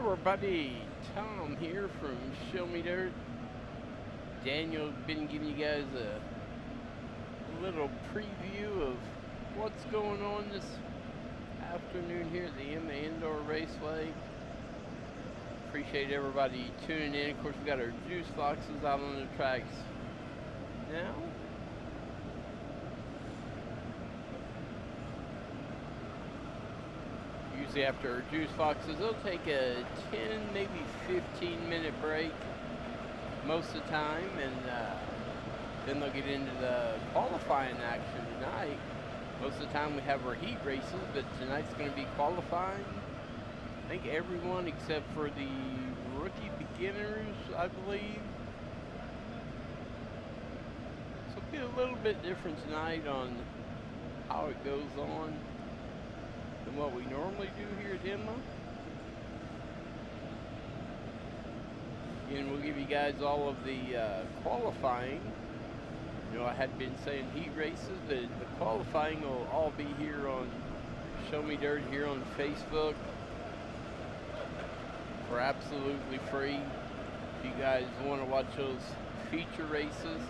everybody, Tom here from Show Me Dirt. Daniel's been giving you guys a little preview of what's going on this afternoon here at the Emma Indoor Raceway. Appreciate everybody tuning in. Of course, we got our juice boxes out on the tracks now. Usually after our juice boxes, they'll take a 10, maybe 15-minute break most of the time, and then they'll get into the qualifying action tonight. Most of the time we have our heat races, but tonight's going to be qualifying. I think everyone except for the rookie beginners, I believe. So it'll be a little bit different tonight on how it goes on than what we normally do here at Emma. And we'll give you guys all of the qualifying. You know, I had been saying heat races, but the qualifying will all be here on Show Me Dirt here on Facebook for absolutely free. If you guys want to watch those feature races,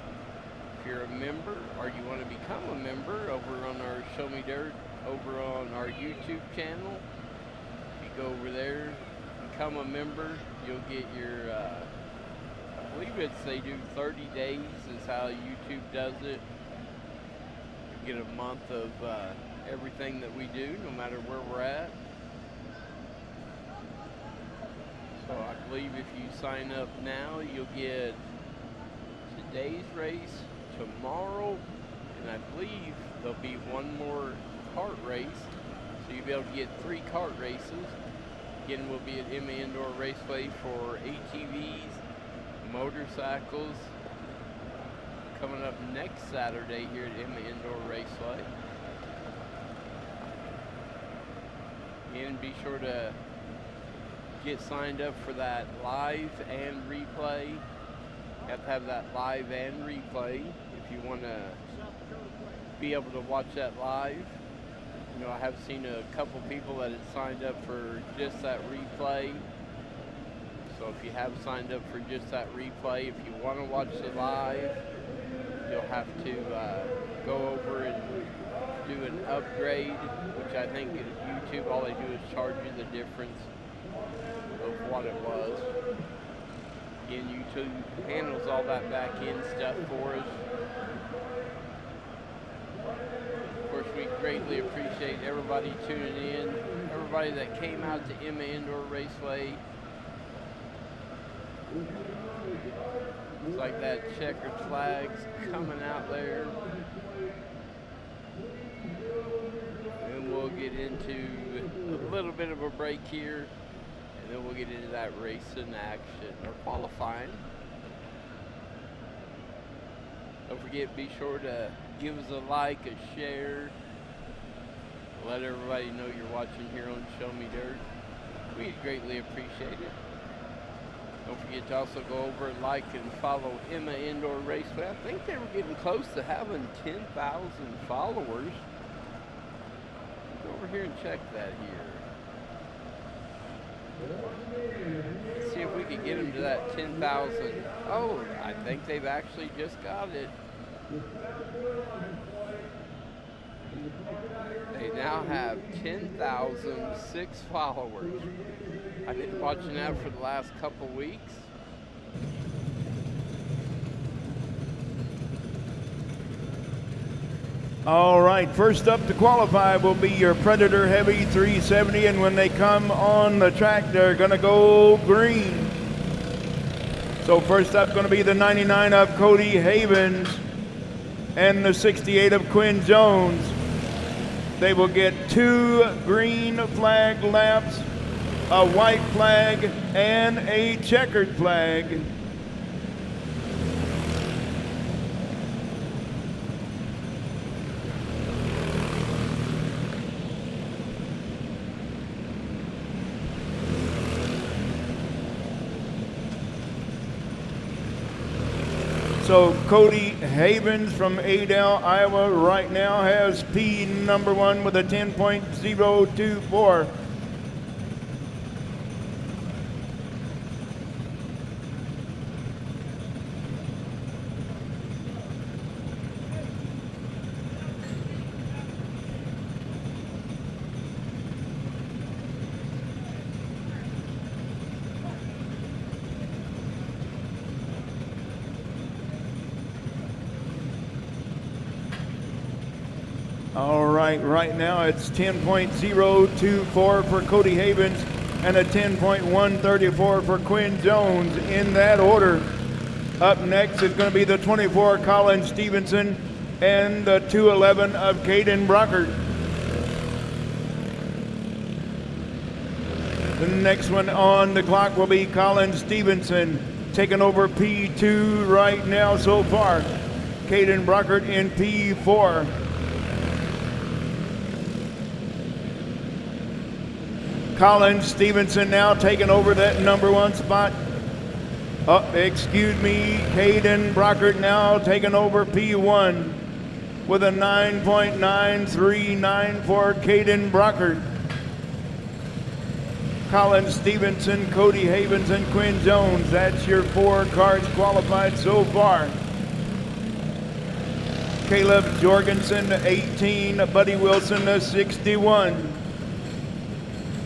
if you're a member or you want to become a member over on our Show Me Dirt, over on our YouTube channel, if you go over there, become a member, you'll get your, I believe they do 30 days is how YouTube does it. You get a month of everything that we do, no matter where we're at. So I believe if you sign up now, you'll get today's race, tomorrow, and I believe there'll be one more kart race. So you'll be able to get 3 kart races. Again, we'll be at Emma Indoor Raceway for ATVs, motorcycles, coming up next Saturday here at Emma Indoor Raceway. And be sure to get signed up for that live and replay. You have to have that live and replay if you want to be able to watch that live. You know, I have seen a couple people that had signed up for just that replay. So if you have signed up for just that replay, if you want to watch the live, you'll have to go over and do an upgrade, which I think at YouTube, all they do is charge you the difference of what it was. Again, YouTube handles all that back end stuff for us. Of course, we greatly appreciate everybody tuning in, everybody that came out to Emma Indoor Raceway. It's like that checkered flag's coming out there. And we'll get into a little bit of a break here, and then we'll get into that racing action, or qualifying. Don't forget, be sure to give us a like, a share. Let everybody know you're watching here on Show Me Dirt. We'd greatly appreciate it. Don't forget to also go over and like and follow Emma Indoor Raceway. I think they were getting close to having 10,000 followers. Go over here and check that here. Let's see if we can get them to that 10,000. Oh, I think they've actually just got it. They now have 10,006 followers. I've been watching that for the last couple weeks. All right, first up to qualify will be your Predator Heavy 370, and when they come on the track, they're going to go green. So first up going to be the 99 of Cody Havens and the 68 of Quinn Jones. They will get 2 green flag laps, a white flag, and a checkered flag. So Cody Havens from Adel, Iowa, right now has P number 1 with a 10.024. right, right now it's 10.024 for Cody Havens and a 10.134 for Quinn Jones in that order. Up next is going to be the 24 Colin Stevenson and the 211 of Caden Brockert. The next one on the clock will be Colin Stevenson, taking over P2 right now so far. Caden Brockert in P4. Colin Stevenson now taking over that number 1 spot. Caden Brockert now taking over P1 with a 9.939 for Caden Brockert. Colin Stevenson, Cody Havens, and Quinn Jones. That's your 4 cars qualified so far. Caleb Jorgensen, 18. Buddy Wilson, 61.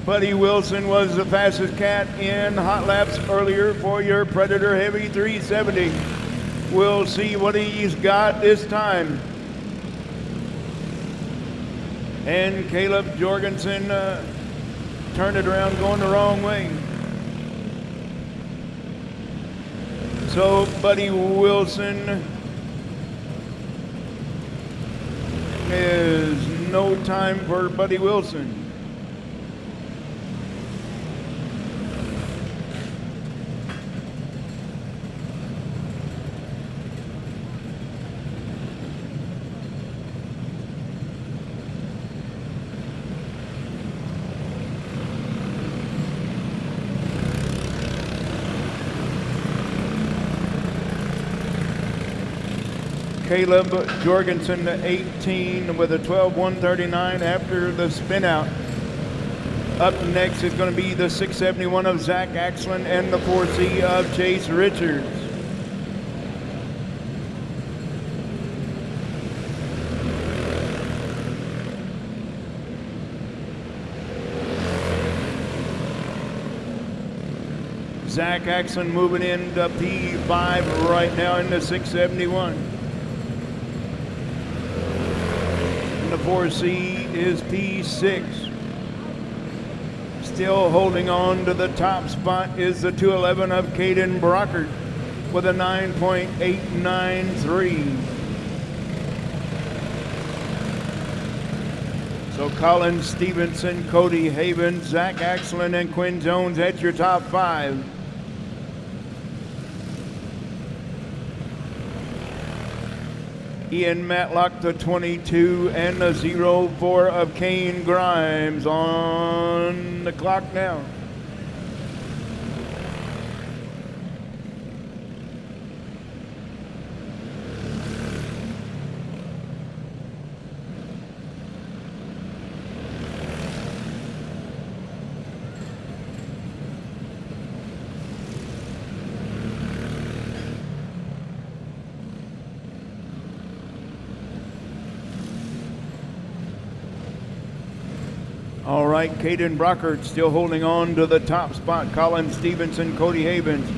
Buddy Wilson was the fastest cat in hot laps earlier for your Predator Heavy 370. We'll see what he's got this time. And Caleb Jorgensen turned it around going the wrong way. So Buddy Wilson is no time for Buddy Wilson. Caleb Jorgensen, 18, with a 12.139 after the spin out. Up next is going to be the 671 of Zach Axland and the 4C of Chase Richards. Zach Axland moving into P5 right now in the 671. The 4C is P6. Still holding on to the top spot is the 211 of Caden Brockert with a 9.893. So Colin Stevenson, Cody Havens, Zach Axland, and Quinn Jones at your top 5. Ian Matlock, the 22, and the 04 of Kane Grimes on the clock now. All right, Caden Brockert still holding on to the top spot. Colin Stevenson, Cody Havens,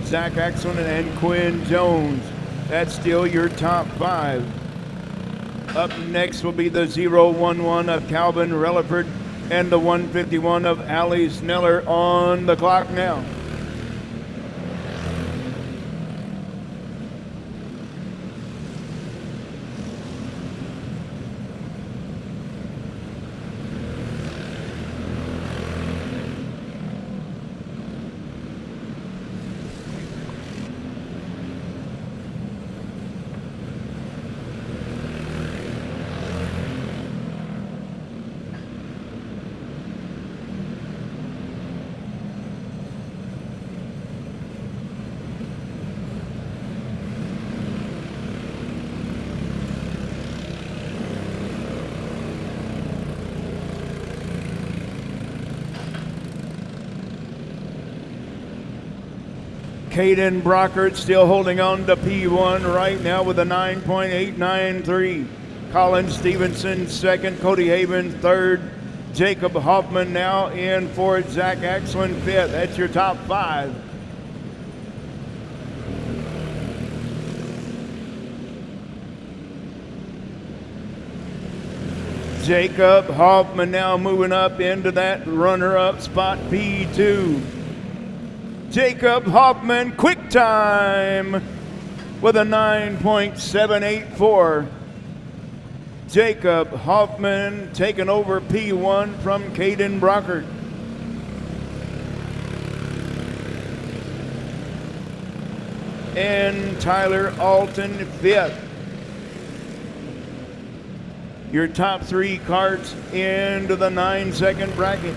Zach Axland, and Quinn Jones. That's still your top 5. Up next will be the 011 of Calvin Relaford and the 151 of Ali Sneller on the clock now. Caden Brockert still holding on to P1 right now with a 9.893. Colin Stevenson second, Cody Havens third, Jacob Hoffman now in fourth, Zach Axland fifth. That's your top 5. Jacob Hoffman now moving up into that runner-up spot, P2. Jacob Hoffman, quick time with a 9.784. Jacob Hoffman taking over P1 from Caden Brockert. And Tyler Alton, 5th. Your top 3 carts into the 9-second bracket.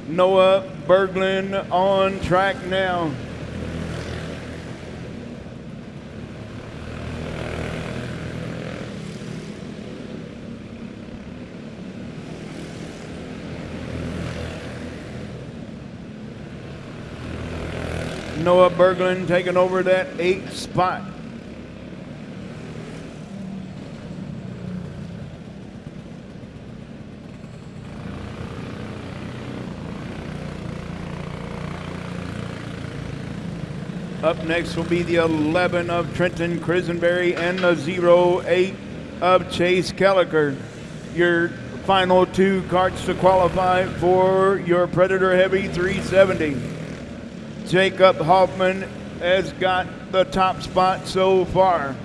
Noah Berglund on track now. Noah Berglund taking over that 8th spot. Up next will be the 11 of Trenton Crisenberry and the 08 of Chase Kelliker. Your final 2 carts to qualify for your Predator Heavy 370. Jacob Hoffman has got the top spot so far.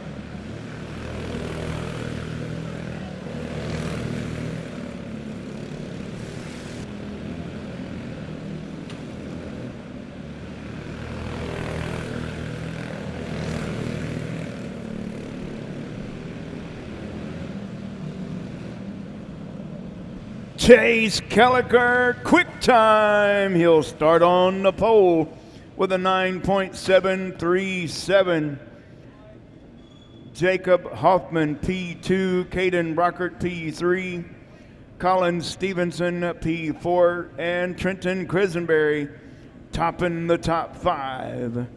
Chase Kelliker, quick time. He'll start on the pole with a 9.737. Jacob Hoffman, P2. Caden Brockert, P3. Colin Stevenson, P4. And Trenton Crisenberry topping the top 5.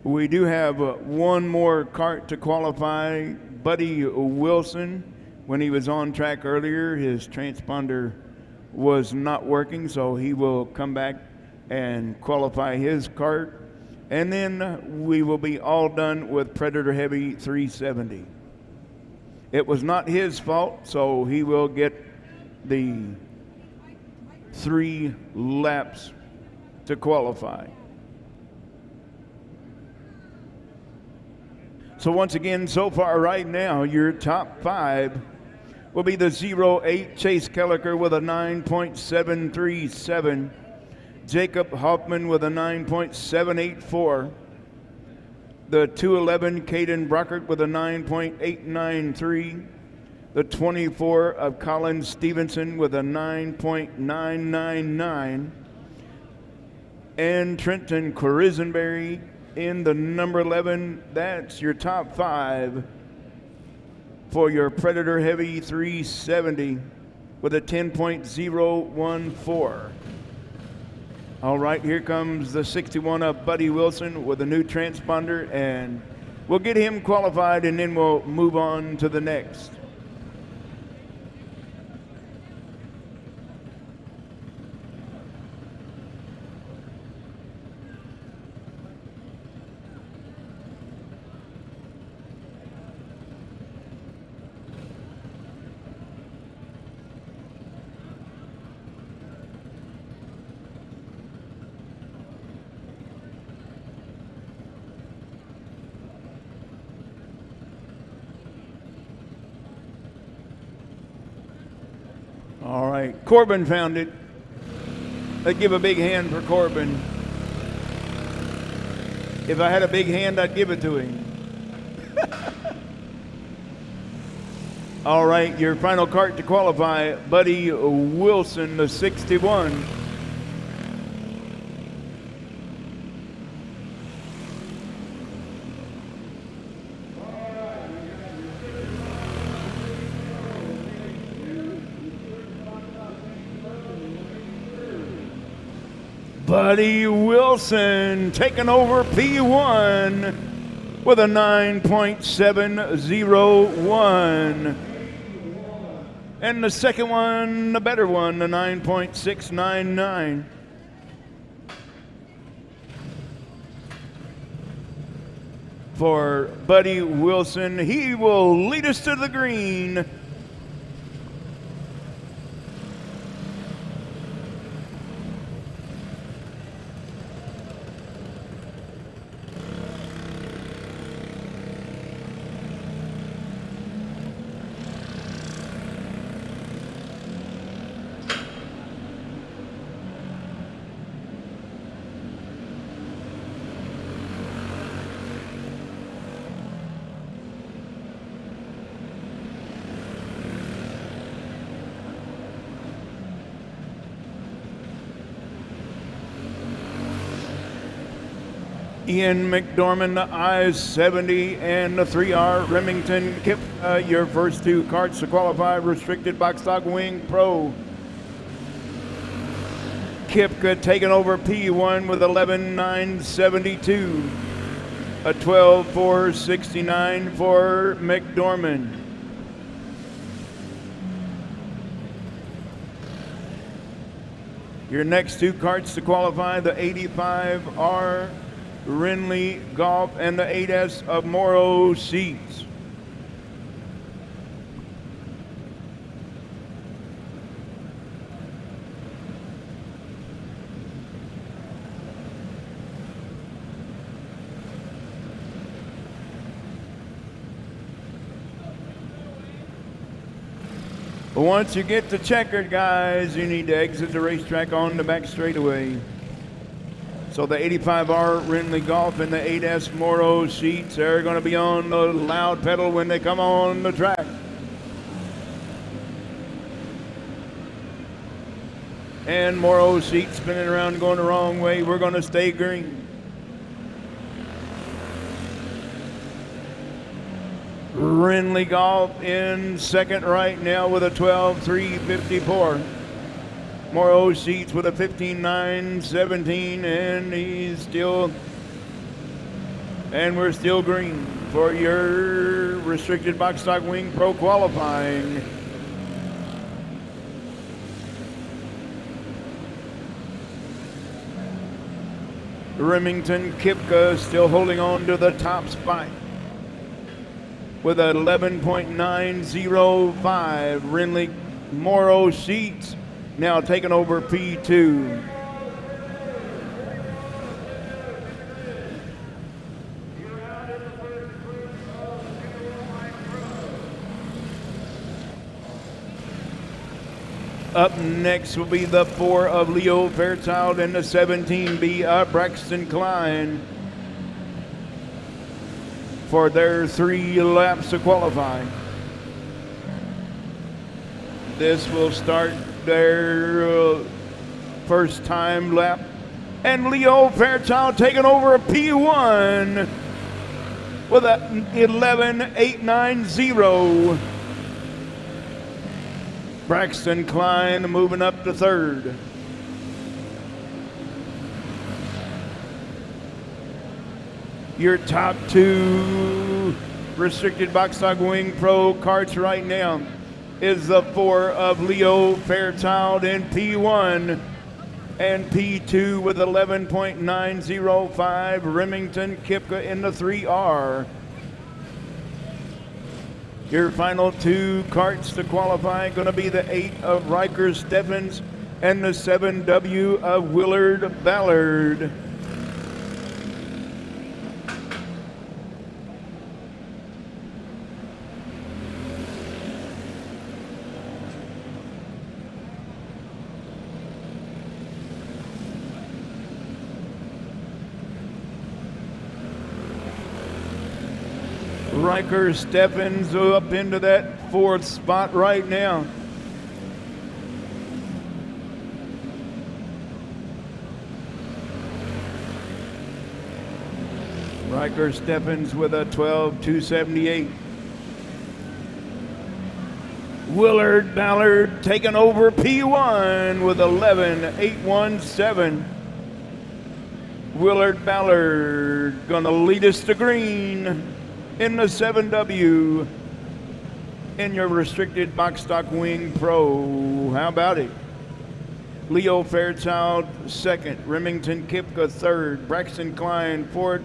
We do have one more cart to qualify. Buddy Wilson, when he was on track earlier, his transponder was not working, so he will come back and qualify his cart. And then we will be all done with Predator Heavy 370. It was not his fault, so he will get the 3 laps to qualify. So once again, so far right now, your top 5 will be the 08 Chase Kelliker with a 9.737, Jacob Hoffman with a 9.784, the 211 Caden Brockert with a 9.893, the 24 of Colin Stevenson with a 9.999, and Trenton Crisenberry in the number 11. That's your top 5 for your Predator Heavy 370 with a 10.014. All right, here comes the 61 of Buddy Wilson with a new transponder, and we'll get him qualified and then we'll move on to the next. All right, Corbin found it. Let's give a big hand for Corbin. If I had a big hand, I'd give it to him. All right, your final cart to qualify, Buddy Wilson, the 61. Buddy Wilson taking over P1 with a 9.701. And the second one, the better one, the 9.699. For Buddy Wilson, he will lead us to the green. Ian McDormand, the I-70, and the 3R Remington Kip, your first two carts to qualify, restricted box stock wing pro. Kipka taking over P1 with 11.972, a 12.469 for McDormand. Your next two carts to qualify, the 85R Rinley Golf and the 8S of Morrow Seats. Once you get to checkered, guys, you need to exit the racetrack on the back straightaway. So the 85R Rinley Golf and the 8S Morrow Seats are going to be on the loud pedal when they come on the track. And Morrow Seats spinning around going the wrong way. We're going to stay green. Rinley Golf in second right now with a 12.354. Morrow Seats with a 15.917, and we're still green for your restricted box stock wing pro qualifying. Remington Kipka still holding on to the top spot with an 11.905. Rinley Morrow Seats now taking over P2. Up next will be the 4 of Leo Fairchild and the 17B of Braxton Klein for their 3 laps to qualify. This will start their first time lap, and Leo Fairchild taking over a P1 with a 11.890. Braxton Klein moving up to third. Your top 2 restricted box stock wing pro carts right now is the 4 of Leo Fairchild in P1 and P2 with 11.905. Remington Kipka in the 3R. Your final 2 carts to qualify going to be the 8 of Riker Steffens and the 7W of Willard Ballard. Riker Steffens up into that 4th spot right now. Riker Steffens with a 12.278. Willard Ballard taking over P1 with 11.817. Willard Ballard gonna lead us to green in the 7W in your restricted box stock wing pro. How about it? Leo Fairchild second, Remington Kipka third, Braxton Klein fourth,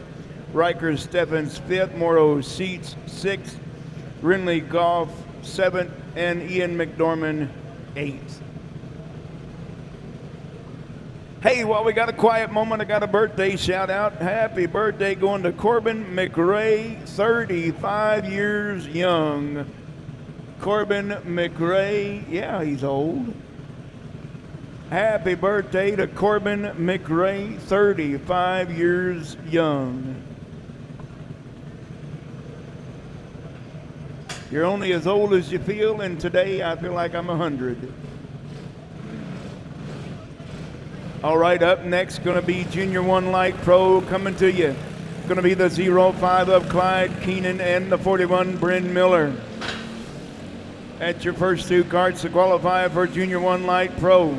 Riker Steffens fifth, Morrow Seats sixth, Rinley Goff seventh, and Ian McDorman eighth. Hey, while we got a quiet moment, I got a birthday shout out. Happy birthday going to Corbin McRae, 35 years young. Corbin McRae, yeah, he's old. Happy birthday to Corbin McRae, 35 years young. You're only as old as you feel, and today I feel like I'm 100. All right, up next going to be Junior 1 Light Pro coming to you. Going to be the 05 of Clyde Keenan and the 41 Bryn Miller. That's your first two carts to qualify for Junior 1 Light Pro.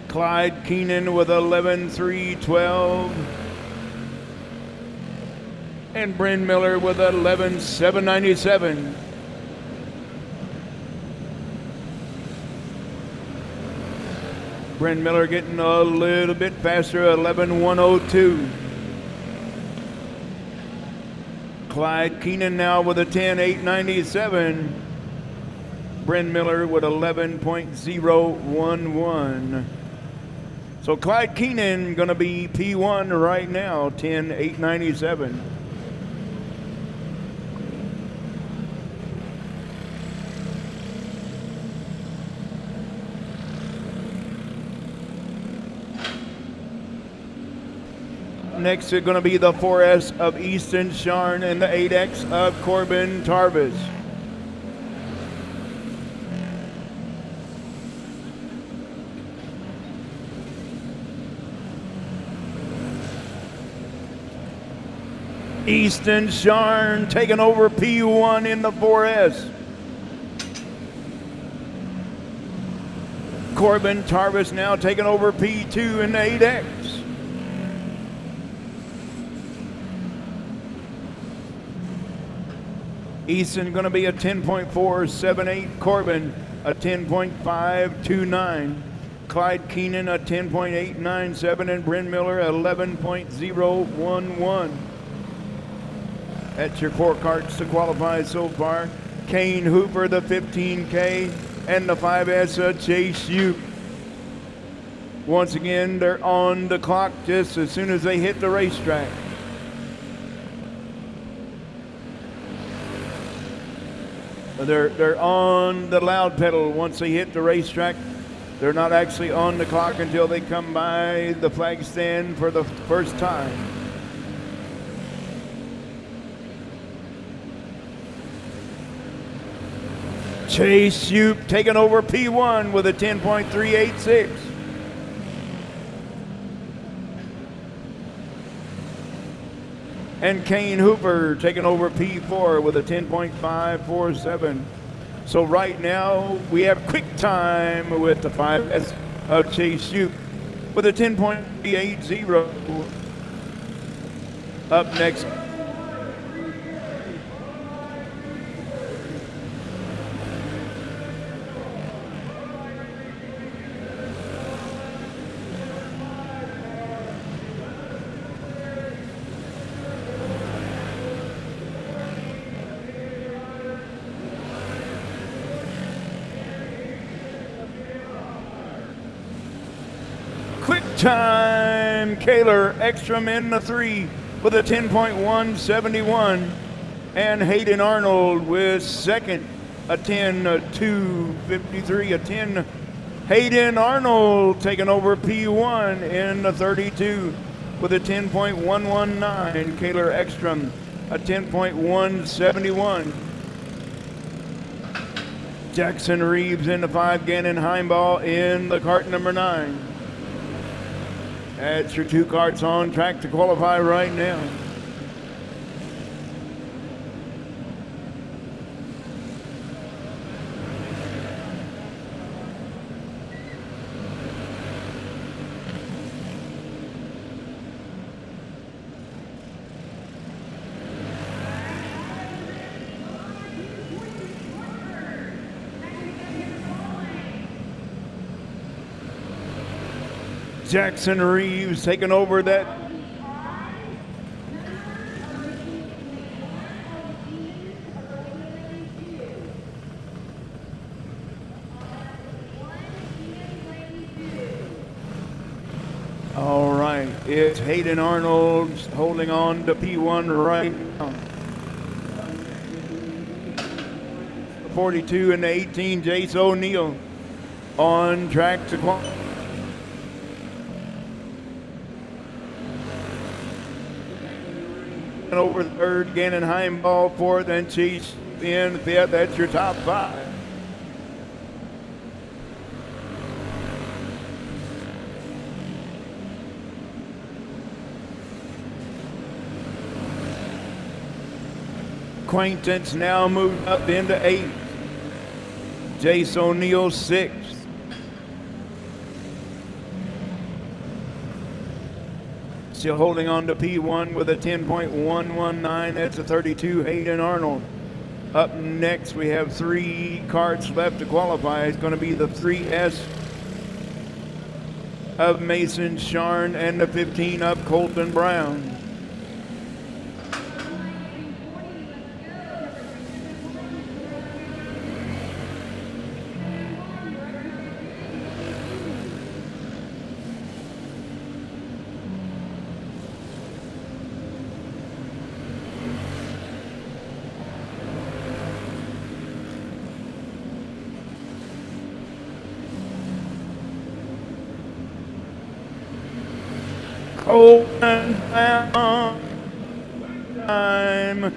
Clyde Keenan with 11.312. And Bryn Miller with 11.797. Bryn Miller getting a little bit faster, 11.102. Clyde Keenan now with a 10.897. Bryn Miller with 11.011. So Clyde Keenan going to be P1 right now, 10.897. Next is going to be the 4S of Easton Sharn and the 8X of Corbin Tarvis. Easton Sharn taking over P1 in the 4S. Corbin Tarvis now taking over P2 in the 8X. Easton going to be a 10.478. Corbin a 10.529. Clyde Keenan a 10.897 and Bryn Miller 11.011. That's your four carts to qualify so far. Kane Hooper, the 15K, and the 5S Chase U. Once again, they're on the clock just as soon as they hit the racetrack. They're on the loud pedal once they hit the racetrack. They're not actually on the clock until they come by the flag stand for the first time. Chase Yoop taking over P1 with a 10.386. And Kane Hooper taking over P4 with a 10.547. So right now we have quick time with the 5S of Chase Yoop with a 10.380. Up next, time, Kaler Ekstrom in the 3 with a 10.171, and Hayden Arnold with second, a 10.253, a 10. Hayden Arnold taking over P1 in the 32 with a 10.119, Kaler Ekstrom a 10.171. Jackson Reeves in the 5, Gannon Heimball in the cart number 9. That's your two carts on track to qualify right now. Jackson Reeves taking over that. All right, it's Hayden Arnold holding on to P1 right now. 42 and 18, Jace O'Neill on track to qualify. Over third, Gannon Heimball fourth, and Cheese in fifth. That's your top five. Acquaintance now moved up into eighth. Jace O'Neill sixth. Still holding on to P1 with a 10.119. That's a 32, Hayden Arnold. Up next, we have 3 carts left to qualify. It's going to be the 3S of Mason Sharn and the 15 of Colton Brown. Colton time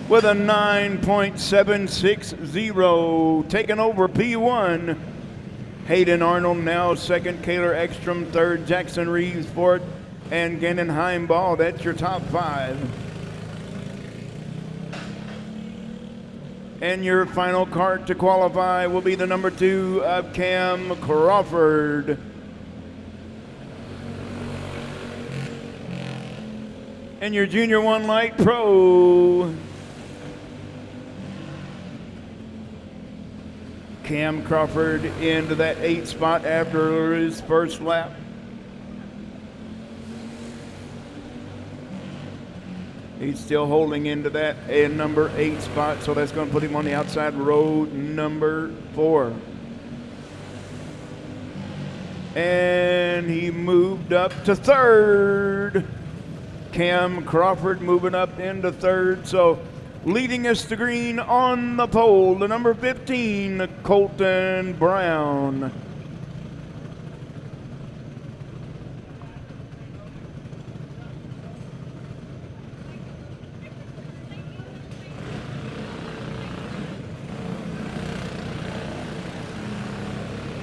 with a 9.760, taking over P1. Hayden Arnold now second, Kaylor Ekstrom third, Jackson Reeves fourth, and Gannon Heimball. That's your top five. And your final cart to qualify will be the number 2 of Cam Crawford. And your Junior 1 Light Pro, Cam Crawford into that 8th spot after his first lap. He's still holding into that number 8 spot, so that's going to put him on the outside road number 4. And he moved up to 3rd. Cam Crawford moving up into 3rd, so leading us to green on the pole, the number 15, Colton Brown.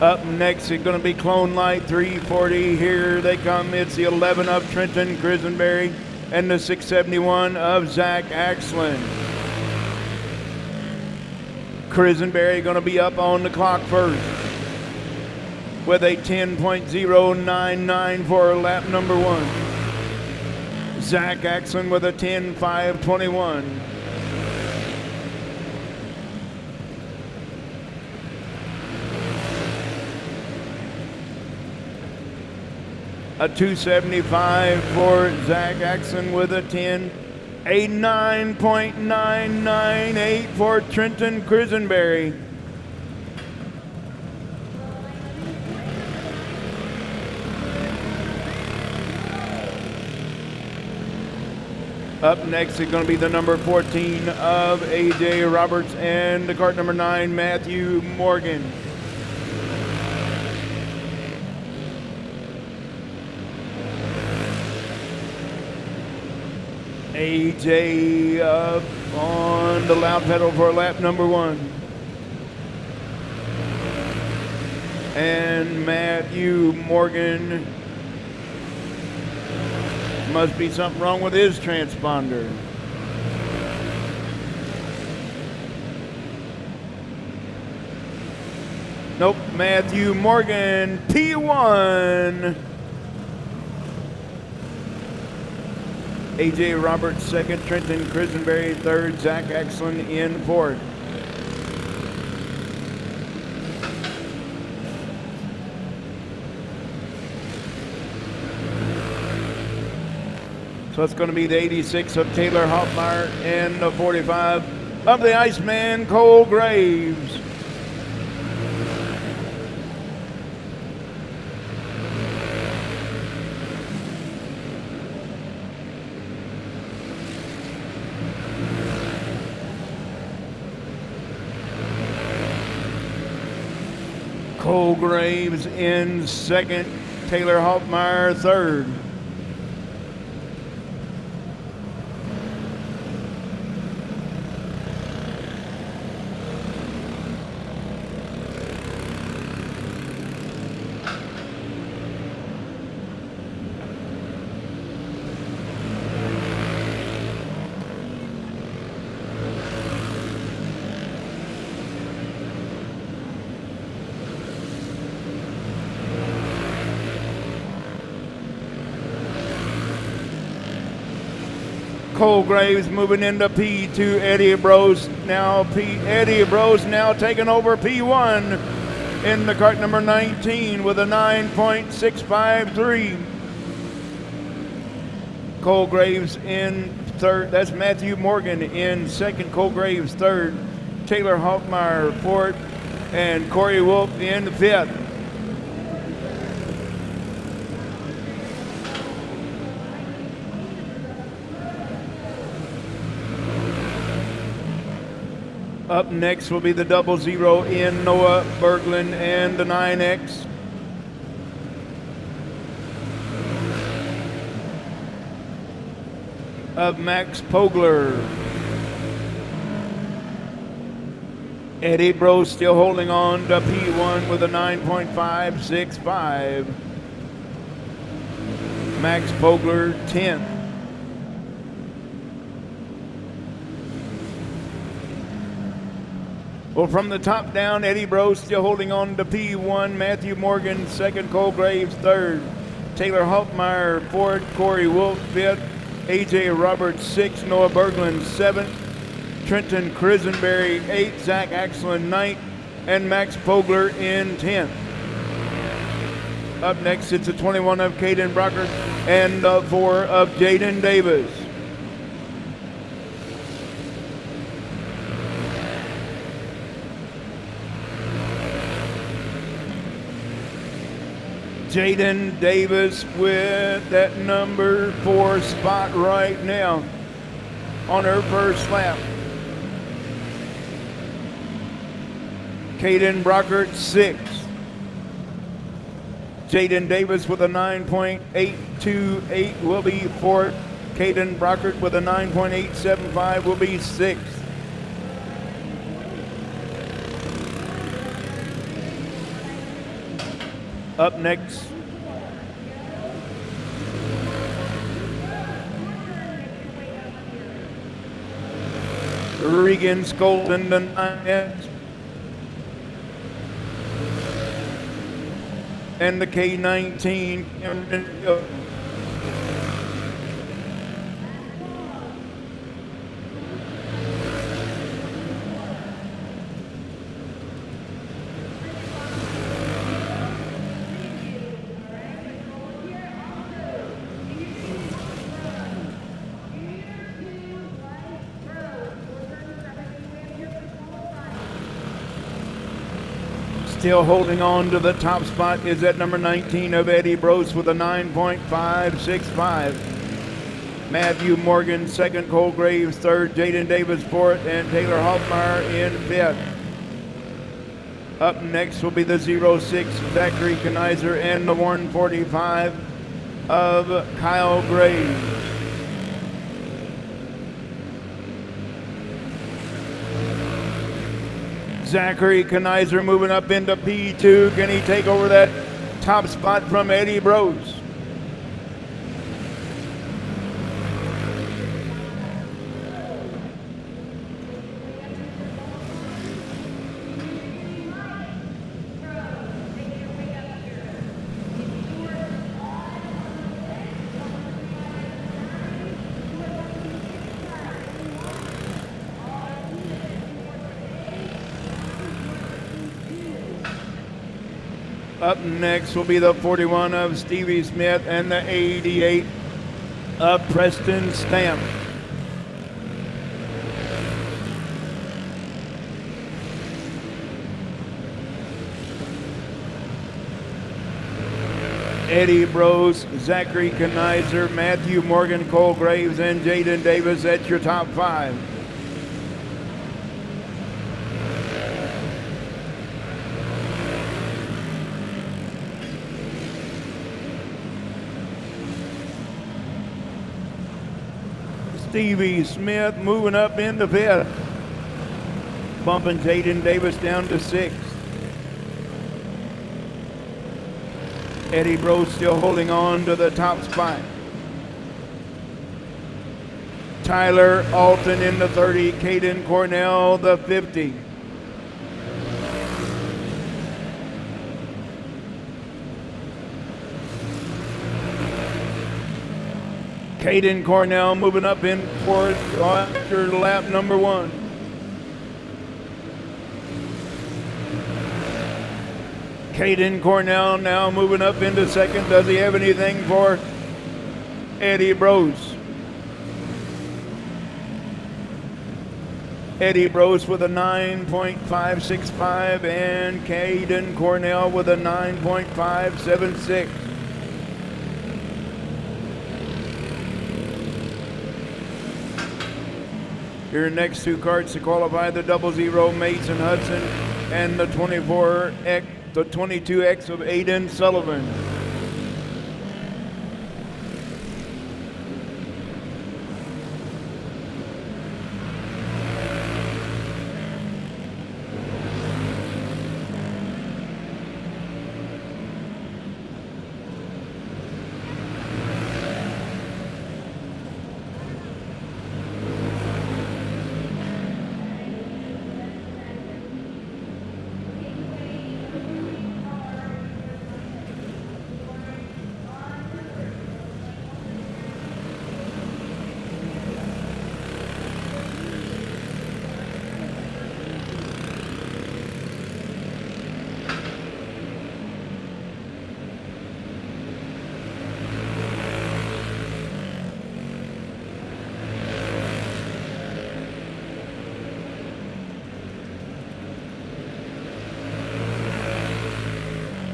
Up next, it's going to be Clone Light 340. Here they come. It's the 11 of Trenton Crisenberry and the 671 of Zach Axland. Crisenberry going to be up on the clock first with a 10.099 for lap number 1. Zach Axland with a 10.521. A 275 for Zach Axon with a 10. A 9.998 for Trenton Crisenberry. Up next is going to be the number 14 of AJ Roberts and the cart number 9, Matthew Morgan. AJ up on the loud pedal for lap number 1. And Matthew Morgan, must be something wrong with his transponder. Nope, Matthew Morgan, P1. AJ Roberts second, Trenton Crisenberry third, Zach Axland in fourth. So it's going to be the 86 of Taylor Hoffmeyer and the 45 of the Iceman, Cole Graves. Cole Graves in second, Taylor Hoffmeyer third. Cole Graves moving into P2. Eddie Bros now taking over P1 in the cart number 19 with a 9.653. Cole Graves in third. That's Matthew Morgan in second. Cole Graves third. Taylor Hoffmeyer fourth, and Corey Wolf in fifth. Up next will be the 00 in Noah Berglund and the 9X. Of Max Pogler. Eddie Bros still holding on to P1 with a 9.565. Max Pogler 10th. Well, from the top down, Eddie Bros still holding on to P1. Matthew Morgan second, Cole Graves third, Taylor Hoffmeyer fourth, Corey Wolf fifth, AJ Roberts sixth, Noah Berglund seventh, Trenton Crisenberry eighth, Zach Axelin ninth, and Max Pogler in 10th. Up next, it's the 21 of Caden Brockert and the 4 of Jaden Davis. Jaden Davis with that number 4 spot right now on her first lap. Caden Brockert 6th. Jaden Davis with a 9.828 will be 4th. Caden Brockert with a 9.875 will be 6th. Up next, Regan Skolden, the 9X, and the K19. Still holding on to the top spot is at number 19 of Eddie Bros with a 9.565. Matthew Morgan second, Cole Graves third, Jaden Davis fourth, and Taylor Hoffmeyer in fifth. Up next will be the 06 Zachary Kenizer and the 145 of Kyle Graves. Zachary Kenizer moving up into P2. Can he take over that top spot from Eddie Bros? Up next will be the 41 of Stevie Smith and the 88 of Preston Stamp. Eddie Brose, Zachary Kenizer, Matthew Morgan, Cole Graves, and Jaden Davis. That's your top 5. Stevie Smith moving up into 5th, bumping Jaden Davis down to 6th. Eddie Brose still holding on to the top spot. Tyler Alton in the 30, Caden Cornell the 50. Caden Cornell moving up in 4th after lap number 1. Caden Cornell now moving up into 2nd. Does he have anything for Eddie Brose? Eddie Brose with a 9.565 and Caden Cornell with a 9.576. Your next 2 carts to qualify, the 00 Mason Hudson and the 22X of Aiden Sullivan.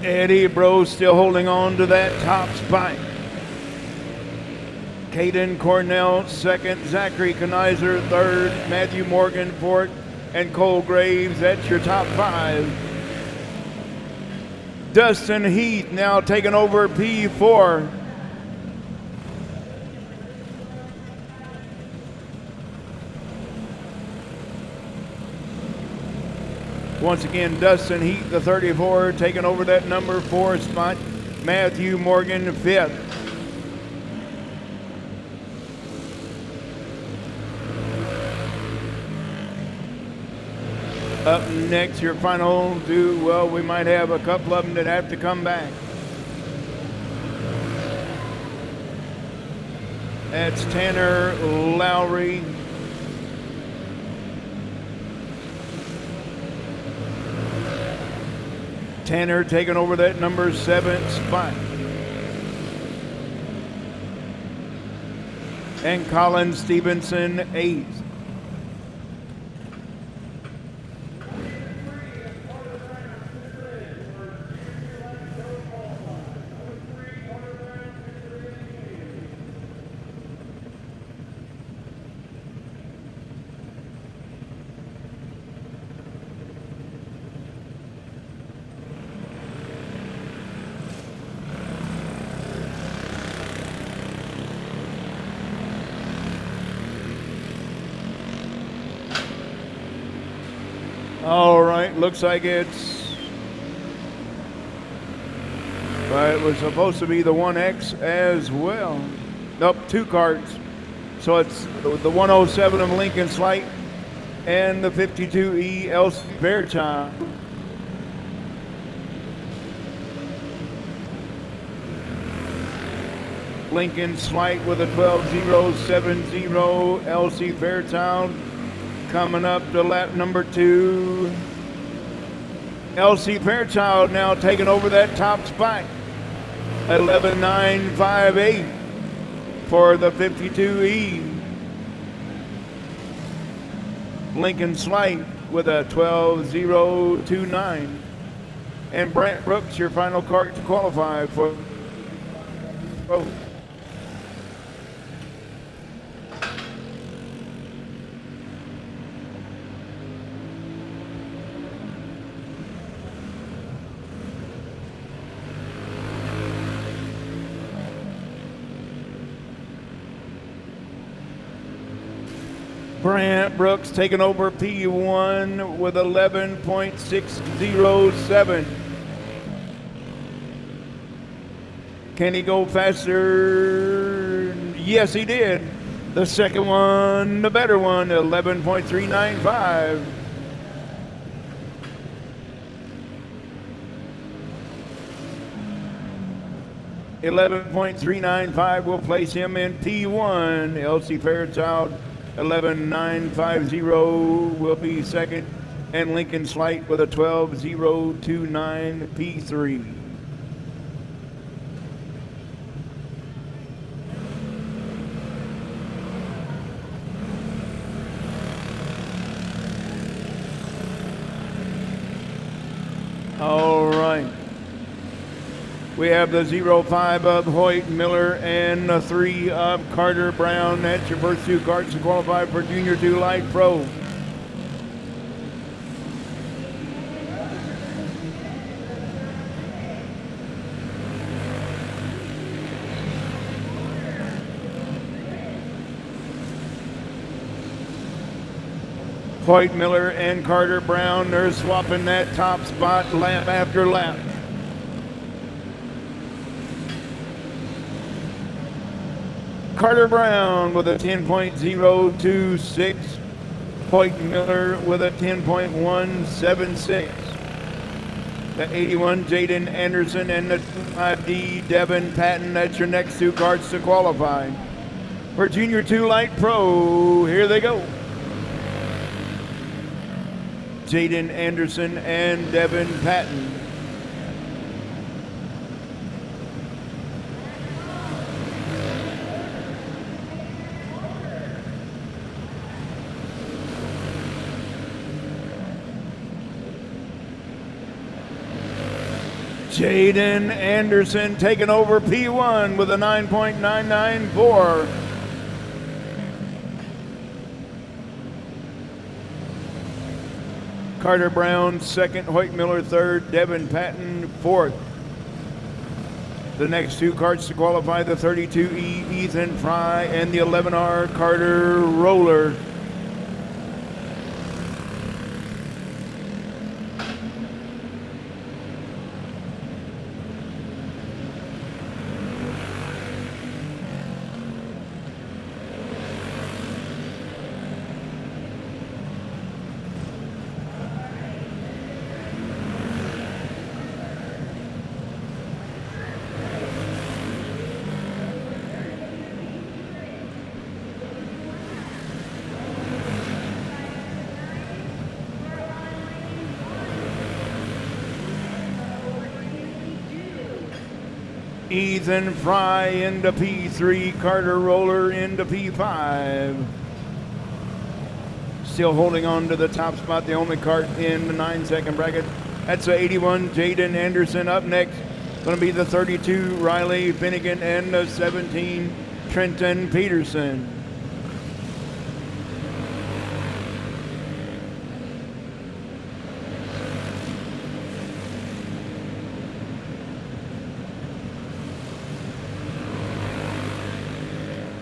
Eddie Brose still holding on to that top spot. Caden Cornell 2nd, Zachary Kenizer 3rd, Matthew Morgan 4th, and Cole Graves. That's your top 5. Dustin Heath now taking over P4. Once again, Dustin Heath, the 34, taking over that number 4 spot. Matthew Morgan 5th. Up next, your final two. Well, we might have a couple of them that have to come back. That's Tanner Lowry. Tanner taking over that number 7 spot. And Colin Stevenson 8th. All right, looks like it's, but it was supposed to be the 1X as well. Nope, 2 carts. So it's the 107 of Lincoln Slight and the 52E Elsie Fairchild. Lincoln Slight with a 12.070, Elsie Fairchild coming up to lap number 2. Elsie Fairchild now taking over that top spot. 11.958. for the 52E. Lincoln Slight with a 12.029. And Brant Brooks, your final cart to qualify for. Oh. Brant Brooks taking over P1 with 11.607. Can he go faster? Yes, he did. The second one, the better one, 11.395. $11.395 will place him in P1. Elsie Fairchild 11.950 will be second, and Lincoln Slight with a 12.029 P3. All right. We have the 05 of Hoyt Miller and the 3 of Carter Brown. That's your first 2 carts to qualify for Junior 2 Light Pro. Hoyt Miller and Carter Brown, they're swapping that top spot lap after lap. Carter Brown with a 10.026. Hoyt Miller with a 10.176. The 81 Jaden Anderson and the 5D Devin Patton. That's your next 2 carts to qualify for Junior 2 Light Pro. Here they go. Jaden Anderson and Devin Patton. Jaden Anderson taking over P1 with a 9.994. Carter Brown second, Hoyt Miller third, Devin Patton fourth. The next 2 carts to qualify, the 32E Ethan Fry and the 11R Carter Roller. Ethan Fry into P3, Carter Roller into P5. Still holding on to the top spot, the only cart in the 9-second bracket. That's the 81 Jaden Anderson. Up next, going to be the 32 Riley Finnegan and the 17 Trenton Peterson.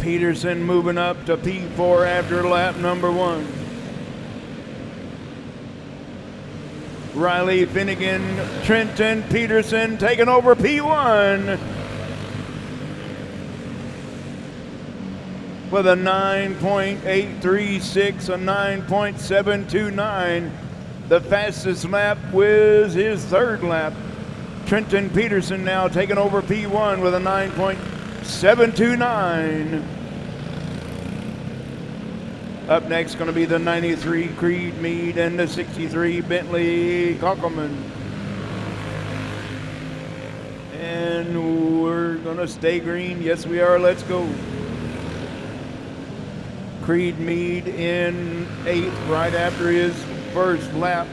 Peterson moving up to P4 after lap number 1. Riley Finnegan, Trenton Peterson taking over P1 with a 9.836, a 9.729. The fastest lap was his 3rd lap. Trenton Peterson now taking over P1 with a 9.729. Up next, going to be the 93 Creed Mead and the 63 Bentley Kockelman. And we're going to stay green. Yes, we are. Let's go. Creed Mead in 8th right after his first lap.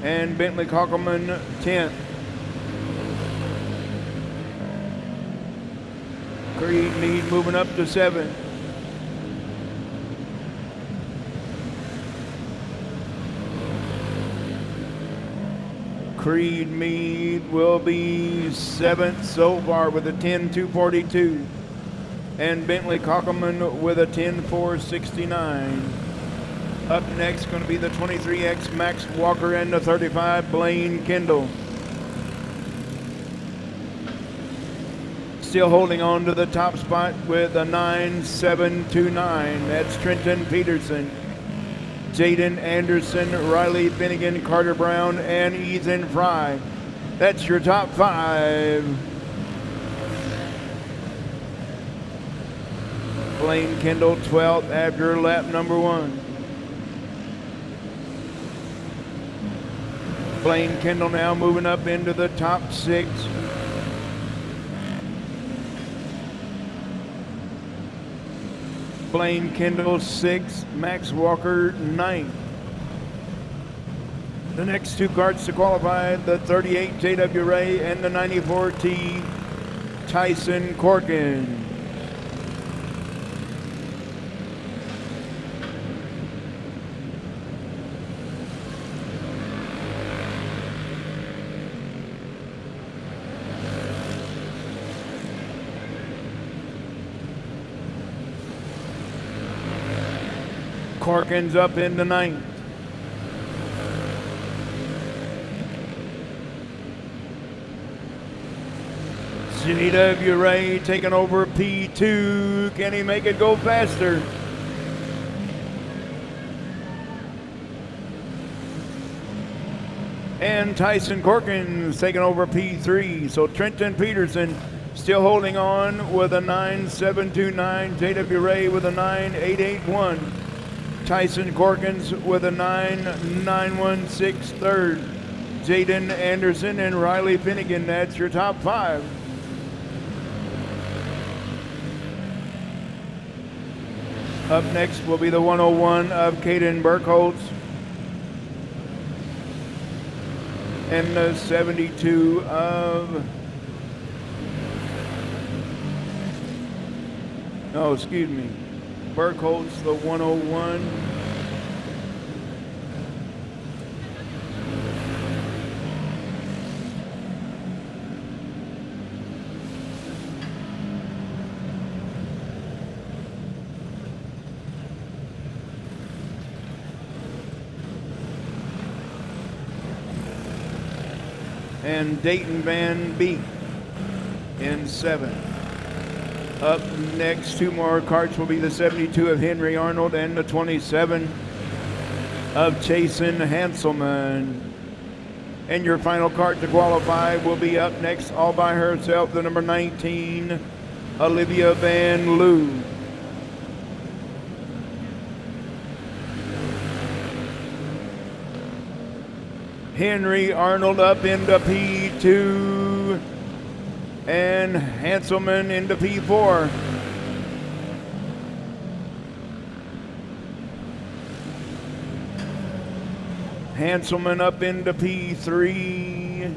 And Bentley Kockelman 10th. Creed Mead moving up to 7th. Creed Mead will be 7th so far with a 10.242. And Bentley Kockelman with a 10.469. Up next going to be the 23X Max Walker and the 35 Blaine Kendall. Still holding on to the top spot with a 9.729. That's Trenton Peterson, Jaden Anderson, Riley Finnegan, Carter Brown, and Ethan Fry. That's your top 5. Blaine Kendall 12th after lap number 1. Blaine Kendall now moving up into the top 6. Blaine Kendall 6th, Max Walker 9th. The next 2 karts to qualify, the 38 J.W. Ray and the 94T Tyson Corkin. Corkins up in the 9th. J.W. Ray taking over P2. Can he make it go faster? And Tyson Corkins taking over P3. So Trenton Peterson still holding on with a 9.729. J.W. Ray with a 9.881. Tyson Corkins with a 9.916 third. Jaden Anderson and Riley Finnegan, that's your top 5. Up next will be the 101 of Caden Burkholz and the 72 of, oh, excuse me, Burkholz, the 101. And Dayton Van Beek in 7th. Up next, 2 more karts will be the 72 of Henry Arnold and the 27 of Chasen Hanselman. And your final kart to qualify will be up next all by herself, the number 19, Olivia Van Loo. Henry Arnold up into P2 and Hanselman into P4. Hanselman up into P3.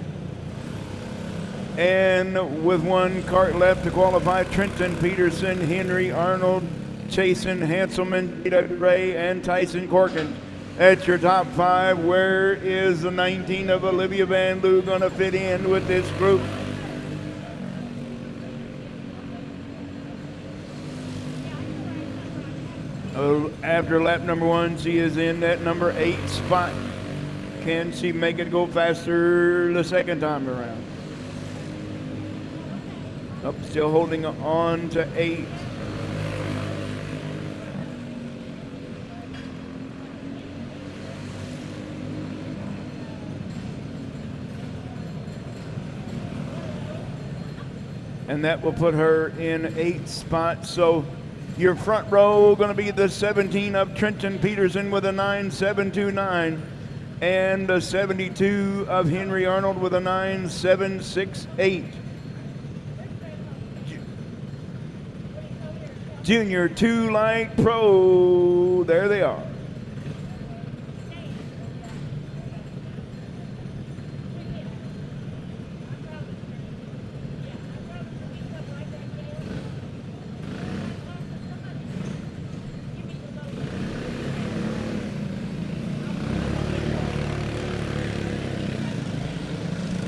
And with 1 kart left to qualify, Trenton Peterson, Henry Arnold, Chasen Hanselman, J.W. Ray, and Tyson Corkins. That's your top 5. Where is the 19 of Olivia Van Loo going to fit in with this group? After lap number 1, she is in that number 8 spot. Can she make it go faster the second time around? Up, still holding on to 8. And that will put her in 8th spot. So your front row going to be the 17 of Trenton Peterson with a 9.729 and the 72 of Henry Arnold with a 9.768. Junior 2 Light Pro. There they are.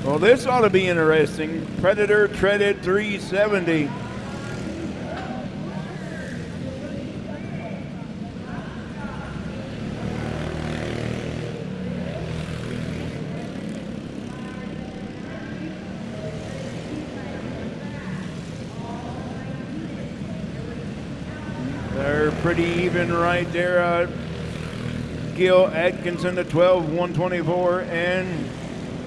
Well, this ought to be interesting. Predator treaded 370. They're pretty even right there. Gile Atkinson, the 12-124, and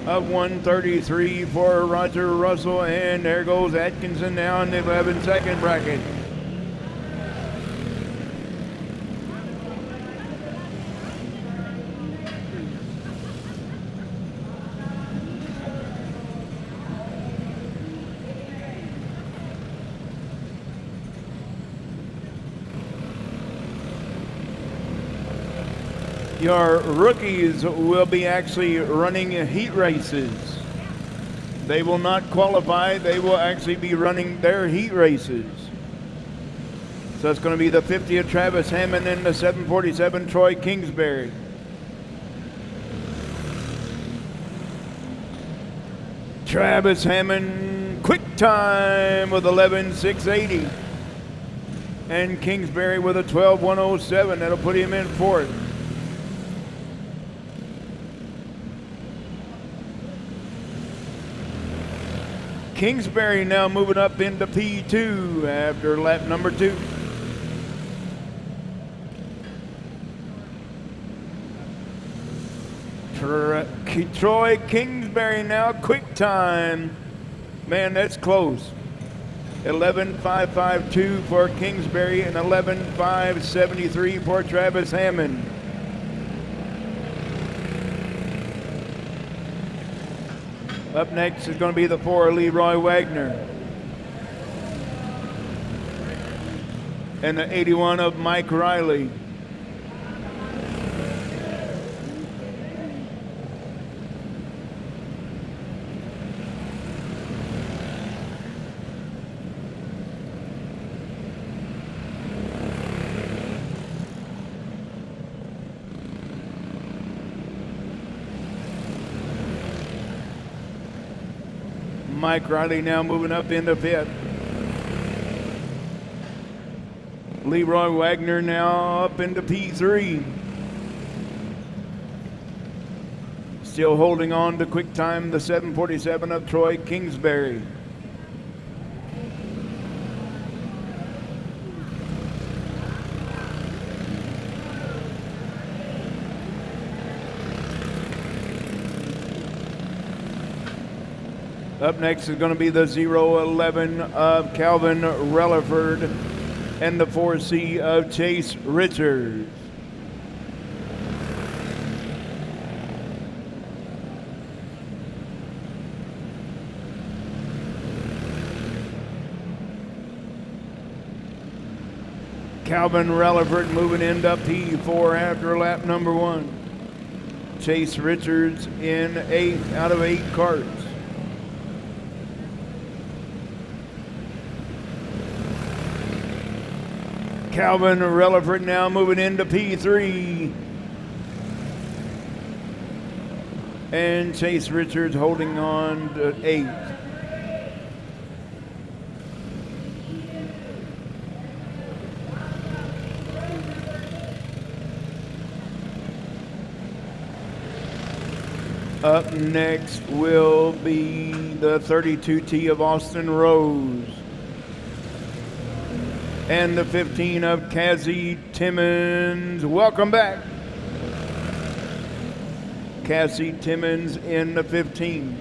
of 133 for Roger Russell, and there goes Atkinson now in the 11-second bracket. Your rookies will be actually running heat races. They will not qualify. They will actually be running their heat races. So it's going to be the 50 of Travis Hammond and the 747 Troy Kingsbury. Travis Hammond, quick time with 11.680. And Kingsbury with a 12.107. That'll put him in fourth. Kingsbury now moving up into P2 after lap number 2. Troy Kingsbury now quick time. Man, that's close. 11.552 for Kingsbury and 11.573 for Travis Hammond. Up next is going to be the 4 Leroy Wagner. And the 81 of Mike Riley. Mike Riley now moving up into fifth. Leroy Wagner now up into P3. Still holding on to quick time, the 747 of Troy Kingsbury. Up next is going to be the 011 of Calvin Relaford and the 4C of Chase Richards. Calvin Relaford moving into P4 after lap number 1. Chase Richards in 8 out of 8 carts. Calvin Relaford now moving into P3. And Chase Richards holding on to 8. Up next will be the 32T of Austin Rose. And the 15 of Cassie Timmons. Welcome back. Cassie Timmons in the 15.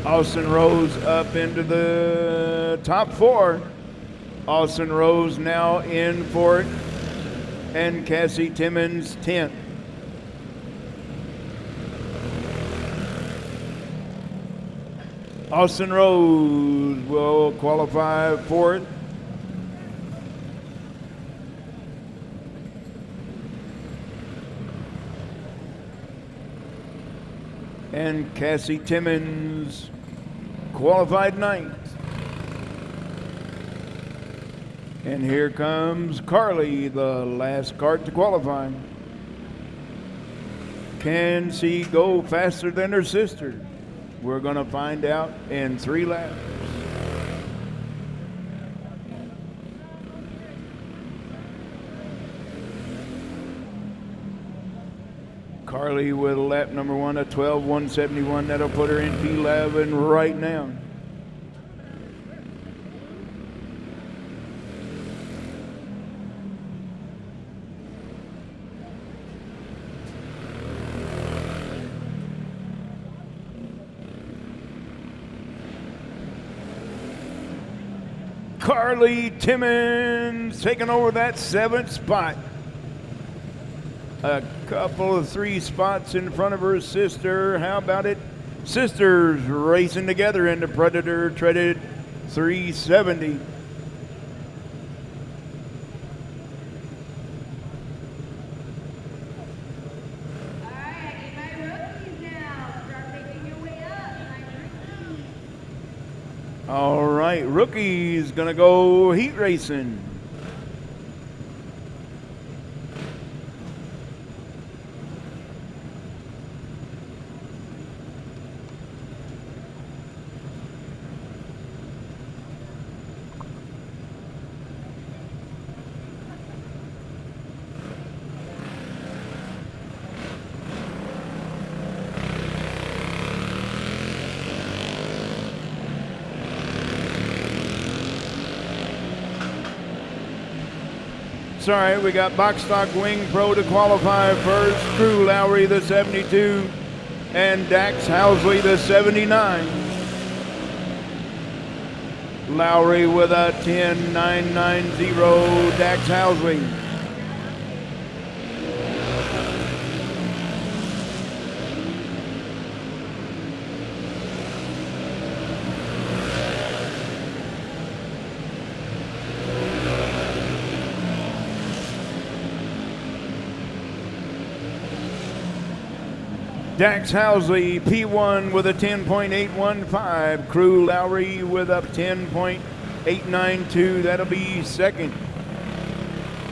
Austin Rose up into the top 4. Austin Rose now in 4th. And Cassie Timmons 10th. Austin Rose will qualify fourth. And Cassie Timmons qualified ninth. And here comes Carly, the last kart to qualify. Can she go faster than her sister? We're going to find out in 3 laps. Carly with lap number 1 at 12:171. That'll put her in P11 right now. Carly Timmons taking over that 7th spot. A couple of 3 spots in front of her sister. How about it? Sisters racing together in the Predator treaded 370. All right, rookies gonna go heat racing. Sorry, we got Box Stock Wing Pro to qualify first. Drew Lowry, the 72, and Dax Housley, the 79. Lowry with a 10.990, Dax Housley. Dax Housley, P1 with a 10.815. Crew Lowry with a 10.892. That'll be second.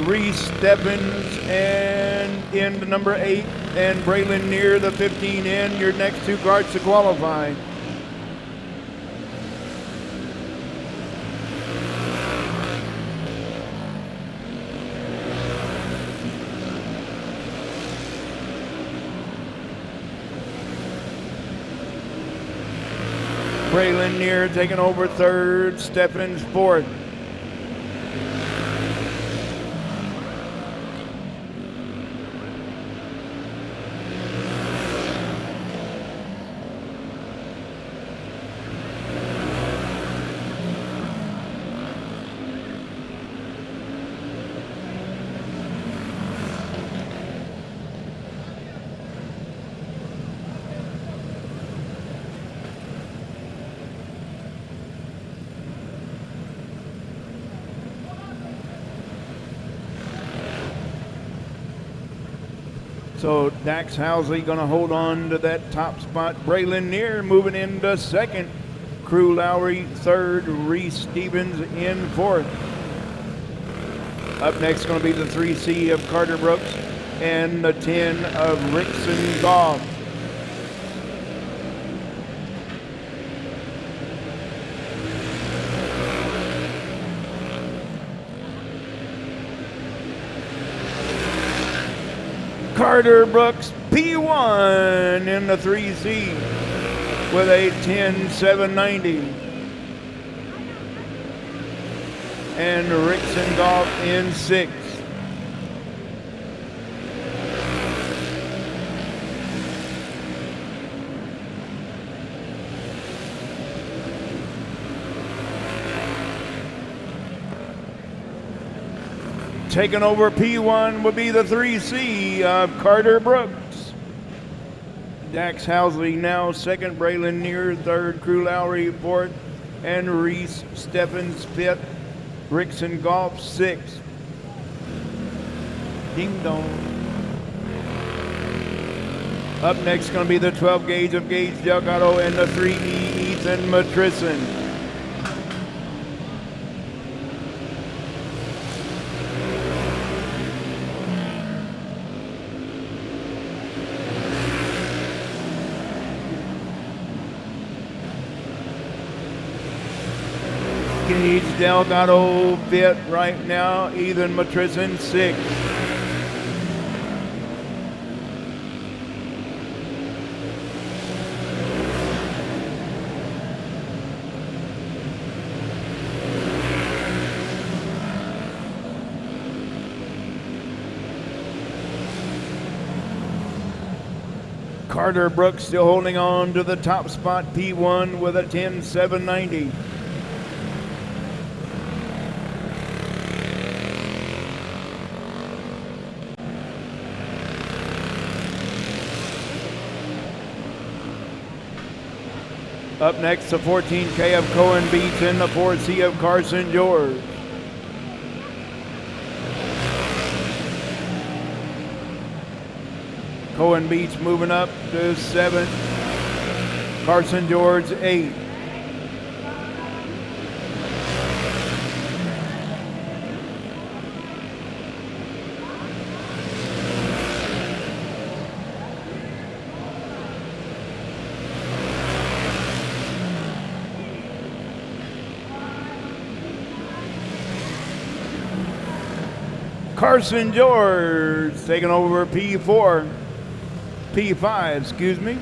Reese Stebbins and in number 8. And Braylon Neer, the 15 in. Your next 2 karts to qualify. Braylon Neer taking over third, Stephens fourth. So Dax Housley going to hold on to that top spot. Braylon Neer moving into second. Crew Lowry third. Reese Stevens in fourth. Up next going to be the 3C of Carter Brooks and the 10 of Rickson Goff. Carter Brooks, P1 in the 3C with a 10.790. And Rickson Goff in 6th. Taking over P1 would be the 3C of Carter Brooks. Dax Housley now second, Braylon Neer third, Crew Lowry fourth, and Reese Stephens fifth. Rickson Golf sixth. Ding dong. Up next going to be the 12 gauge of Gage Delgado and the 3E Ethan Matrison. Gage Delgado fifth right now, Ethan Matrison sixth. Carter Brooks still holding on to the top spot, P1 with a 10.790. Up next, the 14K of Cohen Beach and the 4C of Carson George. Cohen Beach moving up to 7th. Carson George 8th. Carson George taking over P5, excuse me.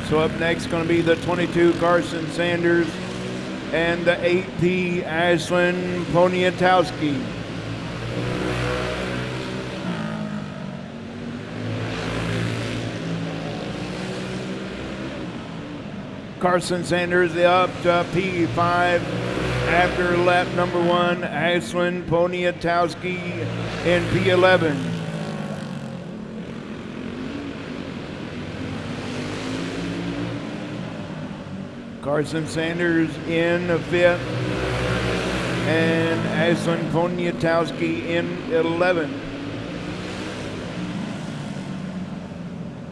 So up next going to be the 22 Carson Sanders and the 8P Ashlyn Poniatowski. Carson Sanders up to P5 after lap number 1, Ashlyn Poniatowski in P11. Carson Sanders in 5th and Ashlyn Poniatowski in 11th.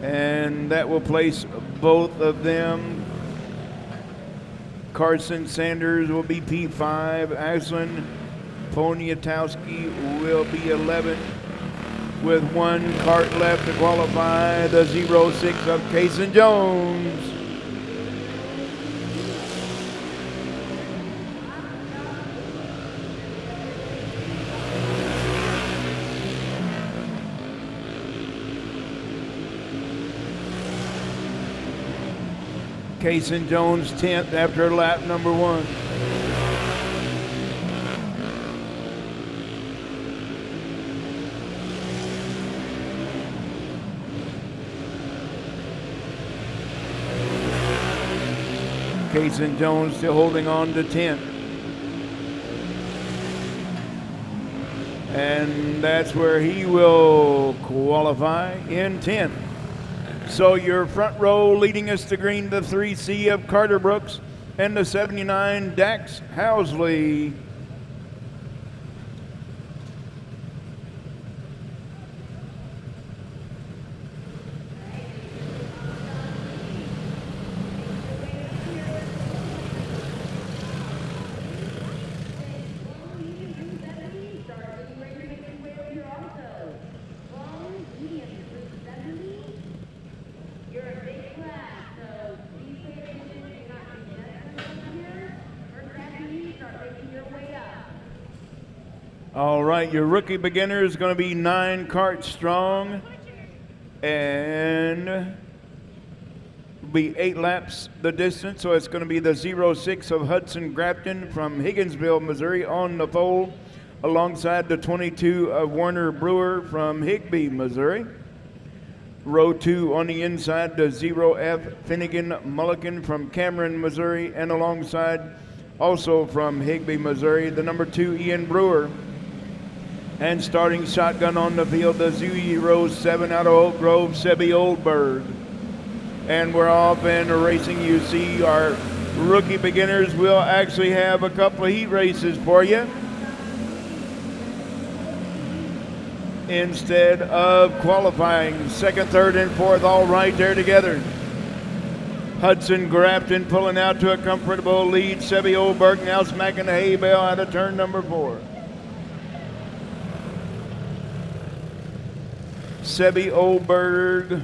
And that will place both of them. Carson Sanders will be P5. Ashlyn Poniatowski will be 11th with 1 cart left to qualify the 06 of Cason Jones. Cason Jones 10th after lap number 1. Cason Jones still holding on to 10th. And that's where he will qualify in 10th. So your front row leading us to green, the 3C of Carter Brooks and the 79 Dax Housley. All right, your rookie beginner is going to be 9 carts strong and be 8 laps the distance. So it's going to be the 06 of Hudson Grafton from Higginsville, Missouri on the pole, alongside the 22 of Warner Brewer from Higbee, Missouri. Row 2 on the inside, the 0F Finnegan Mulligan from Cameron, Missouri, and alongside also from Higbee, Missouri, the number 2 Ian Brewer. And starting shotgun on the field, the 07 out of Oak Grove, Sebi Oldberg. And we're off and racing. You see our rookie beginners will actually have a couple of heat races for you instead of qualifying. Second, third, and fourth all right there together. Hudson Grafton pulling out to a comfortable lead. Sebi Oldberg now smacking the hay bale out of turn number 4. Sebi Oldberg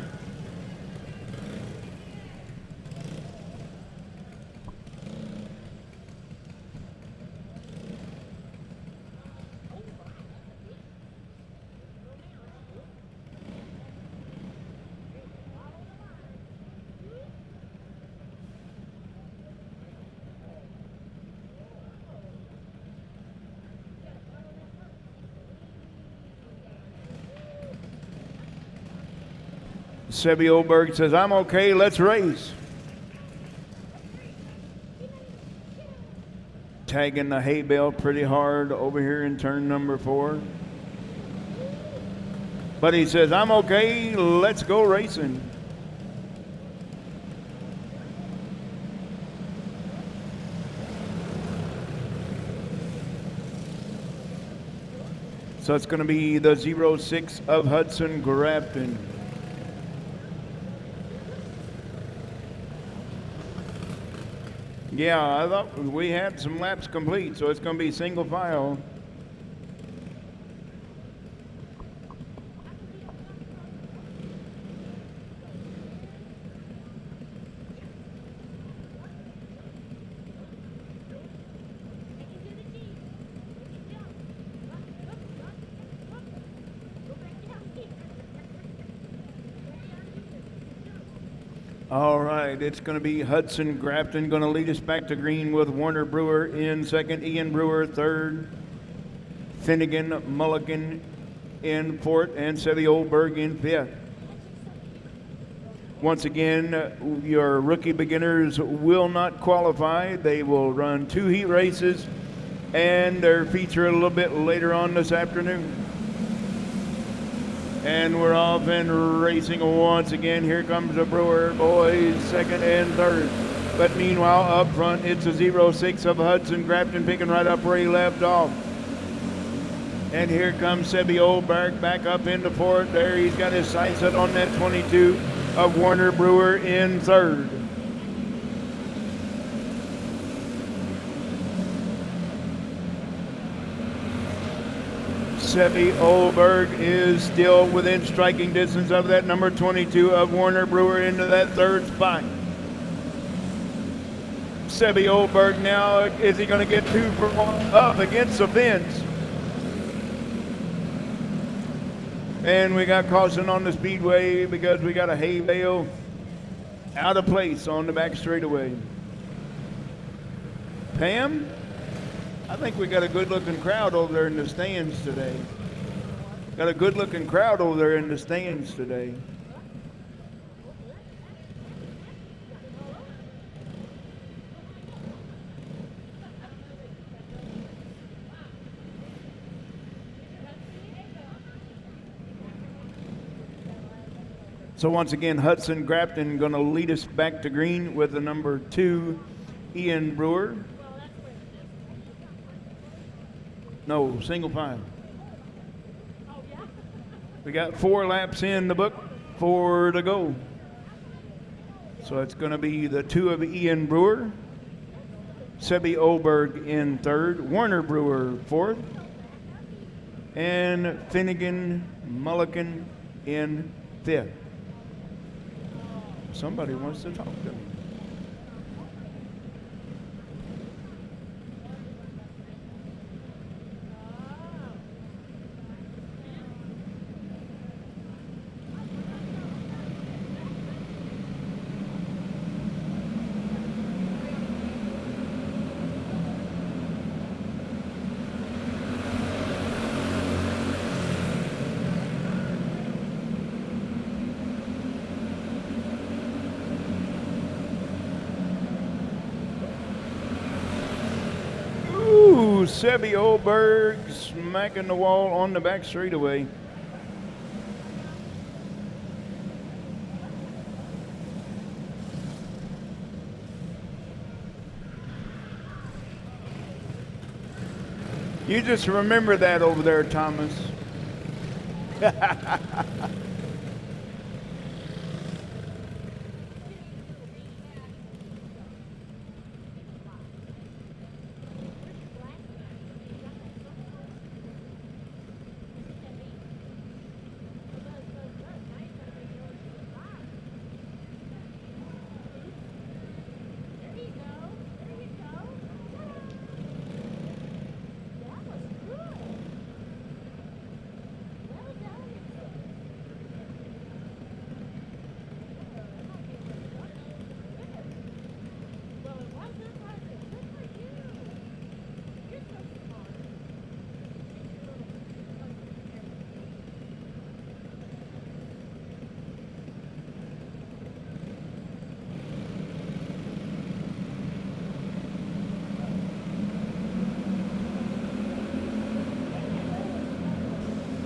Sebi Oldberg says, I'm okay, let's race. Tagging the hay bale pretty hard over here in turn number 4. But he says, I'm okay, let's go racing. So it's going to be the 06 of Hudson Grafton. Yeah, I thought we had some laps complete, so it's going to be single file. All right, it's going to be Hudson Grafton going to lead us back to green with Warner Brewer in second, Ian Brewer third, Finnegan Mulligan in fourth, and Sebi Oldberg in fifth. Once again, your rookie beginners will not qualify. They will run 2 heat races, and they're featured a little bit later on this afternoon. And we're off and racing once again. Here comes the Brewer boys, second and third. But meanwhile, up front, it's a 06 of Hudson Grafton picking right up where he left off. And here comes Sebi Oldberg back up into fourth. There, he's got his sights set on that 22 of Warner Brewer in third. Sebi Oldberg is still within striking distance of that number 22 of Warner Brewer into that third spot. Sebi Oldberg now, is he going to get 2 for 1 up against the fence? And we got caution on the Speedway because we got a hay bale out of place on the back straightaway. Pam? I think we got a good-looking crowd over there in the stands today. Got a good-looking crowd over there in the stands today. So once again, Hudson Grafton going to lead us back to green with the number 2, Ian Brewer. No, single file. We got 4 laps in the book, 4 to go. So it's going to be the 2 of Ian Brewer, Sebi Oldberg in third, Warner Brewer fourth, and Finnegan Mulligan in fifth. Somebody wants to talk to me. Sebby Oberg smacking the wall on the back straightaway. You just remember that over there, Thomas.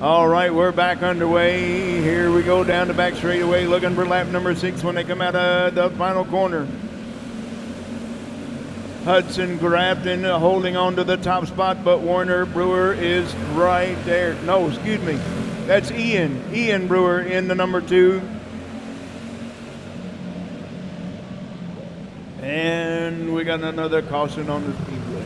All right, we're back underway. Here we go down the back straightaway, looking for lap number 6 when they come out of the final corner. Hudson Grafton holding on to the top spot, but Warner Brewer is right there. No, excuse me. That's Ian Brewer in the number 2. And we got another caution on the Speedway.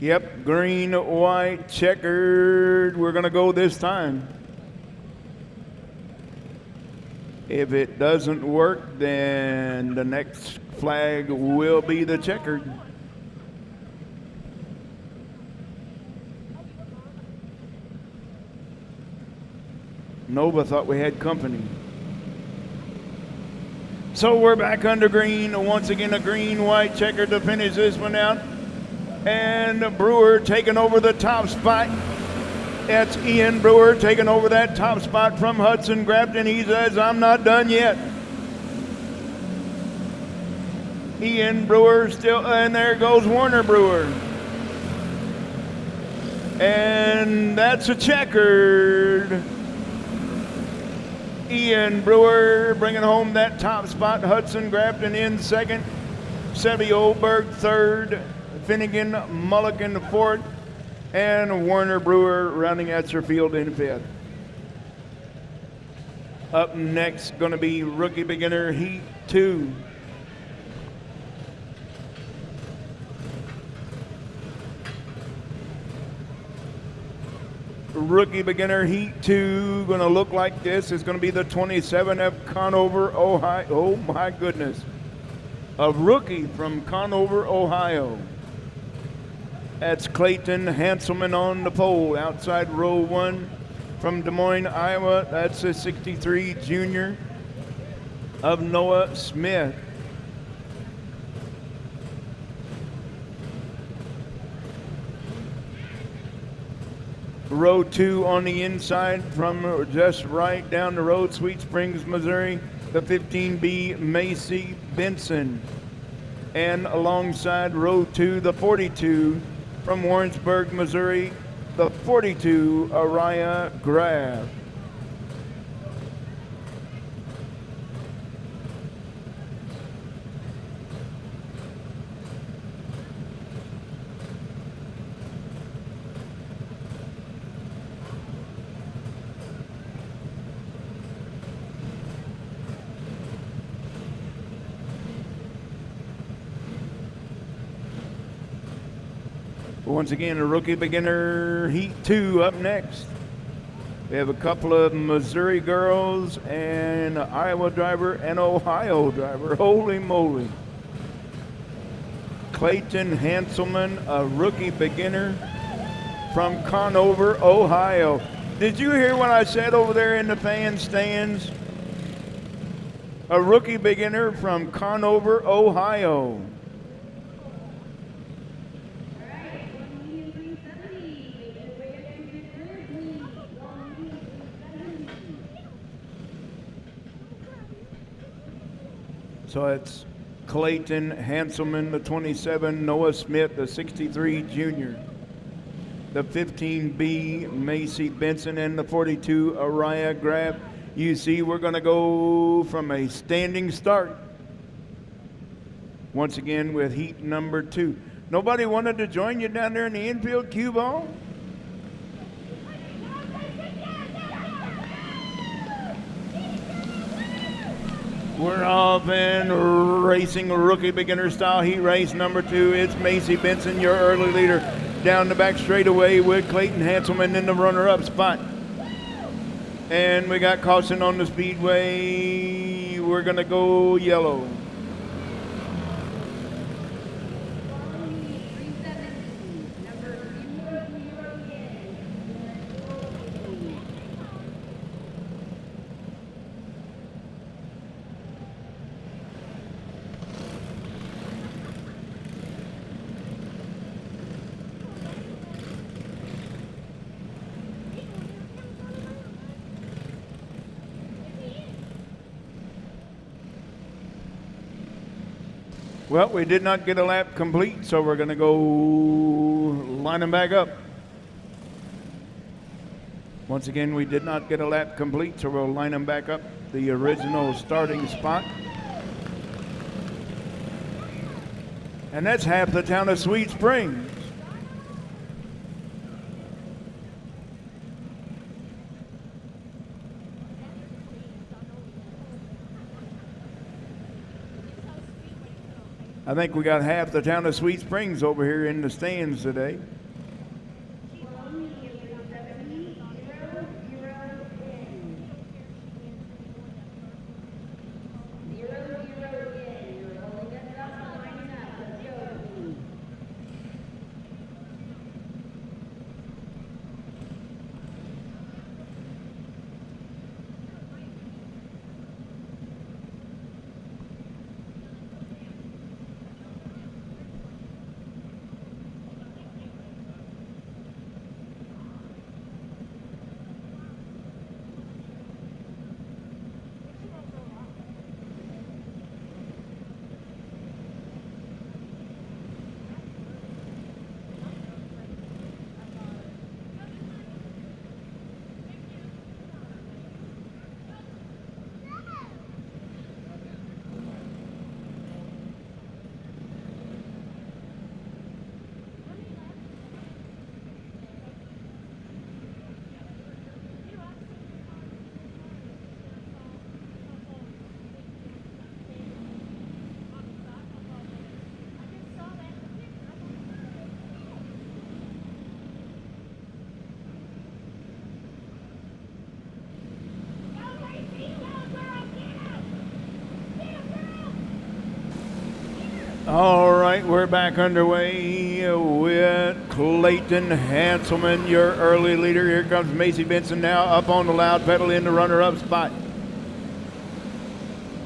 Yep, green, white, checkered. We're going to go this time. If it doesn't work, then the next flag will be the checkered. Nova thought we had company. So we're back under green. Once again, a green, white, checkered to finish this one out. And Brewer taking over the top spot. That's Ian Brewer taking over that top spot from Hudson Grafton. He says, I'm not done yet. Ian Brewer still, and there goes Warner Brewer. And that's a checkered. Ian Brewer bringing home that top spot. Hudson Grafton in second. Sebby Oberg third. Finnegan Mulligan fourth, and Warner Brewer rounding out your field in fifth. Up next, going to be Rookie Beginner Heat 2. Rookie Beginner Heat 2 going to look like this. It's going to be the 27 of Conover, Ohio. Oh my goodness. A rookie from Conover, Ohio. That's Clayton Hanselman on the pole outside row 1 from Des Moines, Iowa. That's a 63 junior of Noah Smith. Row 2 on the inside from just right down the road, Sweet Springs, Missouri, the 15B Macy Benson. And alongside row 2, the 42 from Warrensburg, Missouri, the 42 Araya Graf. Once again, a Rookie Beginner Heat 2 up next. We have a couple of Missouri girls and an Iowa driver and Ohio driver. Holy moly. Clayton Hanselman, a rookie beginner from Conover, Ohio. Did you hear what I said over there in the fan stands? A rookie beginner from Conover, Ohio. So it's Clayton Hanselman, the 27, Noah Smith, the 63 junior, the 15B, Macy Benson, and the 42, Araya Grab. You see, we're going to go from a standing start once again with heat number 2. Nobody wanted to join you down there in the infield cue ball? We're off in racing rookie beginner style heat race number 2. It's Macy Benson, your early leader, down the back straightaway with Clayton Hanselman in the runner-up spot. And we got caution on the speedway. We're going to go yellow. Well, we did not get a lap complete, so we're going to go line them back up. Once again, we did not get a lap complete, so we'll line them back up the original starting spot. And that's half the town of Sweet Springs. I think we got half the town of Sweet Springs over here in the stands today. All right, we're back underway with Clayton Hanselman, your early leader. Here comes Macy Benson now up on the loud pedal in the runner-up spot.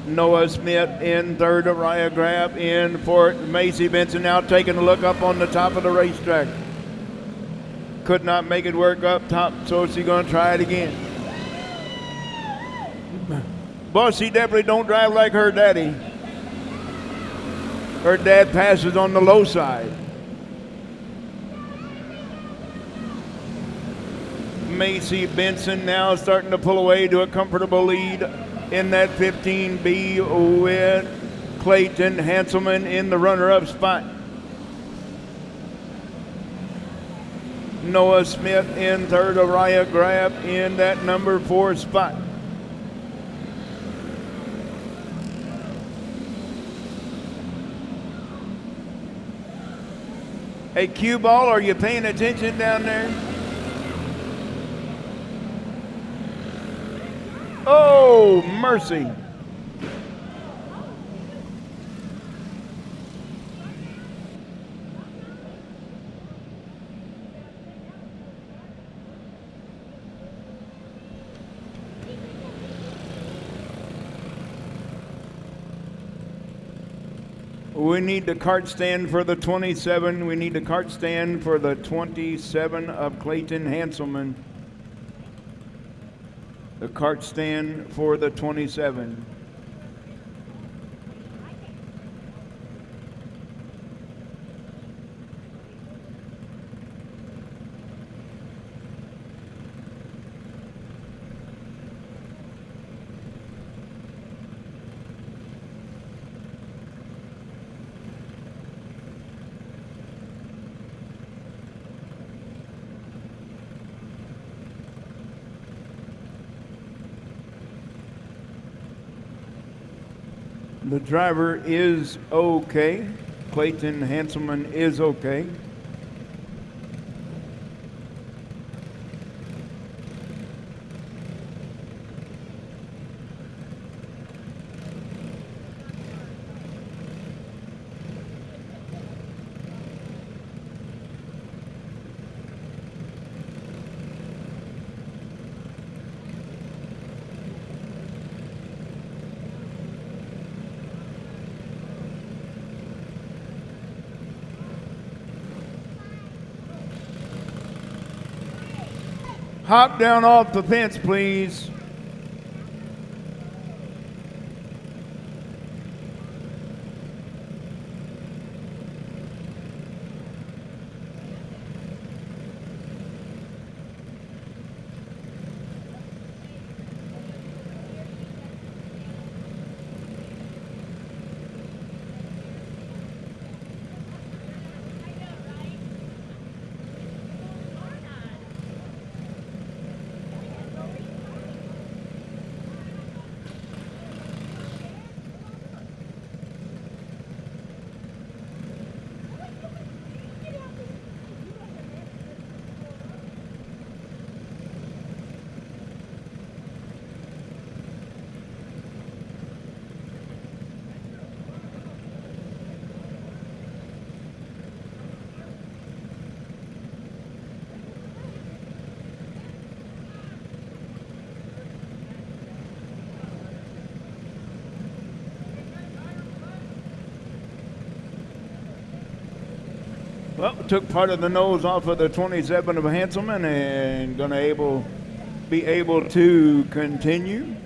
Noah Smith in third, Araya Grab in fourth. Macy Benson now taking a look up on the top of the racetrack. Could not make it work up top, so she's going to try it again. But she definitely don't drive like her daddy. Her dad passes on the low side. Macy Benson now starting to pull away to a comfortable lead in that 15B with Clayton Hanselman in the runner-up spot. Noah Smith in third, Araya Grab in that number 4 spot. Hey, cue ball, are you paying attention down there? Oh, mercy. We need the cart stand for the 27. We need the cart stand for the 27 of Clayton Hanselman. The cart stand for the 27. The driver is okay. Clayton Hanselman is okay. Hop down off the fence, please. Well, took part of the nose off of the 27 of Hanselman and going to be able to continue.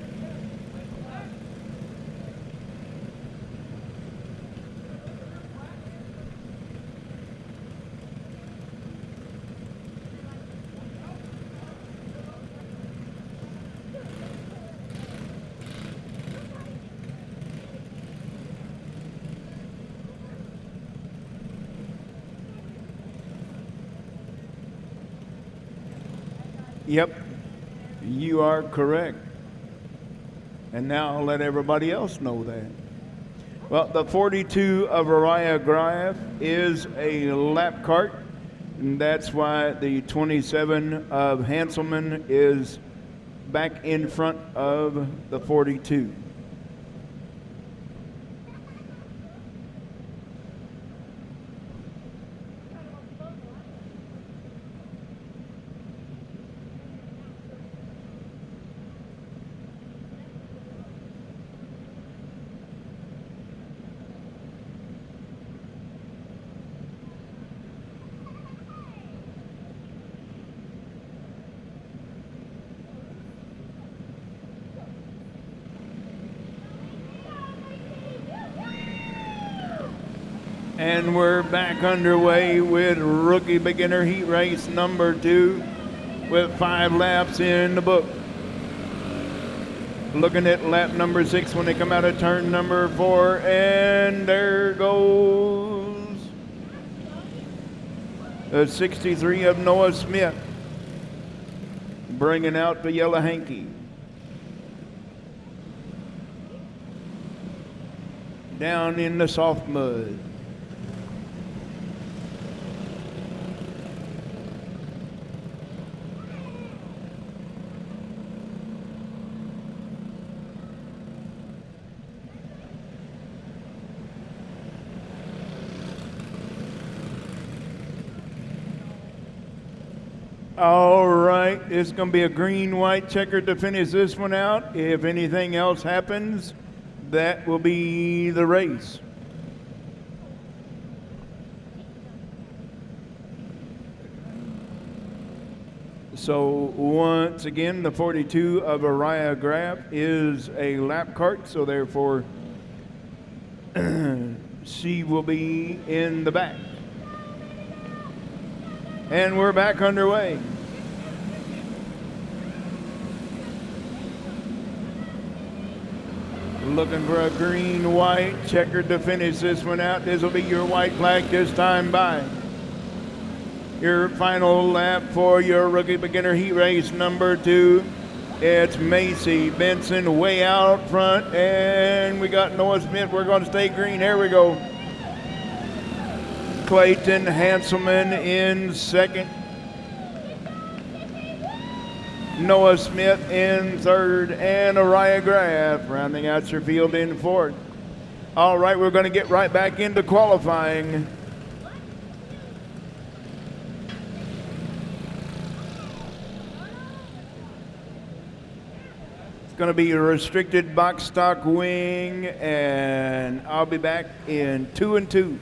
Yep, you are correct. And now I'll let everybody else know that. Well, the 42 of Araya Graff is a lap cart, and that's why the 27 of Hanselman is back in front of the 42. And we're back underway with rookie beginner heat race number 2 with 5 laps in the book. Looking at lap number 6 when they come out of turn number 4, and there goes the 63 of Noah Smith, bringing out the yellow hanky. Down in the soft mud. All right, it's going to be a green-white checker to finish this one out. If anything else happens, that will be the race. So once again, the 42 of Araya Graf is a lap cart, so therefore she will be in the back. And we're back underway. Looking for a green-white checker to finish this one out. This will be your white flag this time by. Your final lap for your rookie beginner heat race number 2. It's Macy Benson way out front, and we got Noah Smith. We're going to stay green. Here we go. Clayton Hanselman in second. Noah Smith in third, and Araya Graf rounding out your field in fourth. All right, we're going to get right back into qualifying. It's going to be a restricted box stock wing, and I'll be back in 2 and 2.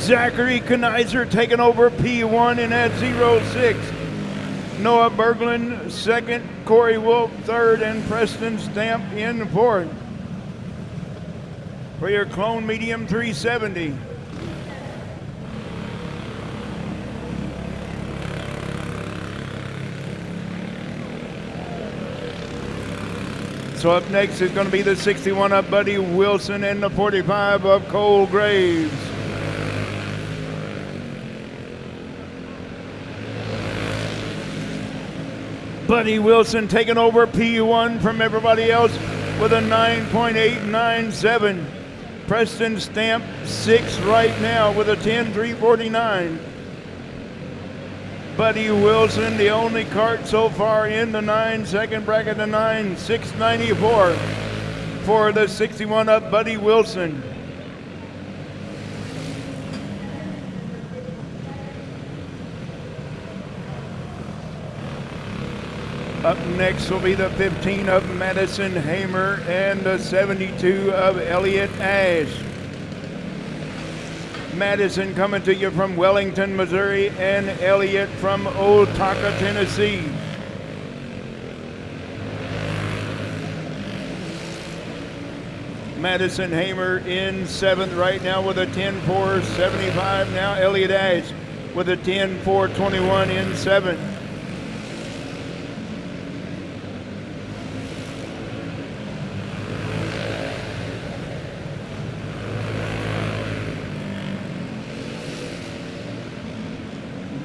Zachary Kenizer taking over P1 in at 06. Noah Berglund second, Corey Wolf third, and Preston Stamp in fourth. For your Clone Medium 370. So up next is going to be the 61 of Buddy Wilson and the 45 of Cole Graves. Buddy Wilson taking over P1 from everybody else with a 9.897. Preston Stamp 6 right now with a 10.349. Buddy Wilson, the only kart so far in the 9-second bracket, the 9.694 for the 61 up Buddy Wilson. Up next will be the 15 of Madison Hamer and the 72 of Elliott Ash. Madison coming to you from Wellington, Missouri, and Elliott from Otaka, Tennessee. Madison Hamer in 7th right now with a 10.475. Now Elliott Ash with a 10.421 in 7th.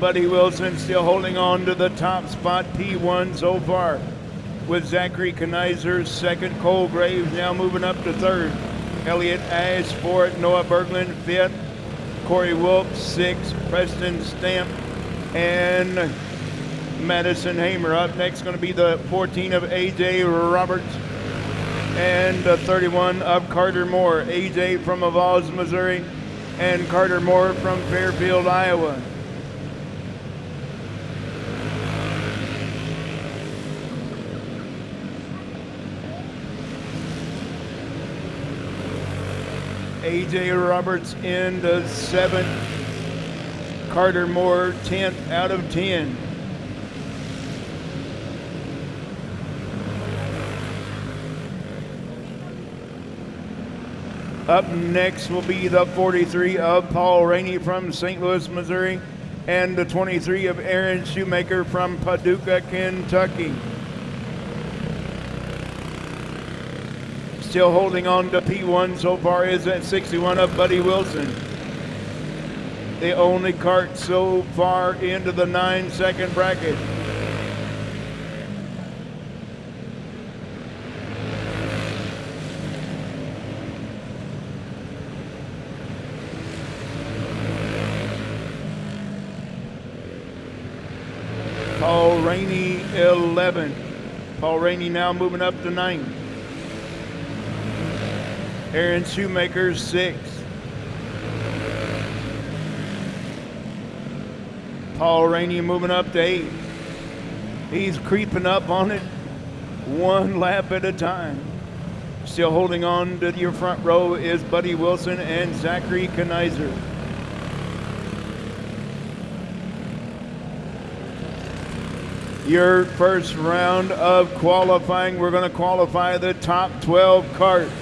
Buddy Wilson still holding on to the top spot, P1 so far, with Zachary Kenizer second, Cole Graves now moving up to third, Elliott Ash fourth, Noah Berglund fifth, Corey Wolf sixth, Preston Stamp, and Madison Hamer. Up next going to be the 14 of AJ Roberts and the 31 of Carter Moore. AJ from Avaz, Missouri, and Carter Moore from Fairfield, Iowa. AJ Roberts in the 7th, Carter Moore 10th out of 10. Up next will be the 43 of Paul Rainey from St. Louis, Missouri, and the 23 of Aaron Shoemaker from Paducah, Kentucky. Still holding on to P1 so far is that 61 of Buddy Wilson. The only kart so far into the 9-second bracket. Paul Rainey 11. Paul Rainey now moving up to 9th. Aaron Shoemaker 6th. Paul Rainey moving up to 8th. He's creeping up on it one lap at a time. Still holding on to your front row is Buddy Wilson and Zachary Kenizer. Your first round of qualifying, we're going to qualify the top 12 karts.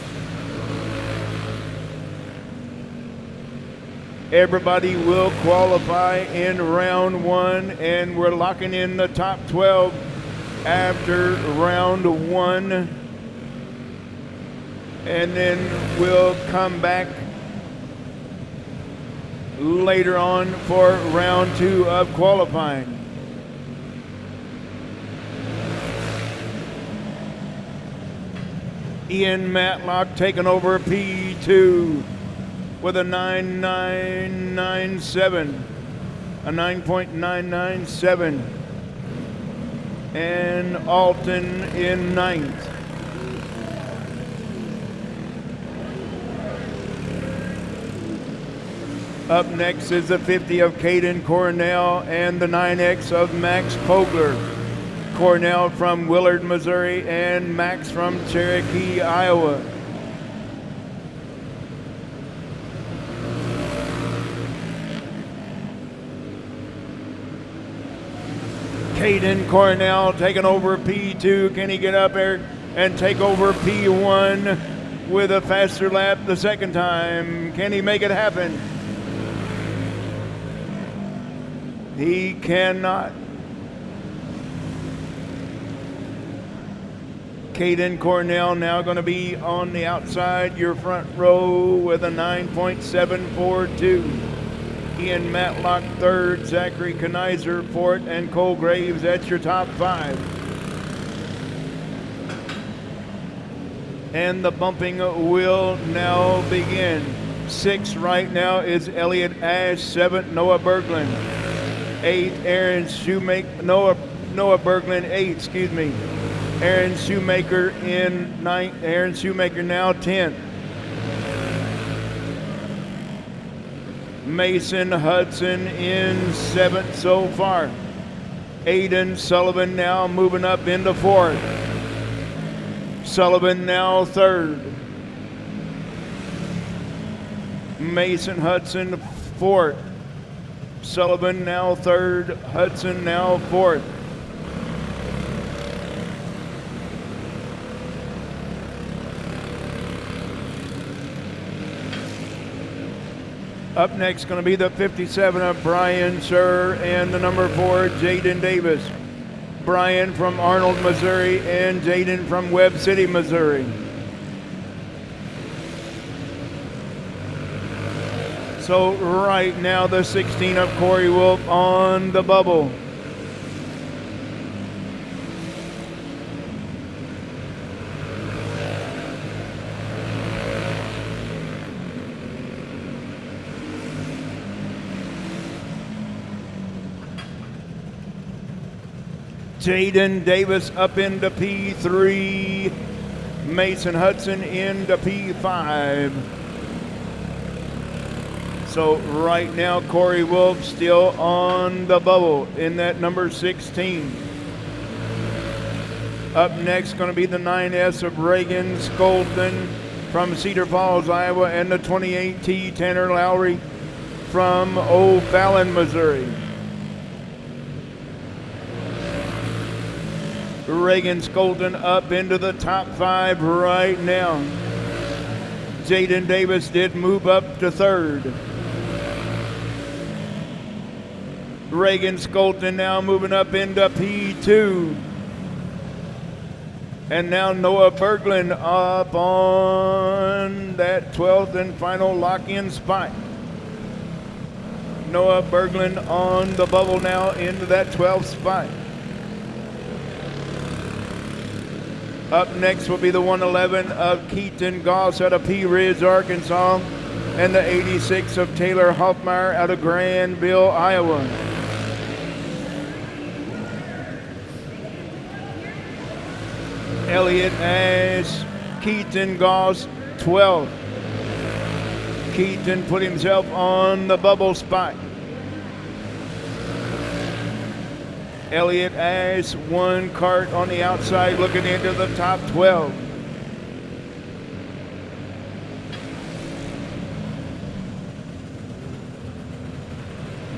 Everybody will qualify in round 1, and we're locking in the top 12 after round 1. And then we'll come back later on for round 2 of qualifying. Ian Matlock taking over P2 with a 9.997, a 9.997, and Alton in 9th. Up next is the 50 of Caden Cornell and the 9X of Max Pogler. Cornell from Willard, Missouri, and Max from Cherokee, Iowa. Caden Cornell taking over P2. Can he get up there and take over P1 with a faster lap the second time? Can he make it happen? He cannot. Caden Cornell now going to be on the outside, your front row, with a 9.742. Ian Matlock third, Zachary Kenizer fourth, and Cole Graves, that's your top five. And the bumping will now begin. Sixth right now is Elliot Ash, seventh Noah Berglund, eighth Aaron Shoemaker, Noah Berglund eighth, excuse me. Aaron Shoemaker in ninth, Aaron Shoemaker now 10th. Mason Hudson in seventh so far. Aiden Sullivan now moving up into fourth. Sullivan now third. Mason Hudson fourth. Sullivan now third. Hudson now fourth. Up next going to be the 57 of Brian Sir and the number 4, Jaden Davis. Brian from Arnold, Missouri, and Jaden from Webb City, Missouri. So right now the 16 of Corey Wolf on the bubble. Jaden Davis up into P3. Mason Hudson into P5. So right now Corey Wolf still on the bubble in that number 16. Up next going to be the 9S of Reagan Skolton from Cedar Falls, Iowa, and the 28T Tanner Lowry from O'Fallon, Missouri. Reagan Skolton up into the top 5 right now. Jaden Davis did move up to third. Reagan Skolton now moving up into P2. And now Noah Berglund up on that 12th and final lock-in spot. Noah Berglund on the bubble now into that 12th spot. Up next will be the 111 of Keaton Goss out of Pea Ridge, Arkansas, and the 86 of Taylor Hoffmeyer out of Granville, Iowa. Elliot Ash, Keaton Goss, 12th. Keaton put himself on the bubble spot. Elliot Ash, one cart on the outside looking into the top 12.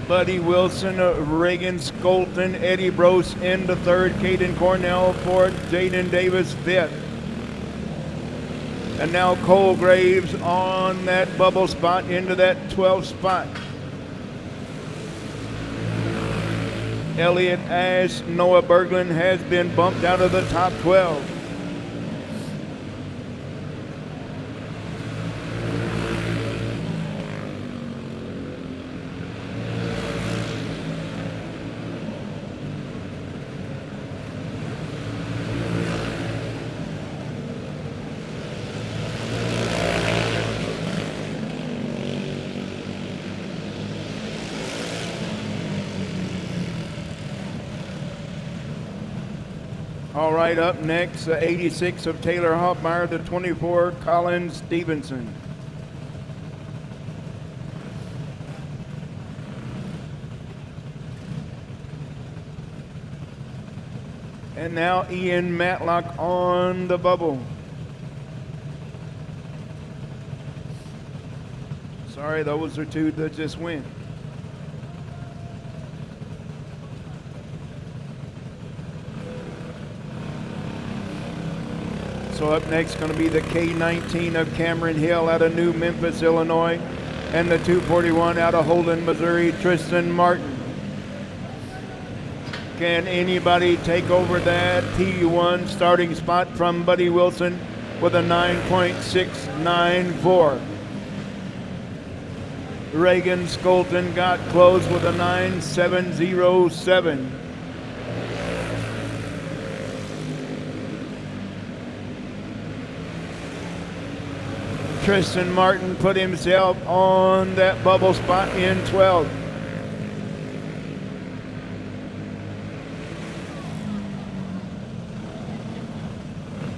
Buddy Wilson, Reagan Skolton, Eddie Brose into third, Caden Cornell fourth, Jaden Davis fifth. And now Cole Graves on that bubble spot into that 12th spot. Elliot Ash, Noah Berglund has been bumped out of the top 12. All right, up next, the 86 of Taylor Hoffmeyer, the 24, Colin Stevenson. And now Ian Matlock on the bubble. Sorry, those are two that just went. So up next going to be the K19 of Cameron Hill out of New Memphis, Illinois, and the 241 out of Holden, Missouri, Tristan Martin. Can anybody take over that T1 starting spot from Buddy Wilson with a 9.694? Reagan Skolton got close with a 9.707. Tristan Martin put himself on that bubble spot in 12th.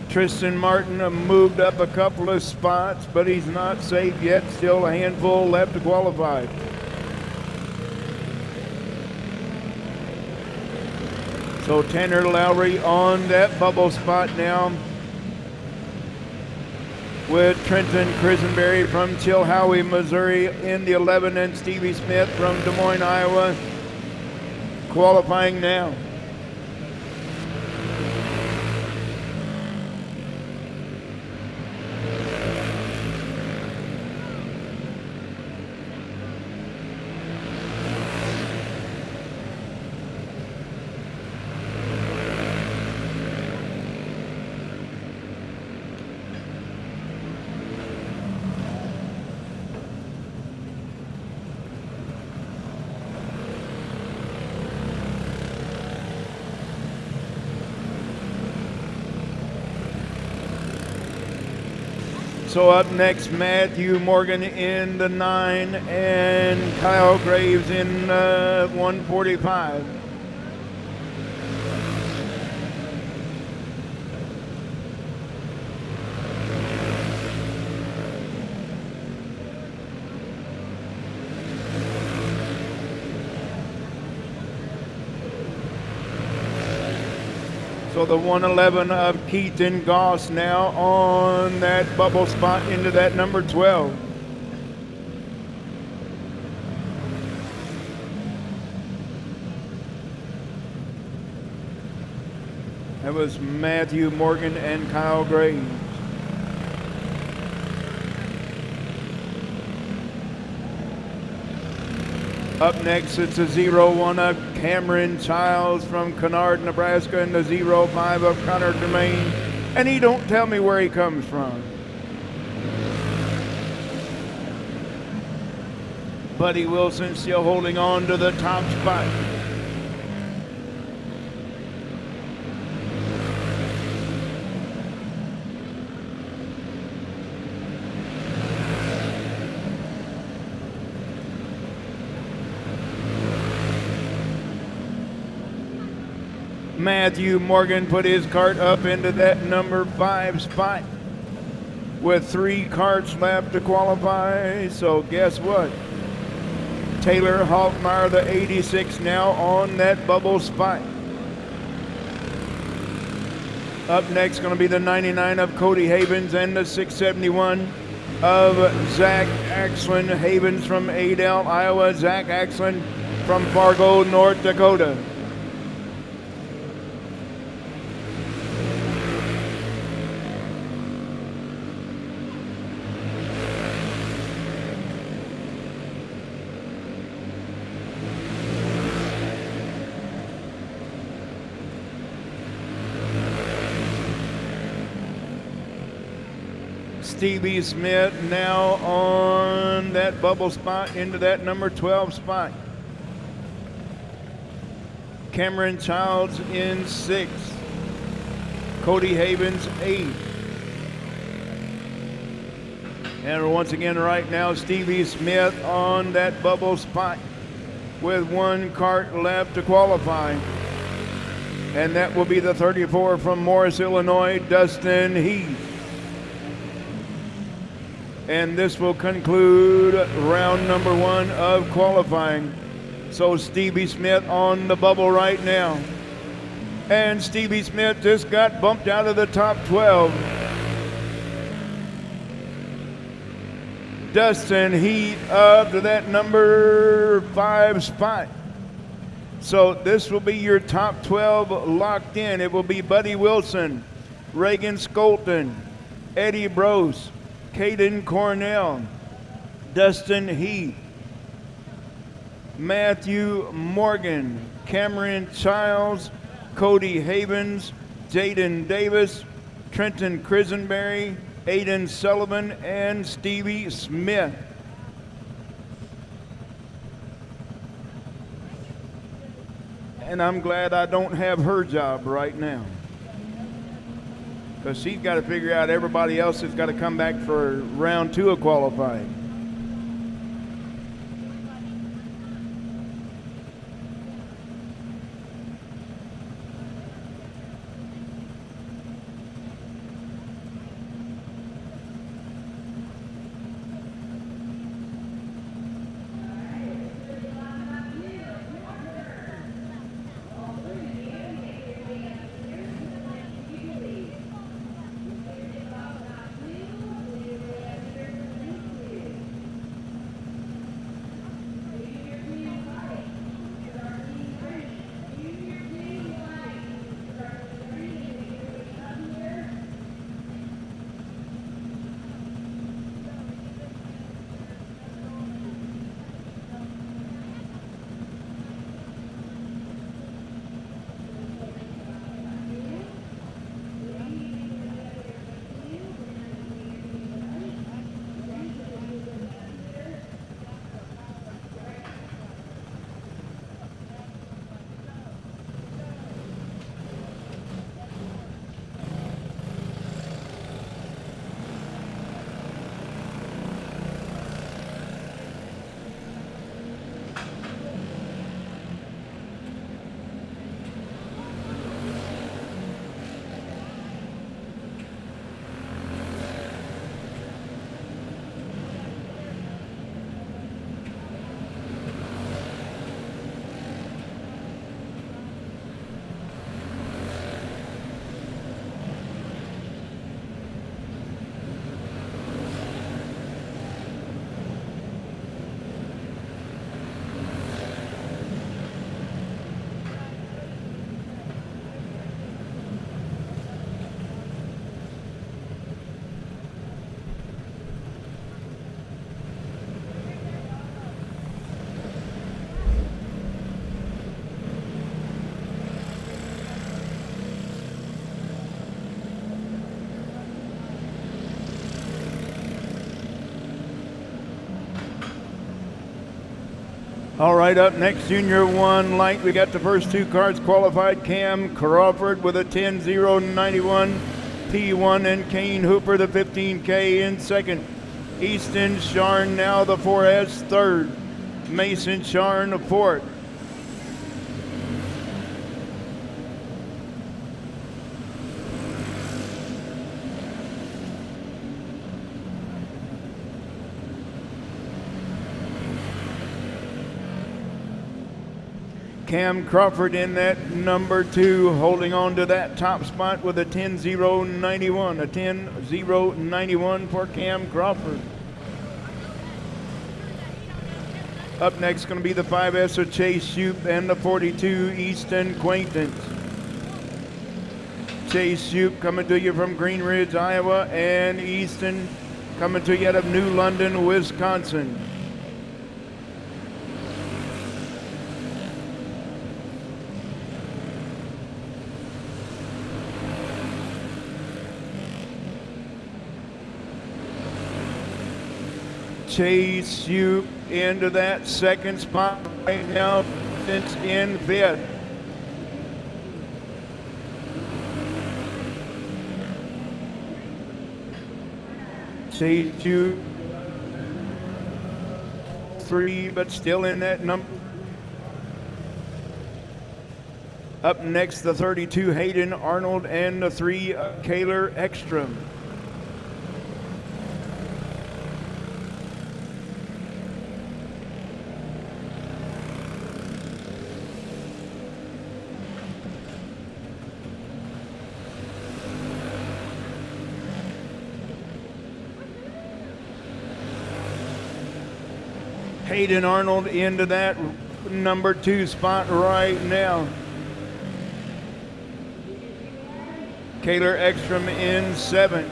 Tristan Martin moved up a couple of spots, but he's not safe yet. Still a handful left to qualify. So Tanner Lowry on that bubble spot now, with Trenton Crisenberry from Chilhowie, Missouri in the 11, and Stevie Smith from Des Moines, Iowa, qualifying now. So up next, Matthew Morgan in the 9 and Kyle Graves in 145. So the 111 of Keaton Goss now on that bubble spot into that number 12. That was Matthew Morgan and Kyle Graves. Up next, it's a 0-1 of Cameron Childs from Kennard, Nebraska, and the 0-5 of Connor Germain. And he don't tell me where he comes from. Buddy Wilson still holding on to the top spot. Matthew Morgan put his cart up into that number 5 spot with 3 carts left to qualify. So guess what? Taylor Hoffmeyer, the 86, now on that bubble spot. Up next going to be the 99 of Cody Havens and the 671 of Zach Axland. Havens from Adel, Iowa. Zach Axland from Fargo, North Dakota. Stevie Smith now on that bubble spot into that number 12 spot. Cameron Childs in 6. Cody Havens 8. And once again right now, Stevie Smith on that bubble spot with 1 cart left to qualify. And that will be the 34 from Morris, Illinois, Dustin Heath. And this will conclude round number 1 of qualifying. So Stevie Smith on the bubble right now. And Stevie Smith just got bumped out of the top 12. Dustin Heath up to that number 5 spot. So this will be your top 12 locked in. It will be Buddy Wilson, Reagan Scolton, Eddie Brose, Caden Cornell, Dustin Heath, Matthew Morgan, Cameron Childs, Cody Havens, Jaden Davis, Trenton Crisenberry, Aiden Sullivan, and Stevie Smith. And I'm glad I don't have her job right now, because she's got to figure out everybody else has got to come back for round 2 of qualifying. All right, up next, Junior 1 light. We got the first 2 cars qualified. Cam Crawford with a 10.091 P1, and Kane Hooper the 15K in second. Easton Sharn now the 4S third. Mason Sharn the fourth. Cam Crawford in that number 2, holding on to that top spot with a 10.091. A 10.091 for Cam Crawford. Up next going to be the 5S of Chase Shoup and the 42 Easton Quaintance. Chase Shoup coming to you from Green Ridge, Iowa, and Easton coming to you out of New London, Wisconsin. Chase Shoup into that second spot right now, since in 5th. Chase Shoup 3, but still in that number. Up next, the 32 Hayden Arnold and the 3 Kaler Ekstrom. Hayden Arnold into that number 2 spot right now. Kaler Ekstrom in 7th.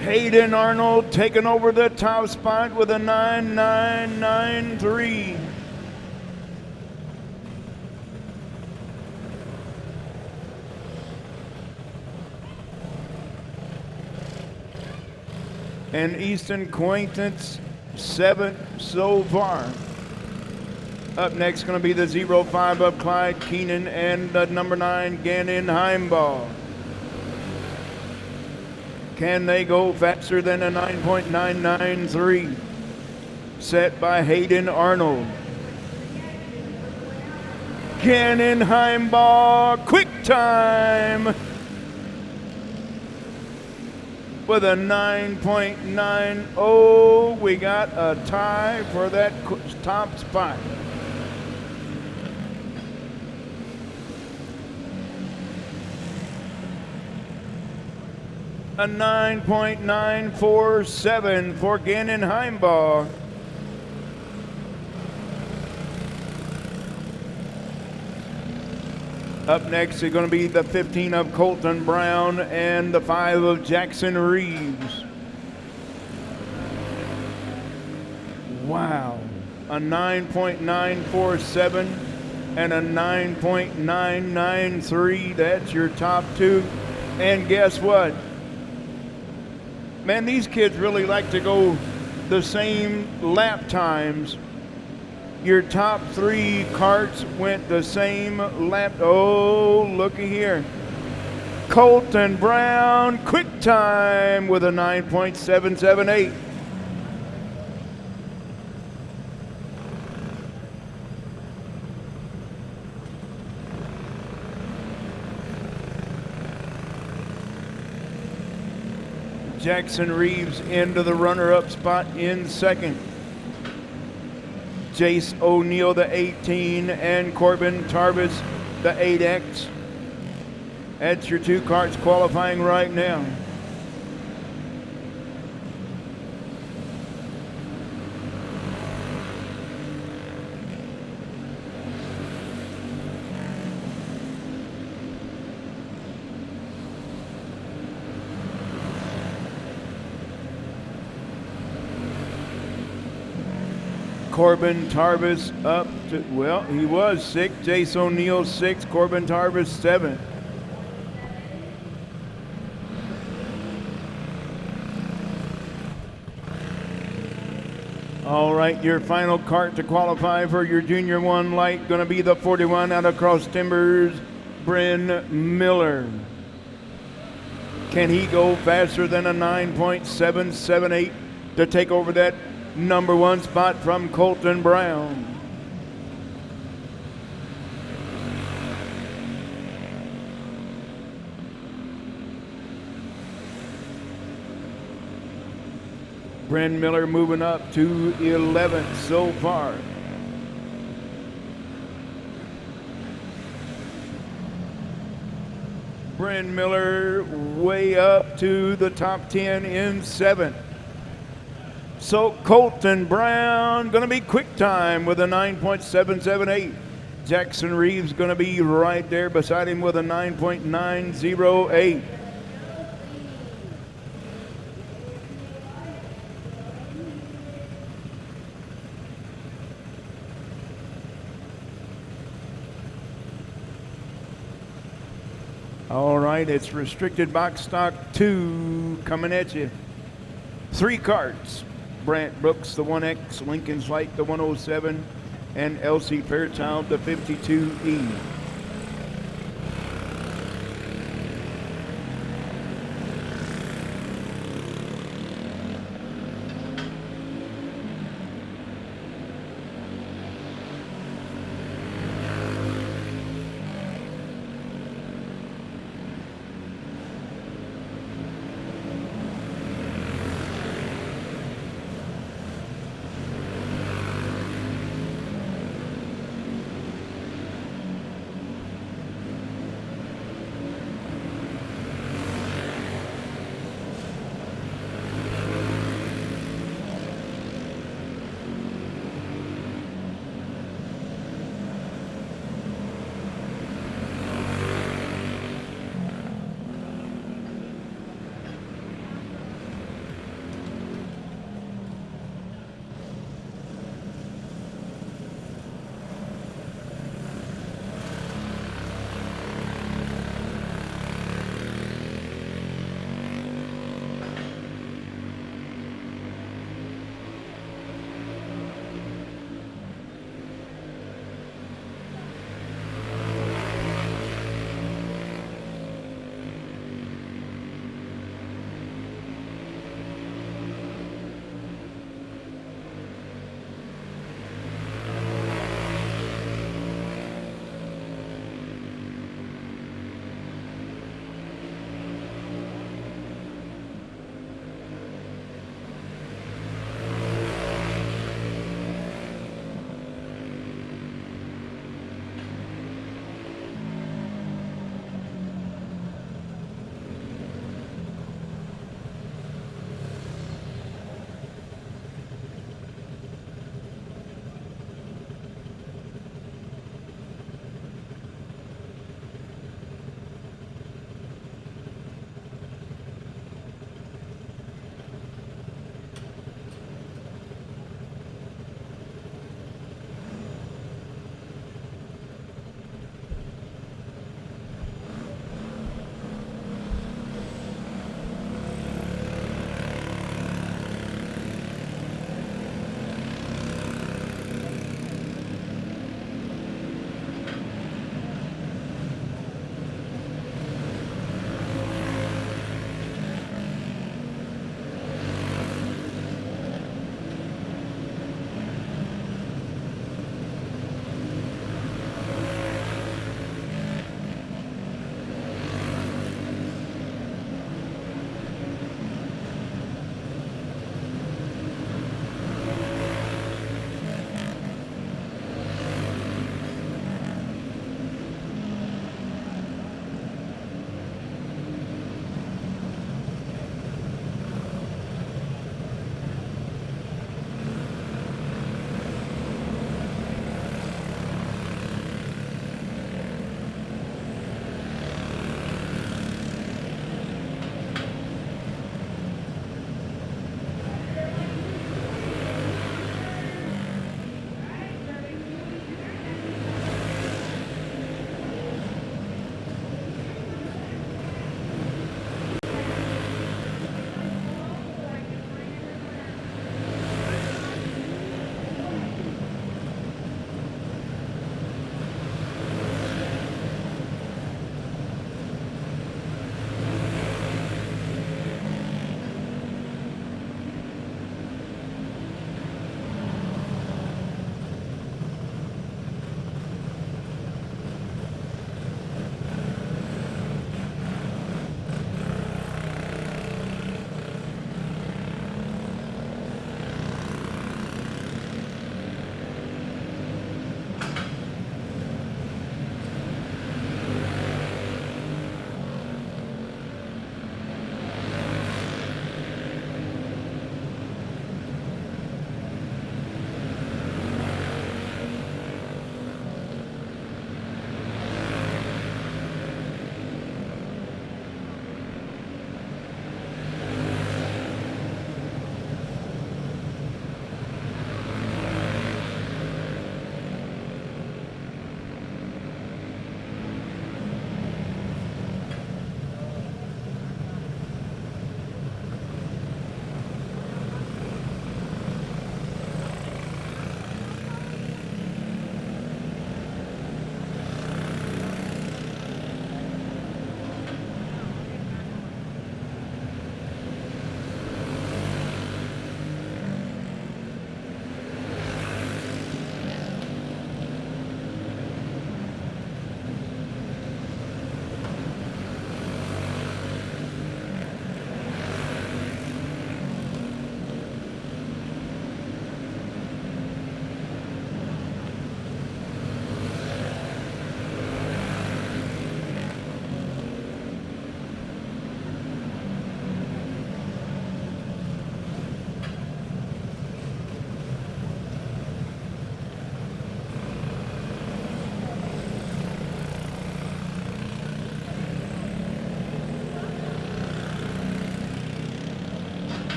Hayden Arnold taking over the top spot with a 9.993. And Easton Quaintance 7th so far. Up next going to be the 05 of Clyde Keenan and the number 9 Gannon Heimbaugh. Can they go faster than a 9.993? Set by Hayden Arnold. Gannon Heimbaugh, quick time with a 9.90. We got a tie for that top spot. A 9.947 for Gannon Heimbaugh. Up next is going to be the 15 of Colton Brown and the 5 of Jackson Reeves. Wow. A 9.947 and a 9.993. That's your top two. And guess what? Man, these kids really like to go the same lap times. Your top 3 carts went the same lap. Oh, looky here. Colton Brown, quick time with a 9.778. Jackson Reeves into the runner-up spot in second. Jace O'Neill, the 18, and Corbin Tarvis, the 8X. That's your 2 carts qualifying right now. Corbin Tarvis up to, well, he was 6th. Jace O'Neill 6th. Corbin Tarvis 7th. All right, your final cart to qualify for your Junior 1 light going to be the 41 out of Cross Timbers, Bryn Miller. Can he go faster than a 9.778 to take over that number 1 spot from Colton Brown? Bryn Miller moving up to 11th so far. Bryn Miller way up to the top 10 in 7th. So Colton Brown going to be quick time with a 9.778. Jackson Reeves going to be right there beside him with a 9.908. All right, it's restricted box stock 2 coming at you. 3 carts. Brant Brooks, the 1X, Lincoln's Light, the 107, and Elsie Fairchild, the 52E.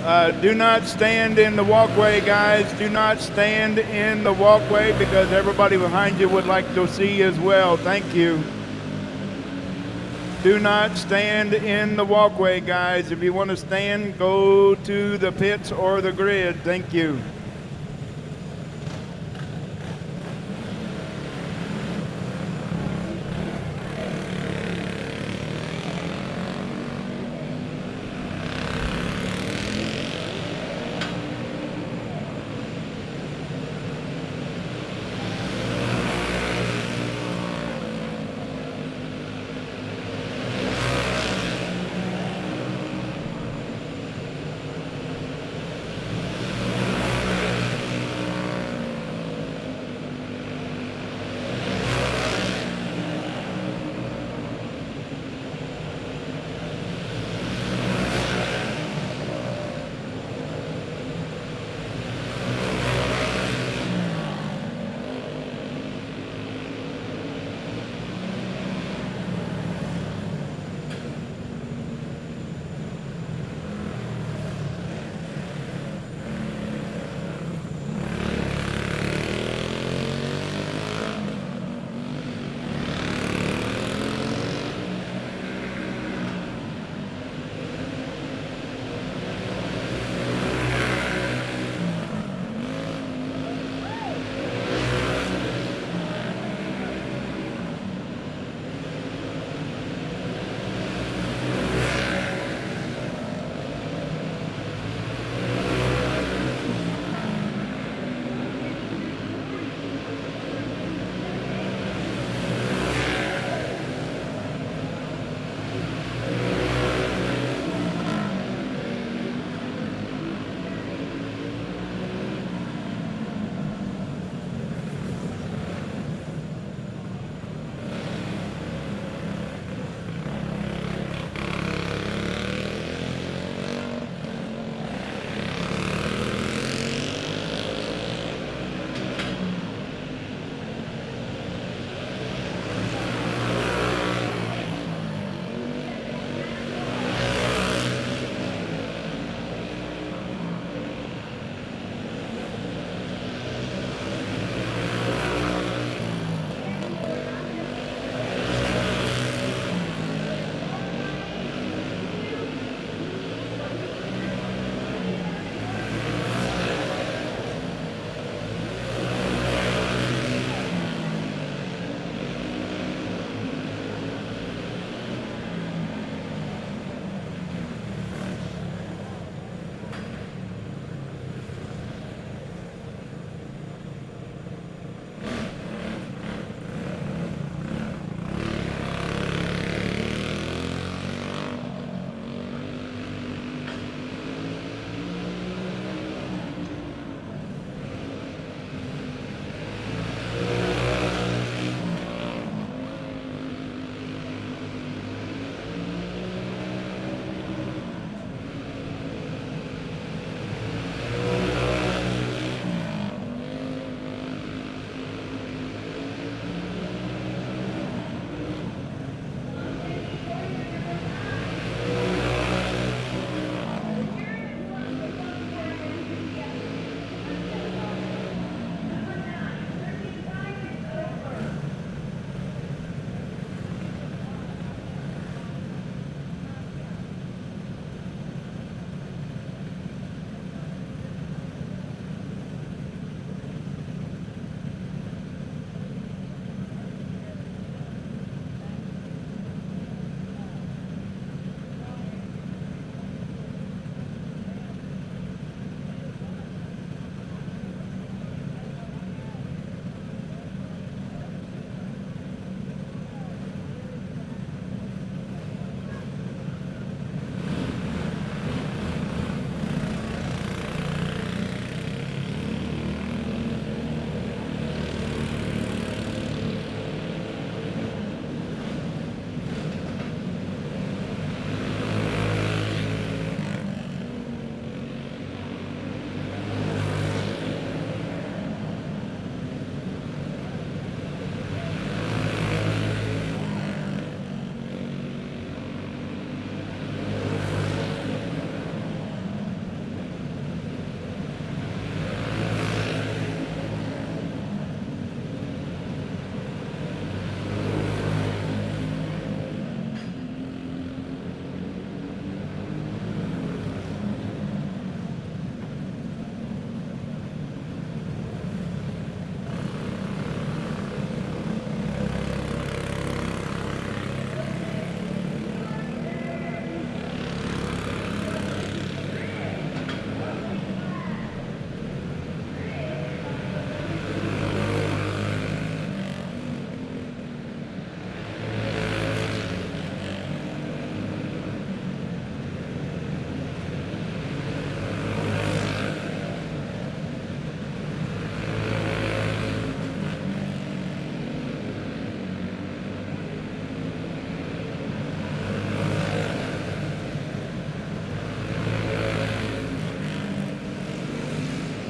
Do not stand in the walkway, guys. Do not stand in the walkway because everybody behind you would like to see as well. Thank you. Do not stand in the walkway, guys. If you want to stand, go to the pits or the grid. Thank you.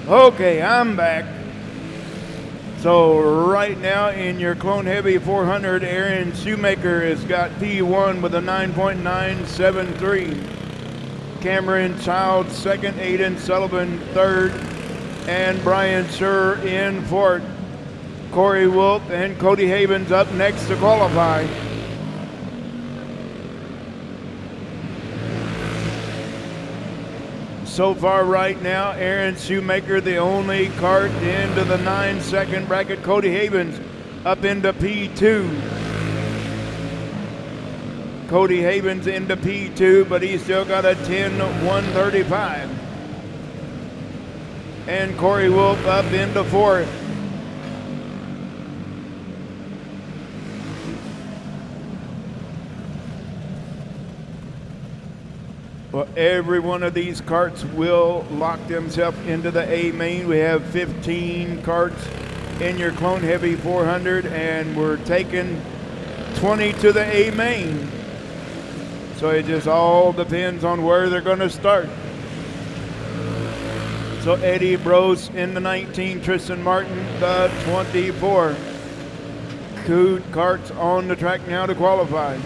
Okay, I'm back. So right now in your Clone Heavy 400, Aaron Shoemaker has got P1 with a 9.973. Cameron Child second, Aiden Sullivan third, and Brian Schur in fourth. Corey Wolf and Cody Havens up next to qualify. So far right now, Aaron Shoemaker, the only cart into the 9-second bracket. Cody Havens up into P2. Cody Havens into P2, but he's still got a 10.135. And Corey Wolf up into fourth. Well, every one of these carts will lock themselves into the A main. We have 15 carts in your Clone Heavy 400, and we're taking 20 to the A main. So it just all depends on where they're going to start. So Eddie Brose in the 19, Tristan Martin the 24. Coot carts on the track now to qualify.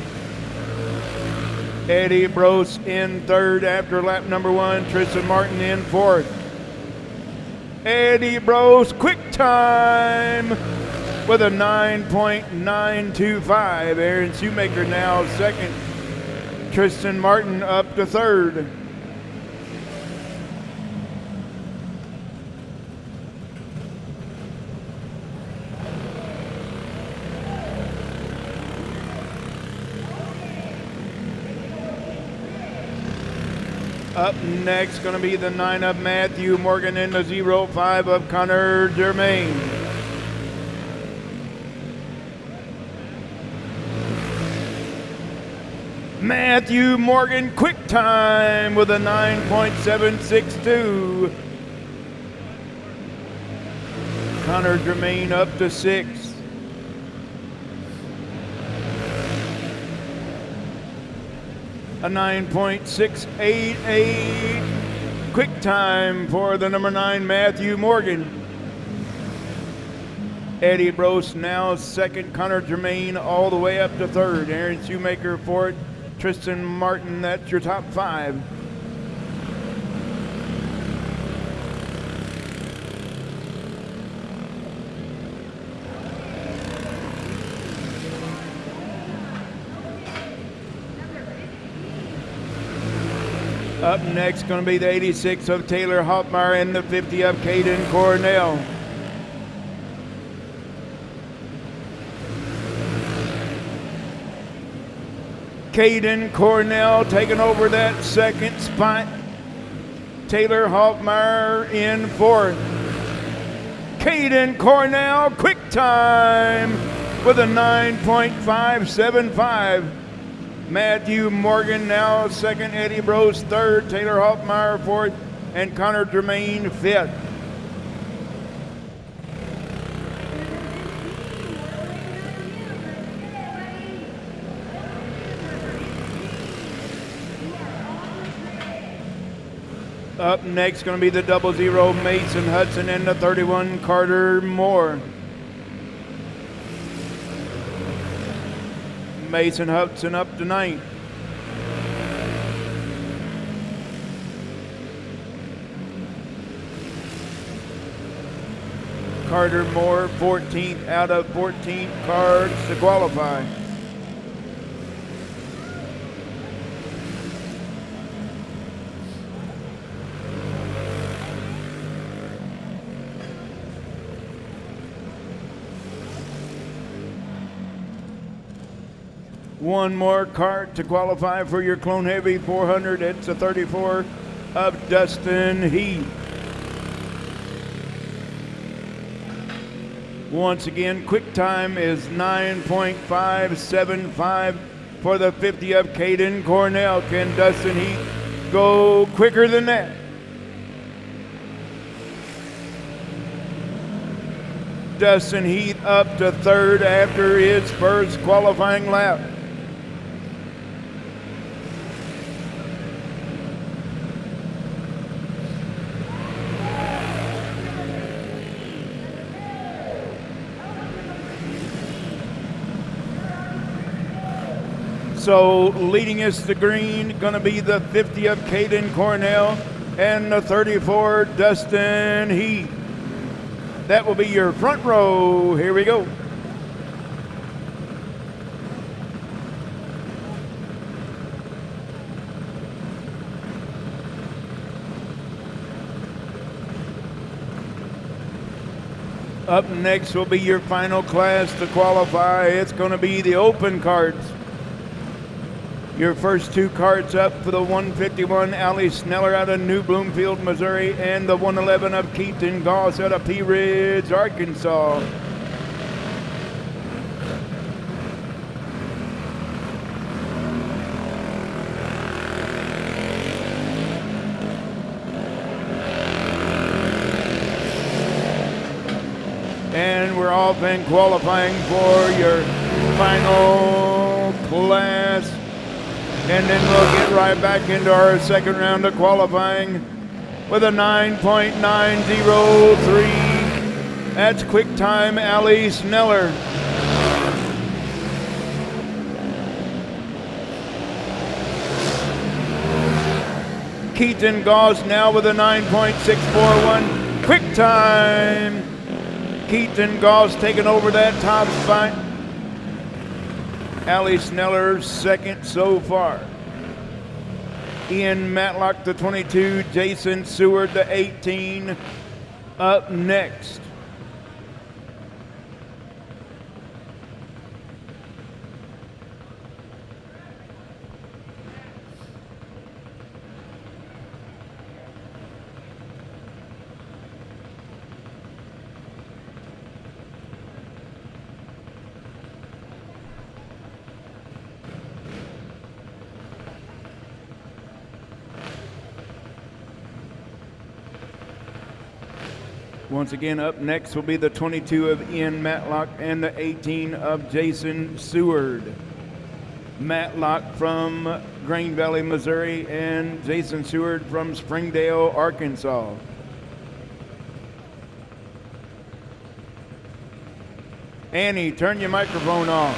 Eddie Brose in third after lap number 1. Tristan Martin in fourth. Eddie Brose, quick time with a 9.925. Aaron Shoemaker now second. Tristan Martin up to third. Up next, going to be the 9 of Matthew Morgan and the 0.5 of Connor Germain. Matthew Morgan, quick time with a 9.762. Connor Germain up to 6. A 9.688. Quick time for the number 9, Matthew Morgan. Eddie Brose now second. Connor Germain all the way up to third. Aaron Shoemaker fourth. Tristan Martin, that's your top 5. Up next, going to be the 86 of Taylor Hoffmeyer and the 50 of Caden Cornell. Caden Cornell taking over that second spot. Taylor Hoffmeyer in fourth. Caden Cornell, quick time with a 9.575. Matthew Morgan now second, Eddie Brose third, Taylor Hoffmeyer fourth, and Connor Germain fifth. Up next, going to be the 00 Mason Hudson and the 31 Carter Moore. Mason Hudson up to 9th. Carter Moore 14th out of 14 cards to qualify. One more cart to qualify for your Clone Heavy 400. It's a 34 of Dustin Heath. Once again, quick time is 9.575 for the 50 of Caden Cornell. Can Dustin Heath go quicker than that? Dustin Heath up to third after his first qualifying lap. So leading us to green, going to be the 50 of Caden Cornell and the 34 Dustin Heath. That will be your front row. Here we go. Up next will be your final class to qualify. It's going to be the open carts. Your first two carts up for the 151, Allie Sneller out of New Bloomfield, Missouri, and the 111 of Keaton Goss out of Pea Ridge, Arkansas. And we're off and qualifying for your final class. And then we'll get right back into our second round of qualifying with a 9.903. That's quick time, Allie Sneller. Keaton Goss now with a 9.641. Quick time. Keaton Goss taking over that top spot. Allie Sneller second so far. Ian Matlock the 22, Jason Seward the 18 up next. Once again, up next will be the 22 of Ian Matlock and the 18 of Jason Seward. Matlock from Green Valley, Missouri, and Jason Seward from Springdale, Arkansas. Annie, turn your microphone off.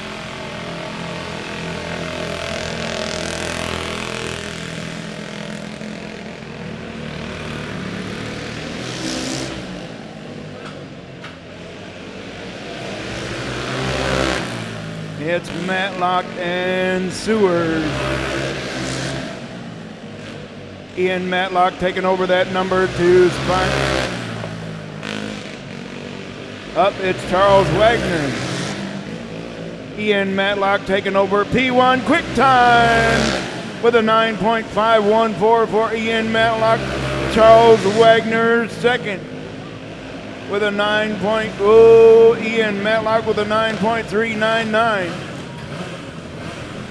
It's Matlock and Seward. Ian Matlock taking over that number 2 spot. Up, it's Charles Wagner. Ian Matlock taking over P1 quick time with a 9.514 for Ian Matlock. Charles Wagner second with a 9.0. Ian Matlock with a 9.399.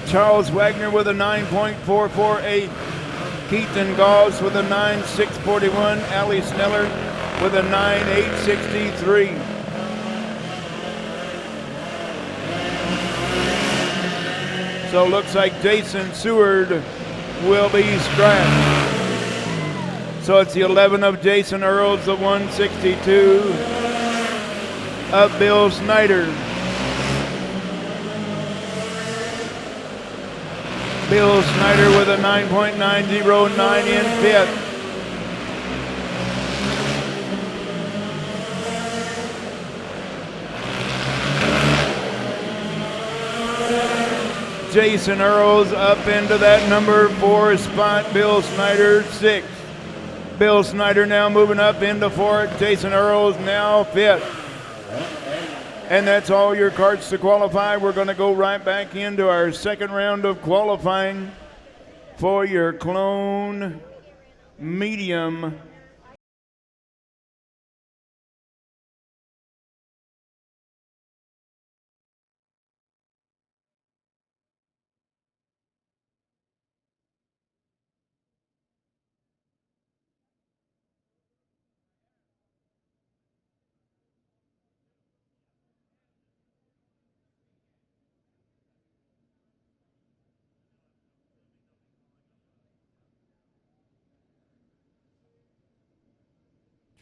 Charles Wagner with a 9.448. Keaton Goss with a 9.641. Allie Sneller with a 9.863. So looks like Jason Seward will be scrapped. So it's the 11 of Jason Earls, the 162 of Bill Snyder. Bill Snyder with a 9.909 in fifth. Jason Earls up into that number 4 spot. Bill Snyder 6. Bill Snyder now moving up into 4th. Jason Earls now 5th. And that's all your carts to qualify. We're going to go right back into our second round of qualifying for your clone medium.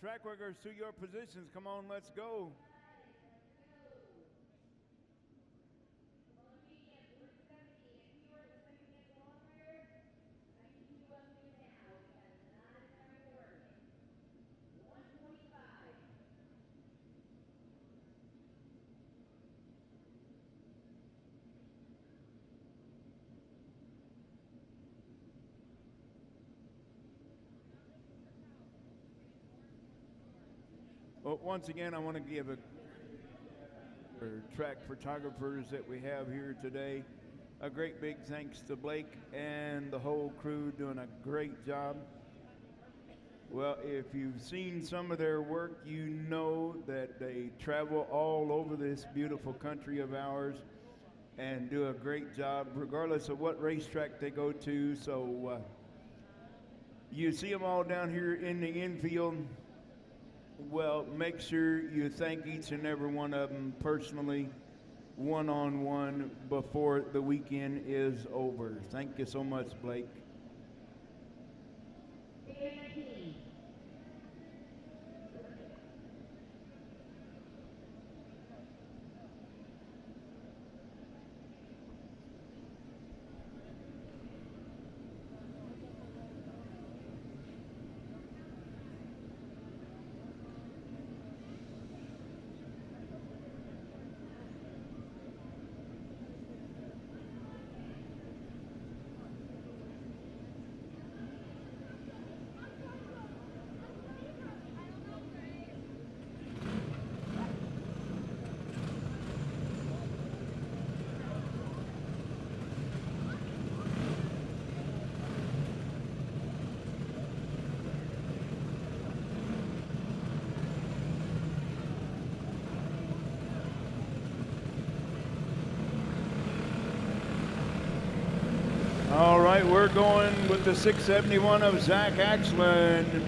Track workers to your positions. Come on, let's go. Well, once again, I want to give our track photographers that we have here today a great big thanks to Blake and the whole crew doing a great job. Well, if you've seen some of their work, you know that they travel all over this beautiful country of ours and do a great job regardless of what racetrack they go to. So you see them all down here in the infield. Well, make sure you thank each and every one of them personally, one-on-one, before the weekend is over. Thank you so much, Blake. All right, we're going with the 671 of Zach Axland.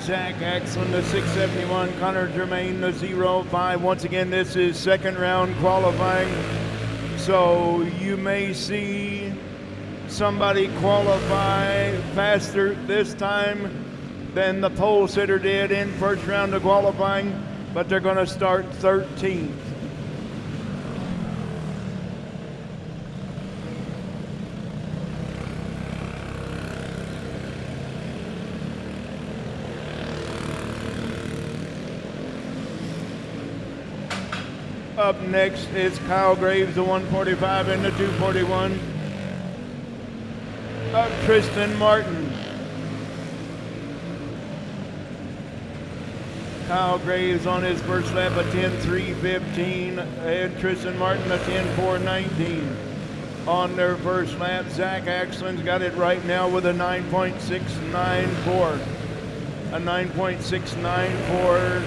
Zach Axland, the 671, Connor Germain, the 05. Once again, this is second round qualifying. So you may see somebody qualify faster this time than the pole sitter did in first round of qualifying, but they're going to start 13th. Up next is Kyle Graves, the 145 and the 241. Tristan Martin. Kyle Graves on his first lap, a 10.3.15, and Tristan Martin, a 10.4.19. On their first lap, Zach Axland's got it right now with a 9.694. A 9.694.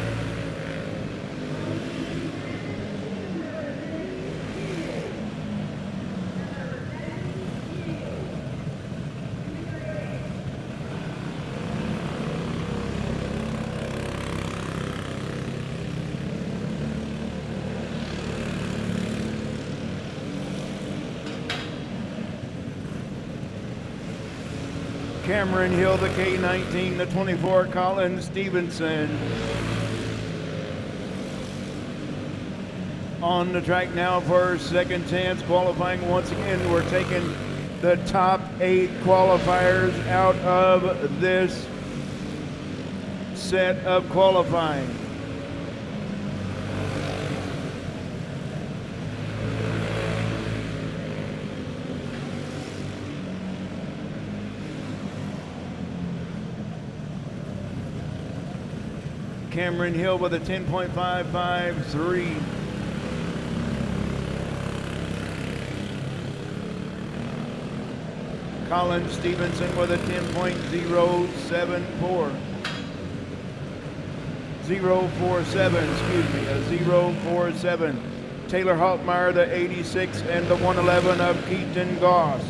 Cameron Hill, the K19, the 24, Colin Stevenson. On the track now for second chance qualifying. Once again, we're taking the top 8 qualifiers out of this set of qualifying. Cameron Hill with a 10.553. Colin Stevenson with a 10.074. 047, excuse me, a 047. Taylor Haltmeyer, the 86 and the 111 of Keaton Goss.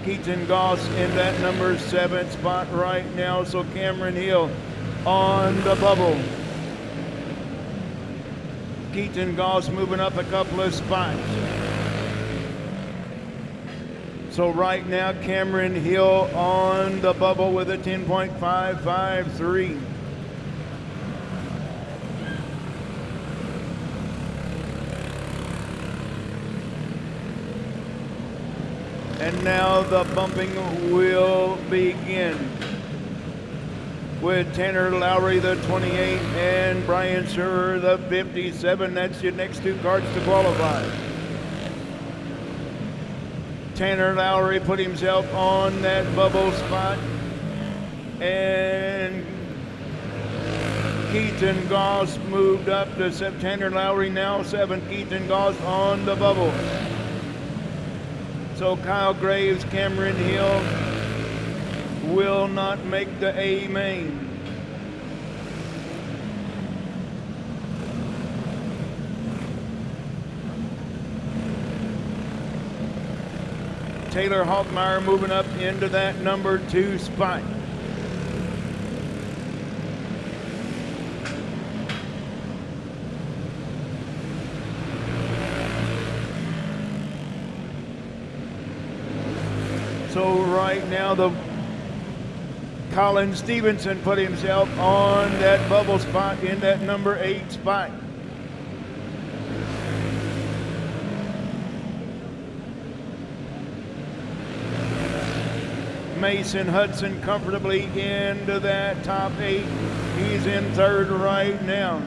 Keaton Goss in that number 7 spot right now. So Cameron Hill on the bubble. Keaton Goss moving up a couple of spots. So right now Cameron Hill on the bubble with a 10.553. And now the bumping will begin with Tanner Lowry, the 28, and Brian Schurer, the 57. That's your next two cars to qualify. Tanner Lowry put himself on that bubble spot, and Keaton Goss moved up to Tanner Lowry now 7. Keaton Goss on the bubble. So Kyle Graves, Cameron Hill will not make the A main. Taylor Hoffmeyer moving up into that number 2 spot. So right now the Colin Stevenson put himself on that bubble spot in that number 8 spot. Mason Hudson comfortably into that top 8. He's in 3rd right now.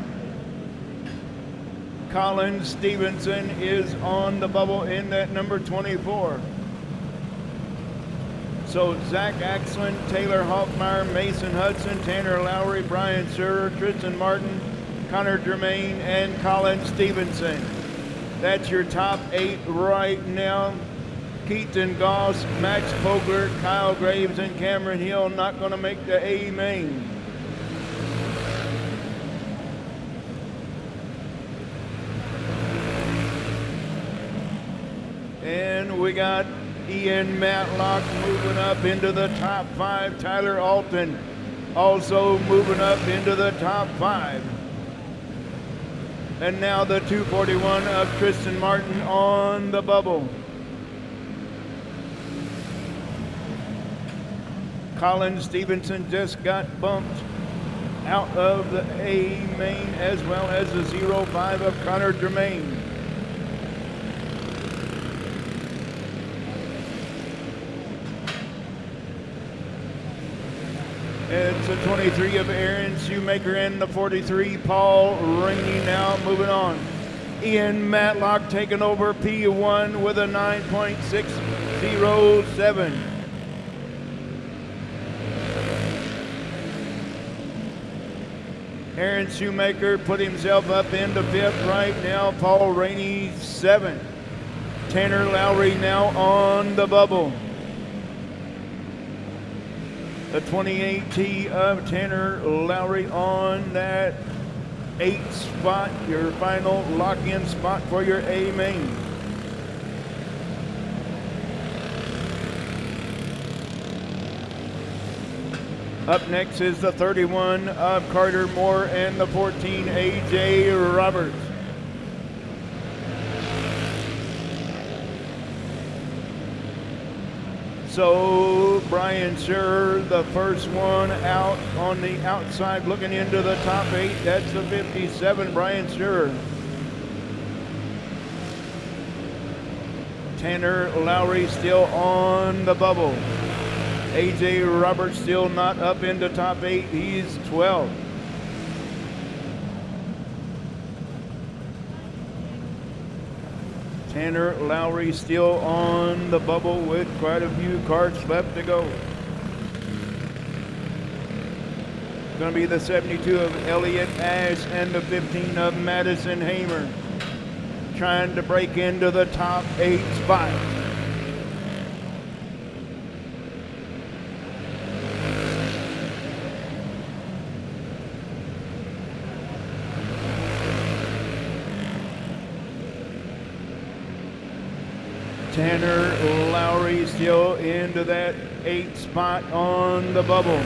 Colin Stevenson is on the bubble in that number 24. So Zach Axland, Taylor Hoffmeyer, Mason Hudson, Tanner Lowry, Brian Schurer, Tristan Martin, Connor Germain, and Colin Stevenson. That's your top 8 right now. Keaton Goss, Max Pogler, Kyle Graves, and Cameron Hill not going to make the A main. And we got Ian Matlock moving up into the top 5. Tyler Alton also moving up into the top 5. And now the 241 of Tristan Martin on the bubble. Colin Stevenson just got bumped out of the A main, as well as the 05 of Connor Germain. It's the 23 of Aaron Shoemaker and the 43, Paul Rainey now moving on. Ian Matlock taking over P1 with a 9.607. Aaron Shoemaker put himself up into 5th right now. Paul Rainey 7. Tanner Lowry now on the bubble. The 28T of Tanner Lowry on that 8th spot, your final lock-in spot for your A main. Up next is the 31 of Carter Moore and the 14 AJ Roberts. So Brian Schurer, the first one out on the outside, looking into the top 8. That's the 57, Brian Schurer. Tanner Lowry still on the bubble. AJ Roberts still not up into top 8. He's 12. Tanner Lowry still on the bubble with quite a few carts left to go. Going to be the 72 of Elliott Ash and the 15 of Madison Hamer, trying to break into the top 8 spot. Tanner Lowry still into that 8th spot on the bubble.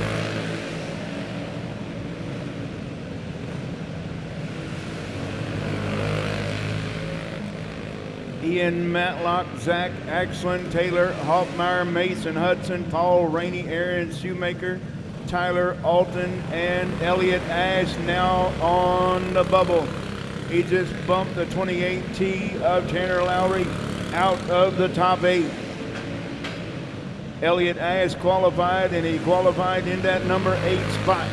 Ian Matlock, Zach Axland, Taylor Hoffmeyer, Mason Hudson, Paul Rainey, Aaron Shoemaker, Tyler Alton, and Elliott Ash now on the bubble. He just bumped the 28T of Tanner Lowry out of the top 8. Elliott Ash qualified, and he qualified in that number 8 spot.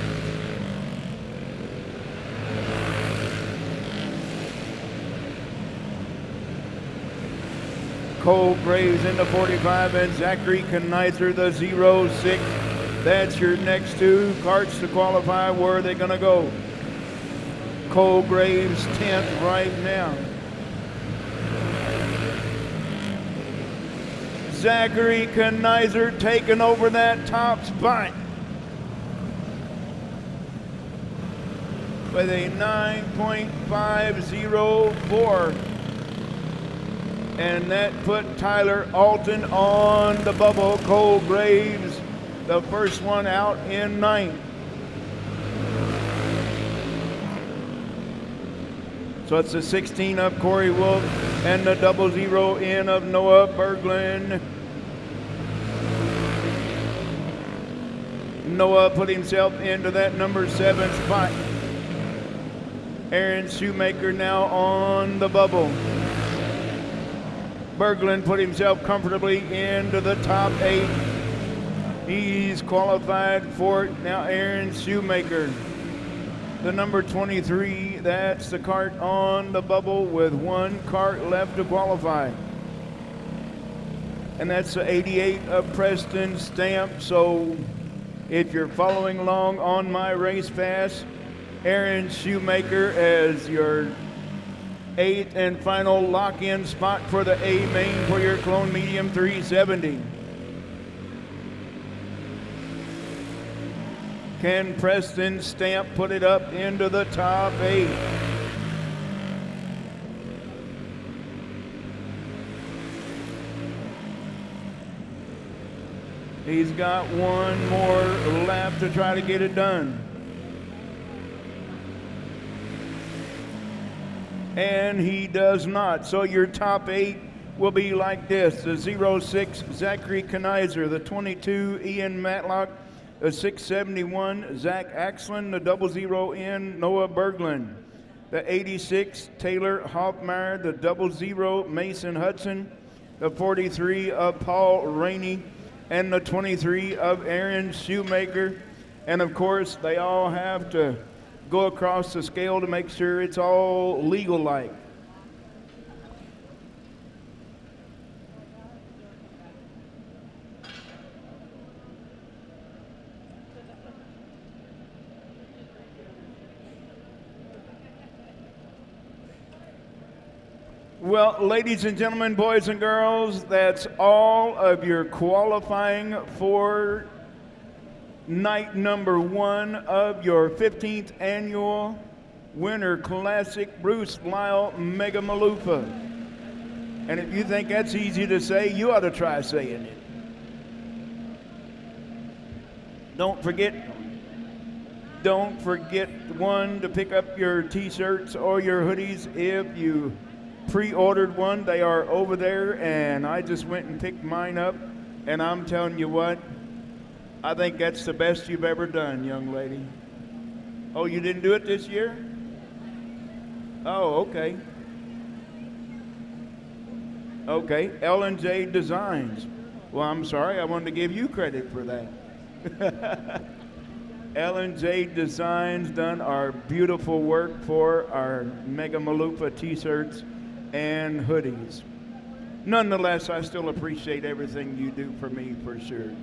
Cole Graves in the 45 and Zachary Knizer the 06. That's your next two carts to qualify. Where are they going to go? Cole Graves 10th right now. Zachary Knizer taking over that top spot with a 9.504. And that put Tyler Alton on the bubble. Cole Graves, the first one out in 9th. So it's the 16 of Corey Wolf and the 00 in of Noah Berglund. Noah put himself into that number 7 spot. Aaron Shoemaker now on the bubble. Berglund put himself comfortably into the top 8. He's qualified for it. Now Aaron Shoemaker, the number 23, that's the cart on the bubble with 1 cart left to qualify. And that's the 88 of Preston Stamp. So if you're following along on my race pass, Aaron Shoemaker as your 8th and final lock-in spot for the A main for your Clone Medium 370. Can Preston Stamp put it up into the top 8? He's got one more lap to try to get it done. And he does not. So your top 8 will be like this. The 06, Zachary Knizer. The 22, Ian Matlock. The 671, Zach Axland. The 00 in, Noah Berglund. The 86, Taylor Hoffmeyer. The 00, Mason Hudson. The 43 of Paul Rainey. And the 23 of Aaron Shoemaker. And of course, they all have to go across the scale to make sure it's all legal-like. Well, ladies and gentlemen, boys and girls, that's all of your qualifying for night number 1 of your 15th annual Winter Classic Bruce Lyle Mega Malufa. And if you think that's easy to say, you ought to try saying it. Don't forget, one, to pick up your t-shirts or your hoodies. If you pre-ordered one, they are over there, and I just went and picked mine up, and I'm telling you what, I think that's the best you've ever done, young lady. Oh, you didn't do it this year? Oh, okay. Okay, L&J Designs. Well, I'm sorry, I wanted to give you credit for that. L&J Designs done our beautiful work for our Mega Malufa t-shirts and hoodies. Nonetheless, I still appreciate everything you do for me, for sure.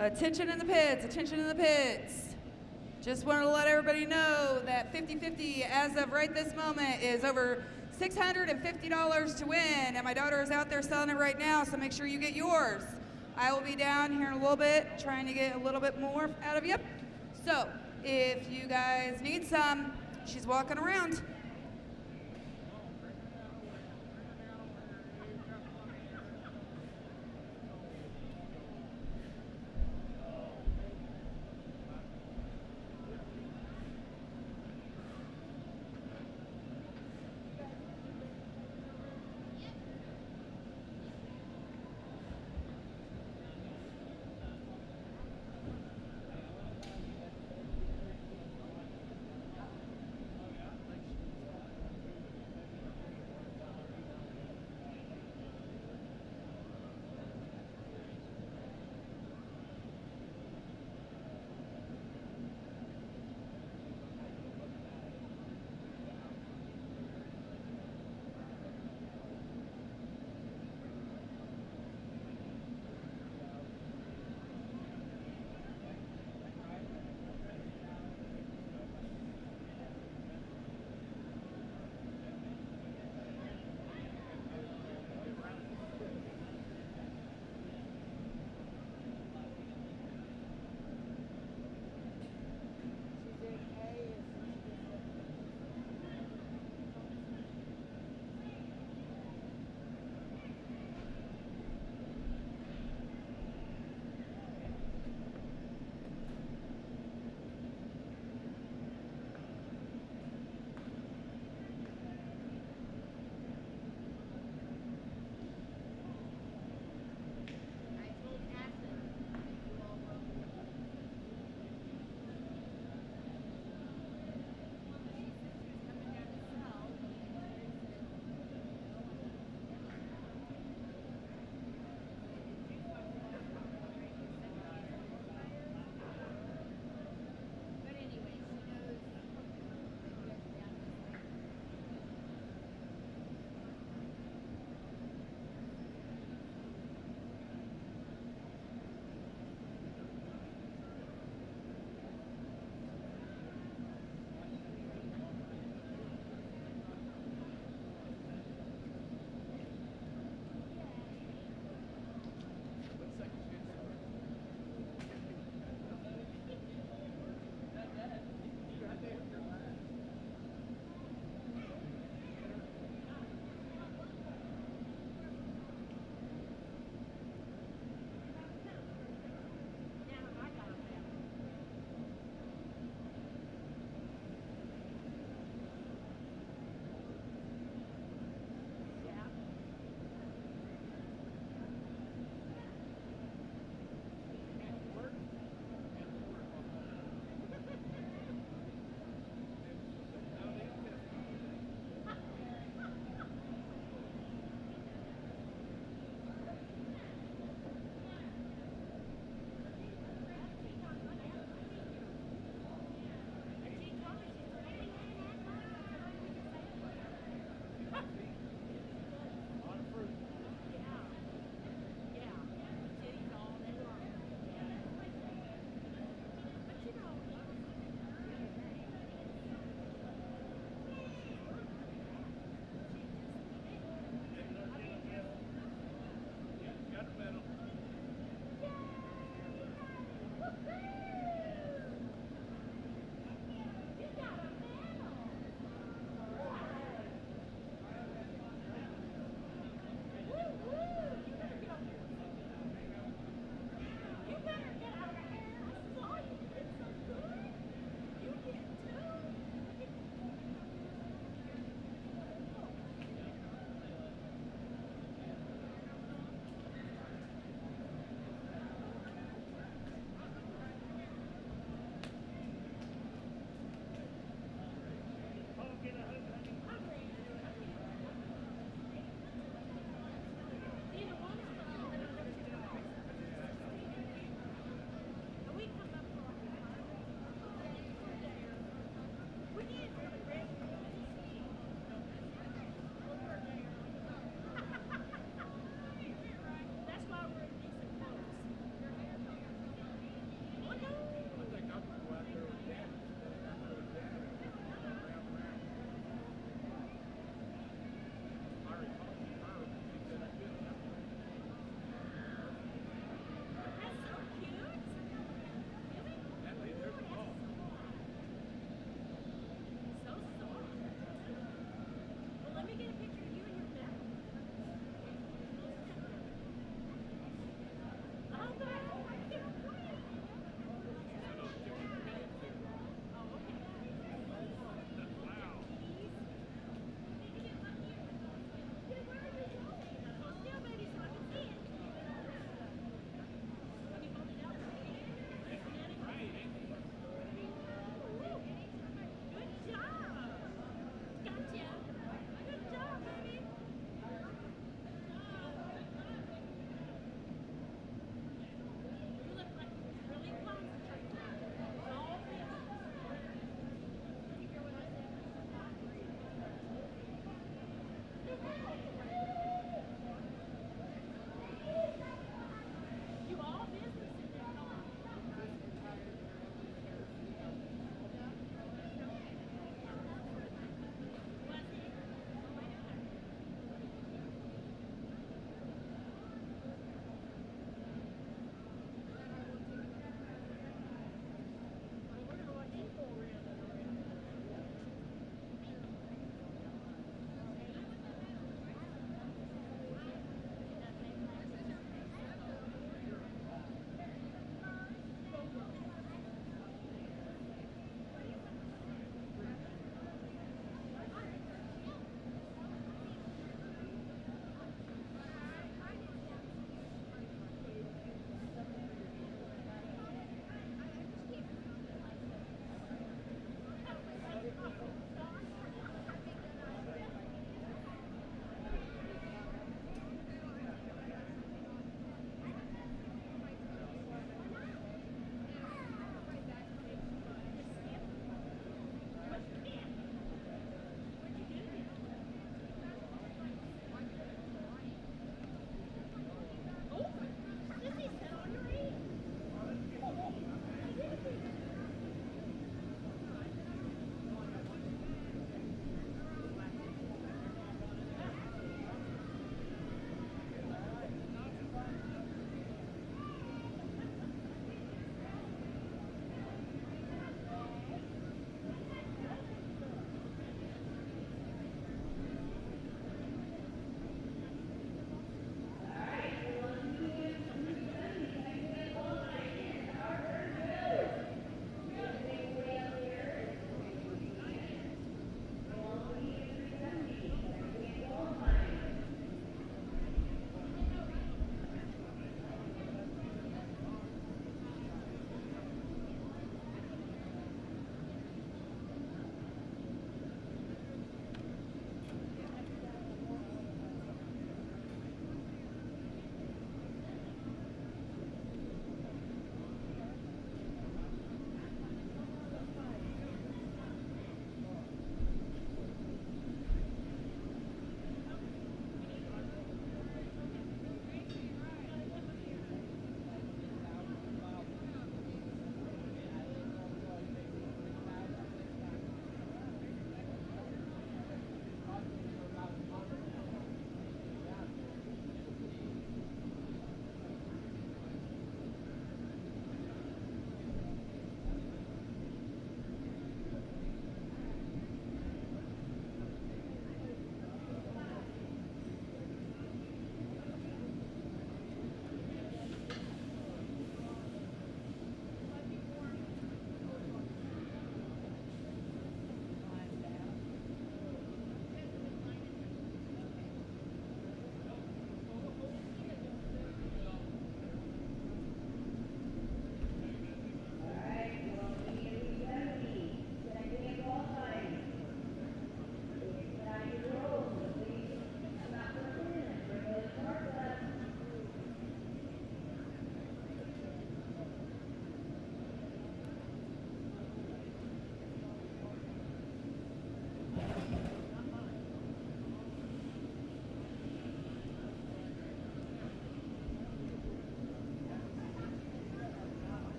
Attention in the pits, attention in the pits. Just wanted to let everybody know that 50-50 as of right this moment is over $650 to win, and my daughter is out there selling it right now, so make sure you get yours. I will be down here in a little bit trying to get a little bit more out of you. So if you guys need some, she's walking around.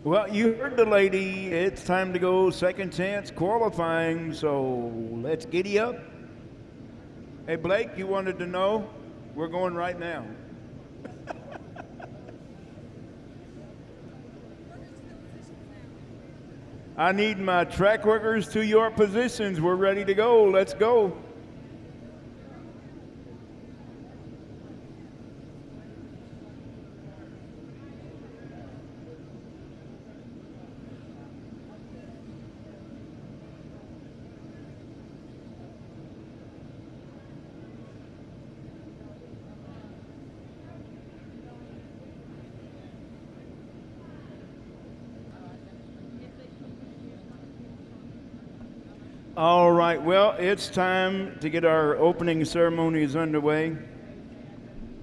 Well, you heard the lady. It's time to go second chance qualifying, so let's giddy up. Hey, Blake, you wanted to know? We're going right now. I need my track workers to your positions. We're ready to go. Let's go. All right, well, it's time to get our opening ceremonies underway.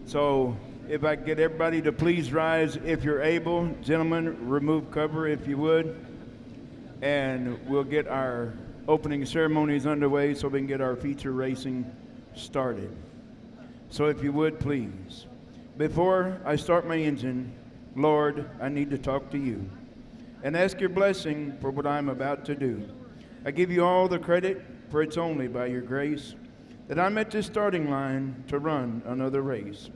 So if I could get everybody to please rise if you're able. Gentlemen, remove cover if you would. And we'll get our opening ceremonies underway so we can get our feature racing started. So if you would, please. Before I start my engine, Lord, I need to talk to you and ask your blessing for what I'm about to do. I give you all the credit, for it's only by your grace that I'm at this starting line to run another race.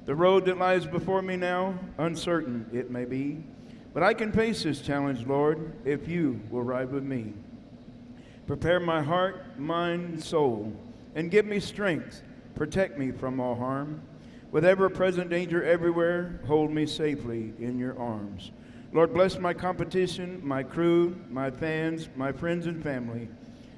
The road that lies before me now, uncertain it may be, but I can face this challenge, Lord, if you will ride with me. Prepare my heart, mind, soul, and give me strength. Protect me from all harm. With ever-present danger everywhere, hold me safely in your arms. Lord, bless my competition, my crew, my fans, my friends and family.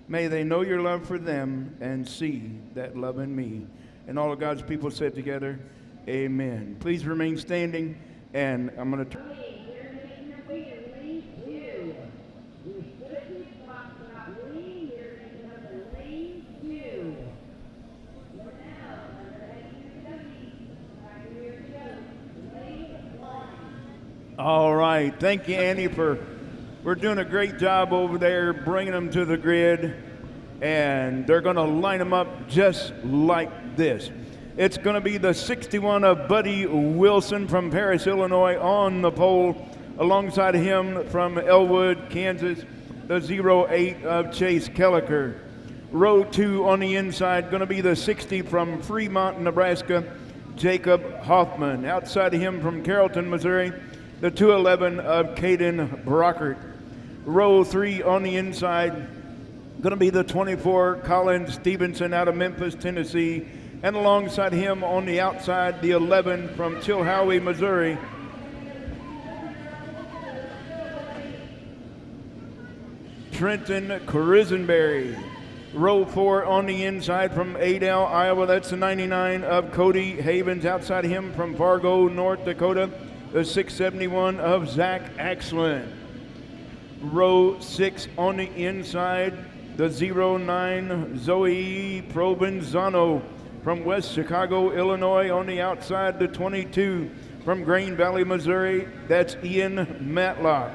May they know your love for them and see that love in me. And all of God's people said together, amen. Please remain standing, and I'm going to turn. All right. Thank you, Annie, we're doing a great job over there bringing them to the grid, and they're going to line them up just like this. It's going to be the 61 of Buddy Wilson from Paris, Illinois on the pole. Alongside him from Elwood, Kansas, the 08 of Chase Kelliker. Row 2 on the inside, going to be the 60 from Fremont, Nebraska, Jacob Hoffman. Outside of him from Carrollton, Missouri, the 211 of Caden Brockert. Row 3 on the inside, going to be the 24 Colin Stevenson out of Memphis, Tennessee. And alongside him on the outside, the 11 from Chilhowie, Missouri, Trenton Krisenberry. Row 4 on the inside from Adel, Iowa. That's the 99 of Cody Havens. Outside him from Fargo, North Dakota, the 671 of Zach Axland. Row 6 on the inside, the 09 Zoe Provenzano from West Chicago, Illinois. On the outside, the 22 from Green Valley, Missouri. That's Ian Matlock.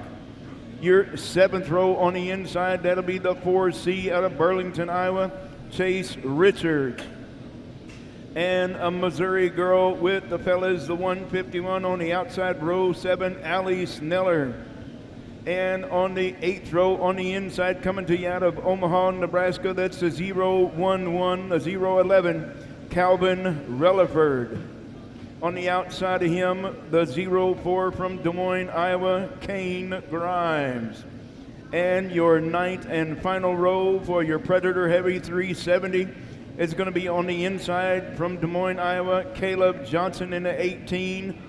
Your 7th row on the inside, that'll be the 4C out of Burlington, Iowa, Chase Richards. And a Missouri girl with the fellas, the 151 on the outside, row 7, Allie Sneller. And on the 8th row on the inside, coming to you out of Omaha, Nebraska, that's the 011, the 011, Calvin Relaford. On the outside of him, the 04 from Des Moines, Iowa, Kane Grimes. And your 9th and final row for your Predator Heavy 370 is going to be on the inside from Des Moines, Iowa, Caleb Johnson in the 18.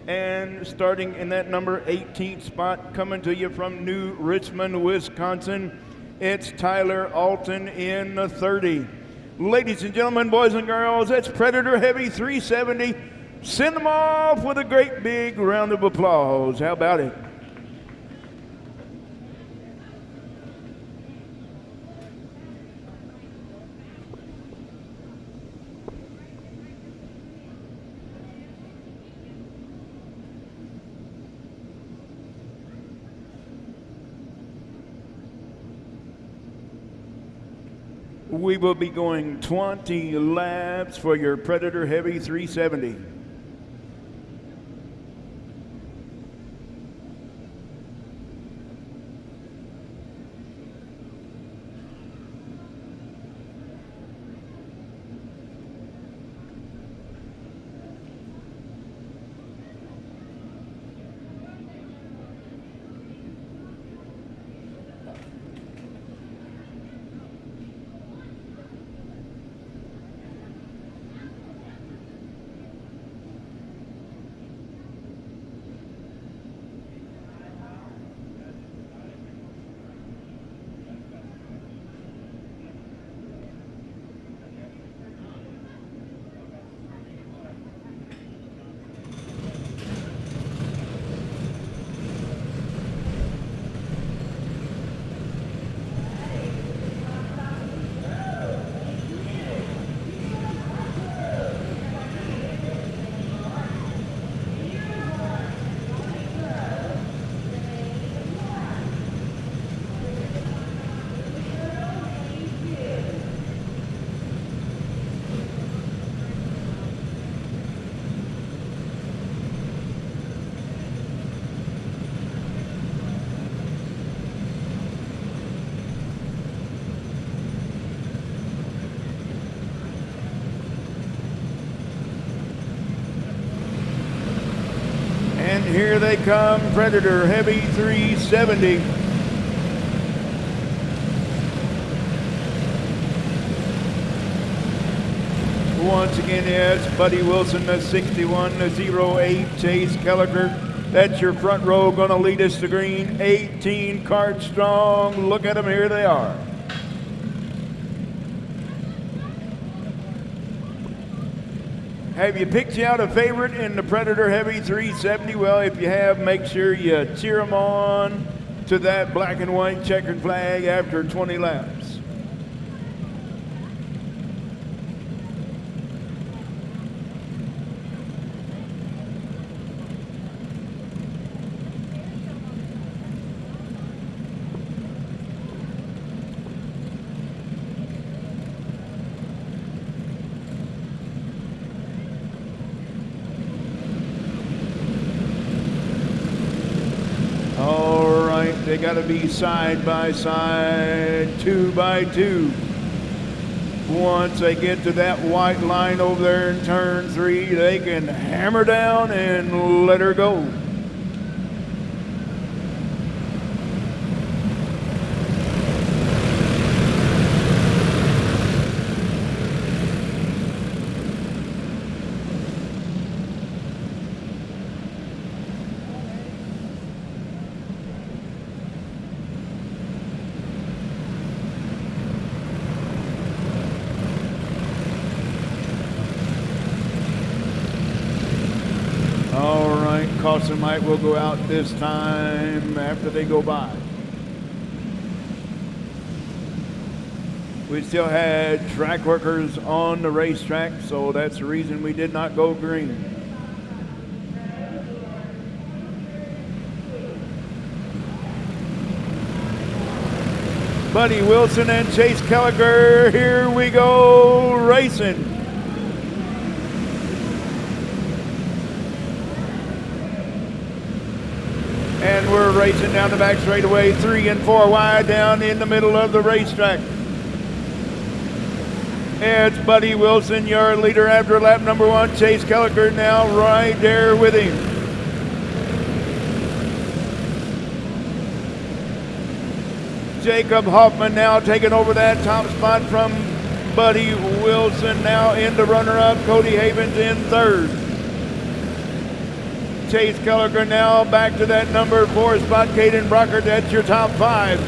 And starting in that number 18th spot, coming to you from New Richmond, Wisconsin, it's Tyler Alton in the 30. Ladies and gentlemen, boys and girls, that's Predator Heavy 370. Send them off with a great big round of applause. How about it? We will be going 20 laps for your Predator Heavy 370. here they come. Predator Heavy 370. Once again, it's Buddy Wilson, the 61, the 08, Chase Kelliker. That's your front row, going to lead us to green. 18 cart strong. Look at them, here they are. Have you picked out a favorite in the Predator Heavy 370? Well, if you have, make sure you cheer them on to that black and white checkered flag after 20 laps. They got to be side by side, 2 by 2. Once they get to that white line over there in turn 3, they can hammer down and let her go. Caution light will go out this time after they go by. We still had track workers on the racetrack, so that's the reason we did not go green. Buddy Wilson and Chase Kelliker, here we go racing. And we're racing down the back straightaway, 3 and 4 wide down in the middle of the racetrack. It's Buddy Wilson, your leader after lap number 1. Chase Kelliker now right there with him. Jacob Hoffman now taking over that top spot from Buddy Wilson. Now in the runner-up, Cody Havens in 3rd. Chase Kelliker now back to that number 4 spot. Caden Brockert, that's your top 5.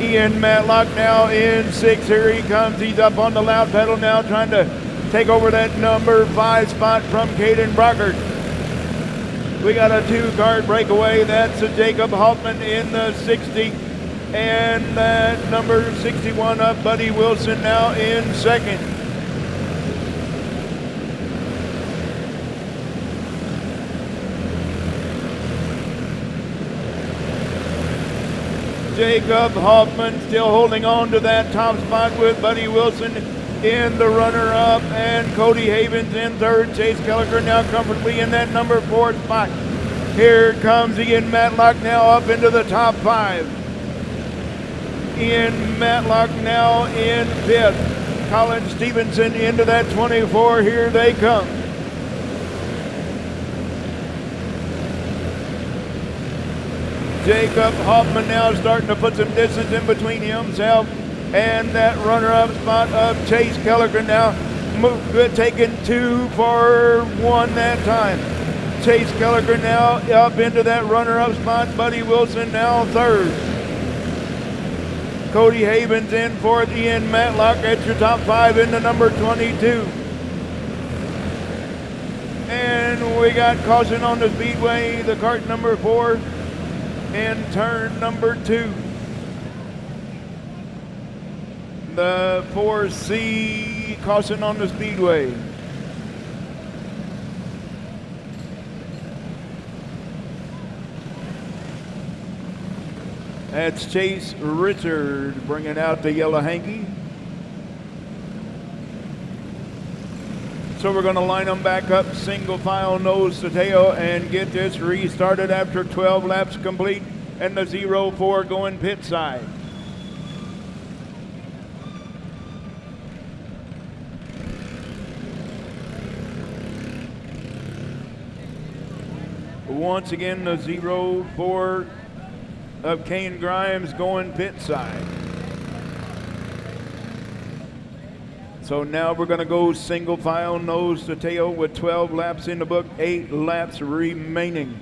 Ian Matlock now in 6th. Here he comes. He's up on the loud pedal now, trying to take over that number 5 spot from Caden Brockert. We got a 2-card breakaway. That's a Jacob Hoffman in the 60. And that number 61 up, Buddy Wilson now in 2nd. Jacob Hoffman still holding on to that top spot with Buddy Wilson in the runner-up, and Cody Havens in 3rd. Chase Kelliker now comfortably in that number 4 spot. Here comes Ian Matlock now up into the top 5. Ian Matlock now in 5th. Colin Stevenson into that 24. Here they come. Jacob Hoffman now starting to put some distance in between himself and that runner-up spot of Chase Kelliker now taking 2 for 1 that time. Chase Kelliker now up into that runner-up spot. Buddy Wilson now 3rd. Cody Havens in 4th. Ian Matlock at your top 5 in the number 22. And we got caution on the Speedway, the cart number 4. In turn number 2. The 4C caution on the Speedway. That's Chase Richard bringing out the yellow hanky. So we're going to line them back up single file nose to tail and get this restarted after 12 laps complete and the 0-4 going pit side. once again, the 04 of Kane Grimes going pit side. So now we're going to go single file, nose to tail, with 12 laps in the book, 8 laps remaining.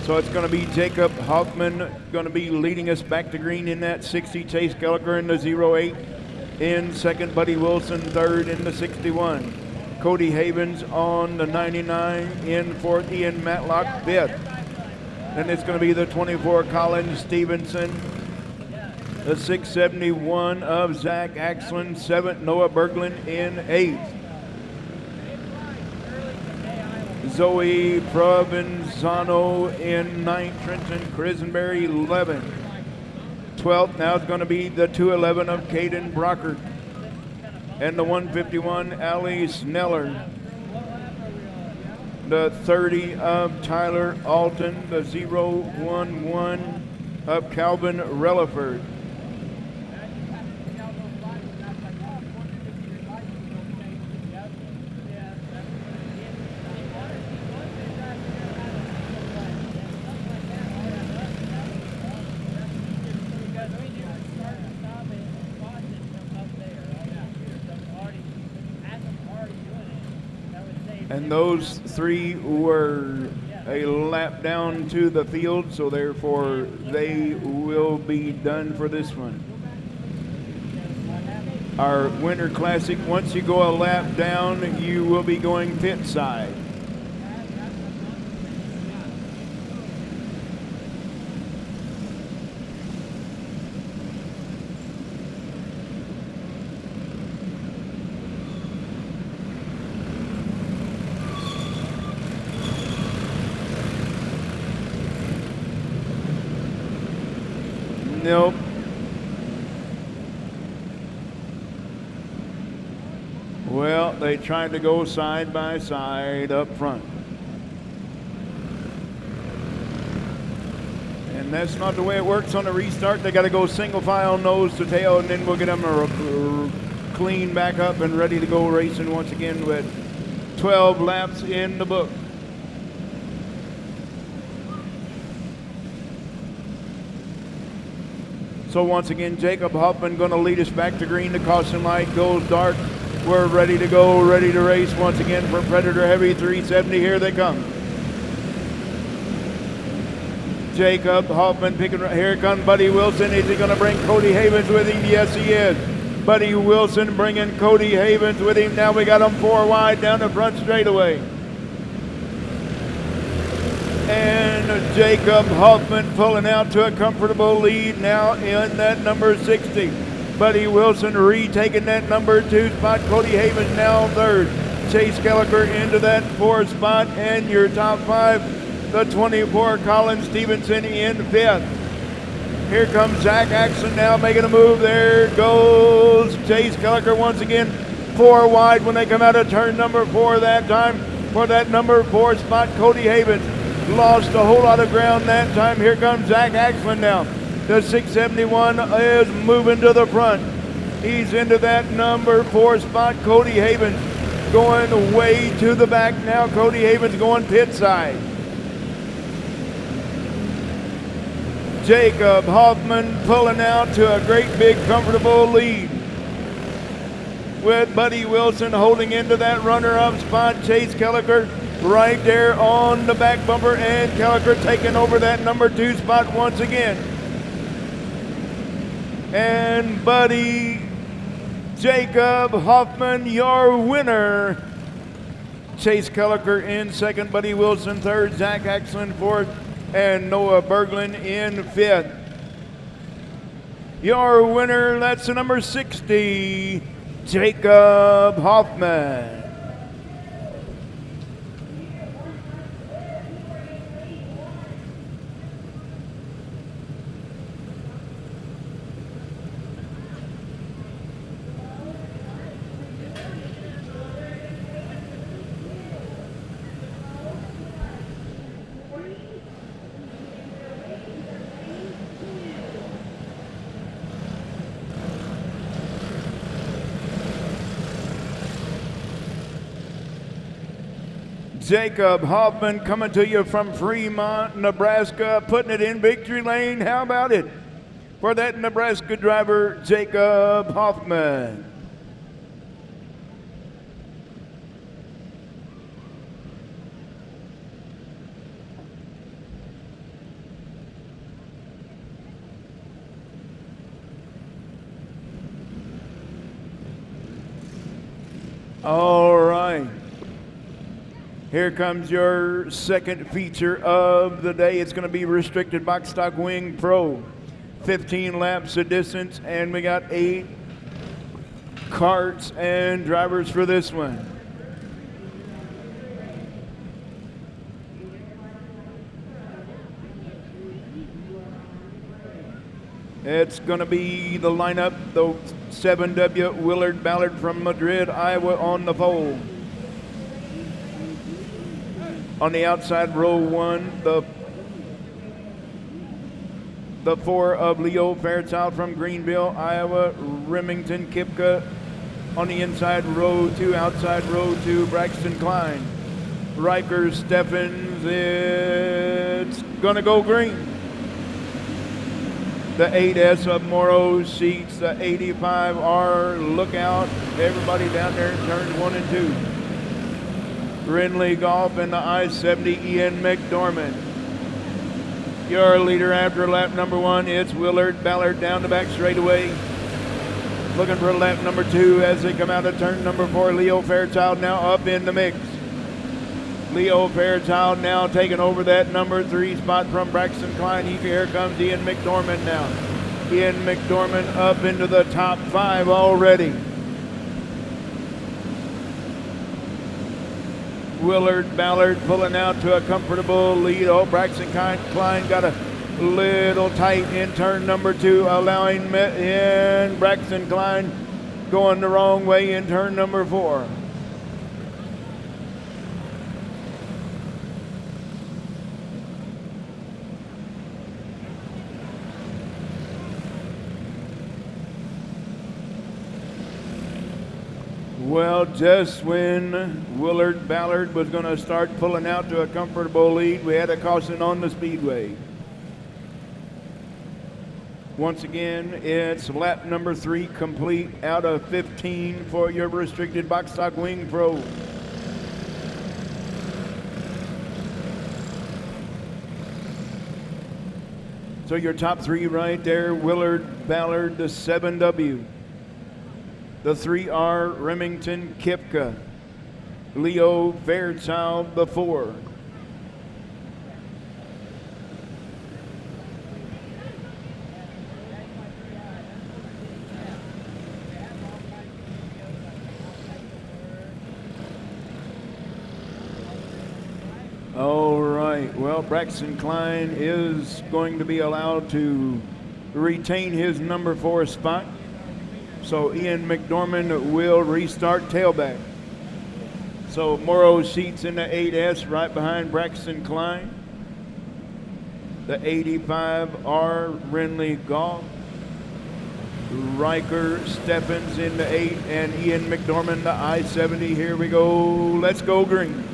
So it's going to be Jacob Hoffman going to be leading us back to green in that 60. Chase Kelliker in the 08. In second, Buddy Wilson. Third in the 61. Cody Havens on the 99. In fourth, Ian Matlock. Fifth. Then it's going to be the 24, Colin Stevenson. The 671 of Zach Axland. Seventh, Noah Berglund in eighth. Zoe Provenzano in 9th, Trenton Crisenberry 11th. 12th, now it's going to be the 211 of Caden Brockert. And the 151, Allie Sneller. The 30 of Tyler Alton. The 011 of Calvin Relaford. And those three were a lap down to the field, so therefore they will be done for this one. Our Winter Classic, once you go a lap down, you will be going pit side. Nope. Well, they tried to go side by side up front. And that's not the way it works on a restart. They got to go single file, nose to tail, and then we'll get them clean back up and ready to go racing once again with 12 laps in the book. So once again, Jacob Hoffman going to lead us back to green. The caution light goes dark. We're ready to go, ready to race once again for Predator Heavy 370. Here they come. Jacob Hoffman picking. Here comes Buddy Wilson. Is he going to bring Cody Havens with him? Yes, he is. Buddy Wilson bringing Cody Havens with him. Now we got them 4 wide down the front straightaway. And Jacob Hoffman pulling out to a comfortable lead now in that number 60. Buddy Wilson retaking that number 2 spot. Cody Havens now third. Chase Kelliker into that 4th spot. And your top 5, the 24, Colin Stevenson in 5th. Here comes Zach Axon now making a move. There goes Chase Kelliker once again. 4 wide when they come out of turn number 4 that time. For that number 4 spot, Cody Havens lost a whole lot of ground that time. Here comes Zach Axland now. The 671 is moving to the front. He's into that number 4 spot. Cody Havens going way to the back now. Cody Havens going pit side. Jacob Hoffman pulling out to a great big comfortable lead, with Buddy Wilson holding into that runner-up spot. Chase Kelliker right there on the back bumper, and Kelliker taking over that number 2 spot once again. And Buddy Jacob Hoffman, your winner. Chase Kelliker in second, Buddy Wilson third, Zach Axland fourth, and Noah Berglund in 5th. Your winner, that's the number 60, Jacob Hoffman. Jacob Hoffman coming to you from Fremont, Nebraska, putting it in victory lane. How about it for that Nebraska driver, Jacob Hoffman? All right. Here comes your second feature of the day. It's going to be restricted box stock wing pro. 15 laps of distance, and we got 8 carts and drivers for this one. It's going to be the lineup, the 7W Willard Ballard from Madrid, Iowa on the pole. On the outside, row 1, the 4 of Leo Fairchild from Greenville, Iowa, Remington Kipka. On the inside, row 2, outside row 2, Braxton Klein. Riker Steffens, it's gonna go green. The 8S of Morrow seats the 85R. Look out, everybody down there in turns 1 and 2. Brindley Golf and the I-70 Ian McDormand. Your leader after lap number 1, it's Willard Ballard down the back straightaway. Looking for lap number 2 as they come out of turn number 4. Leo Fairchild now up in the mix. Leo Fairchild now taking over that number 3 spot from Braxton Klein. Here comes Ian McDormand now. Ian McDormand up into the top 5 already. Willard Ballard pulling out to a comfortable lead. Oh, Braxton Klein got a little tight in turn number 2, allowing in Braxton Klein going the wrong way in turn number 4. Well, just when Willard Ballard was going to start pulling out to a comfortable lead, we had a caution on the Speedway. Once again, it's lap number 3 complete out of 15 for your restricted box stock wing pro. So your top 3 right there, Willard Ballard, the 7W. The 3R, Remington Kipka. Leo Fairchild, the 4. All right, well, Braxton Klein is going to be allowed to retain his number 4 spot. So Ian McDormand will restart tailback. So Morrow seats in the 8S right behind Braxton Klein. The 85R Brindley Golf. Riker Steffens in the 8 and Ian McDormand the I-70. Here we go. Let's go green.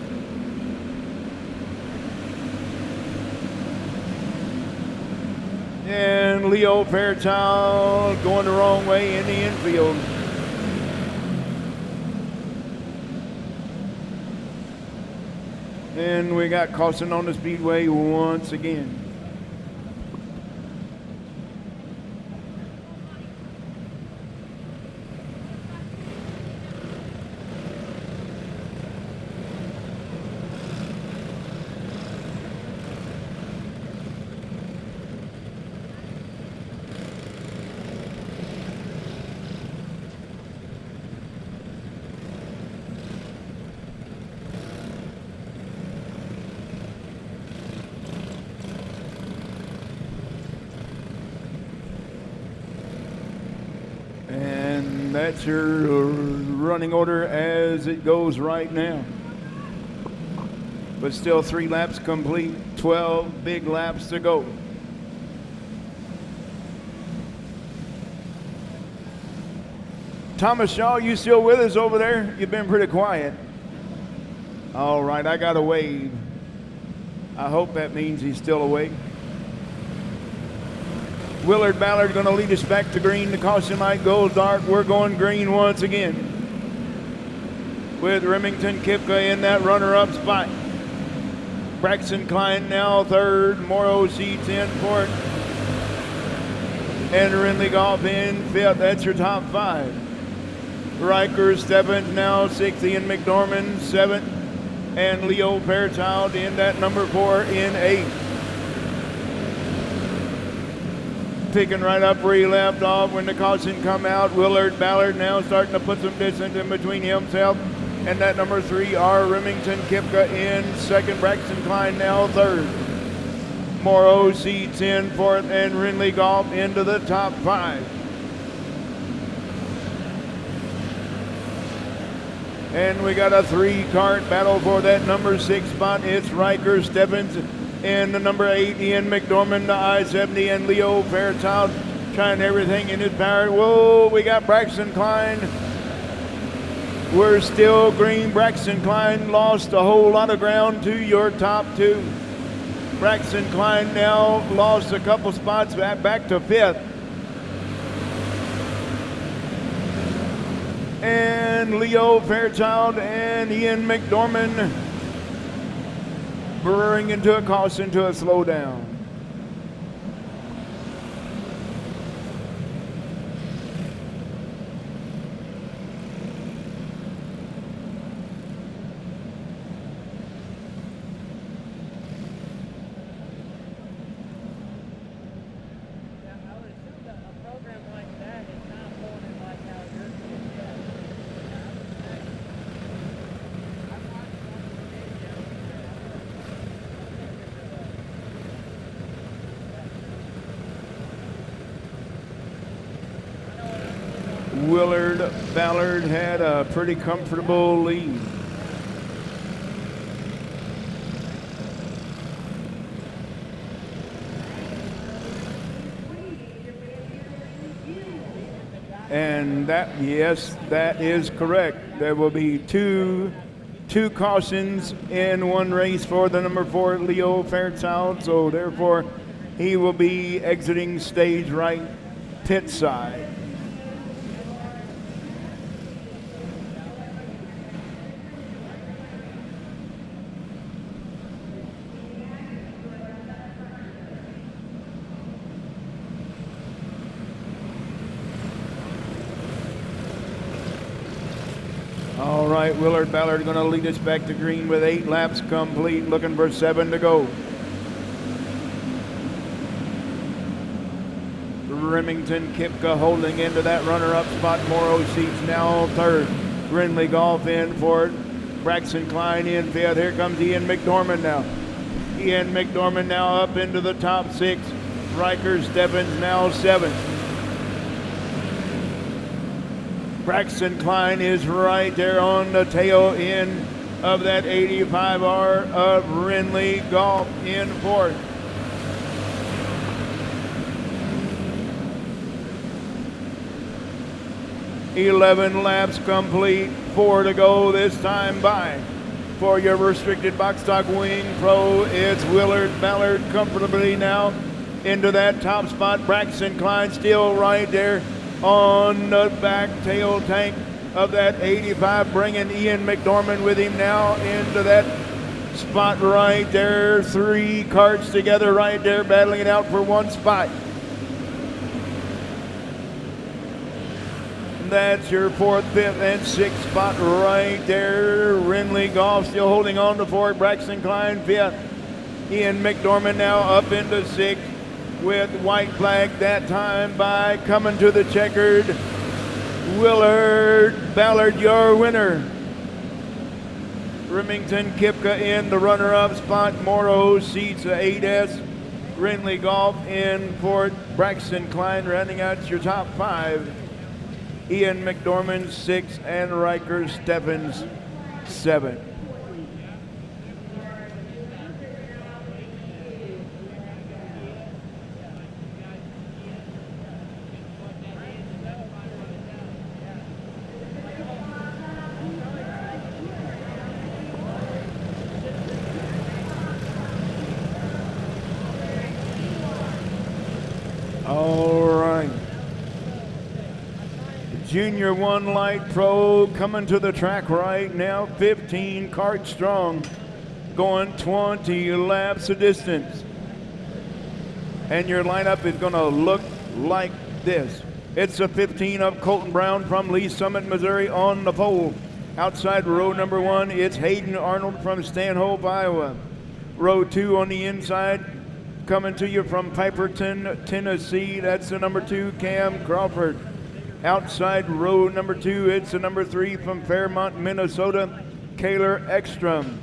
And Leo Fairchild going the wrong way in the infield. And we got caution on the Speedway once again. That's your running order as it goes right now. But still 3 laps complete, 12 big laps to go. Thomas Shaw, you still with us over there? You've been pretty quiet. All right, I got a wave. I hope that means he's still awake. Willard Ballard going to lead us back to green. The caution light goes dark. We're going green once again. With Remington Kipka in that runner-up spot. Braxton Klein now third. Morrow seats in fourth. And Rinley Golf in fifth. That's your top five. Riker seventh, now sixth. Ian McDormand seventh. And Leo Fairchild in that number 4 in eighth. Picking right up where he left off when the caution come out. Willard Ballard now starting to put some distance in between himself and that number 3, R. Remington Kipka in second. Braxton Klein now third. Morrow seats in fourth, and Rinley Golf into the top 5. And we got a 3-cart battle for that number 6 spot. It's Riker Stebbins and the number 8, Ian McDormand, the I-70, and Leo Fairchild trying everything in his power. Whoa, we got Braxton Klein. We're still green. Braxton Klein lost a whole lot of ground to your top 2. Braxton Klein now lost a couple spots back to 5th. And Leo Fairchild and Ian McDormand brewing into a caution to a slowdown. Willard Ballard had a pretty comfortable lead. And that, yes, that is correct. There will be two cautions in one race for the number 4, Leo Fairchild. So therefore, he will be exiting stage right, pit side. All right, Willard Ballard going to lead us back to green with 8 laps complete, looking for 7 to go. Remington Kipka holding into that runner-up spot. Morrow seats now third. Rinley Golf in fourth. Braxton Klein in fifth. Here comes Ian McDormand now. Ian McDormand now up into the top 6. Riker Stebbins now 7th. Braxton Klein is right there on the tail end of that 85R of Rinley Golf in fourth. "11 laps complete, 4 to go this time by. For your restricted box stock wing pro, it's Willard Ballard comfortably now into that top spot. Braxton Klein still right there on the back tail tank of that 85, bringing Ian McDormand with him now into that spot right there. 3 carts together right there, battling it out for 1 spot. That's your 4th, 5th, and 6th spot right there. Rinley Golf still holding on to 4th. Braxton Klein 5th. Ian McDormand now up into 6th. With white flag that time by coming to the checkered. Willard Ballard, your winner. Remington Kipka in the runner-up spot. Morrow seats a 8S. Rinley Golf in fourth. Braxton Klein rounding out your top 5. Ian McDormand 6 and Riker Stebbins 7. All right. Junior 1 Light Pro coming to the track right now, 15 cart strong, going 20 laps of distance. And your lineup is going to look like this. It's a 15 of Colton Brown from Lee Summit, Missouri on the pole. Outside row number 1, it's Hayden Arnold from Stanhope, Iowa. Row 2 on the inside, coming to you from Piperton, Tennessee. That's the number 2, Cam Crawford. Outside row number 2, it's the number 3 from Fairmont, Minnesota, Kaylor Ekstrom.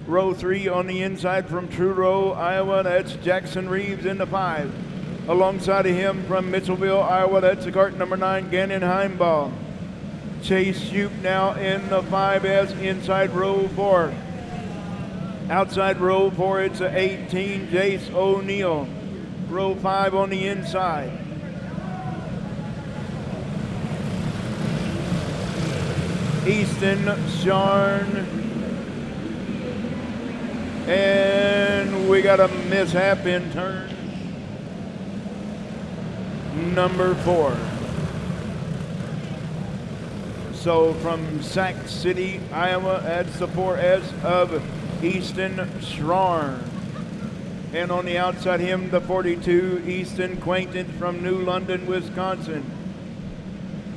Row 3 on the inside from Truro, Iowa, that's Jackson Reeves in the 5. Alongside of him from Mitchellville, Iowa, that's the cart number 9, Gannon Heimbaugh. Chase Shoup now in the 5S inside row 4. Outside row 4, it's a 18, Jace O'Neill. Row 5 on the inside. Easton Sharn. And we got a mishap in turn number 4. So from Sac City, Iowa, that's the 4S of Easton Schrawn. And on the outside him, the 42, Easton Quaintance from New London, Wisconsin.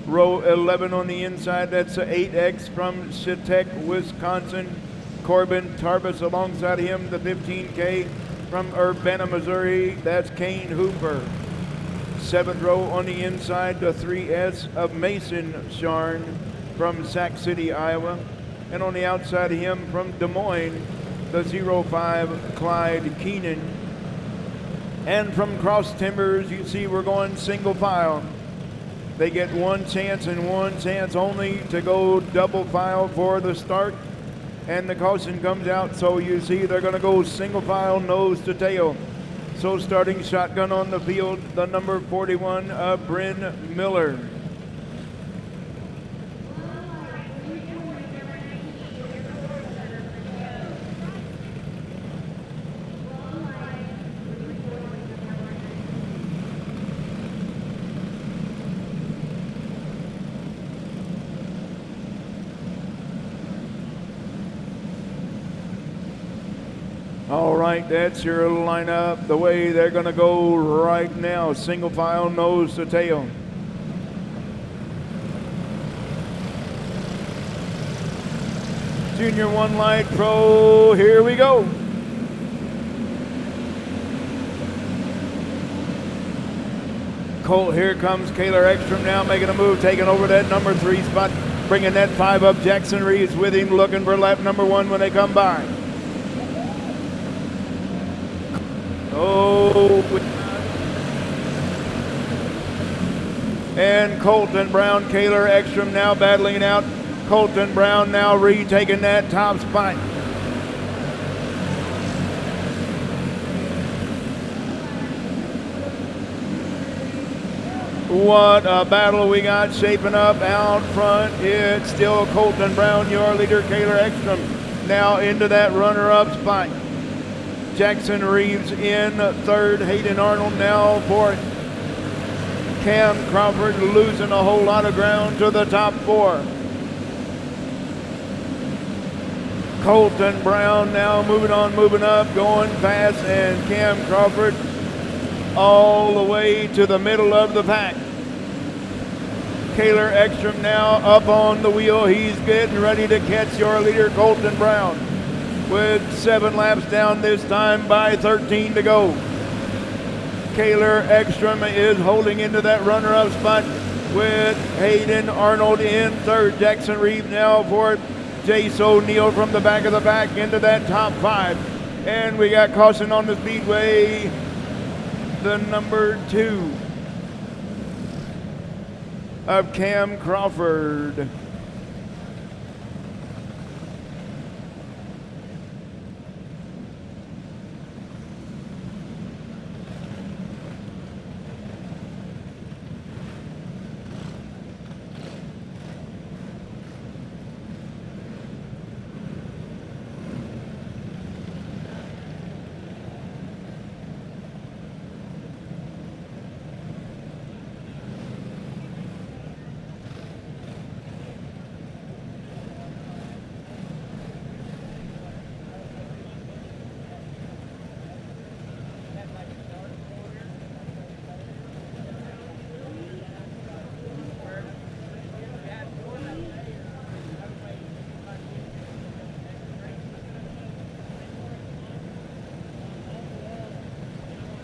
Row 11 on the inside, that's the 8X from Shitek, Wisconsin. Corbin Tarbus alongside him, the 15K from Urbana, Missouri, that's Kane Hooper. 7th row on the inside, the 3S of Mason Sharn from Sac City, Iowa. And on the outside of him from Des Moines, the 05 Clyde Keenan. And from Cross Timbers, you see we're going single file. They get one chance and one chance only to go double file for the start. And the caution comes out, so you see they're going to go single file, nose to tail. So starting shotgun on the field, the number 41, Bryn Miller. All right, that's your lineup, the way they're going to go right now. Single file, nose to tail. Junior 1 Light Pro, here we go. Colt, here comes Kaylor Ekstrom now making a move, taking over that number 3 spot, bringing that 5 up. Jackson Reeves with him, looking for lap number 1 when they come by. Oh, and Colton Brown, Kaylor Ekstrom now battling it out. Colton Brown now retaking that top spot. What a battle we got shaping up out front. It's still Colton Brown, your leader. Kaylor Ekstrom now into that runner-up spot. Jackson Reeves in 3rd. Hayden Arnold now 4th. Cam Crawford losing a whole lot of ground to the top 4. Colton Brown now moving on, moving up, going fast, and Cam Crawford all the way to the middle of the pack. Kaylor Ekstrom now up on the wheel. He's getting ready to catch your leader, Colton Brown, with 7 laps down this time by 13 to go. Kaylor Ekstrom is holding into that runner-up spot with Hayden Arnold in 3rd. Jackson Reeves now 4th. Jace O'Neill from the back of the pack into that top 5. And we got caution on the speedway, the number 2 of Cam Crawford.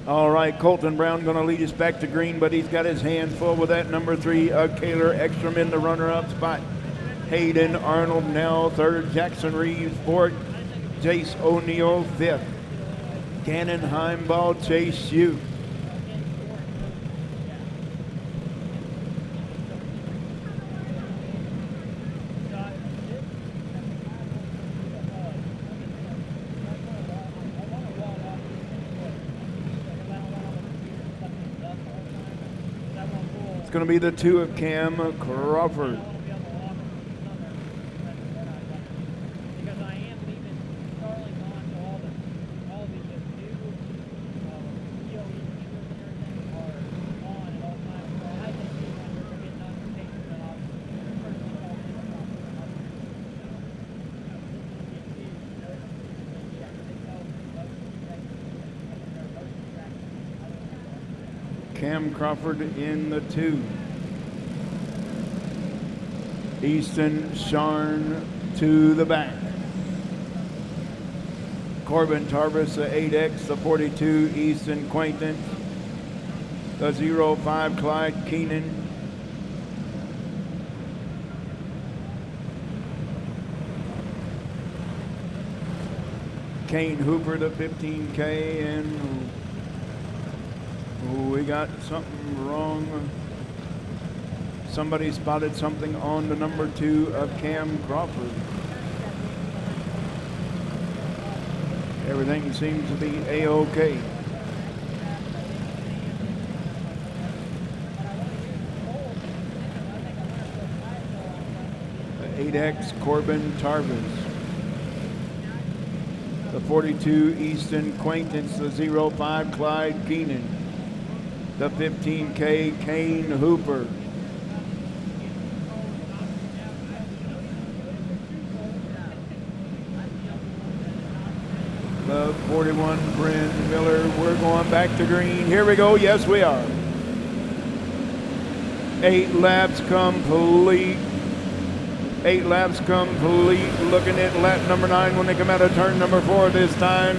All right, Colton Brown going to lead us back to green, but he's got his hands full with that number 3, Kaler Ekstrom in the runner-up spot. Hayden Arnold now third, Jackson Reeves fourth, Jace O'Neill fifth, Gannon Heimball, Chase Hugh. Going to be the 2 of Cam Crawford. Cam Crawford in the 2. Easton Sharn to the back. Corbin Tarvis, the 8X, the 42, Easton Quaintance, the 05, Clyde Keenan. Kane Hooper, the 15K, and we got something wrong. Somebody spotted something on the number 2 of Cam Crawford. Everything seems to be A-OK. The 8X Corbin Tarvis. The 42 Easton Quaintance, the 05 Clyde Keenan. The 15K Kane Hooper. The 41 Bryn Miller. We're going back to green. Here we go. Yes, we are. 8 laps complete. 8 laps complete. Looking at lap number 9 when they come out of turn number 4 this time.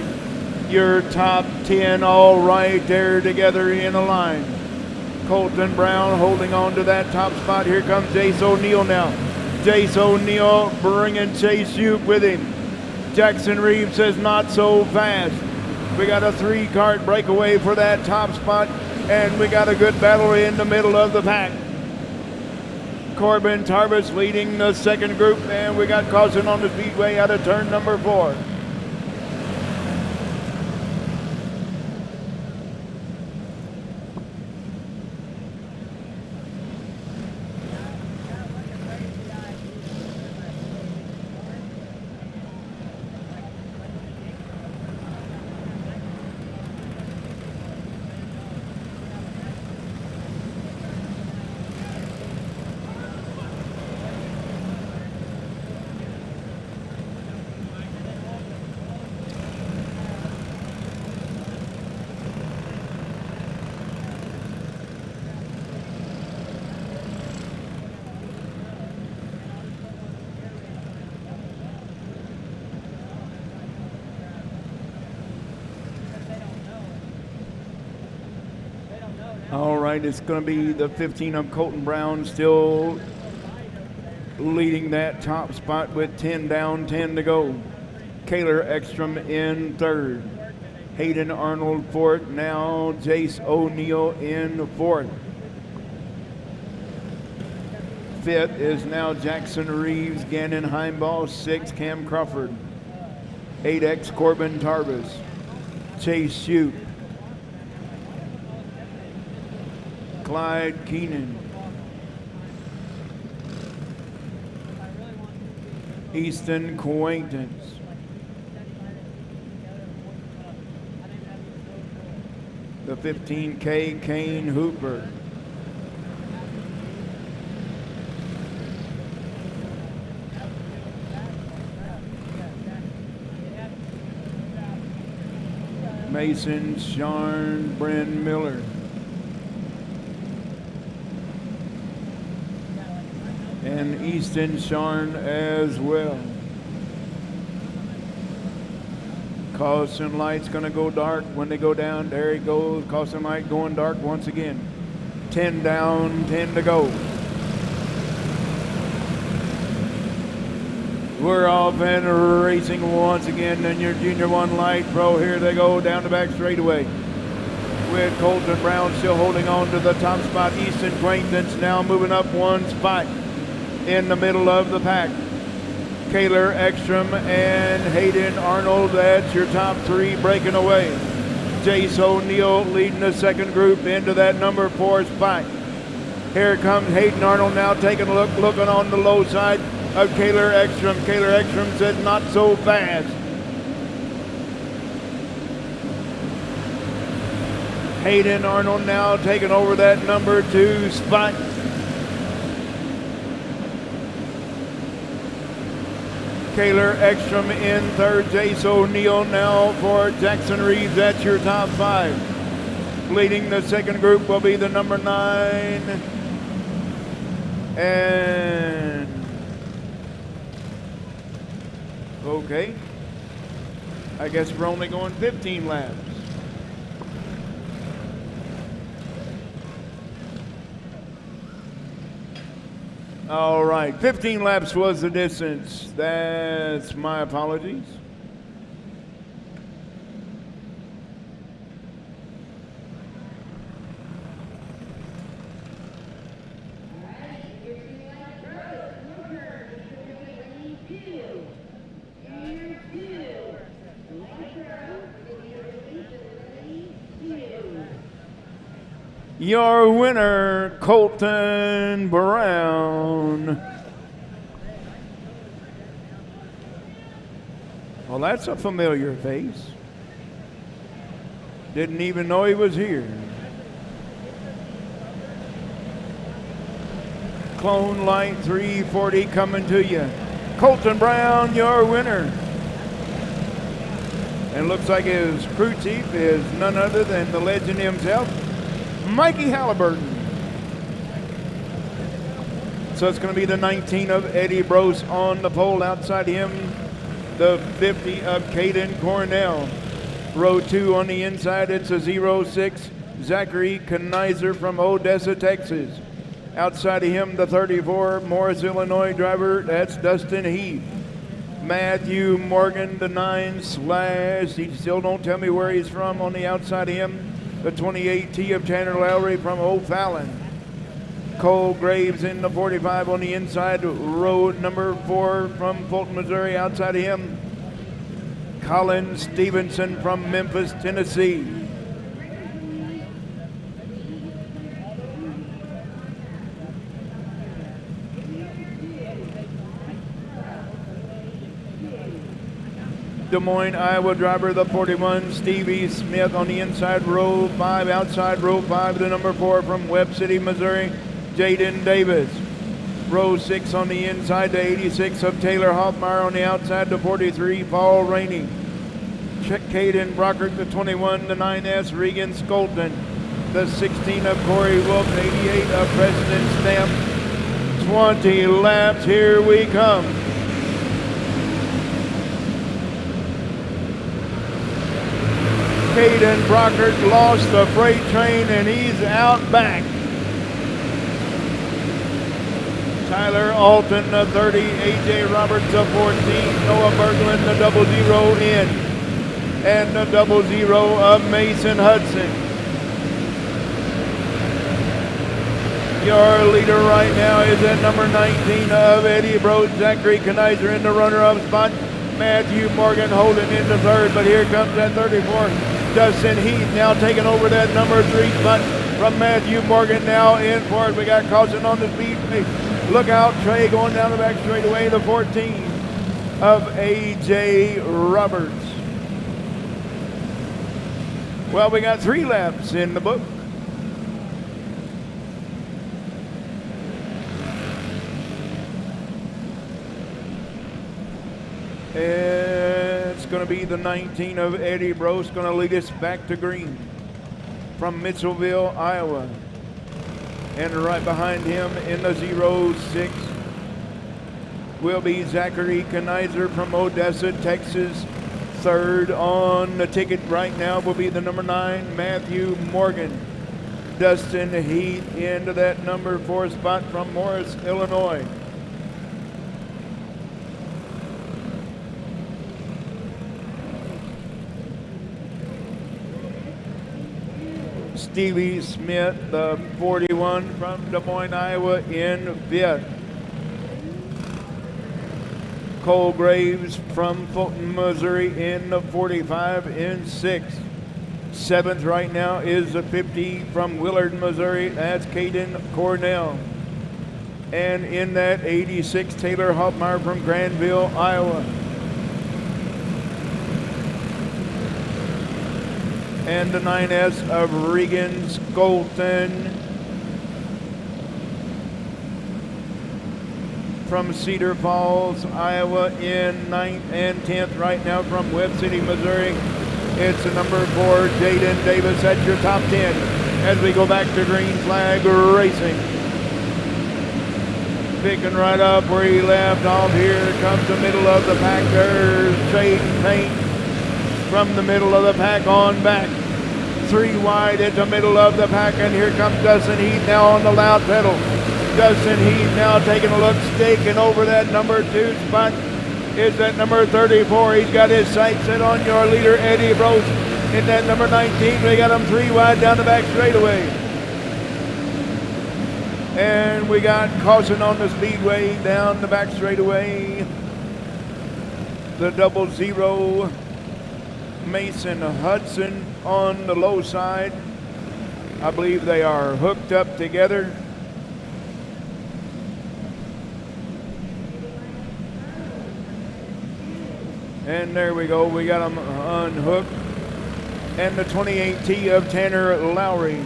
Your top 10 all right there together in a line. Colton Brown holding on to that top spot. Here comes Jace O'Neill now. Jace O'Neill bringing Chase Hugh with him. Jackson Reeves says not so fast. We got a 3-cart breakaway for that top spot, and we got a good battle in the middle of the pack. Corbin Tarvis leading the second group, and we got caution on the Speedway out of turn number 4. All right, it's going to be the 15 of Colton Brown still leading that top spot with 10 down, 10 to go. Kaler Ekstrom in third. Hayden Arnold fourth. Now Jace O'Neill in fourth. Fifth is now Jackson Reeves, Gannon Heimball. 6, Cam Crawford. 8X Corbin Tarvis. Chase Hugh. Clyde Keenan. Easton Quaintance. The 15K Kane Hooper. Mason Sharn, Bryn Miller. And Easton Sharn as well. Caution light's going to go dark when they go down. There he goes. Caution light going dark once again. 10 down, 10 to go. We're off and racing once again in your Junior 1 Light Pro. Here they go down the back straightaway. With Colton Brown still holding on to the top spot. Easton Quaintance now moving up one spot in the middle of the pack. Kaylor Ekstrom and Hayden Arnold, that's your top three breaking away. Jace O'Neill leading the second group into that number 4 spot. Here comes Hayden Arnold now taking a look, looking on the low side of Kaylor Ekstrom. Kaylor Ekstrom says not so fast. Hayden Arnold now taking over that number 2 spot. Kaylor Ekstrom in third. Jace O'Neill now for Jackson Reeves. That's your top 5. Leading the second group will be the number 9. And okay, I guess we're only going 15 laps. All right, 15 laps was the distance. That's my apologies. Your winner, Colton Brown. Well, that's a familiar face. Didn't even know he was here. Clone Light 340 coming to you. Colton Brown, your winner. And looks like his crew chief is none other than the legend himself, Mikey Halliburton. So it's going to be the 19 of Eddie Brose on the pole. Outside him, the 50 of Caden Cornell. Row 2 on the inside, it's a 06 Zachary Knizer from Odessa, Texas. Outside of him, the 34 Morris, Illinois driver, that's Dustin Heath. Matthew Morgan, the 9 slash, he still don't tell me where he's from on the outside of him. The 28T of Tanner Lowry from O'Fallon. Cole Graves in the 45 on the inside, row number 4 from Fulton, Missouri. Outside of him, Colin Stevenson from Memphis, Tennessee. Des Moines, Iowa driver, the 41, Stevie Smith on the inside, row 5. Outside row 5, the number 4 from Webb City, Missouri, Jaden Davis. Row 6 on the inside, the 86 of Taylor Hoffmeyer. On the outside, the 43, Paul Rainey. Caden Brockert, the 21, the 9S, Regan Skolton. The 16 of Corey Wolf, 88 of President Stamp. 20 laps, here we come. Caden Brockert lost the freight train and he's out back. Tyler Alton, the 30, AJ Roberts, the 14, Noah Berglund, the 00 in, and the 00 of Mason Hudson. Your leader right now is at number 19 of Eddie Brose, Zachary Knizer in the runner-up spot. Matthew Morgan holding into third, but here comes that 34. Dustin Heath now taking over that number 3 spot from Matthew Morgan now in fourth. We got caution on the speedway. Look out, Trey going down the back straightaway, the 14 of AJ Roberts. Well, we got 3 laps in the book. It's going to be the 19 of Eddie Brose, going to lead us back to green from Mitchellville, Iowa. And right behind him in the 06 will be Zachary Knizer from Odessa, Texas. third on the ticket right now will be the number 9, Matthew Morgan. Dustin Heath into that number 4 spot from Morris, Illinois. Stevie Smith, the 41 from Des Moines, Iowa, in 5th. Cole Graves from Fulton, Missouri, in the 45 in 6th. 7th right now is the 50 from Willard, Missouri. That's Caden Cornell. And in that 86, Taylor Hoffmeyer from Granville, Iowa. And the 9S of Regan Skolton from Cedar Falls, Iowa, in 9th and 10th right now from Webb City, Missouri. It's the number 4, Jaden Davis. That's your top 10 as we go back to green flag racing. Picking right up where he left off. Here comes the middle of the pack. There's Shaden Paint from the middle of the pack on back. 3 wide at the middle of the pack, and here comes Dustin Heath now on the loud pedal. Dustin Heath now taking a look, staking over that number 2 spot is that number 34. He's got his sights set on your leader, Eddie Brose. In that number 19, we got him 3 wide down the back straightaway. And we got caution on the Speedway down the back straightaway. The 00 Mason Hudson on the low side. I believe they are hooked up together. And there we go, we got them unhooked. And the 28T of Tanner Lowry.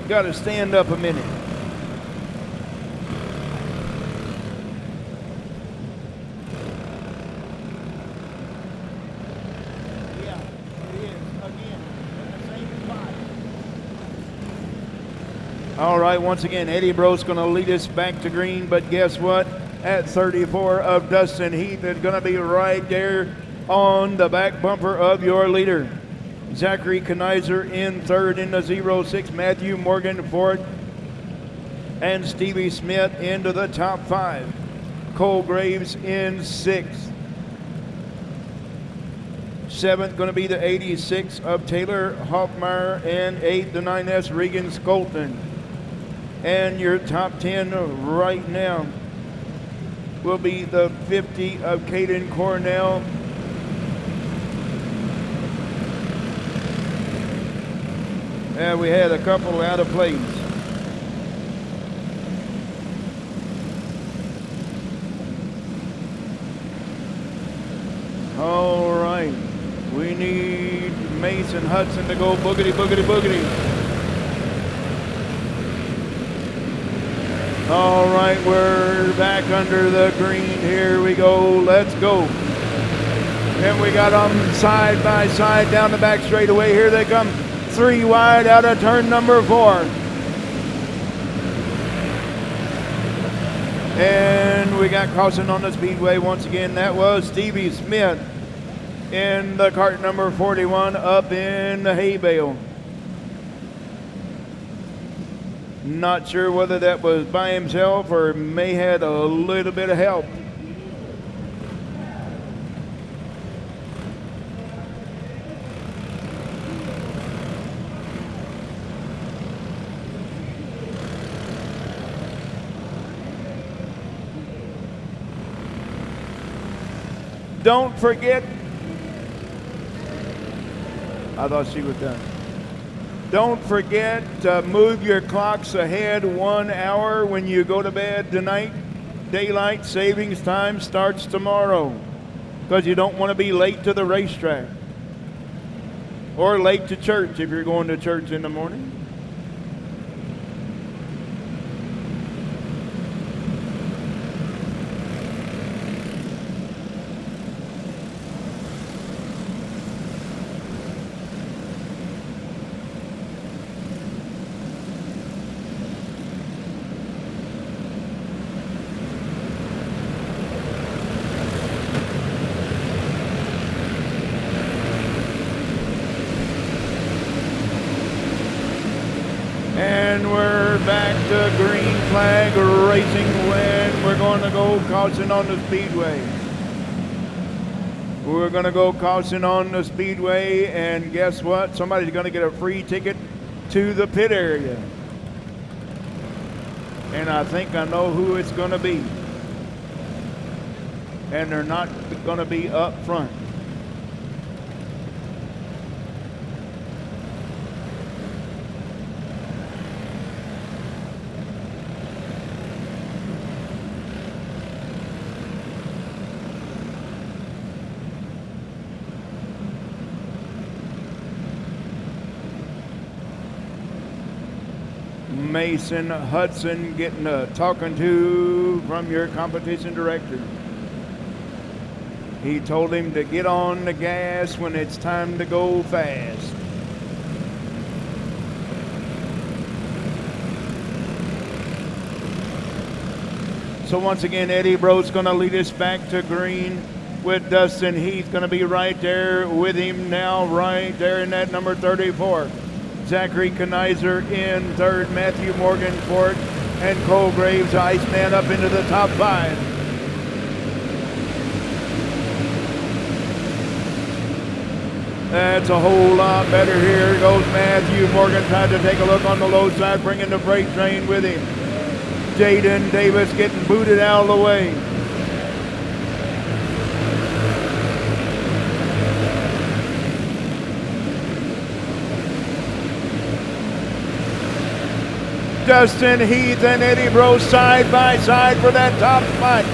Got to stand up a minute. All right, once again, Eddie Brose going to lead us back to green, but guess what? At 34 of Dustin Heath is going to be right there on the back bumper of your leader. Zachary Kenizer in 3rd in the 06, Matthew Morgan 4th, and Stevie Smith into the top 5. Cole Graves in 6th. 7th going to be the 86 of Taylor Hoffmeyer, and 8th the 9S Regan Skolton. And your top 10 right now will be the 50 of Caden Cornell. And we had a couple out of place. All right, we need Mason Hudson to go boogity, boogity, boogity. All right, we're back under the green. Here we go. Let's go. And we got them side by side down the back straightaway. Here they come. 3 wide out of turn number 4. And we got crossing on the Speedway once again. That was Stevie Smith in the cart number 41 up in the hay bale. Not sure whether that was by himself or may had a little bit of help. Don't forget, I thought she was done. Don't forget to move your clocks ahead 1 hour when you go to bed tonight. Daylight savings time starts tomorrow because you don't want to be late to the racetrack or late to church if you're going to church in the morning. And we're back to green flag racing when we're going to go caution on the Speedway. We're going to go caution on the Speedway, and guess what? Somebody's going to get a free ticket to the pit area. And I think I know who it's going to be. And they're not going to be up front. Mason Hudson getting a talking to from your competition director. He told him to get on the gas when it's time to go fast. So once again, Eddie Bro's going to lead us back to green with Dustin Heath going to be right there with him now, right there in that number 34. Zachary Kenizer in third, Matthew Morgan fourth, and Cole Graves, Iceman, up into the top five. That's a whole lot better. Here goes Matthew Morgan trying to take a look on the low side, bringing the freight train with him. Jaden Davis getting booted out of the way. Dustin Heath and Eddie Bro side by side for that top spot.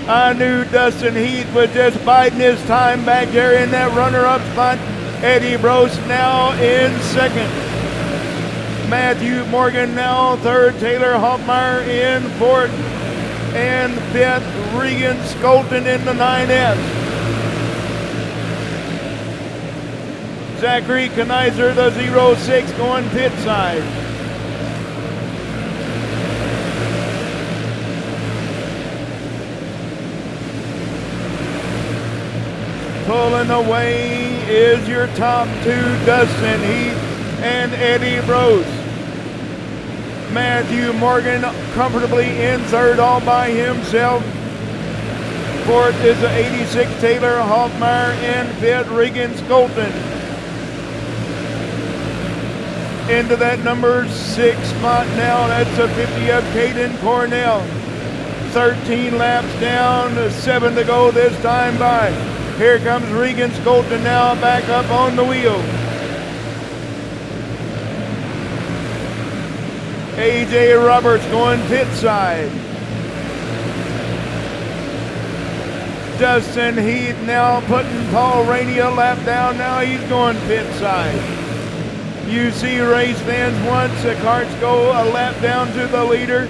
I knew Dustin Heath was just biding his time back there in that runner-up spot. Eddie Bros now in second. Matthew Morgan now third. Taylor Hoffmeyer in fourth. And fifth, Regan Skolton in the 9S. Zachary Kenizer, the 06, going pit side. Pulling away is your top two, Dustin Heath and Eddie Brose. Matthew Morgan comfortably in third all by himself. Fourth is the 86 Taylor Hoffmeyer, and fifth Regan Skolton. Into that number 6 spot now, that's a 50 of Caden Cornell. 13 laps down, 7 to go this time by. Here comes Regan Skolton now back up on the wheel. A.J. Roberts going pit side. Dustin Heath now putting Paul Rainey a lap down. Now he's going pit side. You see race fans, once the carts go a lap down to the leader,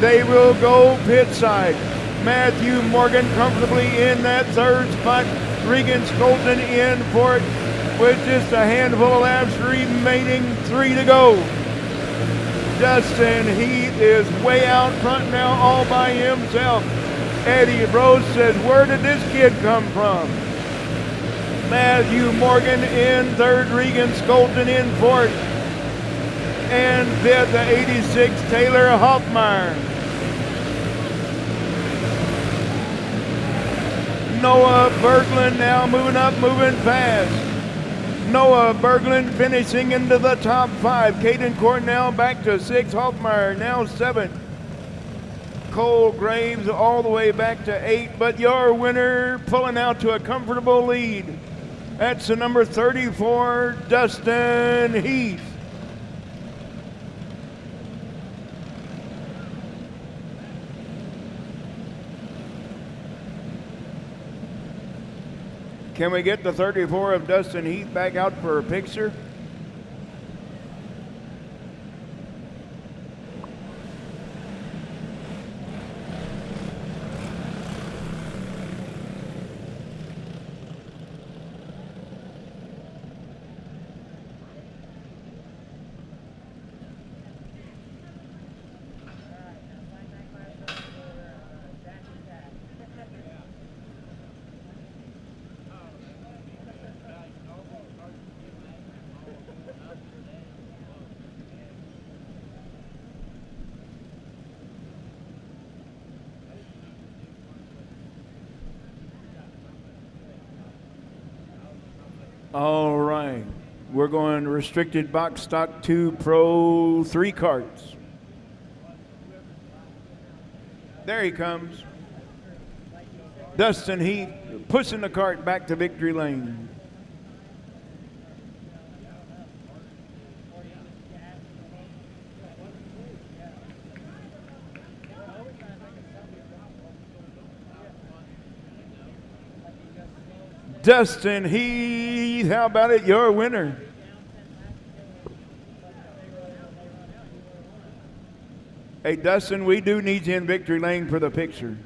they will go pit side. Matthew Morgan comfortably in that third spot. Regan Skolton in fourth with just a handful of laps remaining, 3 to go. Dustin Heath is way out front now all by himself. Eddie Brose says, where did this kid come from? Matthew Morgan in third, Regan Skolton in fourth. And fifth, the 86 Taylor Hoffmeyer. Noah Berglund now moving up, moving fast. Noah Berglund finishing into the top 5. Caden Cornell back to 6. Hoffmeyer now 7. Cole Graves all the way back to 8. But your winner pulling out to a comfortable lead. That's the number 34, Dustin Heath. Can we get the 34 of Dustin Heath back out for a picture? All right. We're going restricted box stock 2 Pro 3 carts. There he comes. Dustin Heath pushing the cart back to victory lane. Dustin Heath, how about it? Your winner. Hey, Dustin, we do need you in victory lane for the picture.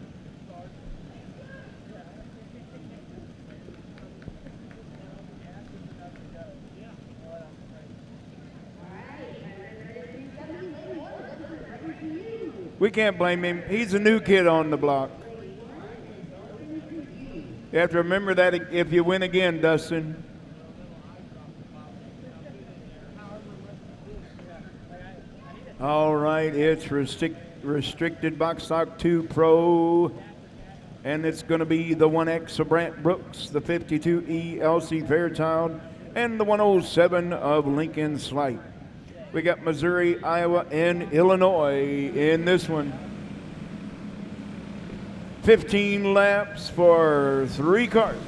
We can't blame him. He's a new kid on the block. You have to remember that if you win again, Dustin. All right, it's restricted box stock 2 Pro, and it's going to be the 1X of Brant Brooks, the 52E Elsie Fairchild, and the 107 of Lincoln Slight. We got Missouri, Iowa, and Illinois in this one. 15 laps for 3 carts.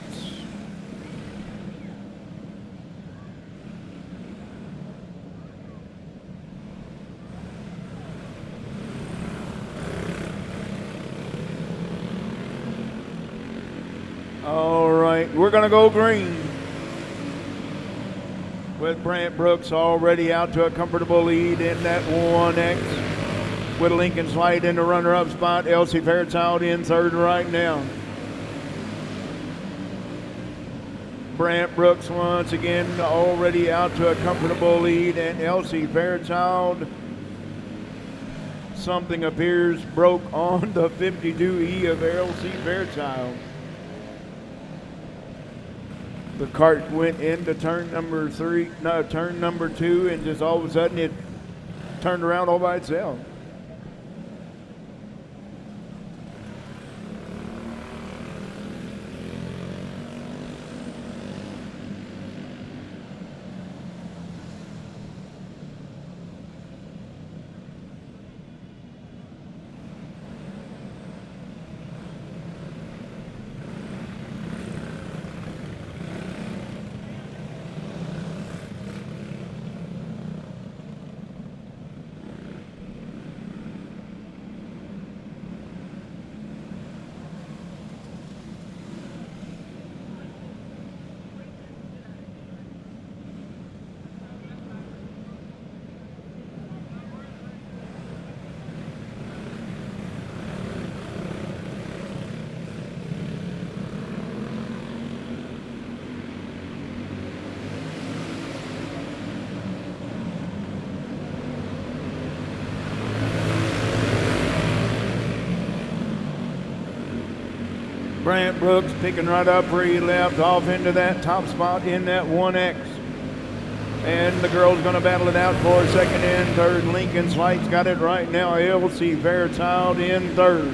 All right, we're going to go green. With Brant Brooks already out to a comfortable lead in that 1X. With Lincoln Slight in the runner-up spot. Elsie Fairchild in third right now. Brant Brooks once again already out to a comfortable lead, and Elsie Fairchild, something appears broke on the 52E of Elsie Fairchild. The cart went into turn number 2, and just all of a sudden it turned around all by itself. Brant Brooks picking right up where he left off into that top spot in that 1X. And the girl's going to battle it out for second and third. Lincoln Slight's got it right now. Elsie Fairchild in third.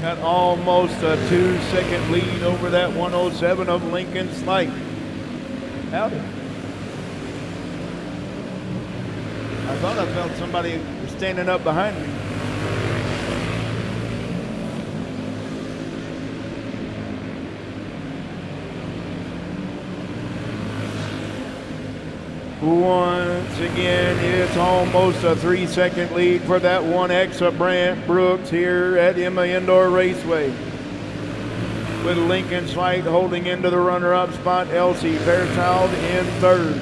Got almost a 2-second lead over that 107 of Lincoln Slight. Howdy. I thought I felt somebody standing up behind me. Once again, it's almost a 3-second lead for that 1X of Brant Brooks here at Emma Indoor Raceway. With Lincoln Slight holding into the runner-up spot, Elsie Fairchild in third.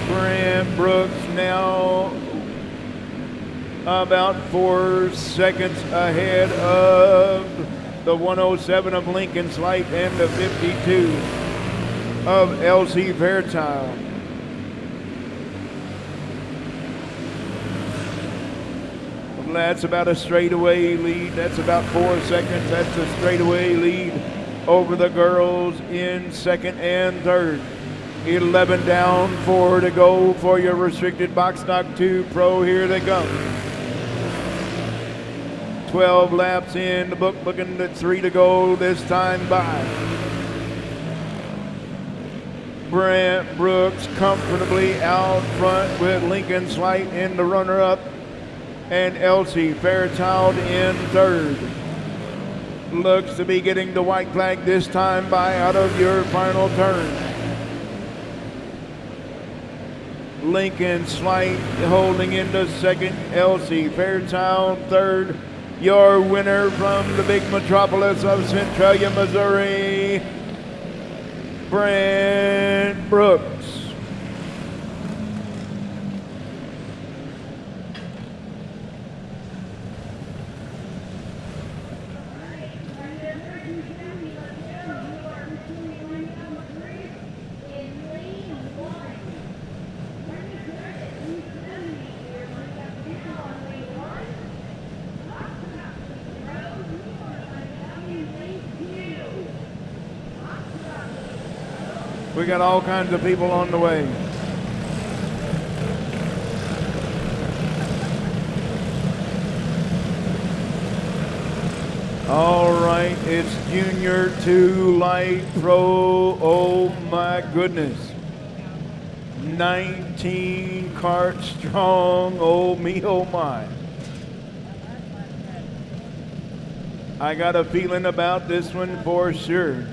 Brant Brooks now about 4 seconds ahead of the 107 of Lincoln Slight and the 52 of Elsie Fairchild. That's about a straightaway lead. That's about 4 seconds. That's a straightaway lead over the girls in second and third. 11 down, 4 to go for your restricted box stock 2 pro. Here they come. 12 laps in the book, looking at 3 to go this time by. Brent Brooks comfortably out front with Lincoln Slight in the runner-up and Elsie Fairchild in third. Looks to be getting the white flag this time by out of your final turn. Lincoln Slight holding into second, Elsie Fairchild third. Your winner from the big metropolis of Centralia, Missouri, Brent Brooks. We got all kinds of people on the way. All right, it's Junior 2 Light Pro. Oh my goodness. 19 cart strong. Oh me, oh my. I got a feeling about this one for sure.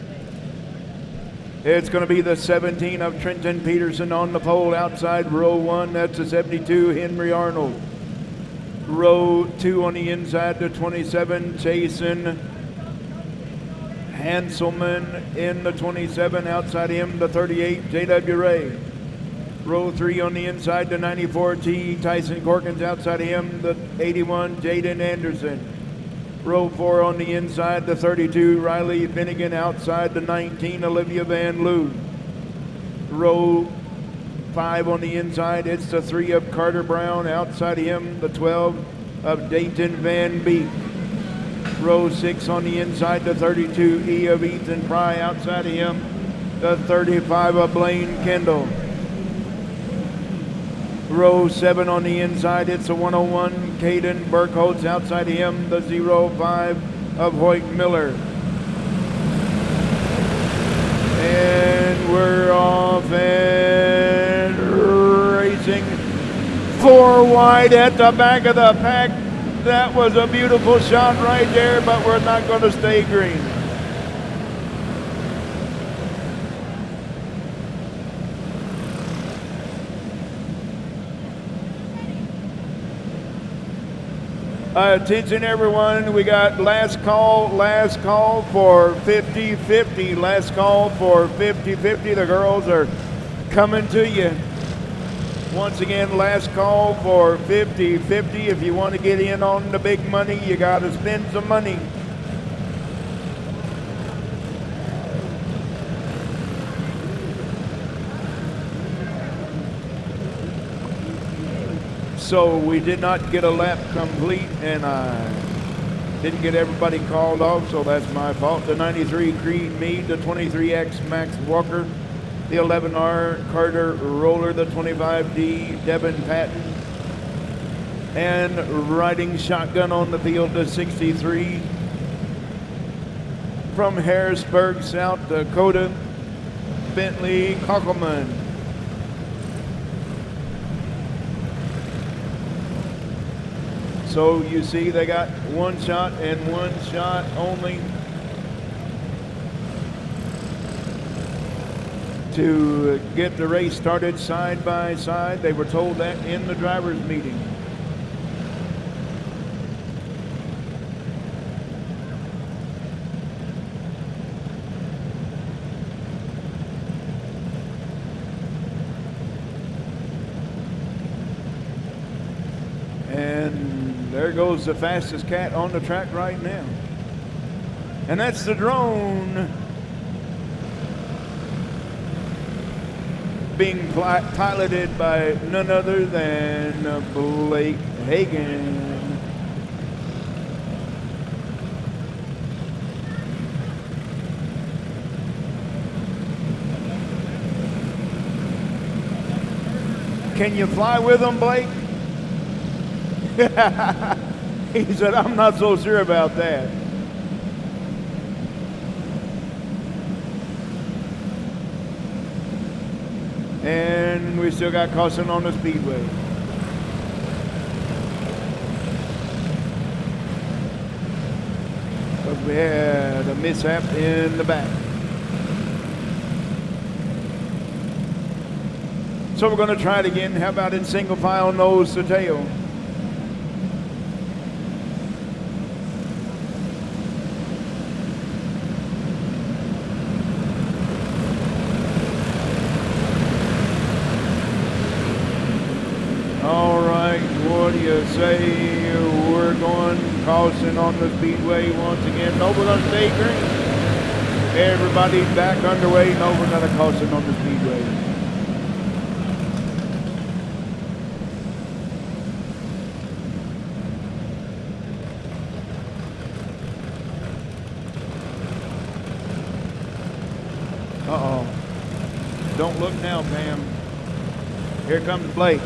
It's going to be the 17 of Trenton Peterson on the pole outside row 1. That's the 72, Henry Arnold. Row 2 on the inside, the 27, Jason Hanselman in the 27. Outside him, the 38, J.W. Ray. Row 3 on the inside, the 94T, Tyson Corkins. Outside him, the 81, Jaden Anderson. Row 4 on the inside, the 32, Riley Finnegan. Outside the 19, Olivia Van Loo. Row 5 on the inside, it's the 3 of Carter Brown. Outside him, the 12 of Dayton Van Beek. Row 6 on the inside, the 32, E of Ethan Fry. Outside of him, the 35 of Blaine Kendall. Row 7 on the inside, it's a 101, Caden Burkholz. Outside of him, the 05 of Hoyt Miller. And we're off and racing. 4 wide at the back of the pack. That was a beautiful shot right there, but we're not going to stay green. Attention everyone, we got last call for 50-50. Last call for 50-50. The girls are coming to you. Once again, last call for 50-50. If you want to get in on the big money, you got to spend some money. So we did not get a lap complete, and I didn't get everybody called off, so that's my fault. The 93 Creed Mead, the 23X Max Walker, the 11R Carter Roller, the 25D Devin Patton, and riding shotgun on the field, the 63 from Harrisburg, South Dakota, Bentley Kockelman. So you see they got one shot and one shot only to get the race started side by side. They were told that in the drivers' meeting. And there goes the fastest cat on the track right now. And that's the drone being piloted by none other than Blake Hagan. can you fly with them, Blake? He said, I'm not so sure about that. And we still got caution on the Speedway. Because we had a mishap in the back. So we're going to try it again. How about in single file, nose to tail? All right, what do you say? We're going caution on the Speedway once again. No, we're going to stay green. Everybody's back underway. No, we're going to caution on the Speedway. Uh-oh. Don't look now, Pam. Here comes Blake.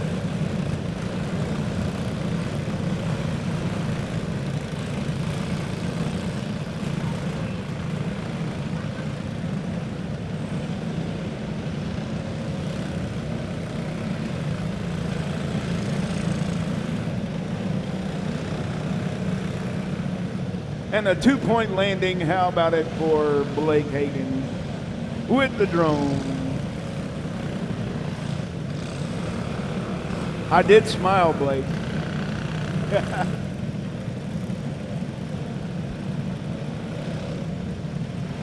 And a 2-point landing, how about it for Blake Hagan with the drone. I did smile, Blake.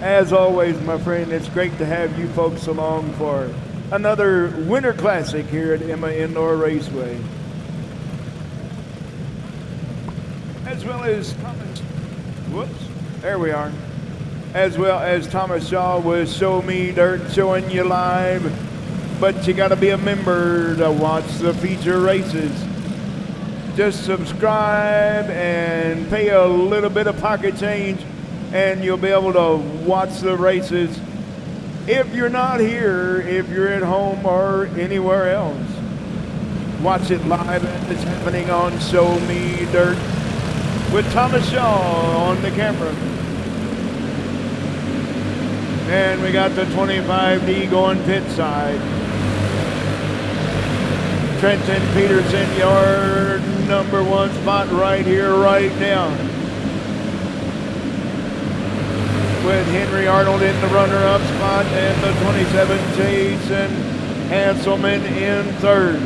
As always, my friend, it's great to have you folks along for another Winter Classic here at Emma Indoor Raceway. As well as Thomas, whoops, there we are. As well as Thomas Shaw with Show Me Dirt, showing you live. But you gotta be a member to watch the feature races. Just subscribe and pay a little bit of pocket change and you'll be able to watch the races. If you're not here, if you're at home or anywhere else, watch it live as it's happening on Show Me Dirt with Thomas Shaw on the camera. And we got the 25D going pit side. Trenton Peterson, your #1 spot right here, right now. With Henry Arnold in the runner-up spot and the 27 Jason Hanselman in third.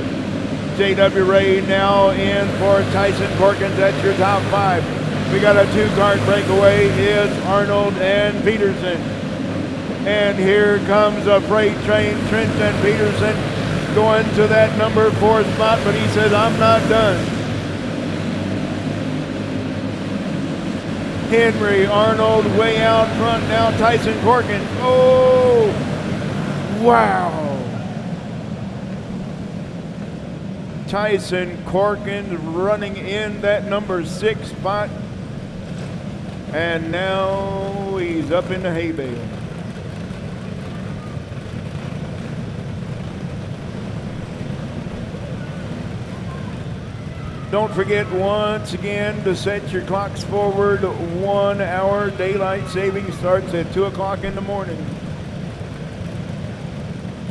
J.W. Ray now in for Tyson Corkins. That's your top 5. We got a 2-card breakaway. Is Arnold and Peterson. And here comes a freight train. Trenton Peterson going to that #4 spot, but he says, I'm not done. Henry Arnold way out front now. Tyson Corkins. Oh, wow. Tyson Corkins running in that #6 spot. And now he's up in the hay bale. Don't forget once again to set your clocks forward 1 hour. Daylight savings starts at 2 o'clock in the morning.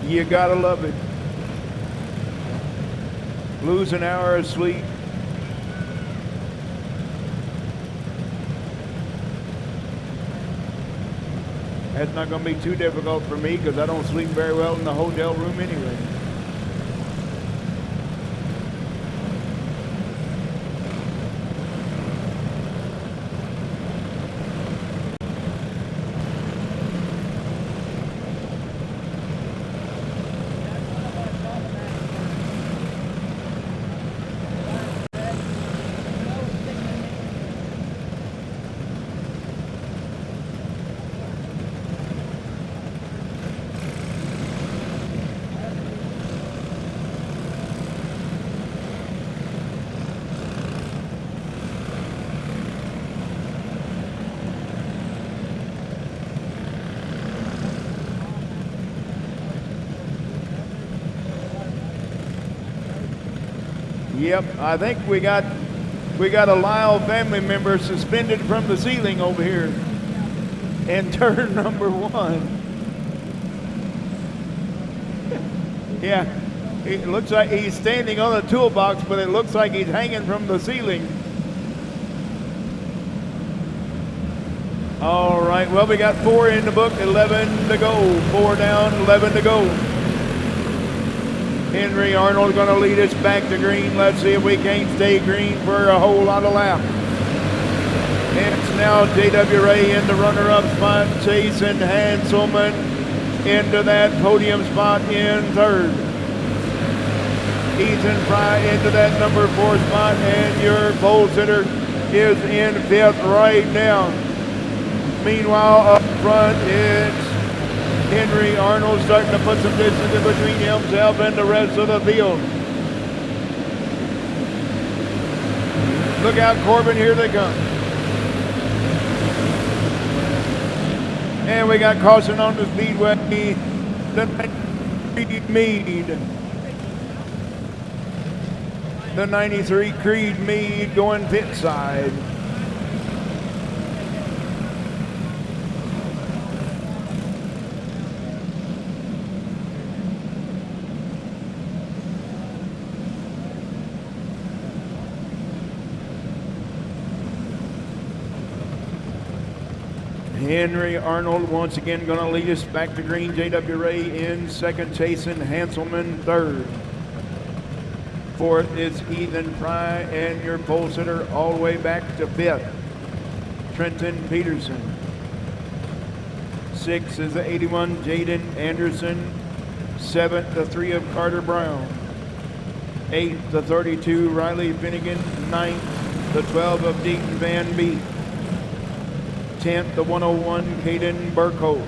You gotta love it. Lose an hour of sleep. That's not gonna be too difficult for me because I don't sleep very well in the hotel room anyway. Yep, I think we got a Lyle family member suspended from the ceiling over here in turn number 1. Yeah, it looks like he's standing on a toolbox, but it looks like he's hanging from the ceiling. All right, well, we got 4 in the book, 11 to go. 4 down, 11 to go. Henry Arnold going to lead us back to green. Let's see if we can't stay green for a whole lot of laps. It's now JWA in the runner-up spot, chasing Hanselman into that podium spot in 3rd. Ethan Fry into that number 4 spot, and your pole sitter is in 5th right now. Meanwhile, up front, it's Henry Arnold starting to put some distance in between himself and the rest of the field. Look out, Corbin, here they come. And we got caution on the Speedway. The 93 Creed Mead going pit side. Henry Arnold once again going to lead us back to green. JWA in 2nd, chasing Hanselman 3rd. 4th is Ethan Fry, and your pole sitter all the way back to 5th, Trenton Peterson. 6th is the 81 Jaden Anderson. 7th, the 3 of Carter Brown. 8th, the 32 Riley Finnegan. 9th, the 12 of Deaton Van Beek. 10th, the 101 Caden Burkholz.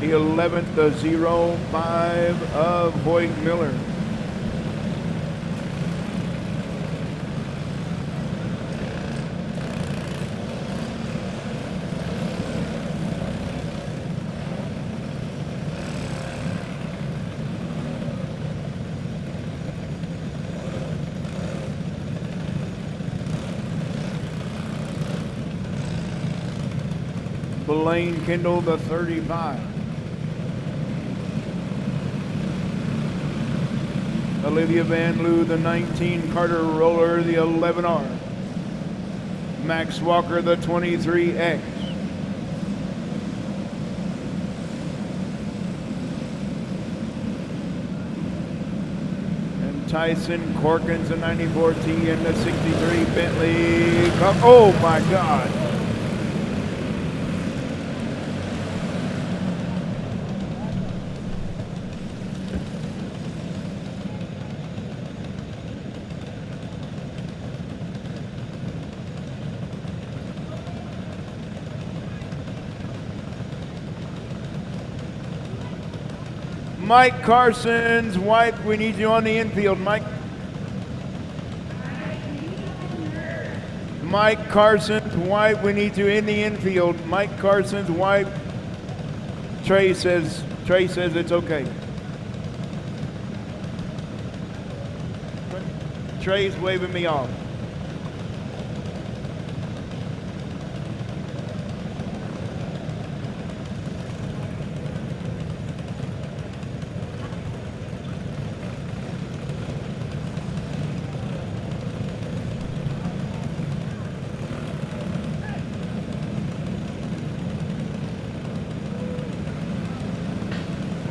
The 11th, the 05 of Hoyt Miller. Blaine Kendall, the 35. Olivia Van Loo, the 19. Carter Roller, the 11R. Max Walker, the 23X. And Tyson Corkins, the 94T, and the 63 Bentley. Oh my God. Mike Carson's wife, we need you on the infield, Mike. Mike Carson's wife, we need you in the infield. Mike Carson's wife. Trey says it's okay. Trey's waving me off.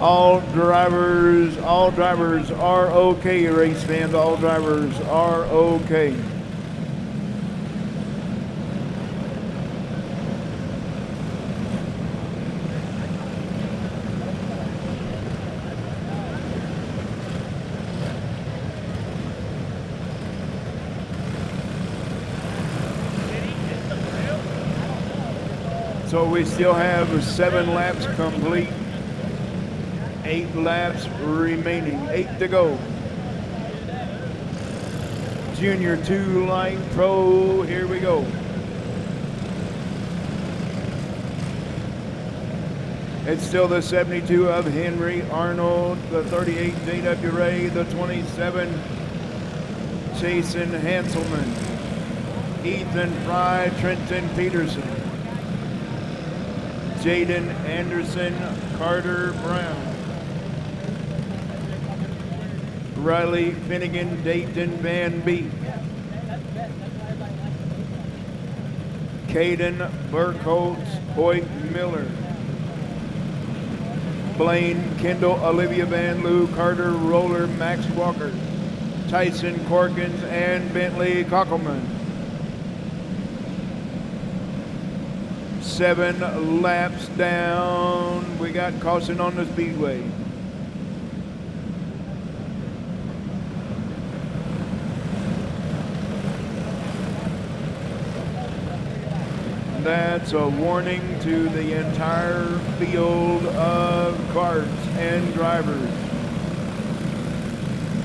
All drivers are okay, race fans. All drivers are okay. So we still have 7 laps complete. 8 laps remaining, 8 to go. Junior 2 Light Pro, here we go. It's still the 72 of Henry Arnold, the 38 J.W. Ray, the 27 Jason Hanselman, Ethan Fry, Trenton Peterson, Jaden Anderson, Carter Brown, Riley Finnegan, Dayton Van Beek, Caden Burkholtz, Hoyt Miller, Blaine Kendall, Olivia Van Loo, Carter Roller, Max Walker, Tyson Corkins, and Bentley Kockelman. 7 laps down. We got caution on the Speedway. That's a warning to the entire field of carts and drivers.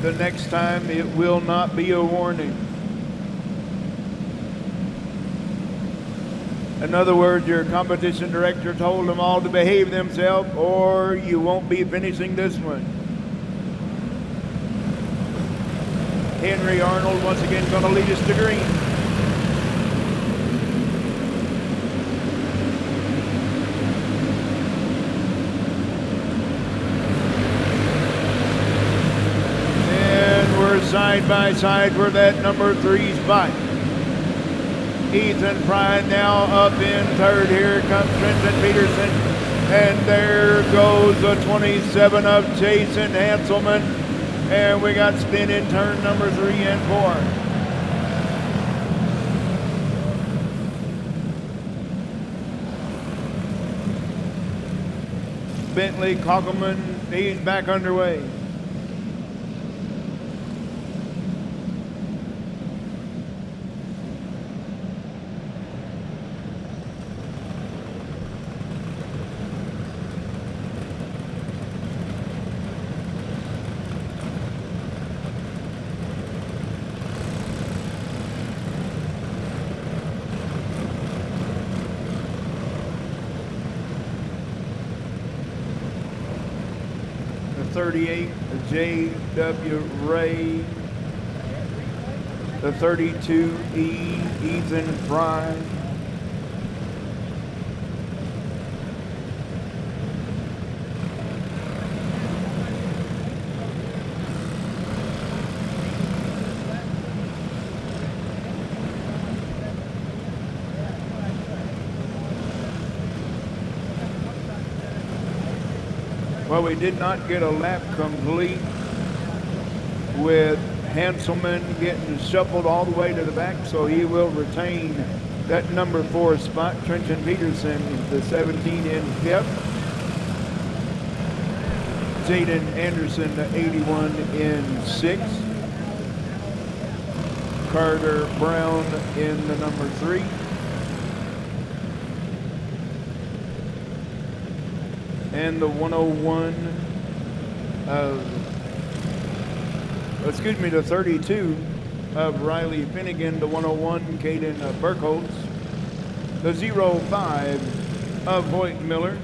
The next time it will not be a warning. In other words, your competition director told them all to behave themselves or you won't be finishing this one. Henry Arnold once again going to lead us to green. Side by side for that number 3 spot. Ethan Fry now up in third. Here comes Trenton Peterson. And there goes the 27 of Jason Hanselman. And we got spin in turn number 3 and 4. Bentley Kockelman, he's back underway. The 38, J.W. Ray. The 32E, Ethan Fry. Well, we did not get a lap complete with Hanselman getting shuffled all the way to the back, so he will retain that number 4 spot. Trenton Peterson, the 17 in 5th. Jaden Anderson, the 81 in 6th. Carter Brown in the number 3. And the 101 the 32 of Riley Finnegan, the 101 Caden Burkholtz, the 05 of Hoyt Miller,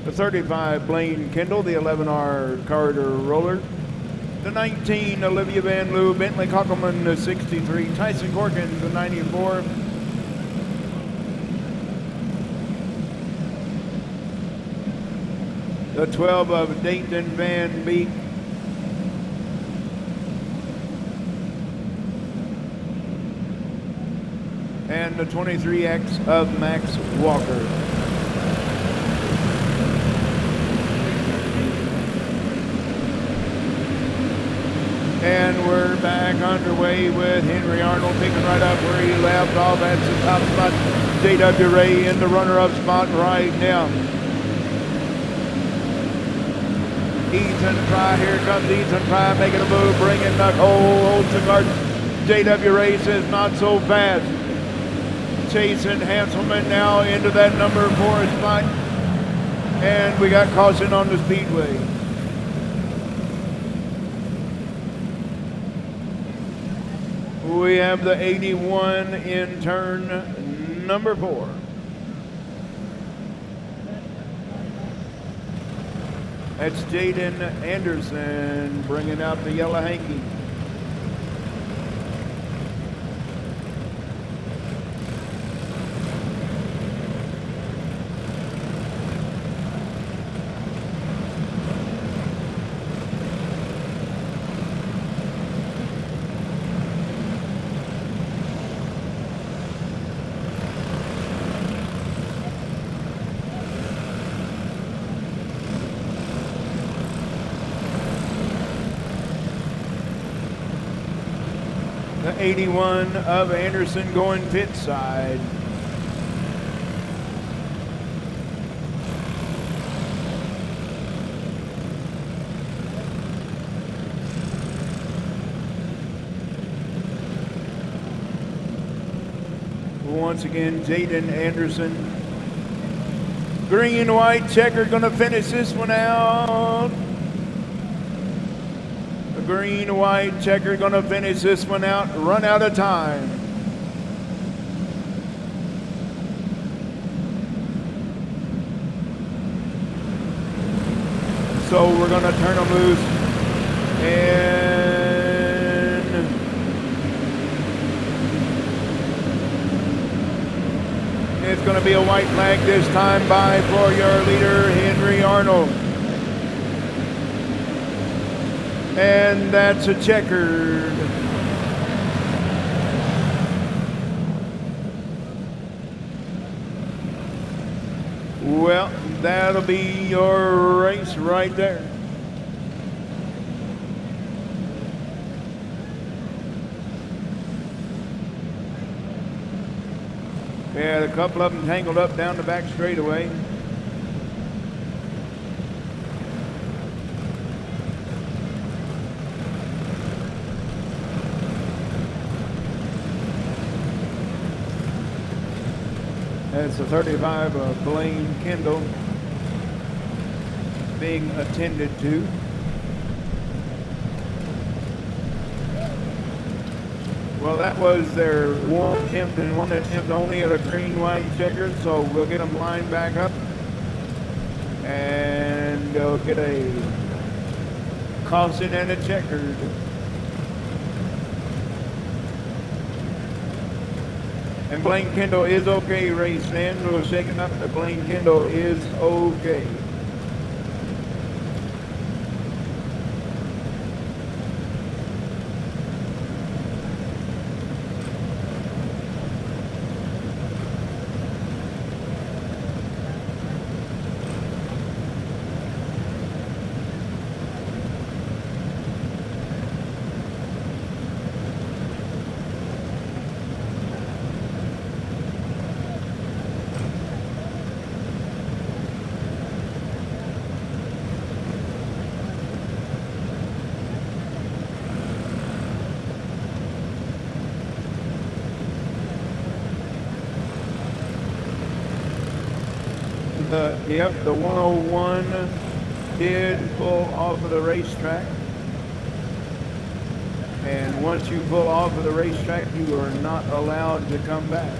the 35 Blaine Kendall, the 11R Carter Roller, the 19 Olivia Van Loo, Bentley Kockelman, the 63, Tyson Corkins, the 94, the 12 of Dayton Van Beek, and the 23X of Max Walker. And we're back underway with Henry Arnold picking right up where he left off. That's the top spot. J.W. Ray in the runner-up spot right now. Ethan Fry, here comes Ethan Fry making a move, bringing the whole cigar. J.W. Ray says not so fast. Jason Hanselman now into that number 4 spot. And we got caution on the Speedway. We have the 81 in turn number 4. That's Jaden Anderson bringing out the yellow hanky. The 81 of Anderson going pit side. Once again, Jaden Anderson. Green, white checker gonna finish this one out. The green, white checker gonna finish this one out, run out of time. So we're gonna turn them loose and it's going to be a white flag this time by for your leader, Henry Arnold. And that's a checkered. Well, that'll be your race right there. We had a couple of them tangled up down the back straightaway. That's the 35 of Blaine Kendall being attended to. Well, that was their one attempt and one attempt only at a green, white checker, so we'll get them lined back up and they'll get a caution and a checkered. And Blaine Kendall is okay, race stands. We're shaking up that Blaine Kendall is okay. The 101 did pull off of the racetrack. And once you pull off of the racetrack, you are not allowed to come back.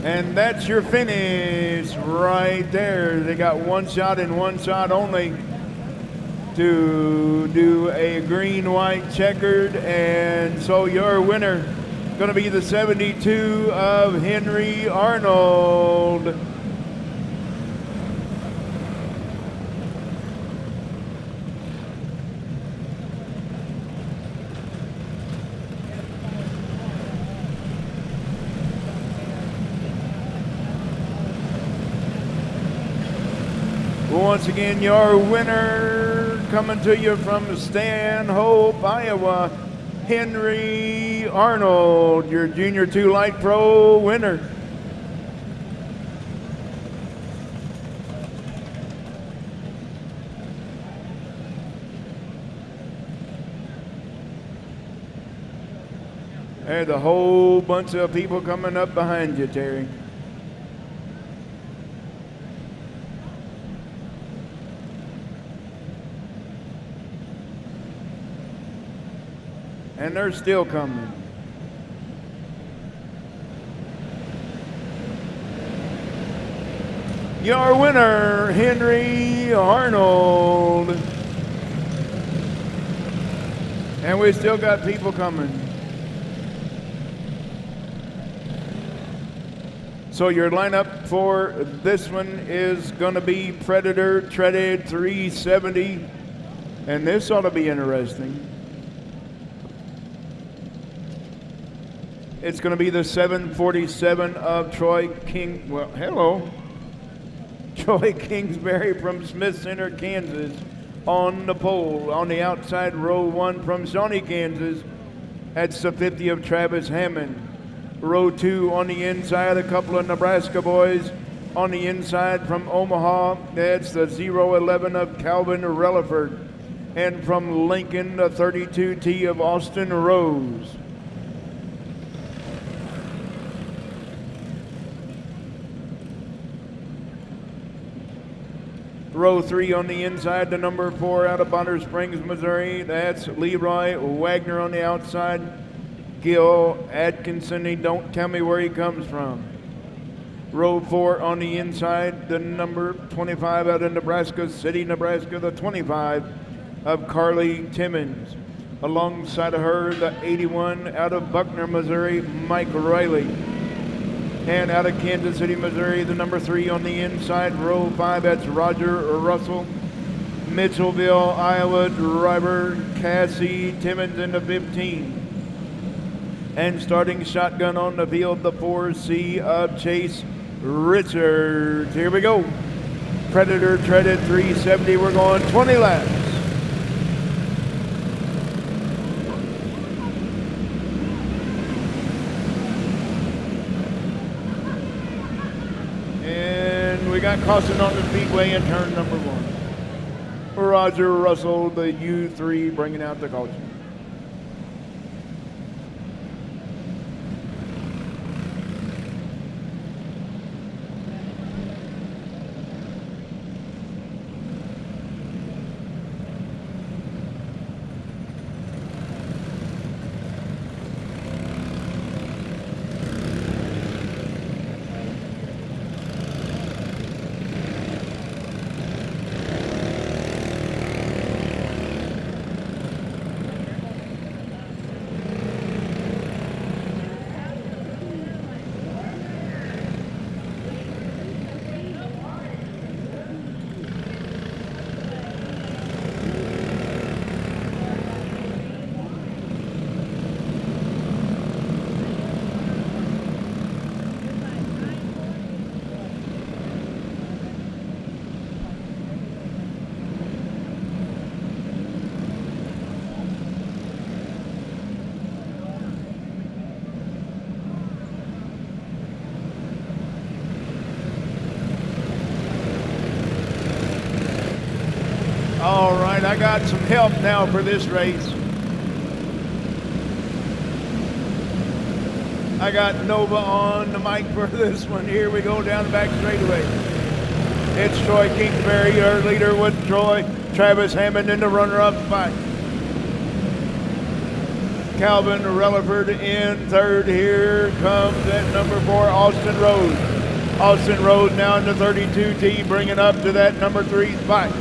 And that's your finish right there. They got one shot and one shot only to do a green, white, checkered. And so your winner going to be the 72 of Henry Arnold. Once again, your winner coming to you from Stanhope, Iowa, Henry Arnold, your Junior 2 Light Pro winner. There's a whole bunch of people coming up behind you, Terry. And they're still coming. Your winner, Henry Arnold. And we still got people coming. So your lineup for this one is going to be Predator Treaded 370. And this ought to be interesting. It's going to be the 747 of Troy King. Well, hello. Troy Kingsbury from Smith Center, Kansas, on the pole. On the outside, row 1 from Shawnee, Kansas. That's the 50 of Travis Hammond. Row 2 on the inside, a couple of Nebraska boys. On the inside from Omaha, that's the 011 of Calvin Relaford. And from Lincoln, the 32T of Austin Rose. Row 3 on the inside, the number 4 out of Bonner Springs, Missouri. That's Leroy Wagner on the outside. Gile Atkinson, he don't tell me where he comes from. Row 4 on the inside, the number 25 out of Nebraska City, Nebraska, the 25 of Carly Timmons. Alongside of her, the 81 out of Buckner, Missouri, Mike Riley. And out of Kansas City, Missouri, the number 3 on the inside, row 5, that's Roger Russell. Mitchellville, Iowa, driver Cassie Timmons in the 15. And starting shotgun on the field, the 4C of Chase Richards. Here we go. Predator Treaded 370, we're going 20 laps. We got caution on the Speedway in turn number 1. Roger Russell, the U3, bringing out the caution. All right, I got some help now for this race. I got Nova on the mic for this one. Here we go down the back straightaway. It's Troy Kingsbury, your leader with Troy. Travis Hammond in the runner-up fight. Calvin Relaford in third. Here comes that number 4, Austin Rose. Austin Rose now in the 32T, bringing up to that number 3 spot.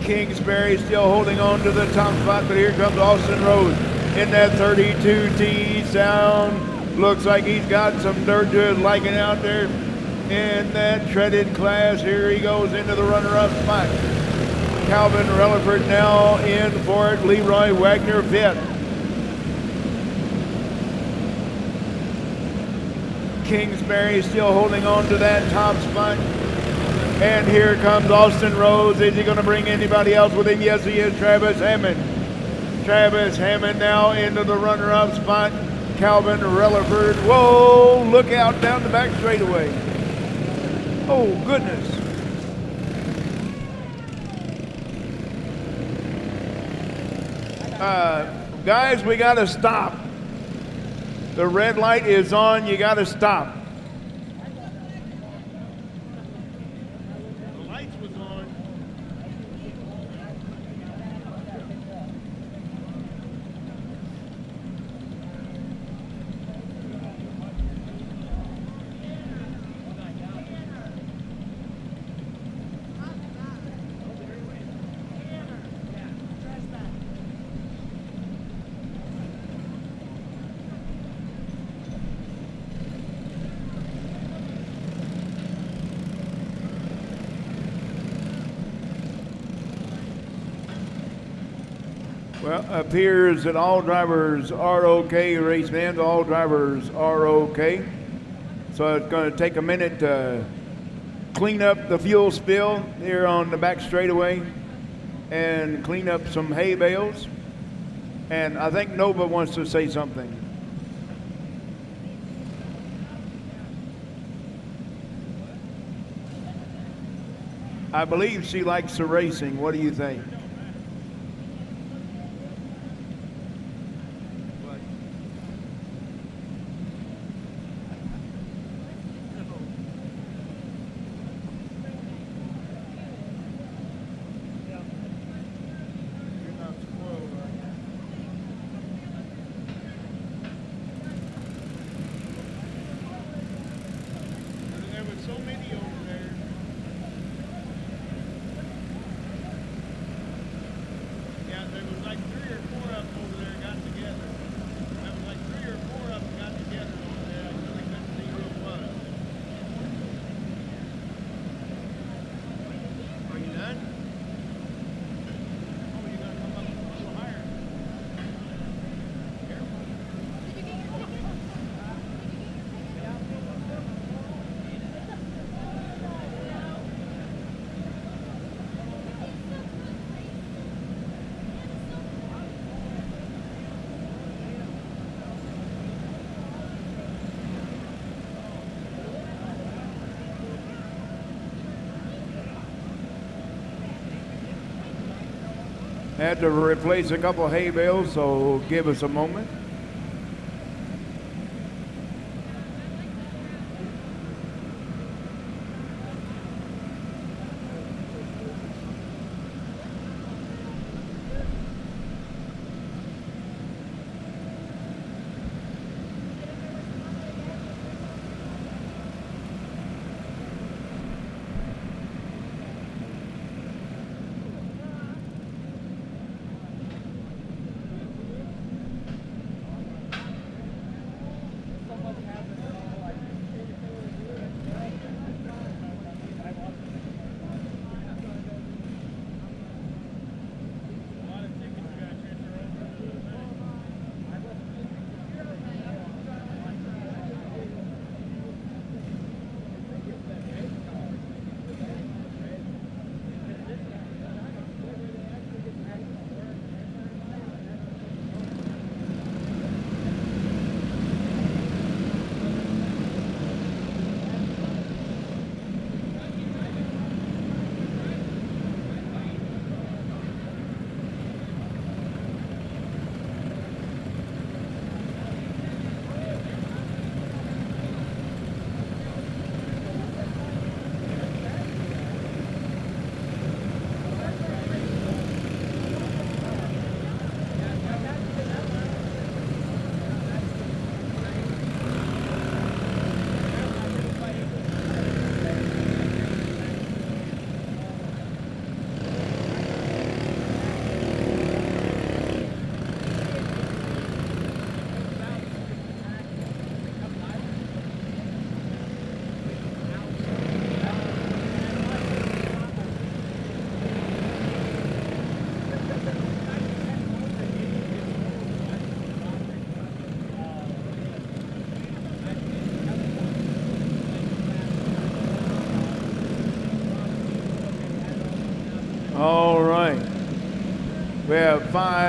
Kingsbury still holding on to the top spot, but here comes Austin Rose in that 32T. Sound looks like he's got some dirt to his liking out there in that treaded class. Here he goes into the runner-up spot. Calvin Relaford now in fourth. Leroy Wagner fifth. Kingsbury still holding on to that top spot. And here comes Austin Rose. Is he going to bring anybody else with him? Yes, he is. Travis Hammond. Travis Hammond now into the runner-up spot. Calvin Relaford. Whoa, look out down the back straightaway. Oh, goodness. Guys, we got to stop. The red light is on. You got to stop. The lights was on. Well, appears that all drivers are okay, race fans. All drivers are okay. So it's going to take a minute to clean up the fuel spill here on the back straightaway and clean up some hay bales. And I think Nova wants to say something. I believe she likes the racing. What do you think? Had to replace a couple of hay bales, so give us a moment.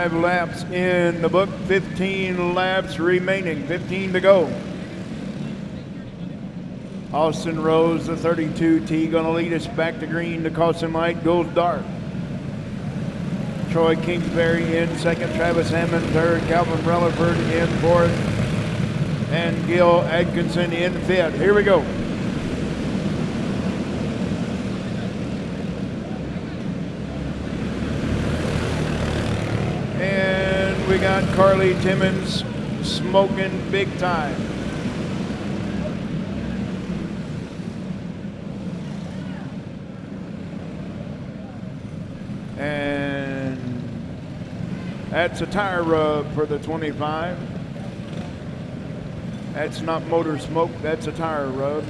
5 laps in the book, 15 laps remaining, 15 to go. Austin Rose, the 32T, gonna lead us back to green. The caution light goes dark. Troy Kingsbury in second, Travis Hammond third, Calvin Relaford in fourth, and Gil Atkinson in fifth. Here we go. And we got Carly Timmons smoking big time. And that's a tire rub for the 25. That's not motor smoke, that's a tire rub.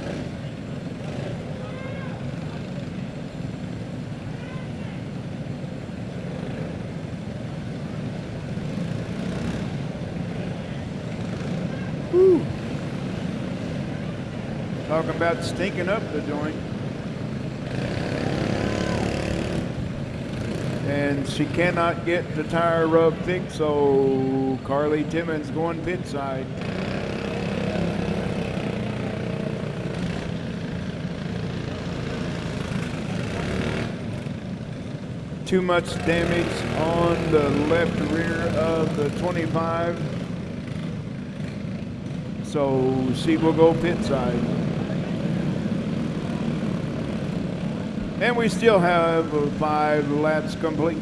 Whew. Talking about stinking up the joint. And she cannot get the tire rub fixed, so Carly Timmons going pit side. Too much damage on the left rear of the 25, so she will go pit side. And we still have 5 laps complete.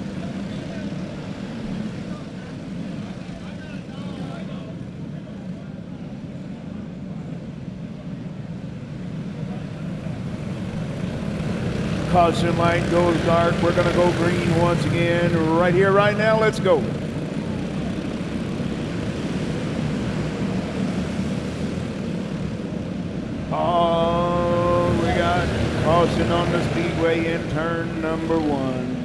Caution light goes dark. We're going to go green once again right here, right now. Let's go. Oh, we got caution on the Speedway in turn number 1.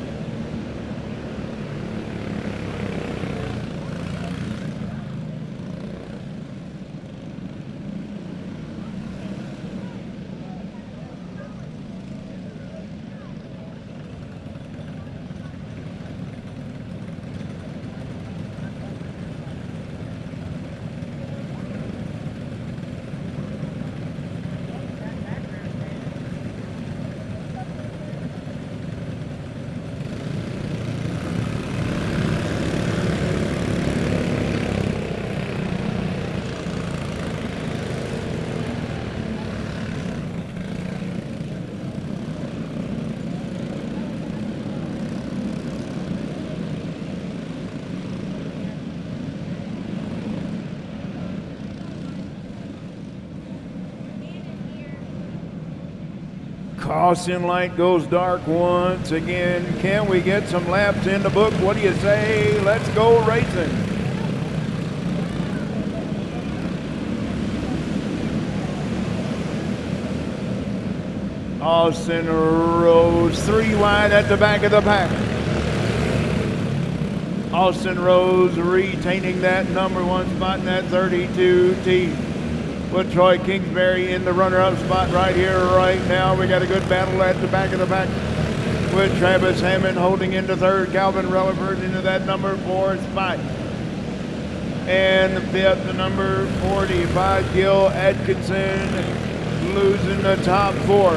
Caution light goes dark once again. Can we get some laps in the book? What do you say? Let's go racing. Austin Rose 3 wide at the back of the pack. Austin Rose retaining that number 1 spot in that 32T. Put Troy Kingsbury in the runner-up spot right here, right now. We got a good battle at the back of the pack with Travis Hammond holding into third, Calvin Relaford into that number 4 spot. And fifth, the number 45, Gil Atkinson, losing the top 4.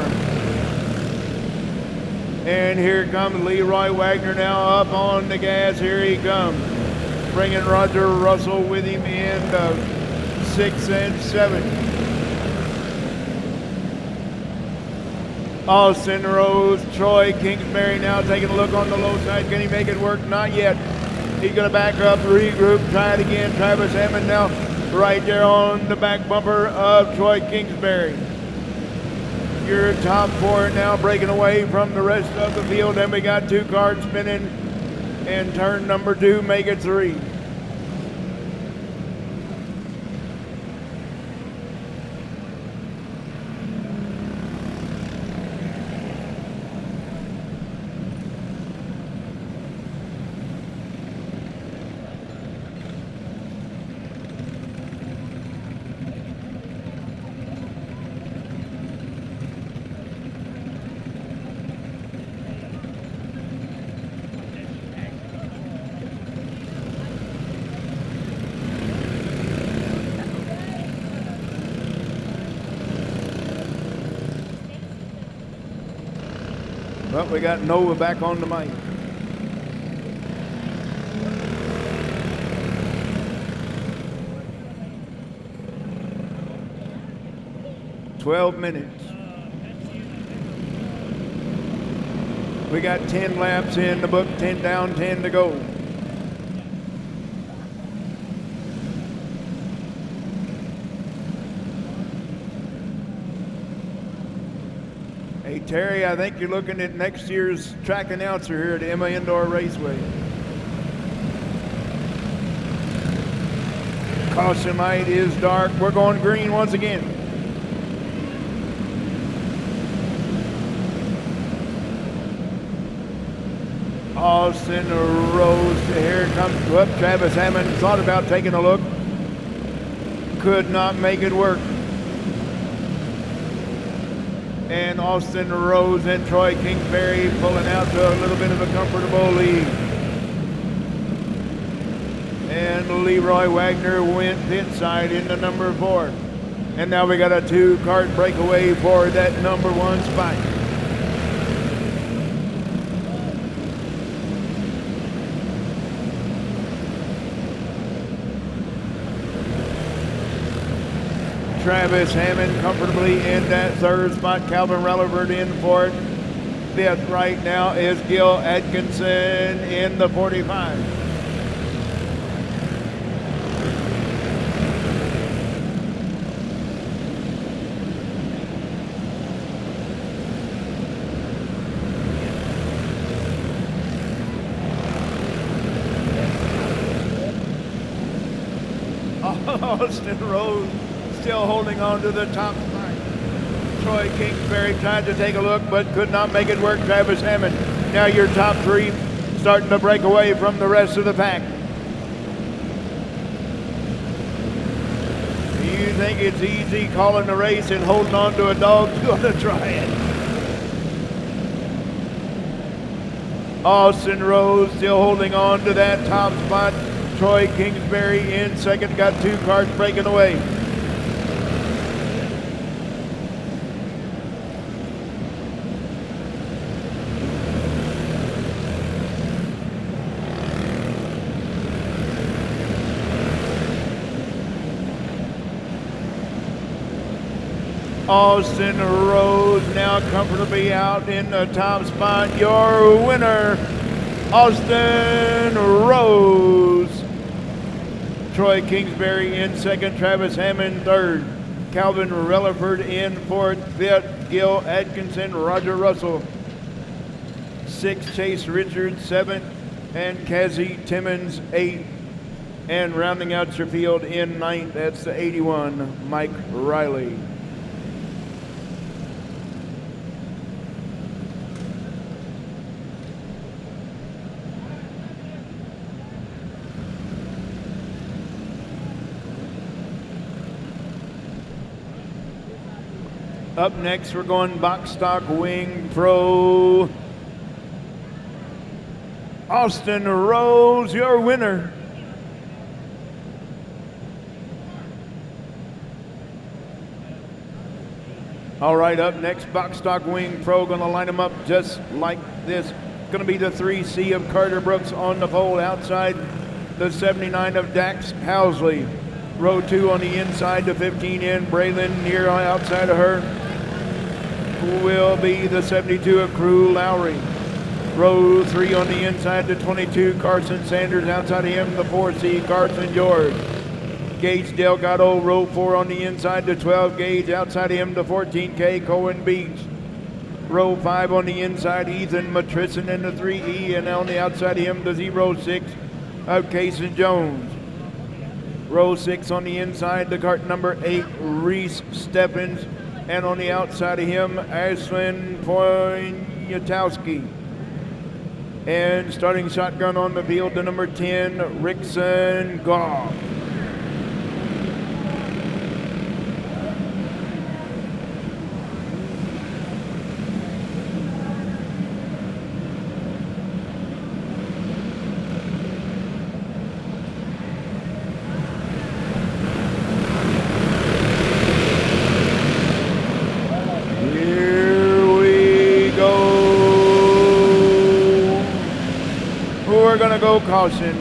And here comes Leroy Wagner now up on the gas. Here he comes, bringing Roger Russell with him in the 6 and 7. Austin Rose, Troy Kingsbury now taking a look on the low side. Can he make it work? Not yet. He's going to back up, regroup, try it again. Travis Hammond now right there on the back bumper of Troy Kingsbury. Your top 4 now breaking away from the rest of the field. And we got 2 cars spinning in turn number 2, make it 3. But we got Nova back on the mic. "12 minutes. We got 10 laps in the book, 10 down, 10 to go. Hey, Terry, I think you're looking at next year's track announcer here at Emma Indoor Raceway. Caution light is dark. We're going green once again. Austin Rose, here comes up. Travis Hammond thought about taking a look. Could not make it work. And Austin Rose and Troy Kingsbury pulling out to a little bit of a comfortable lead. And Leroy Wagner went pit side into number 4. And now we got a 2-kart breakaway for that number 1 spot. Travis Hammond comfortably in that 3rd spot. Calvin Relevert in 4th. 5th right now is Gil Atkinson in the 45. Austin Rose still holding on to the top spot. Troy Kingsbury tried to take a look but could not make it work. Travis Hammond, now your top 3 starting to break away from the rest of the pack. You think it's easy calling the race and holding on to a dog? You're going to try it. Austin Rose still holding on to that top spot. Troy Kingsbury in 2nd, got 2 cars breaking away. Austin Rose now comfortably out in the top spot. Your winner, Austin Rose. Troy Kingsbury in 2nd, Travis Hammond 3rd, Calvin Relaford in 4th, 5th, Gil Atkinson, Roger Russell 6th, Chase Richards 7th, and Kazzy Timmons 8th. And rounding out your field in 9th, that's the 81, Mike Riley. Up next, we're going box stock wing pro. Austin Rose, your winner. All right, up next, box stock wing pro. Going to line them up just like this. Going to be the 3C of Carter Brooks on the pole outside the 79 of Dax Housley. Row 2 on the inside, the 15 in Braylon near outside of her will be the 72 of Crew Lowry. Row 3 on the inside, the 22 Carson Sanders, outside of him the 4C Carson George. Gage Delgado. Row 4 on the inside, the 12 Gage, outside of him the 14K Cohen Beach. Row 5 on the inside, Ethan Matrison in the 3E, and on the outside of him the 06 of Cason Jones. Row 6 on the inside, the cart number 8 Reese Stephens, and on the outside of him, Ashlyn Poniatowski. And starting shotgun on the field, the number 10, Rickson Goff. go caution.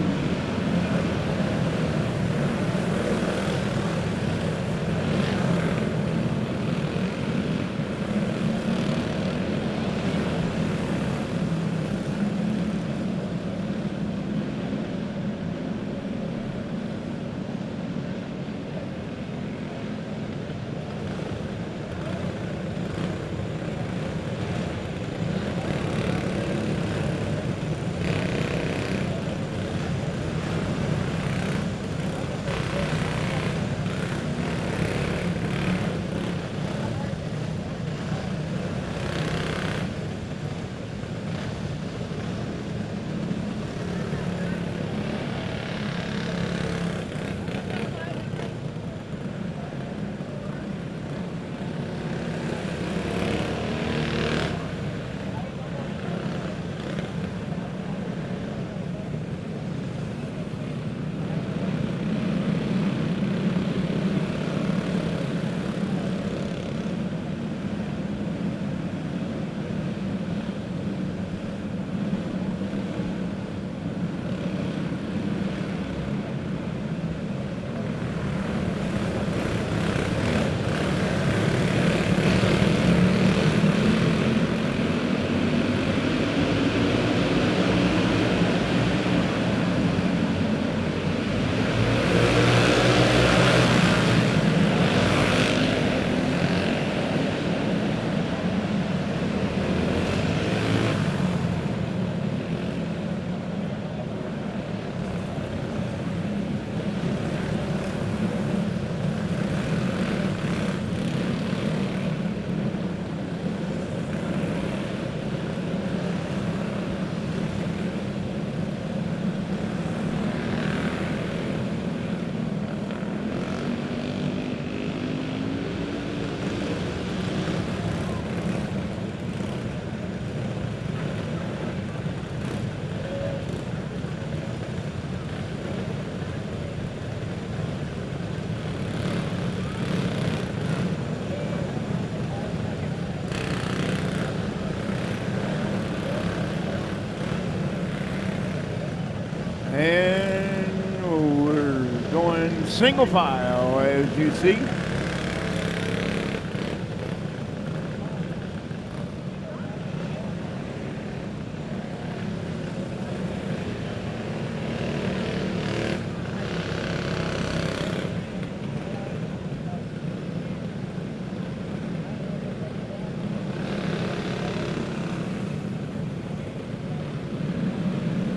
And we're going single file, as you see.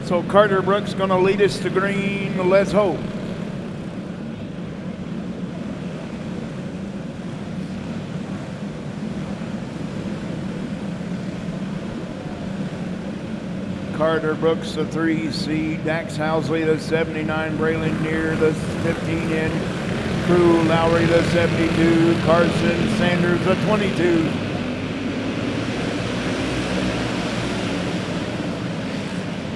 So Carter Brooks going to lead us to green. Let's hope. Carter Brooks, the 3 seed. Dax Housley, the 79. Braylon Neer, the 15 in. Crew Lowry, the 72. Carson Sanders, the 22.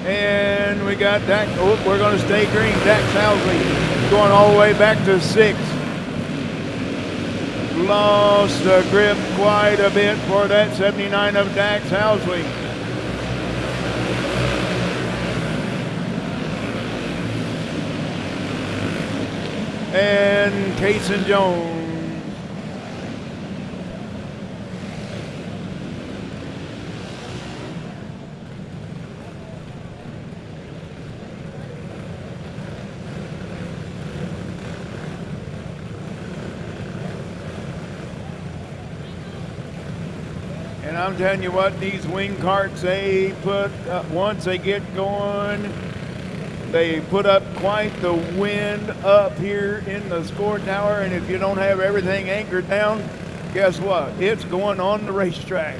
And we got Dax. Oh, we're going to stay green. Dax Housley going all the way back to 6. Lost the grip quite a bit for that 79 of Dax Housley. And Cason Jones. And I'm telling you what, these wing carts, they put, once they get going, they put up quite the wind up here in the score tower. And if you don't have everything anchored down, guess what? It's going on the racetrack.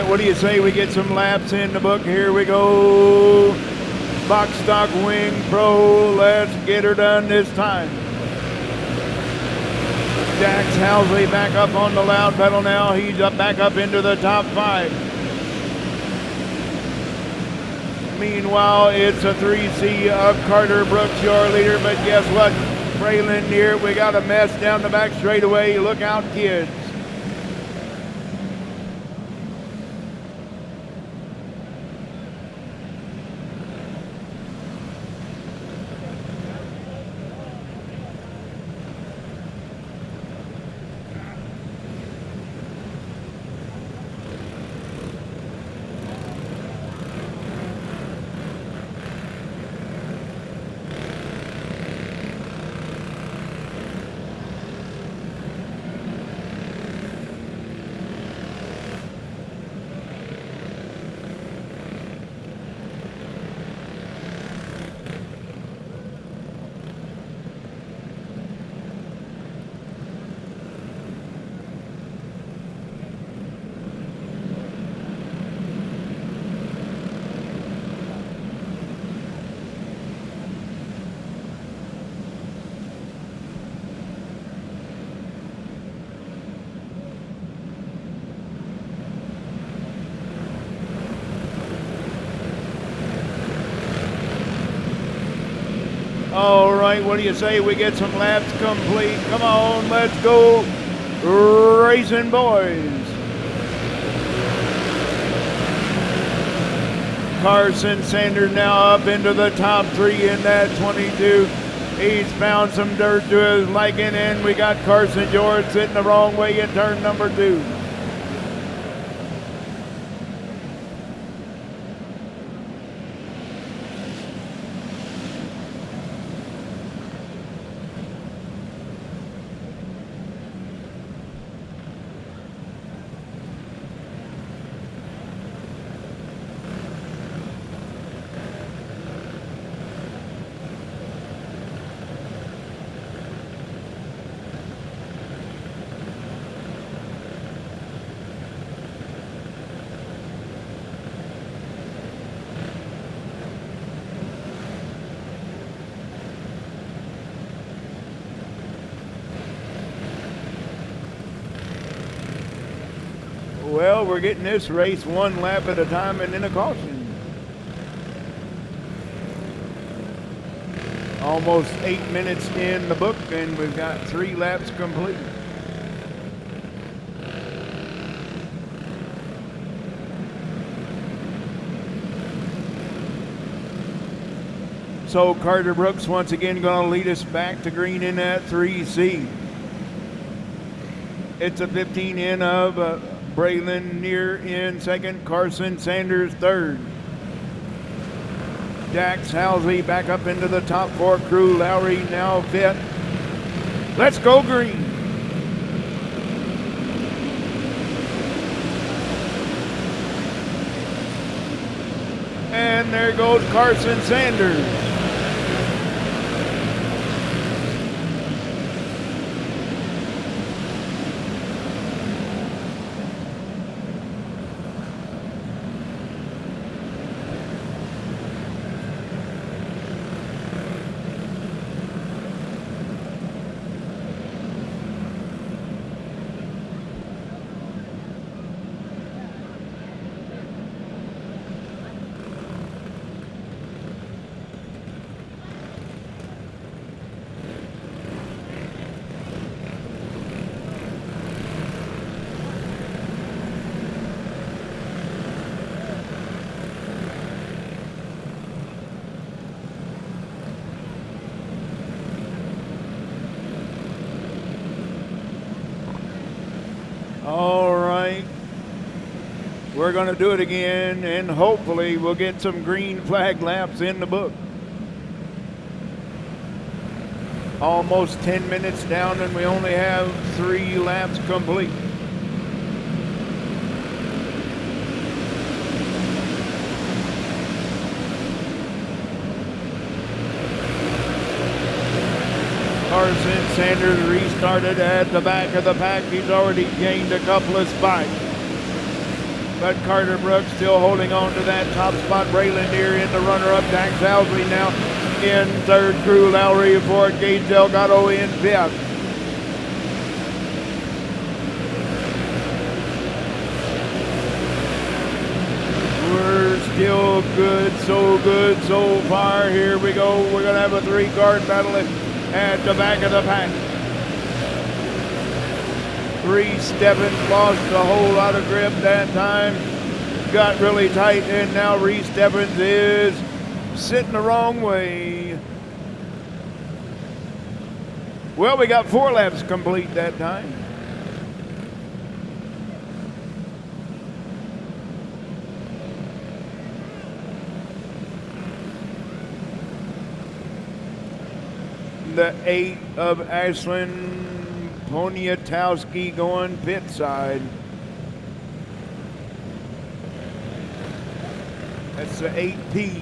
right, what do you say we get some laps in the book? Here we go. Box Stock Wing Pro, let's get her done this time. Dax Housley back up on the loud pedal now. He's back up into the top 5. Meanwhile, it's a 3C of Carter Brooks, your leader, but guess what? Braylon here, we got a mess down the back straightaway. Look out, kids. All right, what do you say we get some laps complete? Come on, let's go racing, boys. Carson Sanders now up into the top 3 in that 22. He's found some dirt to his liking, and we got Carson George sitting the wrong way in turn number 2. Well, we're getting this race one lap at a time and then a caution. Almost 8 minutes in the book, and we've got 3 laps complete. So Carter Brooks once again going to lead us back to green in that 3C. It's a 15 in of Braylon near in second, Carson Sanders third. Dax Housley back up into the top 4 crew. Lowry now 5th. Let's go green. And there goes Carson Sanders. All right, we're going to do it again, and hopefully we'll get some green flag laps in the book. Almost 10 minutes down, and we only have 3 laps complete. Carson Sanders restarted at the back of the pack. He's already gained a couple of spikes. But Carter Brooks still holding on to that top spot. Braylon Deere in the runner-up. Dax Housley now in third. Crew Lowry for Gage Delgado in fifth. We're still good so far. Here we go. We're going to have a three-card battle at the back of the pack. Reese Stebbins lost a whole lot of grip that time. Got really tight, and now Reese Stebbins is sitting the wrong way. Well, we got 4 laps complete that time. The 8 of Ashlyn Poniatowski going pit side. That's the 8P.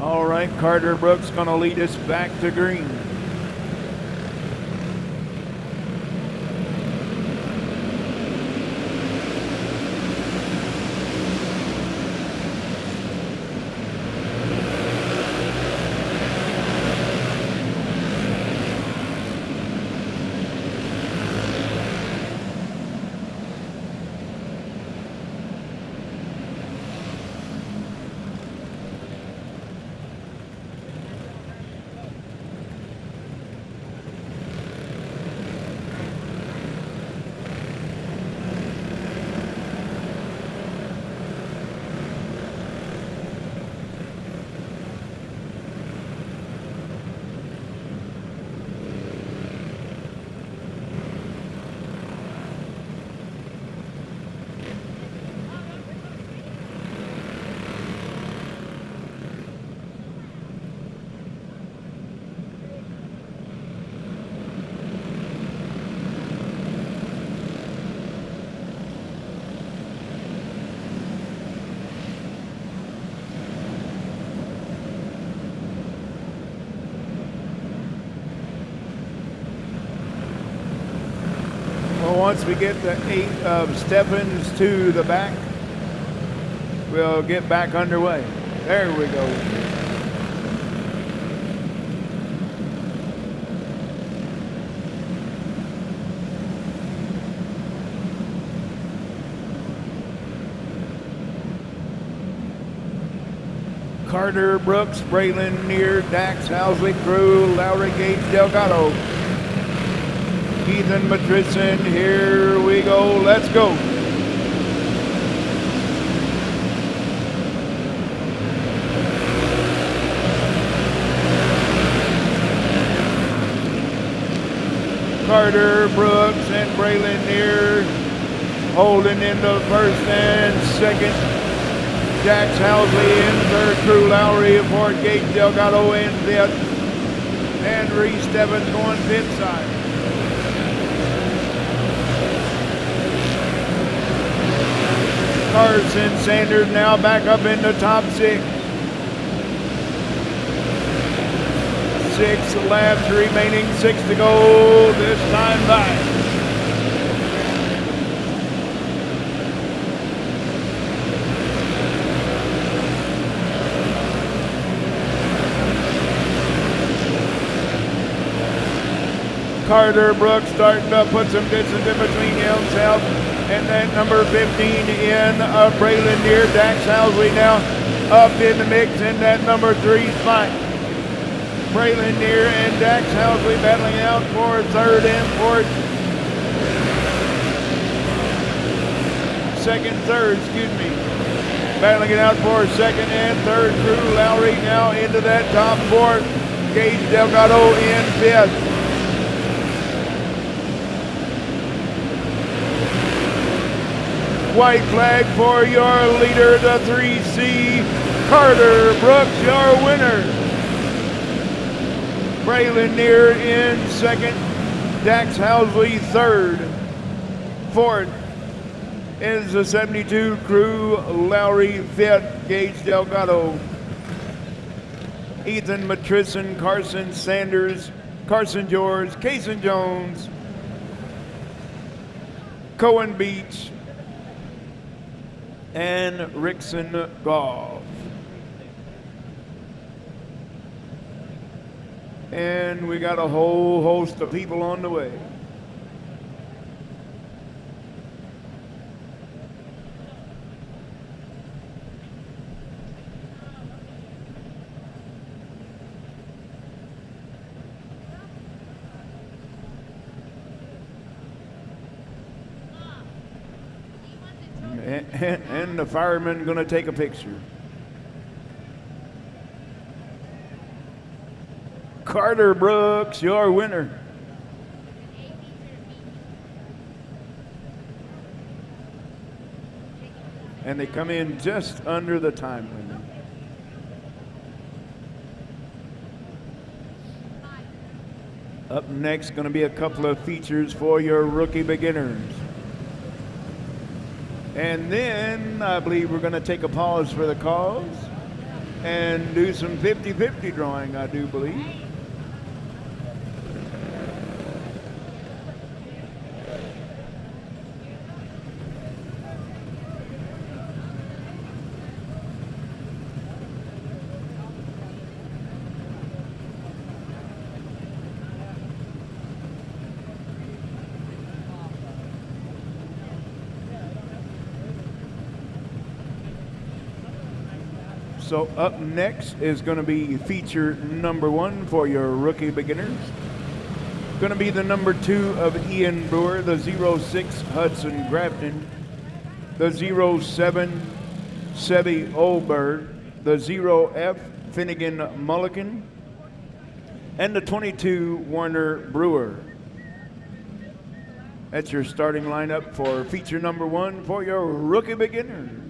All right, Carter Brooks going to lead us back to green. Once we get the 8 of Stebbins to the back, we'll get back underway. There we go. Carter Brooks, Braylon Deere, Dax Housley, Crew, Lowry, Gage Delgado. Ethan Matrison, here we go, let's go. Carter Brooks and Braylon Deere holding in the first and second. Dax Housley in third. Crew Lowry for Gage Delgado in fifth. And Reese Stebbins going pit side. Carson Sanders now back up in the top 6. 6 laps remaining, 6 to go this time by. Carter Brooks starting to put some distance in between himself and that number 15 in Braylon Deere. Dax Housley now up in the mix in that number 3 spot. Braylon Deere and Dax Housley battling out for third and fourth. Third, battling it out for second and third. Crew Lowry now into that top 4. Gage Delgado in fifth. White flag for your leader, the 3C, Carter Brooks, your winner. Braylon Neer in second, Dax Housley third. Fourth is the 72 crew, Lowry fifth, Gage Delgado, Ethan Matrison, Carson Sanders, Carson George, Kason Jones, Cohen Beach, and Rickson Goff. And we got a whole host of people on the way. And the fireman going to take a picture. Carter Brooks, your winner. And they come in just under the time limit. Up next, going to be a couple of features for your rookie beginners. And then I believe we're going to take a pause for the cause and do some 50-50 drawing, I do believe. So up next is going to be feature number 1 for your rookie beginners. Going to be the number 2 of Ian Brewer, the 06 Hudson Grafton, the 07 Sebi Olberg, the 0F Finnegan Mulligan, and the 22 Warner Brewer. That's your starting lineup for feature number 1 for your rookie beginners.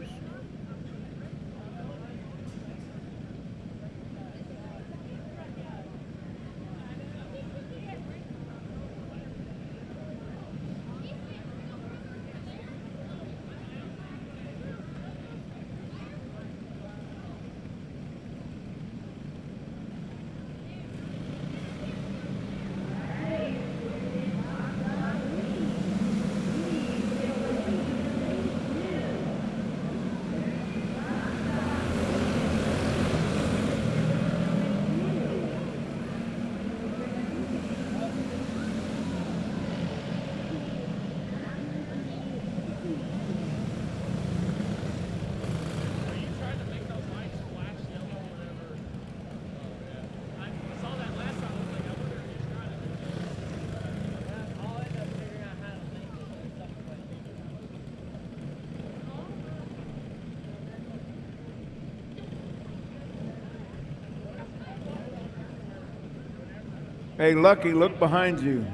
Hey, Lucky, look behind you.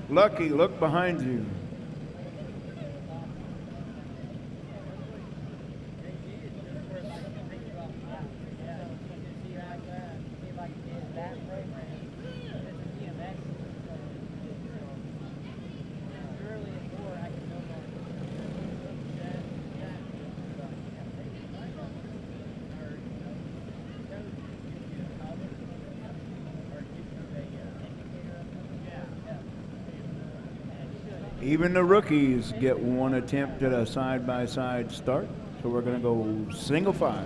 Lucky, look behind you. Even the rookies get one attempt at a side-by-side start. So we're going to go single file.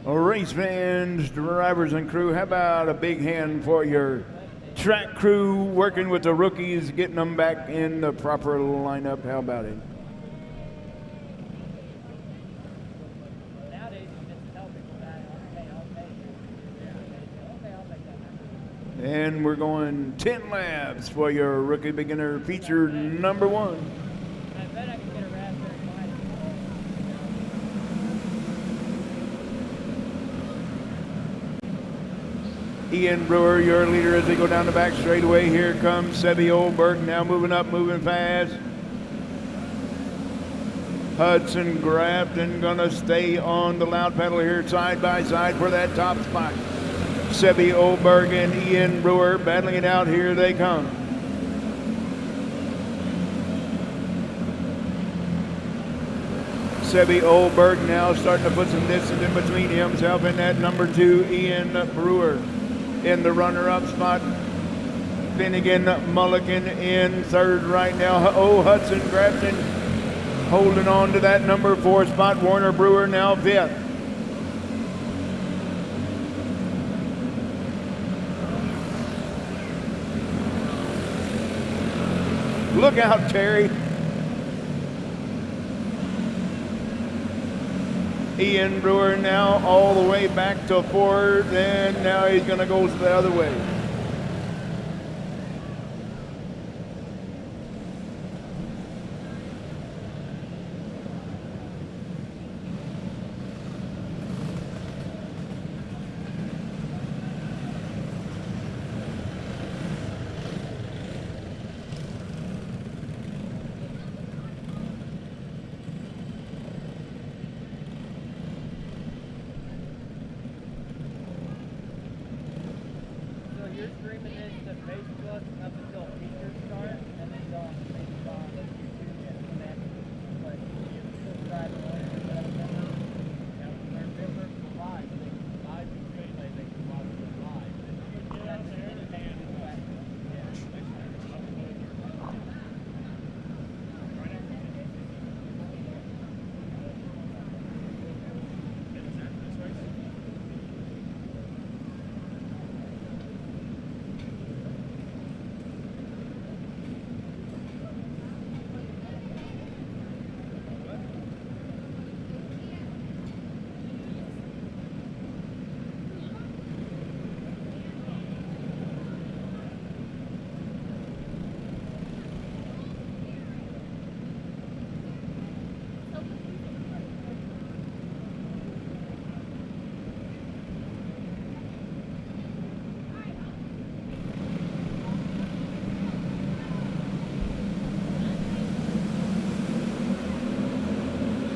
Race fans, drivers and crew, how about a big hand for your track crew working with the rookies, getting them back in the proper lineup? How about it? And we're going 10 laps for your rookie beginner feature number 1. I bet I can get a raspberry Ian Brewer, your leader as they go down the back straightaway. Here comes Sebby Oldberg, now moving up, moving fast. Hudson Grafton gonna stay on the loud pedal here side by side for that top spot. Sebby Oldberg and Ian Brewer battling it out. Here they come. Sebby Oldberg now starting to put some distance in between himself and that number 2 Ian Brewer. In the runner-up spot, Finnegan Mulligan in third right now. Oh, Hudson Grafton holding on to that number 4 spot. Warner Brewer now 5th. Look out, Terry. Ian Brewer now all the way back to 4th, and now he's going to go the other way.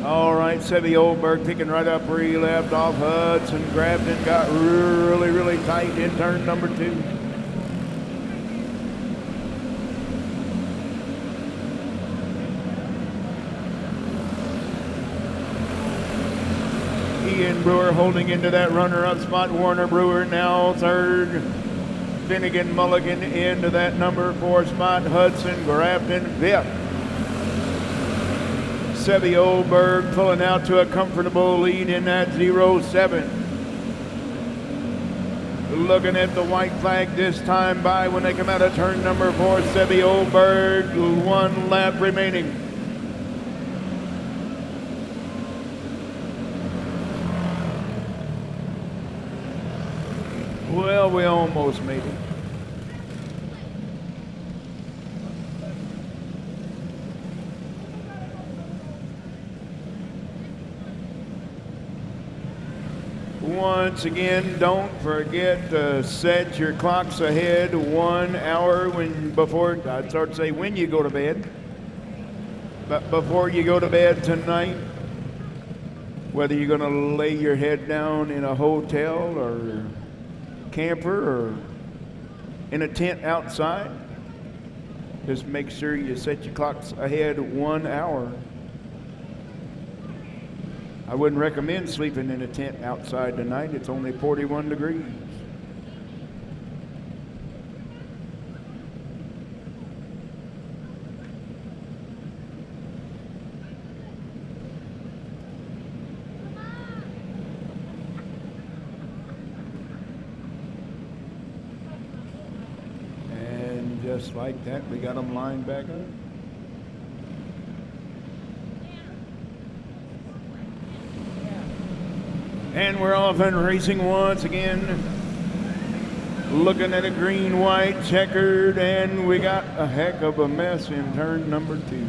All right, Sebby Oldberg picking right up where he left off. Hudson Grafton got really, really tight in turn number 2. Ian Brewer holding into that runner-up spot. Warner Brewer now 3rd. Finnegan Mulligan into that number 4 spot. Hudson Grafton 5th. Sebby Oldberg pulling out to a comfortable lead in that 0-7. Looking at the white flag this time by when they come out of turn number 4. Sebby Oldberg, 1 lap remaining. Well, we almost made it. Once again, don't forget to set your clocks ahead 1 hour before, I'd start to say when you go to bed, but before you go to bed tonight, whether you're going to lay your head down in a hotel or camper or in a tent outside, just make sure you set your clocks ahead 1 hour. I wouldn't recommend sleeping in a tent outside tonight. It's only 41 degrees. And just like that, we got them lined back up. And we're off and racing once again. Looking at a green, white, checkered, and we got a heck of a mess in turn number 2.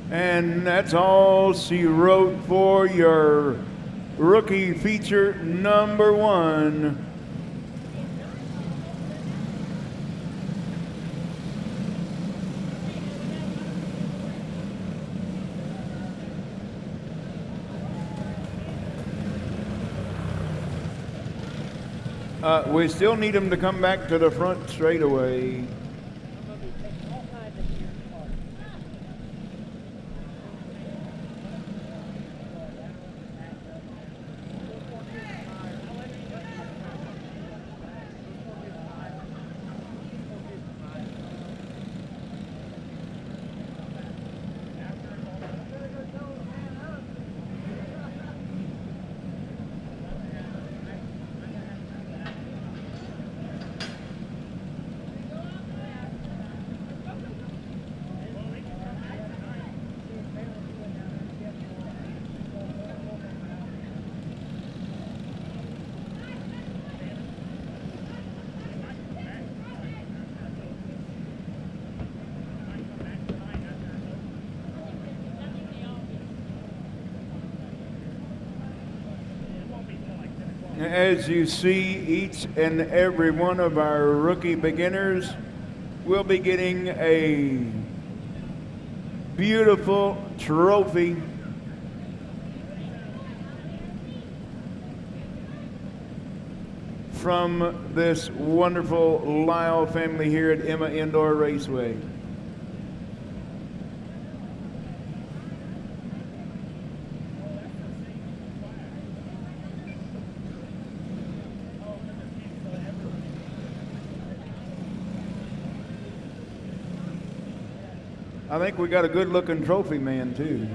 And that's all she wrote for your rookie feature number 1. We still need him to come back to the front straightaway. As you see, each and every one of our rookie beginners will be getting a beautiful trophy from this wonderful Lyle family here at Emma Indoor Raceway. I think we got a good-looking trophy man, too.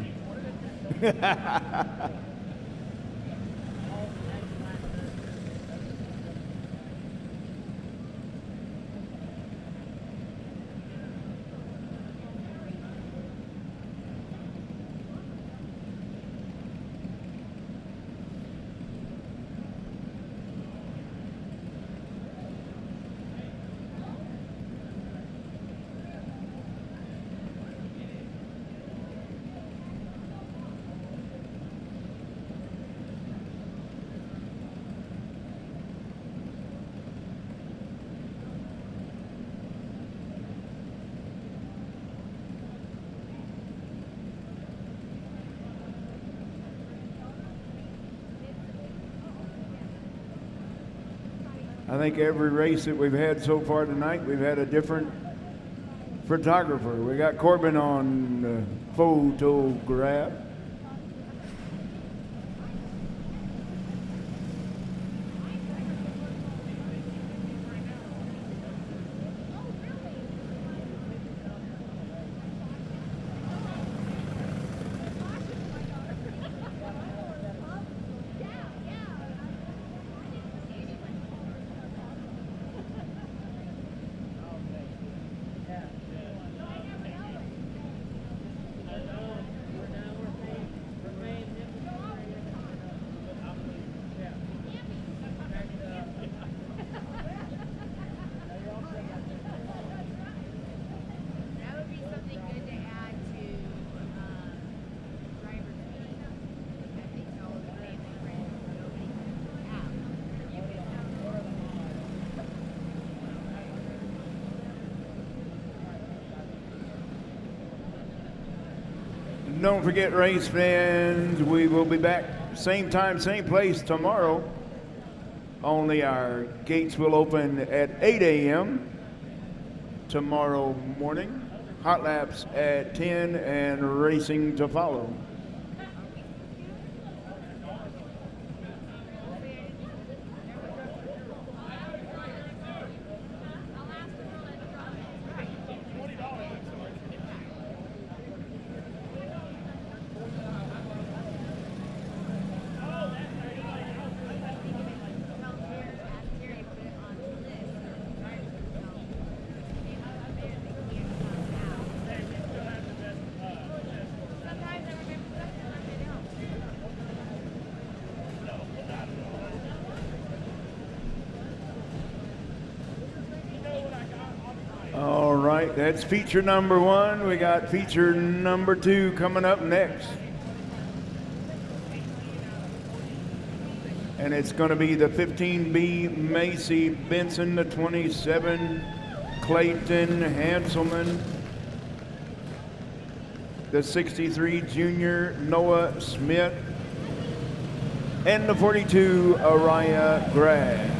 I think every race that we've had so far tonight, we've had a different photographer. We got Corbin on photograph. Don't forget, race fans, we will be back same time, same place tomorrow. Only our gates will open at 8 a.m. tomorrow morning. Hot laps at 10 and racing to follow. that's feature number 1. We got feature number 2 coming up next. And it's going to be the 15B Macy Benson, the 27 Clayton Hanselman, the 63 Junior Noah Smith, and the 42 Araya Grad.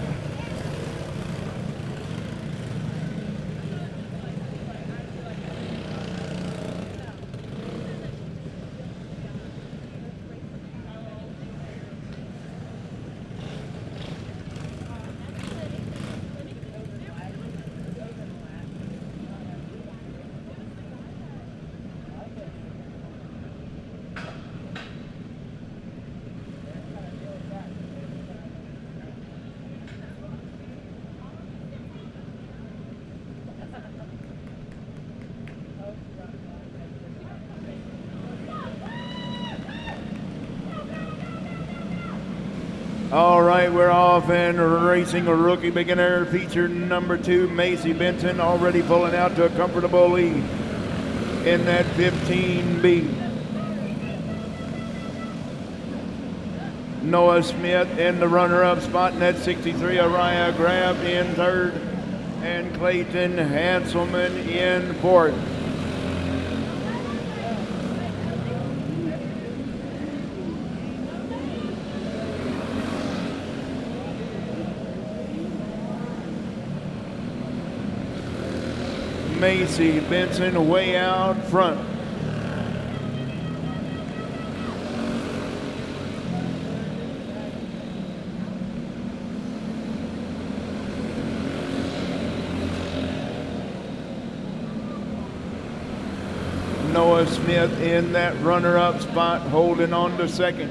All right, we're off and racing a rookie beginner. Feature number 2, Macy Benson, already pulling out to a comfortable lead in that 15B. Noah Smith in the runner-up spot in that 63. Araya Grab in third, and Clayton Hanselman in fourth. Macy Benson way out front. Noah Smith in that runner-up spot, holding on to second.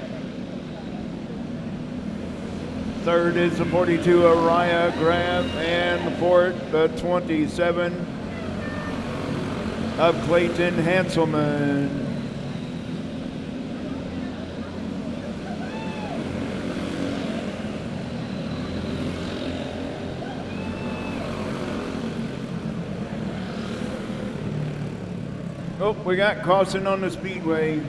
Third is the 42 Araya Grab, and fourth, the 27 of Clayton Hanselman. Oh, we got caution on the Speedway.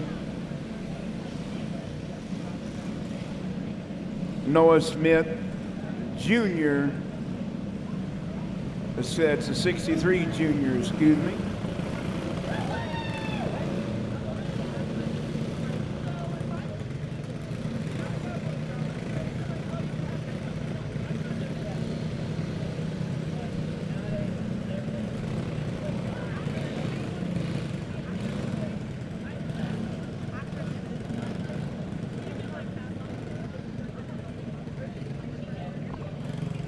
Noah Smith Jr. That's a 63 Junior, excuse me.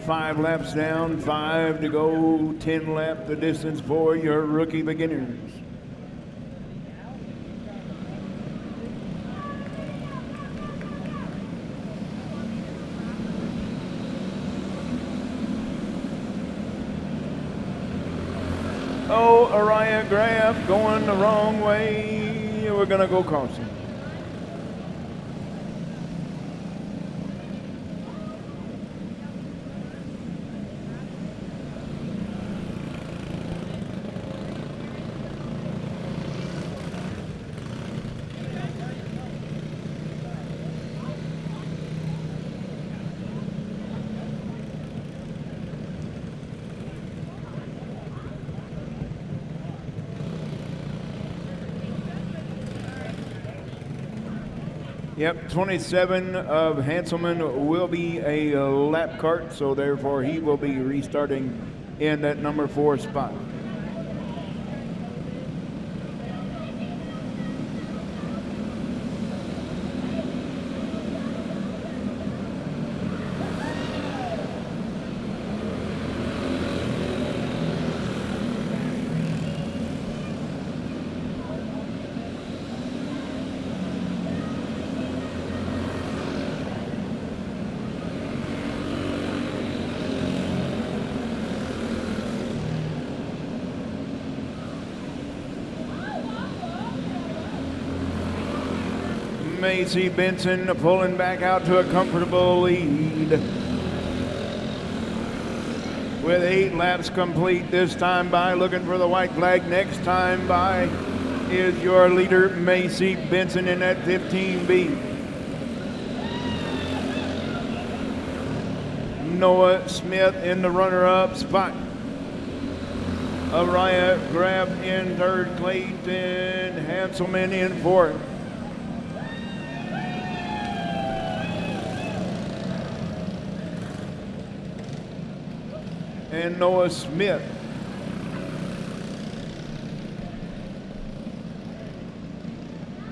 Five laps down, 5 to go, 10 lap the distance for your rookie beginners. Oh, Araya Grab going the wrong way. We're gonna go caution. Yep, 27 of Hanselman will be a lap cart, so therefore he will be restarting in that number 4 spot. Macy Benson pulling back out to a comfortable lead. with 8 laps complete this time by. Looking for the white flag next time by is your leader, Macy Benson, in that 15B. Noah Smith in the runner-up spot. Araya Grab in third. Clayton Hanselman in fourth. And Noah Smith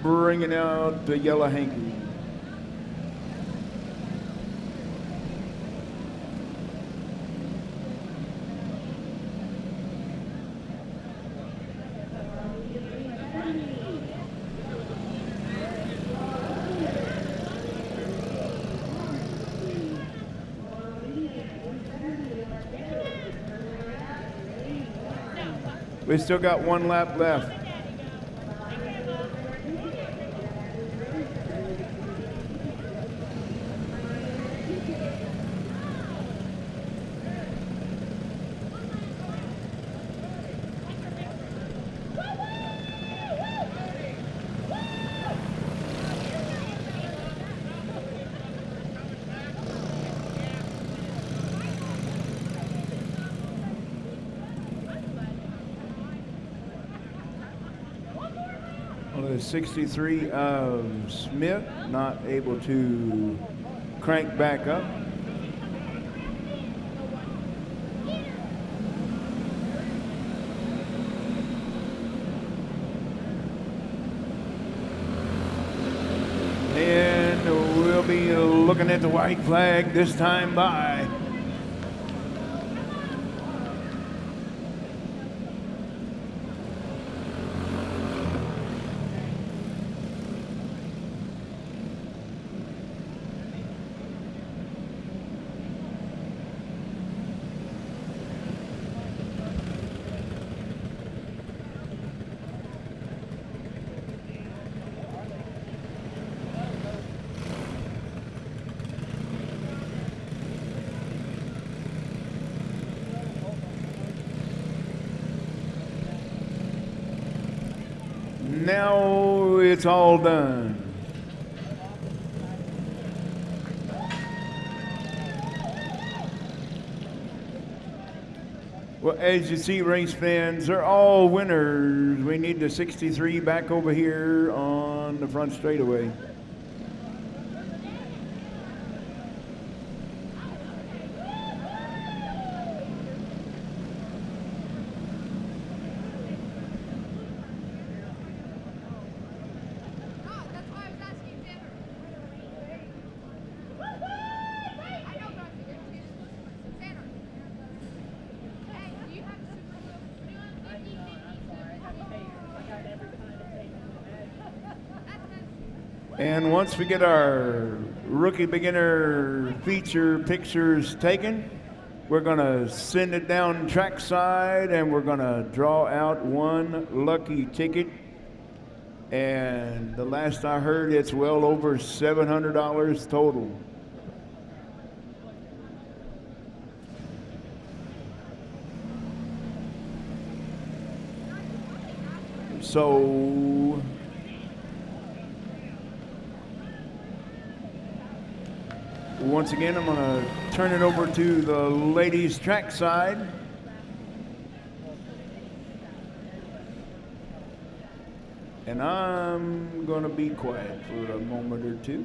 bringing out the yellow hanky. We still got 1 lap left. The 63 of Smith not able to crank back up. And we'll be looking at the white flag this time by. Now it's all done. Well, as you see, race fans, they're all winners. We need the 63 back over here on the front straightaway. And once we get our rookie beginner feature pictures taken, we're gonna send it down trackside and we're gonna draw out 1 lucky ticket. And the last I heard, it's well over $700 total. So once again, I'm going to turn it over to the ladies' trackside. And I'm going to be quiet for a moment or two.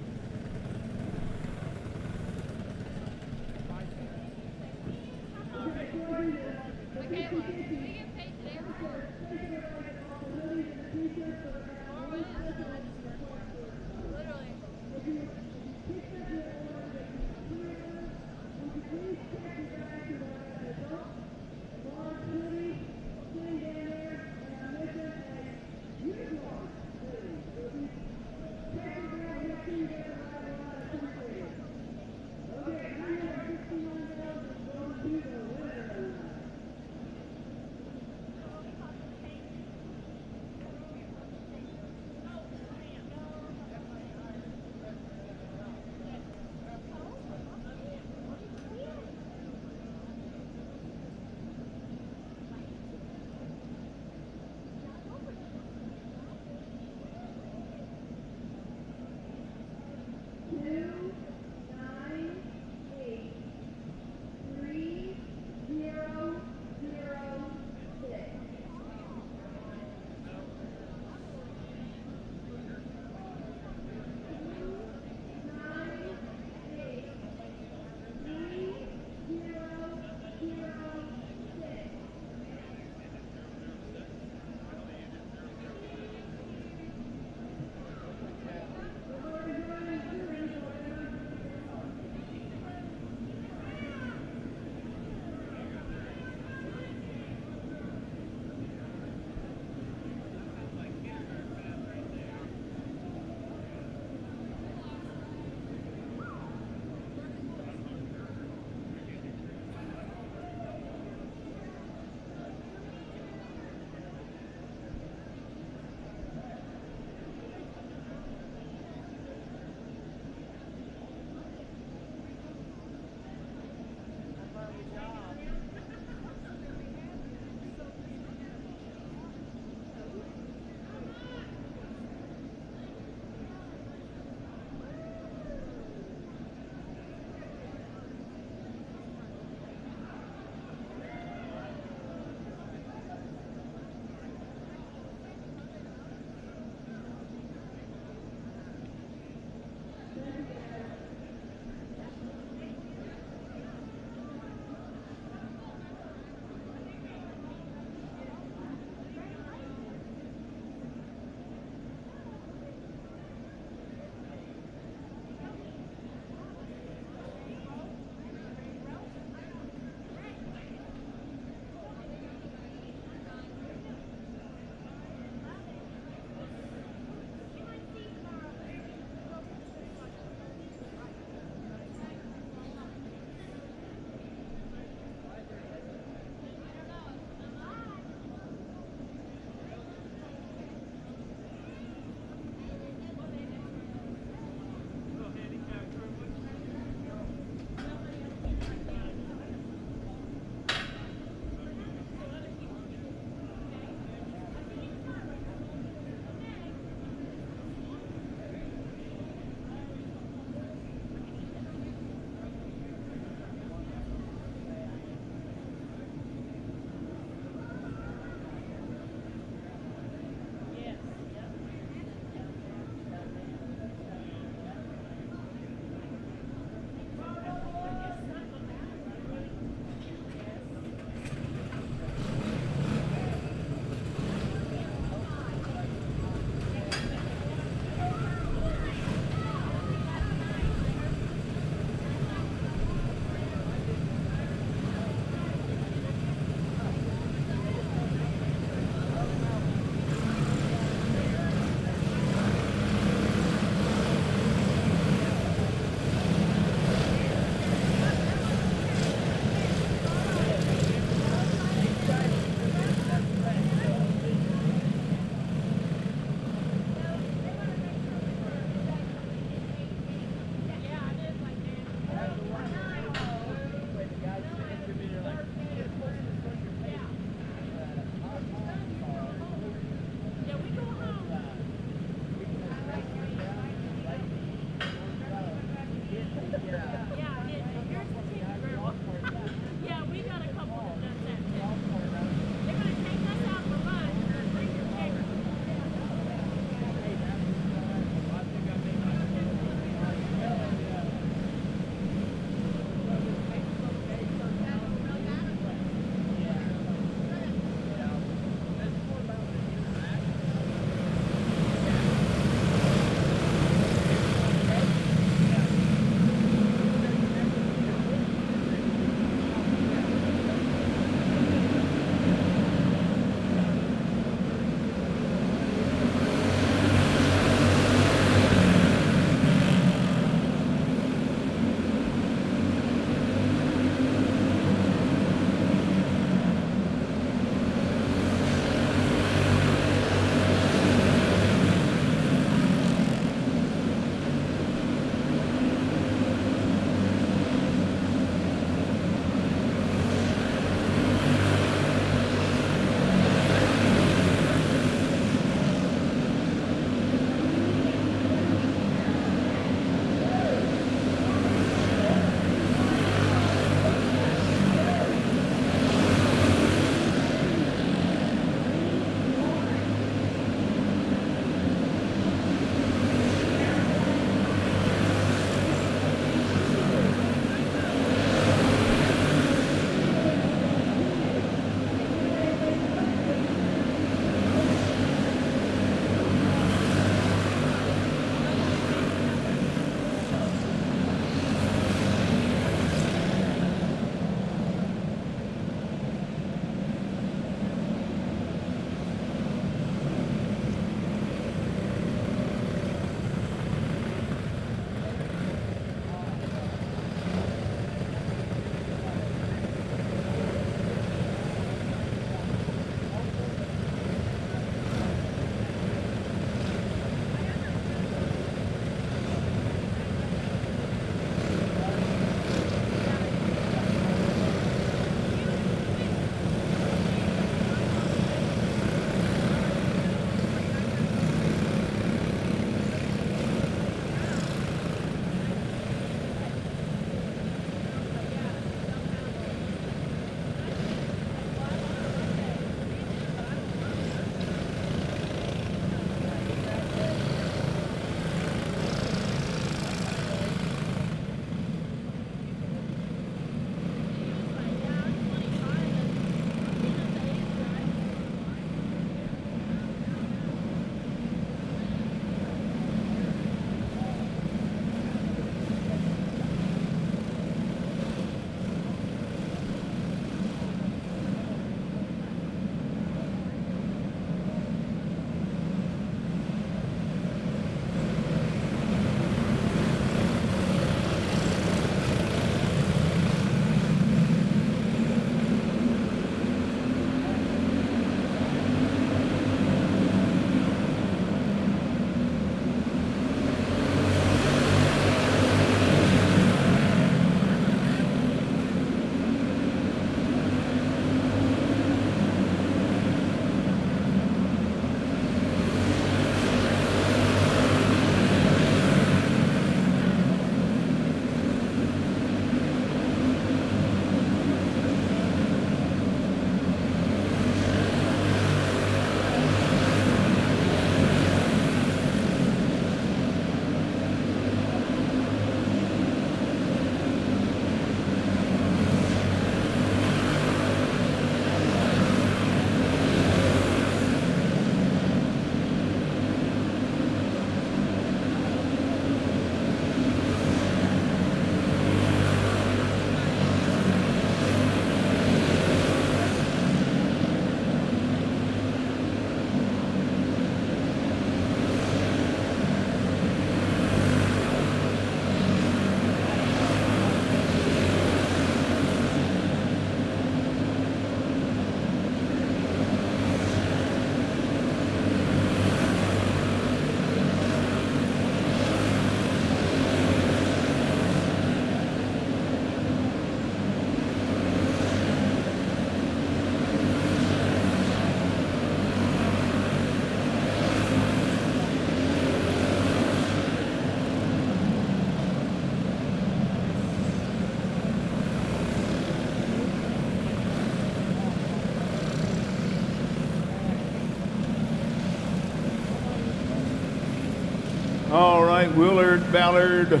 like Willard Ballard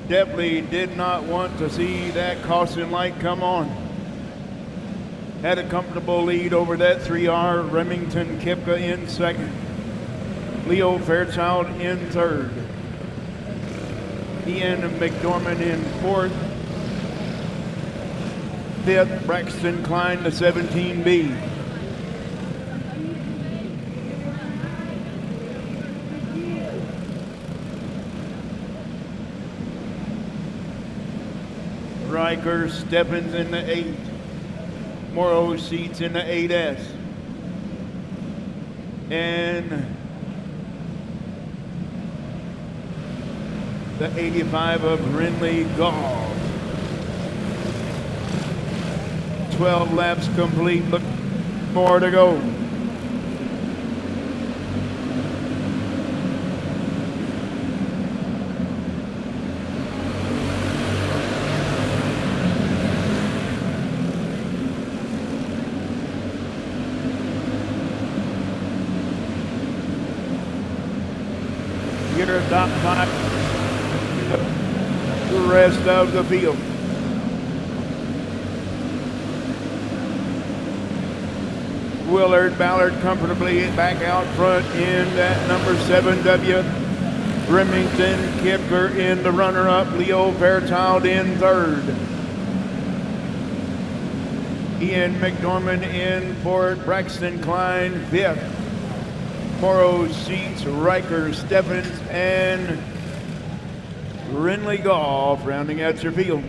definitely did not want to see that caution light come on. Had a comfortable lead over that 3R. Remington Kipka in second. Leo Fairchild in third. Ian McDormand in fourth. Fifth, Braxton Klein, the 17B. Riker Stephens in the 8. Morrow Sheets in the 8S. And the 85 of Renly Gall. 12 laps complete. Look, more to go. Your top 5. The rest of the field. Willard Ballard comfortably back out front in that number 7W. Remington Kipker in the runner-up. Leo Fairchild in third. Ian McDormand in fourth. Braxton Klein fifth. Morrow Sheets, Riker Stephens, and Renly Golf rounding out your field.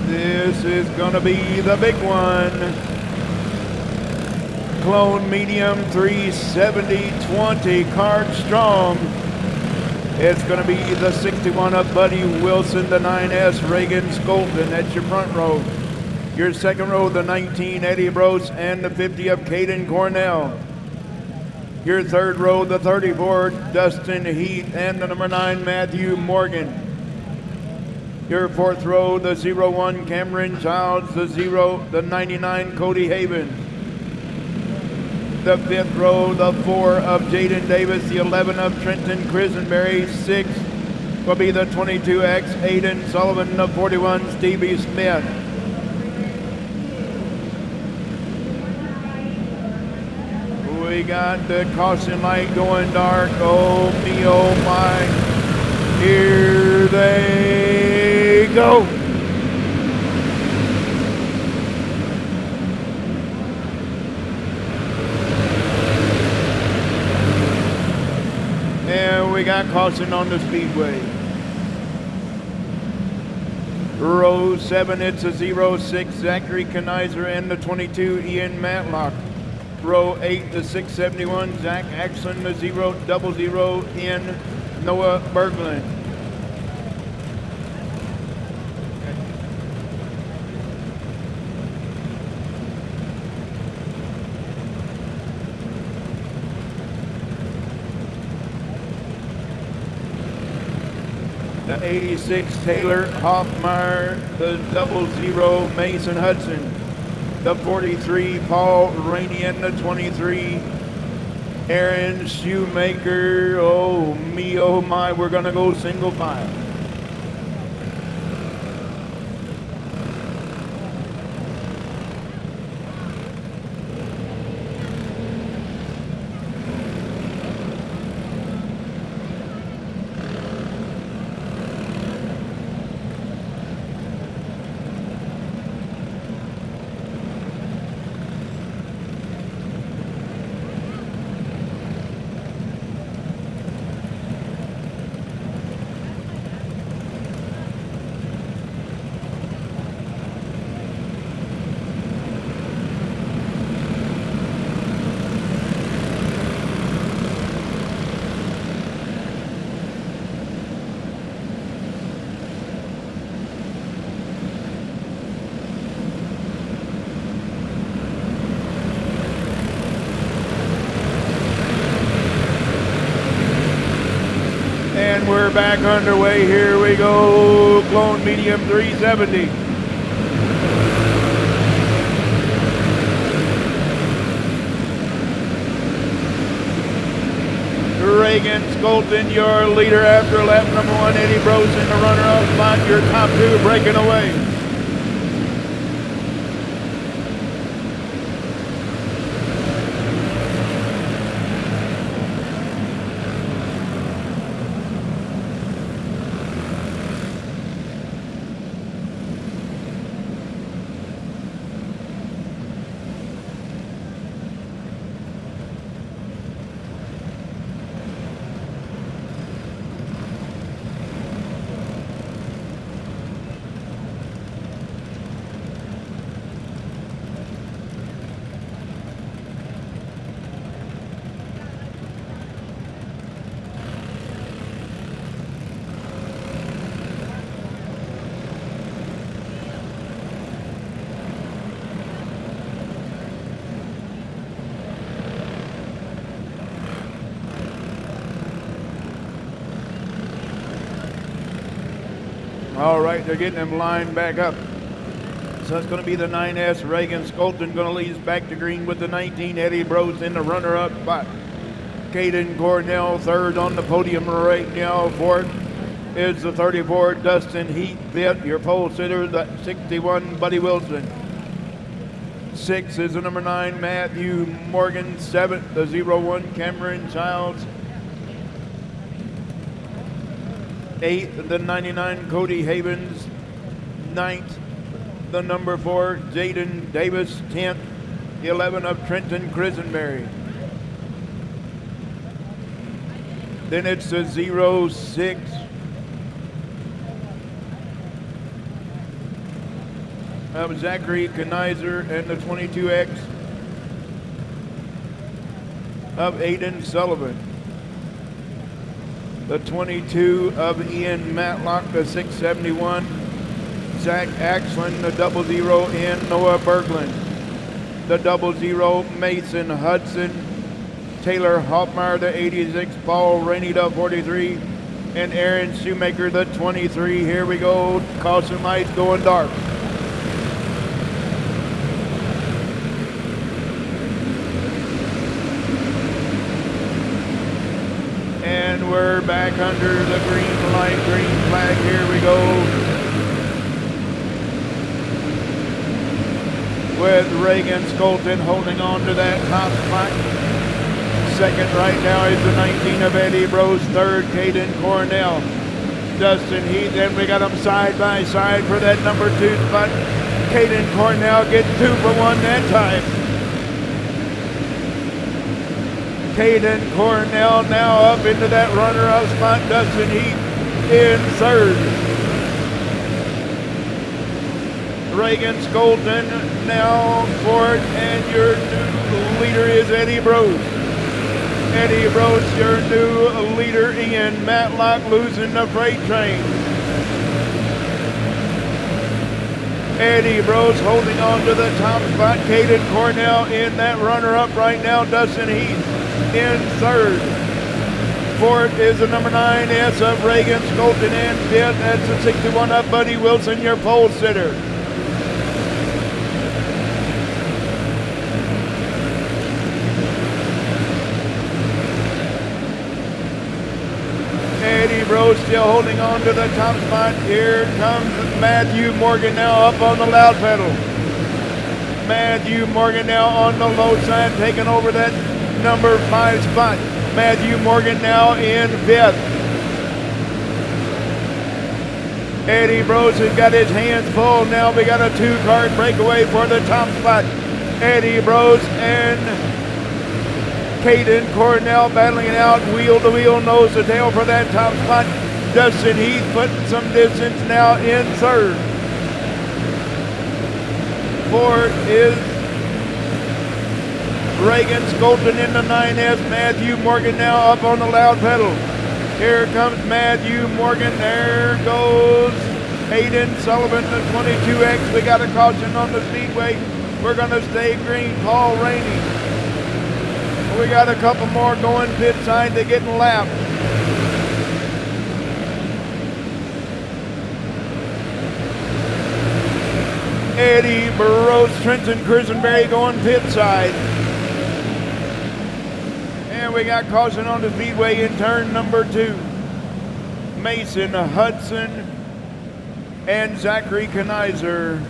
This is gonna be the big one. Clone Medium 370-20 Card Strong. It's gonna be the 61 of Buddy Wilson, the 9S Reagan Scolton. That's your front row. Your second row, the 19 Eddie Brose and the 50 of Caden Cornell. Your third row, the 34 Dustin Heath and the number 9 Matthew Morgan. Your fourth row, the 01 Cameron Childs, the 99 Cody Haven. The fifth row, the 4 of Jaden Davis, the 11 of Trenton Crisenberry. 6 will be the 22X Aiden Sullivan, the 41 Stevie Smith. We got the caution light going dark. Oh me, oh my. Here they go. And we got caution on the Speedway. Row 7, it's a 06 Zachary Kenizer and the 22 Ian Matlock. Row 8, the 671 Zach Axon, the 000 in Noah Berglund. The 86 Taylor Hoffmeyer, the 00 Mason Hudson. The 43 Paul Rainey and the 23 Aaron Shoemaker. Oh me, oh my, we're gonna go single file. we're back underway. Here we go. Clone medium 370. Reagan Skolton, your leader after lap number 1. Eddie Brosen, the runner-up spot. Your top 2 breaking away. All right, they're getting them lined back up. So it's going to be the 9S. Reagan Skolton going to lead us back to green with the 19. Eddie Bros in the runner-up spot. Caden Cornell third on the podium right now. Fourth is the 34, Dustin Heat. Fifth, your pole sitter, the 61, Buddy Wilson. Sixth is the number 9, Matthew Morgan. Seventh, the 01, Cameron Childs. 8th, the 99, Cody Havens. 9th, the number 4, Jaden Davis. 10th, 11 of Trenton Crisenberry. Then it's the 06. Of Zachary Kenizer and the 22X of Aiden Sullivan. The 22 of Ian Matlock, the 671, Zach Axland, the 00 in Noah Berglund, the 00 Mason Hudson, Taylor Hoffmeyer, the 86, Paul Rainey, the 43, and Aaron Shoemaker, the 23. Here we go, caution lights going dark. And we're back under the green light, green flag. Here we go. With Reagan Skolton holding on to that top spot. Second right now is the 19 of Eddie Bros. Third, Caden Cornell. Dustin Heath. Then we got them side by side for that number 2 spot. Caden Cornell getting 2 for 1 that time. Caden Cornell now up into that runner-up spot. Dustin Heath in third. Reagan Skolton now fourth, and your new leader is Eddie Bros. Eddie Bros, your new leader. Ian Matlock losing the freight train. Eddie Bros holding on to the top spot. Caden Cornell in that runner-up right now. Dustin Heath in third. Fourth is the number 9S of Reagan Skolton, and fifth, that's the 61 of Buddy Wilson, your pole sitter. Eddie Bros still holding on to the top spot. Here comes Matthew Morgan now up on the loud pedal. Matthew Morgan now on the low side, taking over that number 5 spot. Matthew Morgan now in 5th. Eddie Bros has got his hands full. Now we got a 2-car breakaway for the top spot. Eddie Bros and Caden Cornell battling it out wheel to wheel, nose to tail for that top spot. Dustin Heath putting some distance now in third. Fourth is Reagan Skolton in the 9S. Matthew Morgan now up on the loud pedal. Here comes Matthew Morgan. There goes Aiden Sullivan, the 22X. We got a caution on the Speedway. We're going to stay green. Paul Rainey. We got a couple more going pit side. They're getting lapped. Eddie Burrows, Trenton Crisenberry going pit side. And we got caution on the Speedway in turn number 2. Mason Hudson and Zachary Kanizer.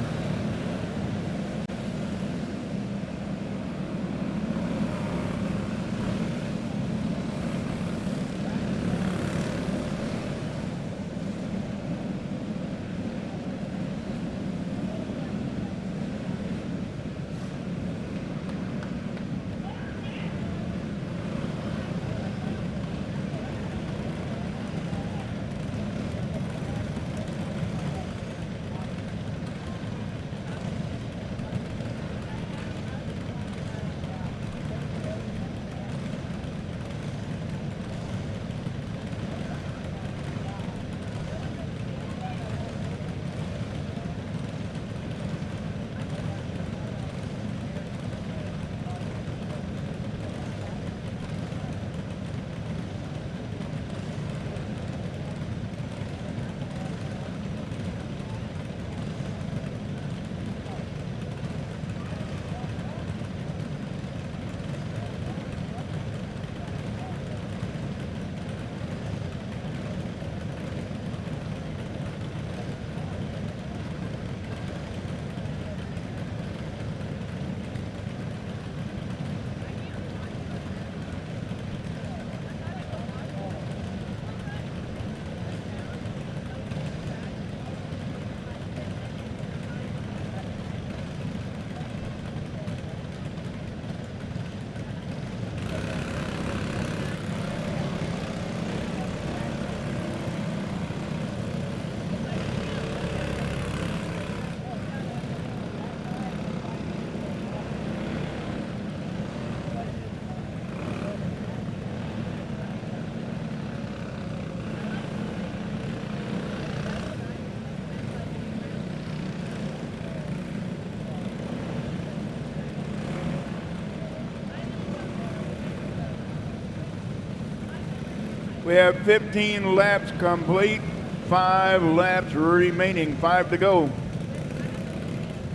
We have 15 laps complete, 5 laps remaining, 5 to go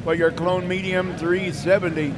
for your Clone Medium 370.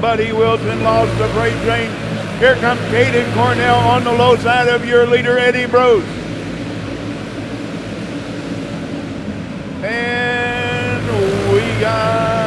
Buddy Wilson lost the freight train. Here comes Caden Cornell on the low side of your leader, Eddie Bruce. And we got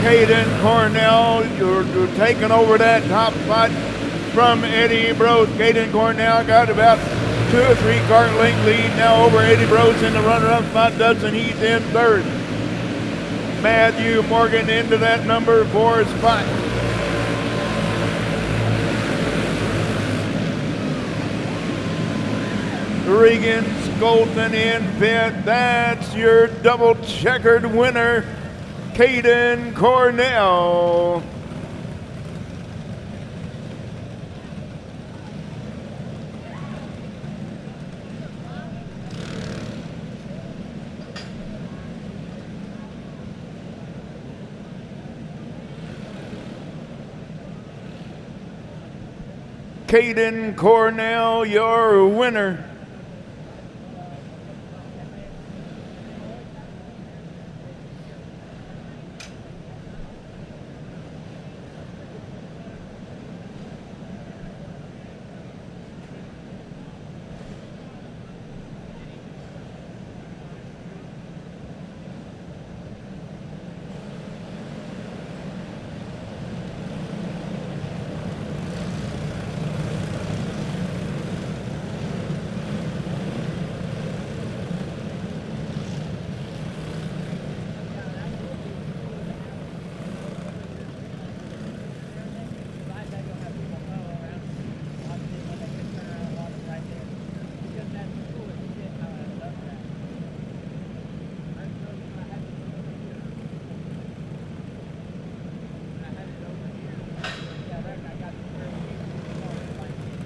Caden Cornell, you're taking over that top spot from Eddie Brose. Caden Cornell got about 2 or 3 car length lead now over Eddie Brose in the runner-up spot. Dustin Heath in third. Matthew Morgan into that number 4 spot. Regan Skolton in fifth. That's your double checkered winner, Caden Cornell. Caden Cornell, your winner.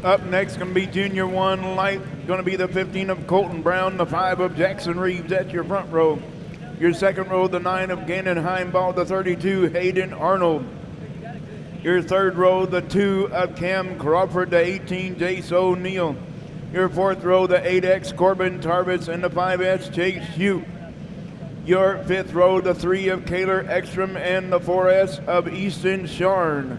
Up next going to be Junior 1 Light, going to be the 15 of Colton Brown, the 5 of Jackson Reeves at your front row. Your second row, the 9 of Gannon Heimball, the 32 Hayden Arnold. Your third row, the 2 of Cam Crawford, the 18 Jace O'Neill. Your fourth row, the 8X Corbin Tarvis and the 5S Chase Hugh. Your fifth row, the 3 of Kaylor Ekstrom and the 4S of Easton Sharn.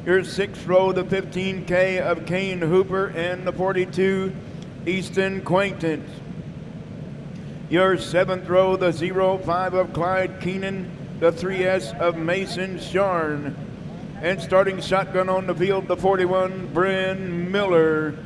Your sixth row, the 15K of Kane Hooper and the 42 Easton Quaintance. Your seventh row, the 05 of Clyde Keenan, the 3S of Mason Sharn. And starting shotgun on the field, the 41 Bryn Miller.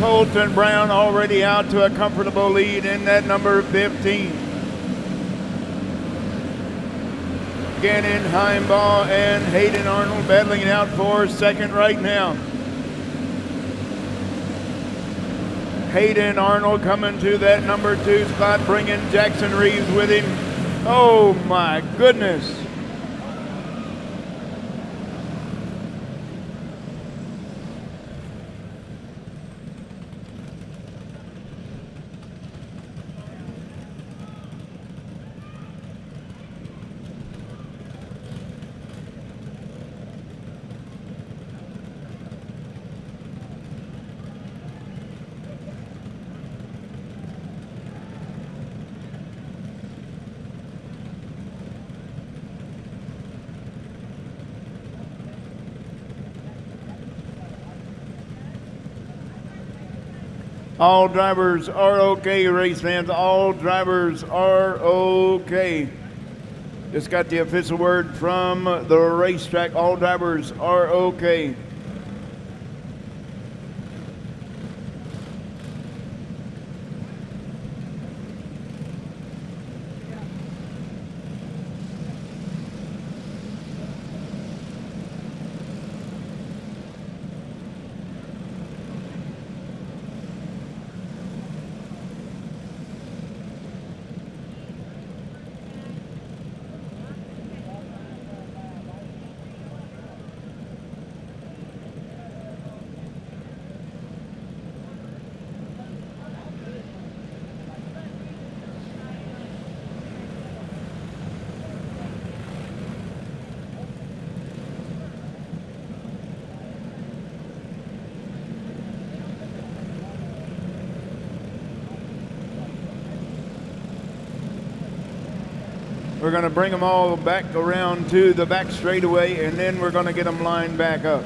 Colton Brown already out to a comfortable lead in that number 15. Gannon, Heimbaugh, and Hayden Arnold battling it out for second right now. Hayden Arnold coming to that number 2 spot, bringing Jackson Reeves with him. Oh my goodness. All drivers are okay, race fans. All drivers are okay. Just got the official word from the racetrack. All drivers are okay. We're going to bring them all back around to the back straightaway, and then we're going to get them lined back up.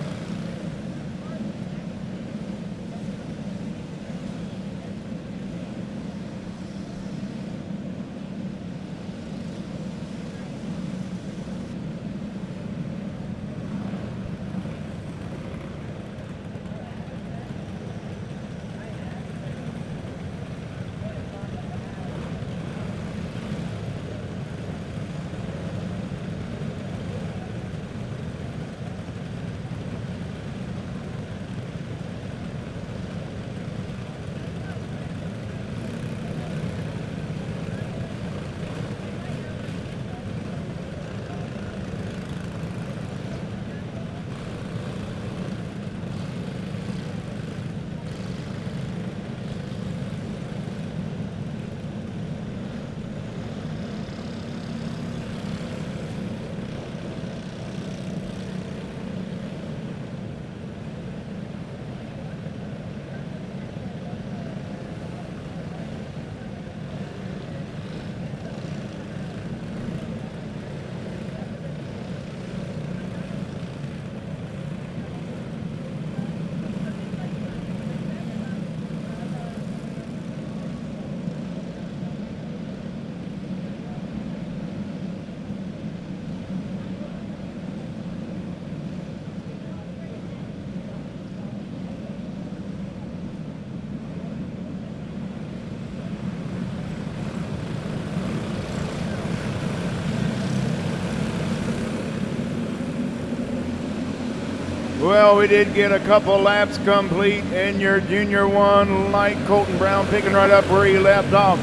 Well, we did get a couple laps complete in your Junior 1 light. Colton Brown picking right up where he left off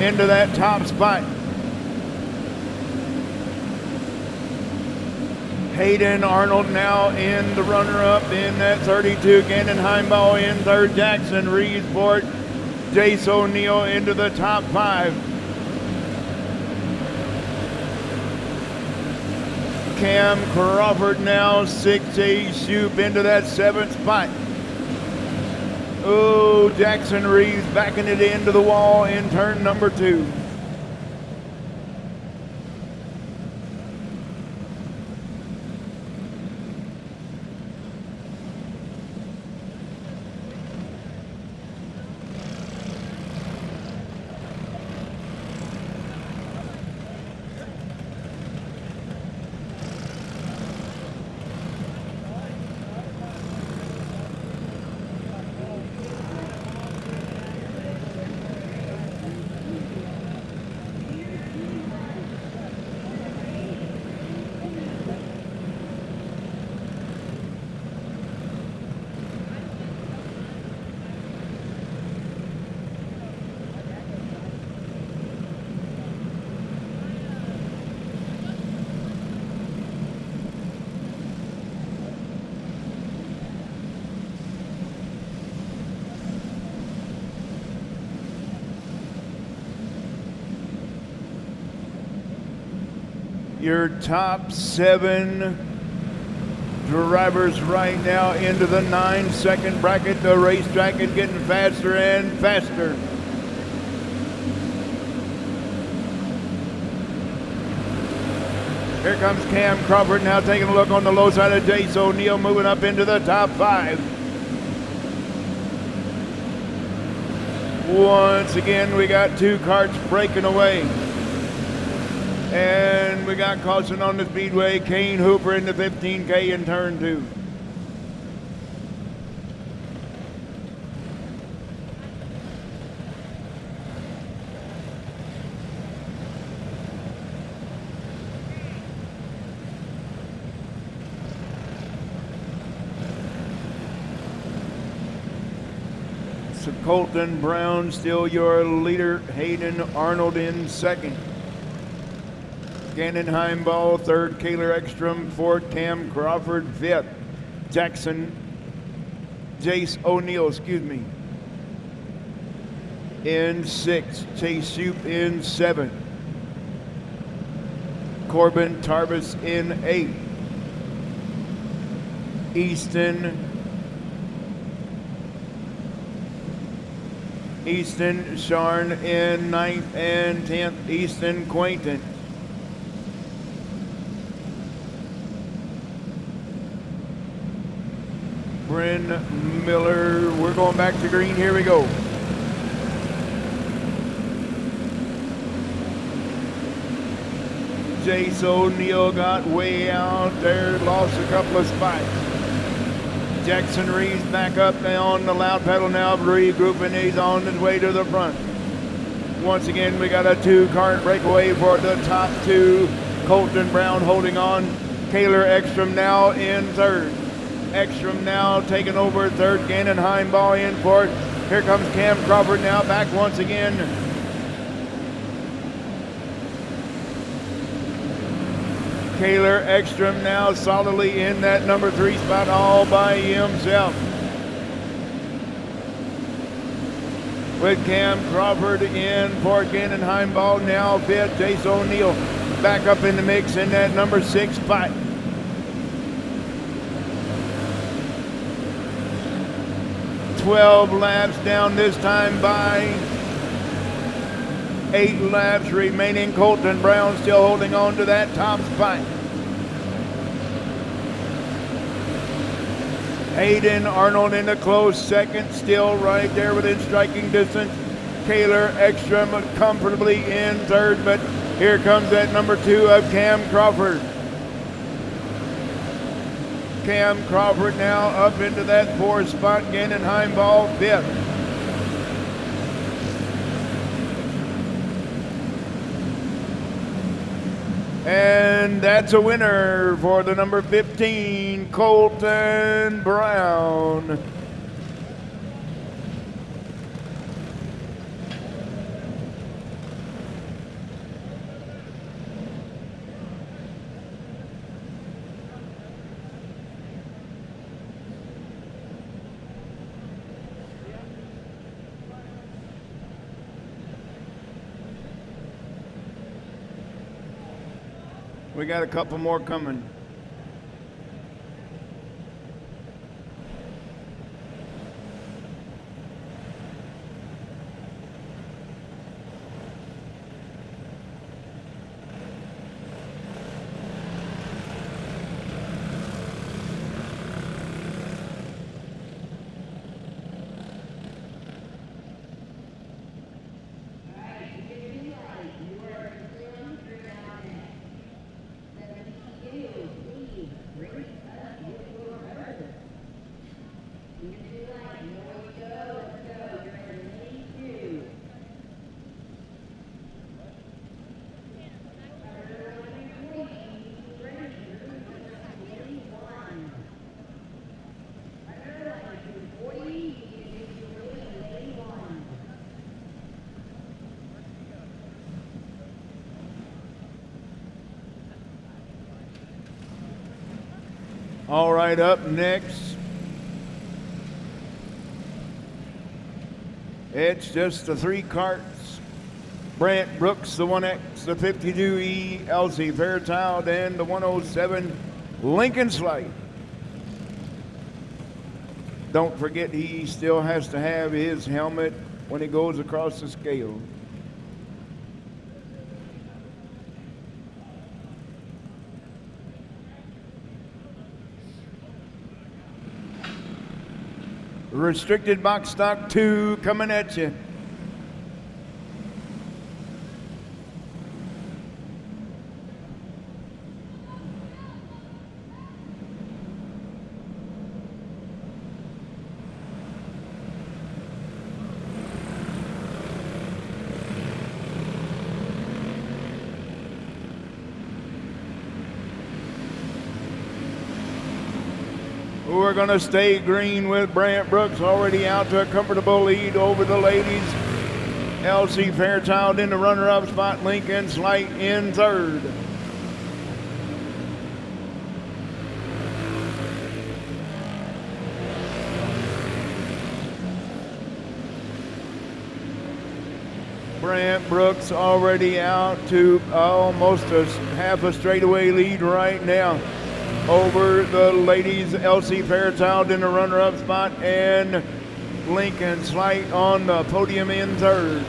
into that top spot. Hayden Arnold now in the runner-up in that 32. Gannon Heimbaugh in third. Jackson Reeves fourth. Jace O'Neill into the top 5. Cam Crawford now 6A Shoop into that 7th spot. Oh, Jackson Reeves backing it into the wall in turn number 2. your top 7 drivers right now into the 9-second bracket. The racetrack is getting faster and faster. Here comes Cam Crawford now taking a look on the low side of Jace O'Neill, moving up into the top 5. Once again, we got 2 carts breaking away. And we got caution on the Speedway. Kane Hooper in the 15K in turn 2. So Colton Brown still your leader. Hayden Arnold in second. Gannon Heimball, third. Kaylor Ekstrom, fourth. Cam Crawford, fifth. Jace O'Neill, in sixth. Chase Shoup in seventh. Corbin Tarbus in eighth. Easton Sharn in ninth, and 10th, Easton Quainton. Bryn Miller, we're going back to green, here we go. Jace O'Neill got way out there, lost a couple of spots. Jackson Reeves back up on the loud pedal now, regrouping. He's on his way to the front. Once again, we got a 2-cart breakaway for the top 2. Colton Brown holding on. Kaylor Ekstrom now in third. Ekstrom now taking over third. Gannon Heimball in fourth. Here comes Cam Crawford now back once again. Kaylor Ekstrom now solidly in that number 3 spot all by himself. With Cam Crawford in fourth, Gannon Heimball now fifth. Jace O'Neill back up in the mix in that number 6 spot. $12 laps down this time by 8 laps remaining. Colton Brown still holding on to that top spot. Hayden Arnold in a close second, still right there within striking distance. Kaylor Ekstrom comfortably in third, but here comes that number 2 of Cam Crawford. Cam Crawford now up into that 4th spot. Gannon Heimball 5th. And that's a winner for the number 15, Colton Brown. We got a couple more coming. All right, up next, it's just the 3 carts. Brant Brooks, the 1X, the 52E, Elsie Fairchild, and the 107 Lincoln Slate. Don't forget, he still has to have his helmet when he goes across the scale. Restricted box stock 2 coming at you. We're going to stay green with Brant Brooks already out to a comfortable lead over the ladies. Elsie Fairchild in the runner-up spot. Lincoln Slate in third. Brant Brooks already out to almost a half a straightaway lead right now over the ladies. Elsie Fairchild in the runner-up spot and Lincoln Slate on the podium in third.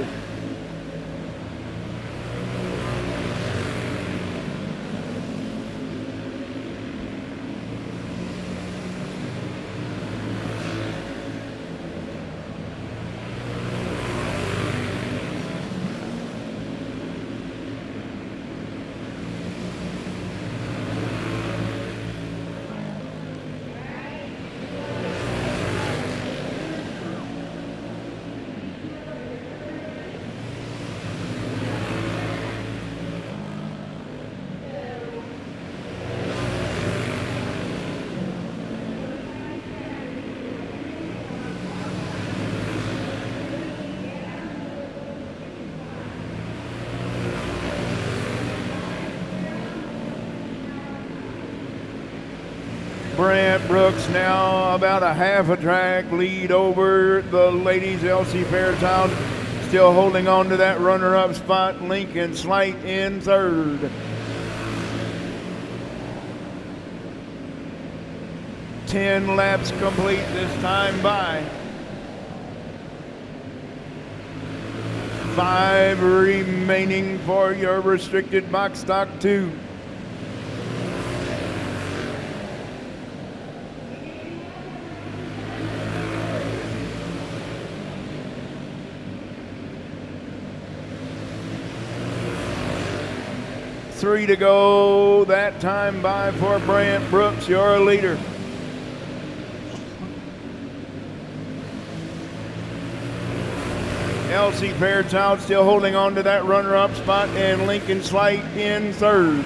Brant Brooks now about a half a track lead over the ladies. Elsie Fairchild still holding on to that runner-up spot. Lincoln Slate in third. 10 laps complete this time by. 5 remaining for your restricted box stock 2. Three to go, that time by for Brant Brooks, your leader. Elsie Fairchild still holding on to that runner-up spot, and Lincoln Slate in third.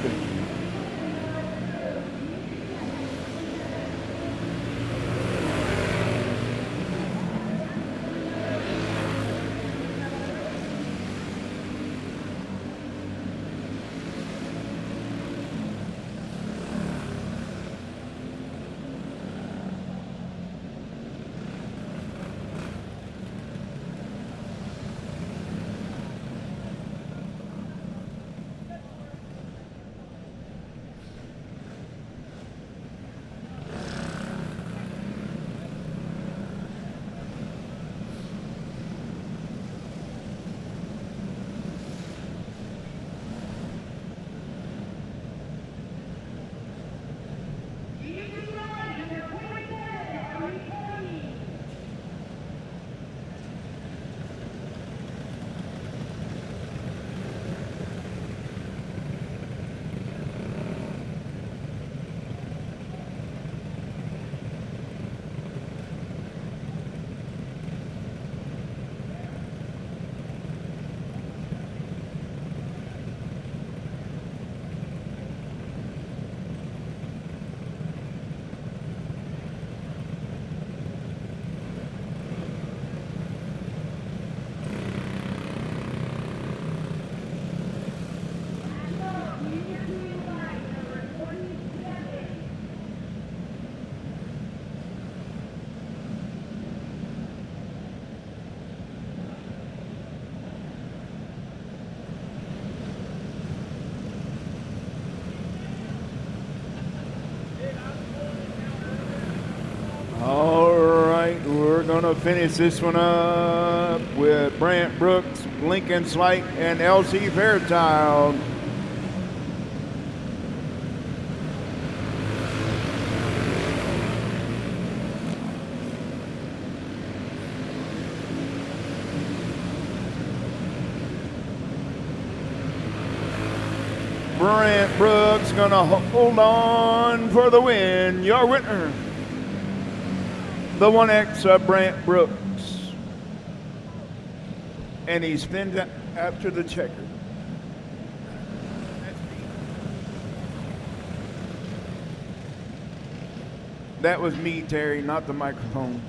Finish this one up with Brant Brooks, Lincoln Slight, and Elsie Fairchild. Brant Brooks gonna hold on for the win. Your winner, the 1X of Brant Brooks. And he spins after the checker. That was me, Terry, not the microphone.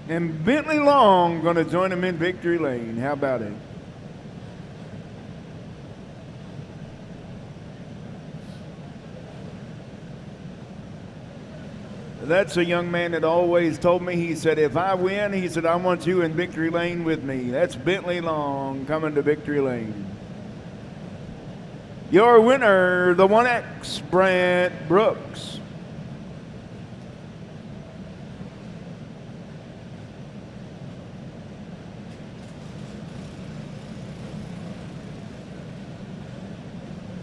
And Bentley Long going to join him in victory lane. How about it? That's a young man that always told me, he said, if I win, he said, I want you in victory lane with me. That's Bentley Long coming to victory lane. Your winner, the 1X, Brant Brooks.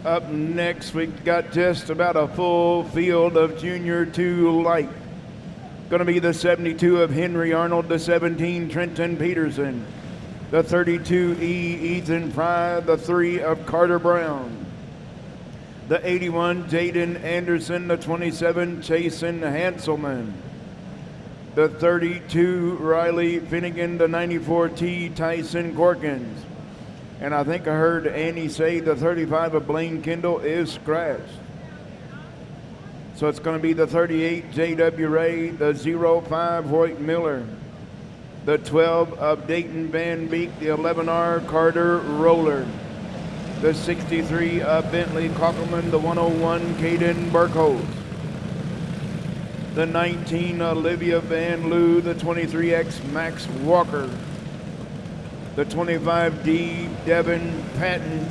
Up next, we've got just about a full field of Junior 2 light. Going to be the 72 of Henry Arnold, the 17 Trenton Peterson, the 32E Ethan Fry, the 3 of Carter Brown, the 81 Jaden Anderson, the 27 Chasen Hanselman, the 32 Riley Finnegan, the 94T Tyson Corkins. And I think I heard Annie say the 35 of Blaine Kendall is scratched. So it's going to be the 38 J.W. Ray, the 05 Hoyt Miller, the 12 of Dayton Van Beek, the 11R Carter Roller, the 63 of Bentley Cockelman, the 101 Caden Burkholz, the 19 Olivia Van Loo, the 23X Max Walker, the 25D Devin Patton,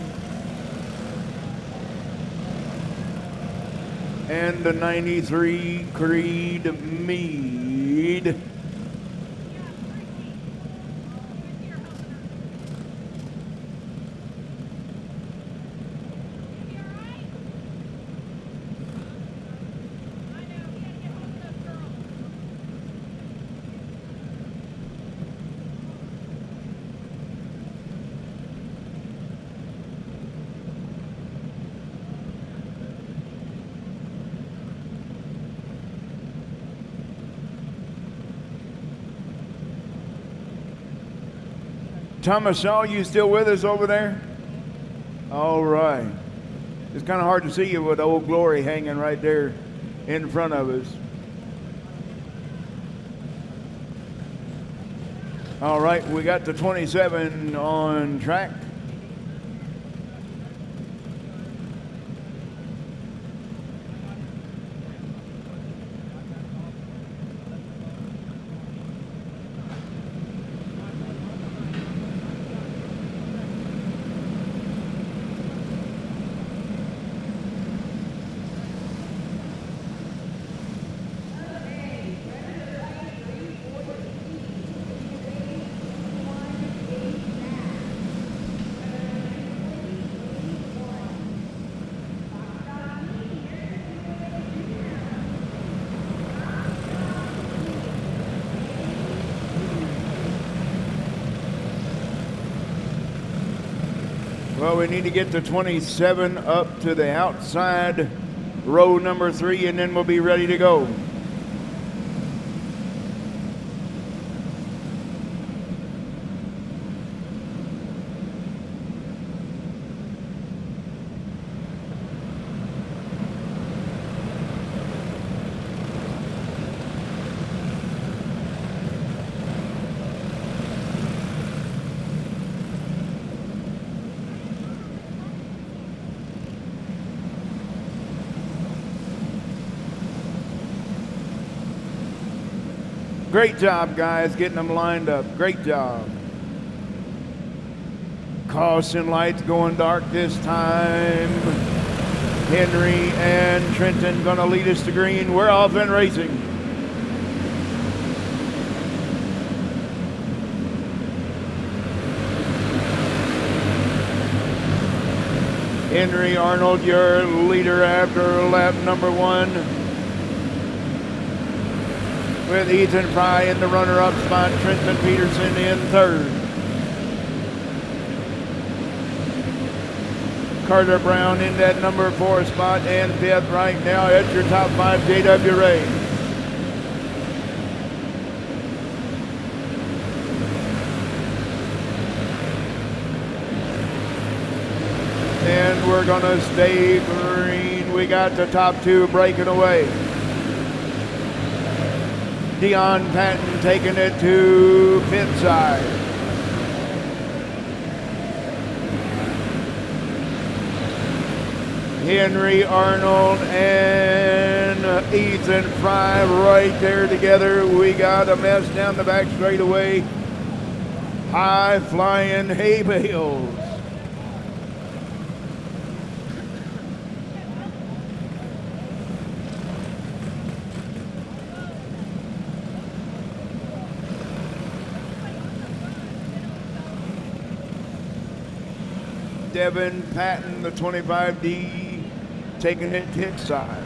and the 93 Creed Mead. Thomas Shaw, you still with us over there? All right. It's kind of hard to see you with Old Glory hanging right there in front of us. All right, we got the 27 on track. Well, we need to get the 27 up to the outside row number 3, and then we'll be ready to go. Great job, guys, getting them lined up. Great job. Caution lights going dark this time. Henry and Trenton gonna lead us to green. We're off and racing. Henry Arnold, your leader after lap number 1. With Ethan Fry in the runner-up spot, Trenton Peterson in third. Carter Brown in that number 4 spot, and fifth right now at your top 5, J.W. Ray. And we're gonna stay green. We got the top 2 breaking away. Dion Patton taking it to pit side. Henry Arnold and Ethan Fry right there together. We got a mess down the back straightaway. High flying hay bales. Devin Patton, the 25D, taking it pit side.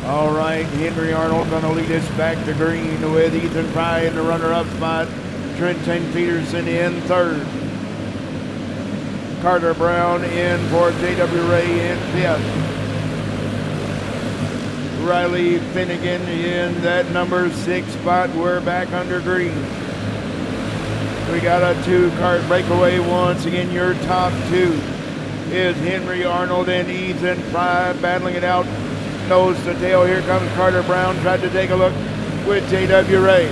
All right, Henry Arnold going to lead us back to green with Ethan Fry in the runner-up spot. Trenton Peterson in third. Carter Brown in for J.W. Ray in fifth. Riley Finnegan in that number 6 spot. We're back under green. We got a 2-car breakaway once again. Your top 2 is Henry Arnold and Ethan Fry battling it out. Nose to tail, here comes Carter Brown, tried to take a look with J.W. Ray.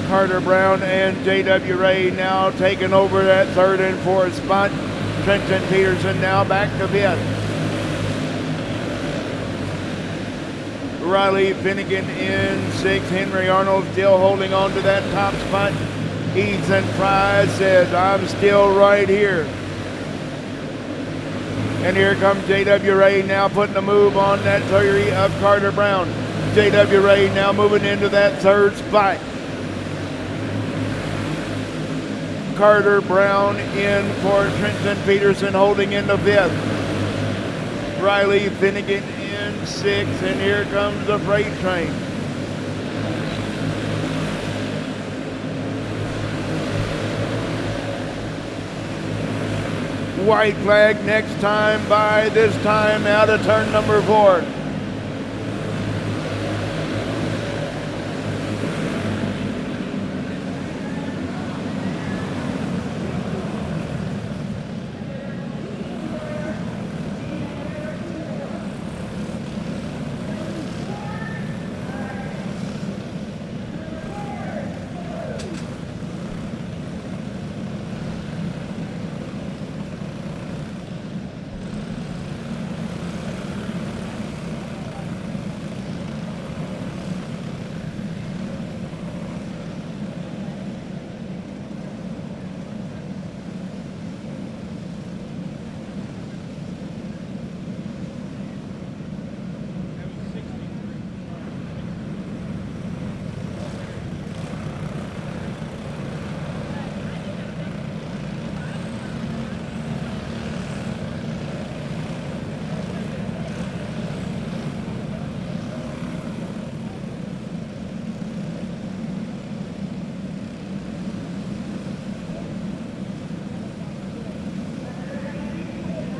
Carter Brown and J.W. Ray now taking over that 3rd and 4th spot. Trenton Peterson now back to 5th. Riley Finnegan in 6th. Henry Arnold still holding on to that top spot. Ethan Fry says, I'm still right here. And here comes J.W. Ray now putting a move on that 30 of Carter Brown. J.W. Ray now moving into that 3rd spot. Carter Brown in fourth. Trenton Peterson holding in the fifth. Riley Finnegan in sixth. And here comes the freight train. White flag next time by, this time out of turn number 4.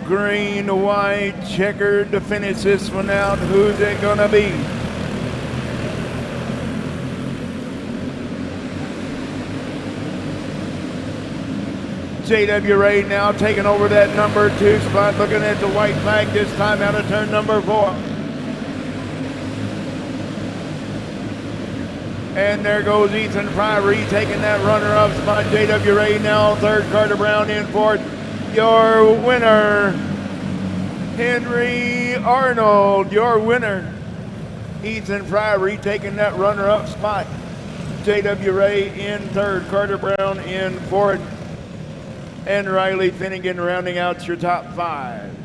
Green, white, checkered to finish this one out. Who's it gonna be? JWA now taking over that number 2 spot, looking at the white flag this time out of turn number 4. And there goes Ethan POWRi taking that runner-up spot. JWA now third, Carter Brown in fourth. Your winner, Henry Arnold, your winner. Ethan POWRi taking that runner-up spot. JWA in third, Carter Brown in fourth, and Riley Finnegan rounding out your top 5.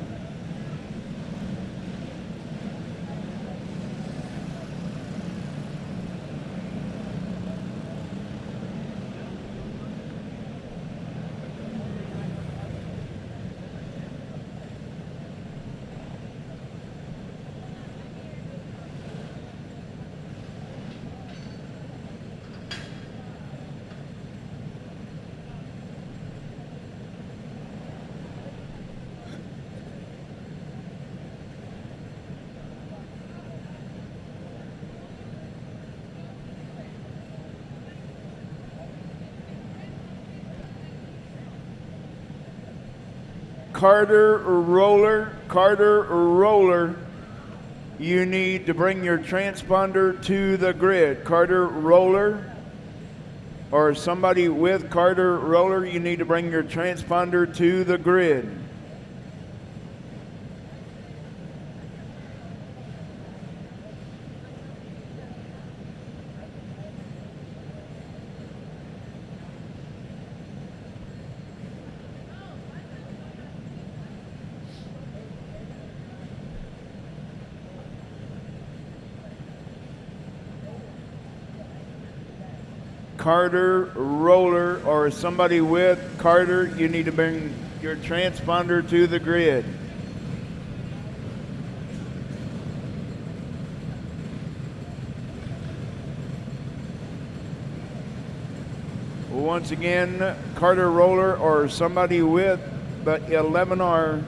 Carter Roller, you need to bring your transponder to the grid. Carter Roller, or somebody with Carter Roller, you need to bring your transponder to the grid. Carter Roller, or somebody with Carter, you need to bring your transponder to the grid. Once again, Carter Roller or somebody with the 11R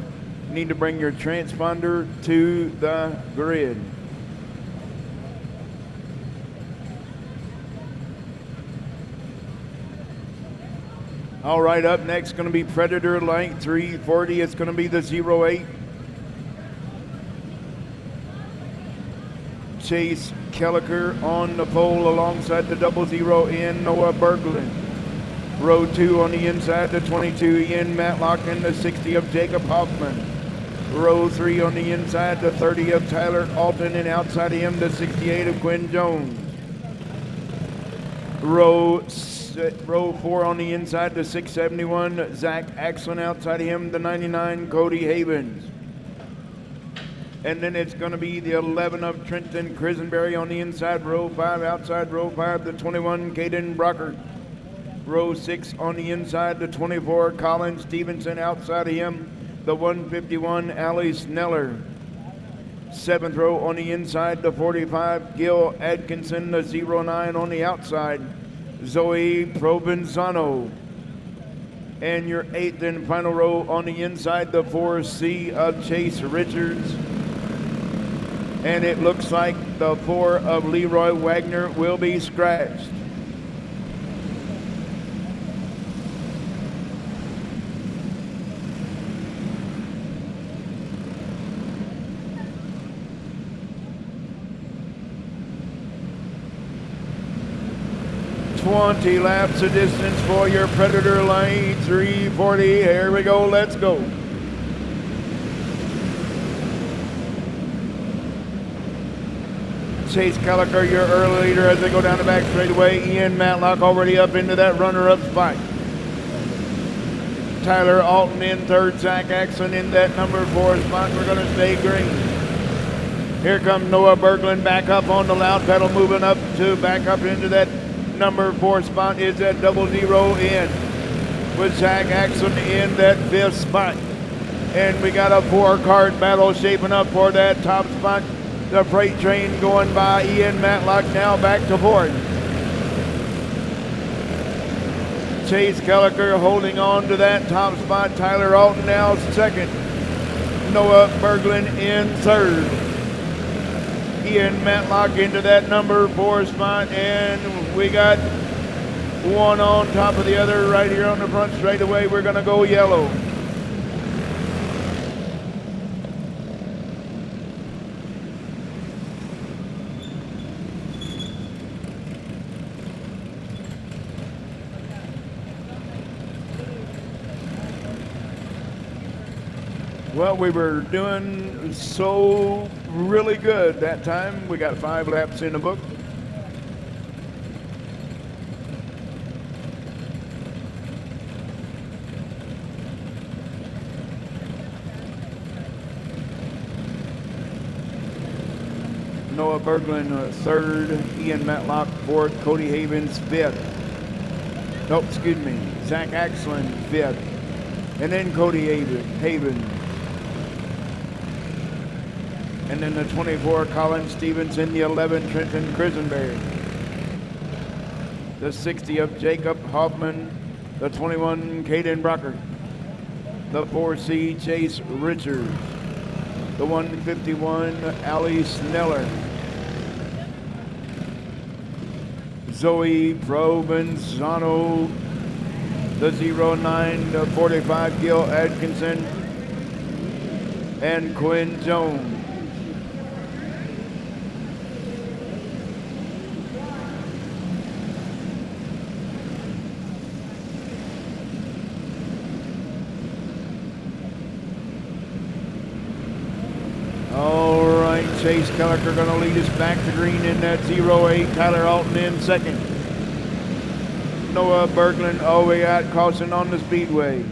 need to bring your transponder to the grid. All right, up next going to be Predator Light 340. It's going to be the 08. Chase Kelliker on the pole alongside the 00 in Noah Berglund. Row 2 on the inside, the 22 Ian Matlock and the 60 of Jacob Hoffman. Row 3 on the inside, the 30 of Tyler Alton, and outside of him, the 68 of Quinn Jones. Row 4 on the inside, the 671, Zach Axlin. Outside of him, the 99, Cody Havens. And then it's going to be the 11 of Trenton Crisenberry on the inside, row 5. Outside row 5, the 21, Caden Brockert. Row 6 on the inside, the 24, Colin Stevenson. Outside of him, the 151, Allie Sneller. 7th row on the inside, the 45, Gil Atkinson. The 09 on the outside, Zoe Provenzano. And your 8th and final row on the inside, the 4C of Chase Richards. And it looks like the 4 of Leroy Wagner will be scratched. .20 laps of distance for your Predator lane, 3:40. Here we go, let's go. Chase Caliker, your early leader as they go down the back straightaway. Ian Matlock already up into that runner-up spot. Tyler Alton in 3rd, Zach Axon in that number 4 spot. We're going to stay green. Here comes Noah Berglund back up on the loud pedal, moving up to back up into that number 4 spot is that 00 in with Zach Axon in that 5th spot. And we got a 4-cart battle shaping up for that top spot. The freight train going by Ian Matlock now back to 4th. Chase Kelliker holding on to that top spot. Tyler Alton now 2nd. Noah Berglund in 3rd. Ian Matlock into that number 4 spot, and we got one on top of the other right here on the front straightaway. We're going to go yellow. Well, we were doing so really good that time. We got 5 laps in the book. Noah Berglund 3rd, Ian Matlock 4th, Cody Havens 5th. Nope, excuse me, Zach Axlin 5th, and then Cody Havens. And then the 24, Colin Stevenson, the 11, Trenton Krisenberry. The 60 of Jacob Hoffman, the 21, Caden Brocker. The 4C, Chase Richards. The 151, Allie Sneller. Zoe Provenzano. The 09, the 45, Gil Atkinson. And Quinn Jones. Chase Kelliker going to lead us back to green in that 08. Tyler Alton in 2nd. Noah Berglund, we got caution on the Speedway.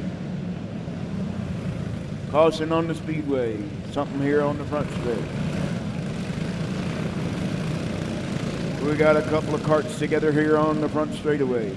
Caution on the Speedway. Something here on the front stretch. We got a couple of carts together here on the front straightaway.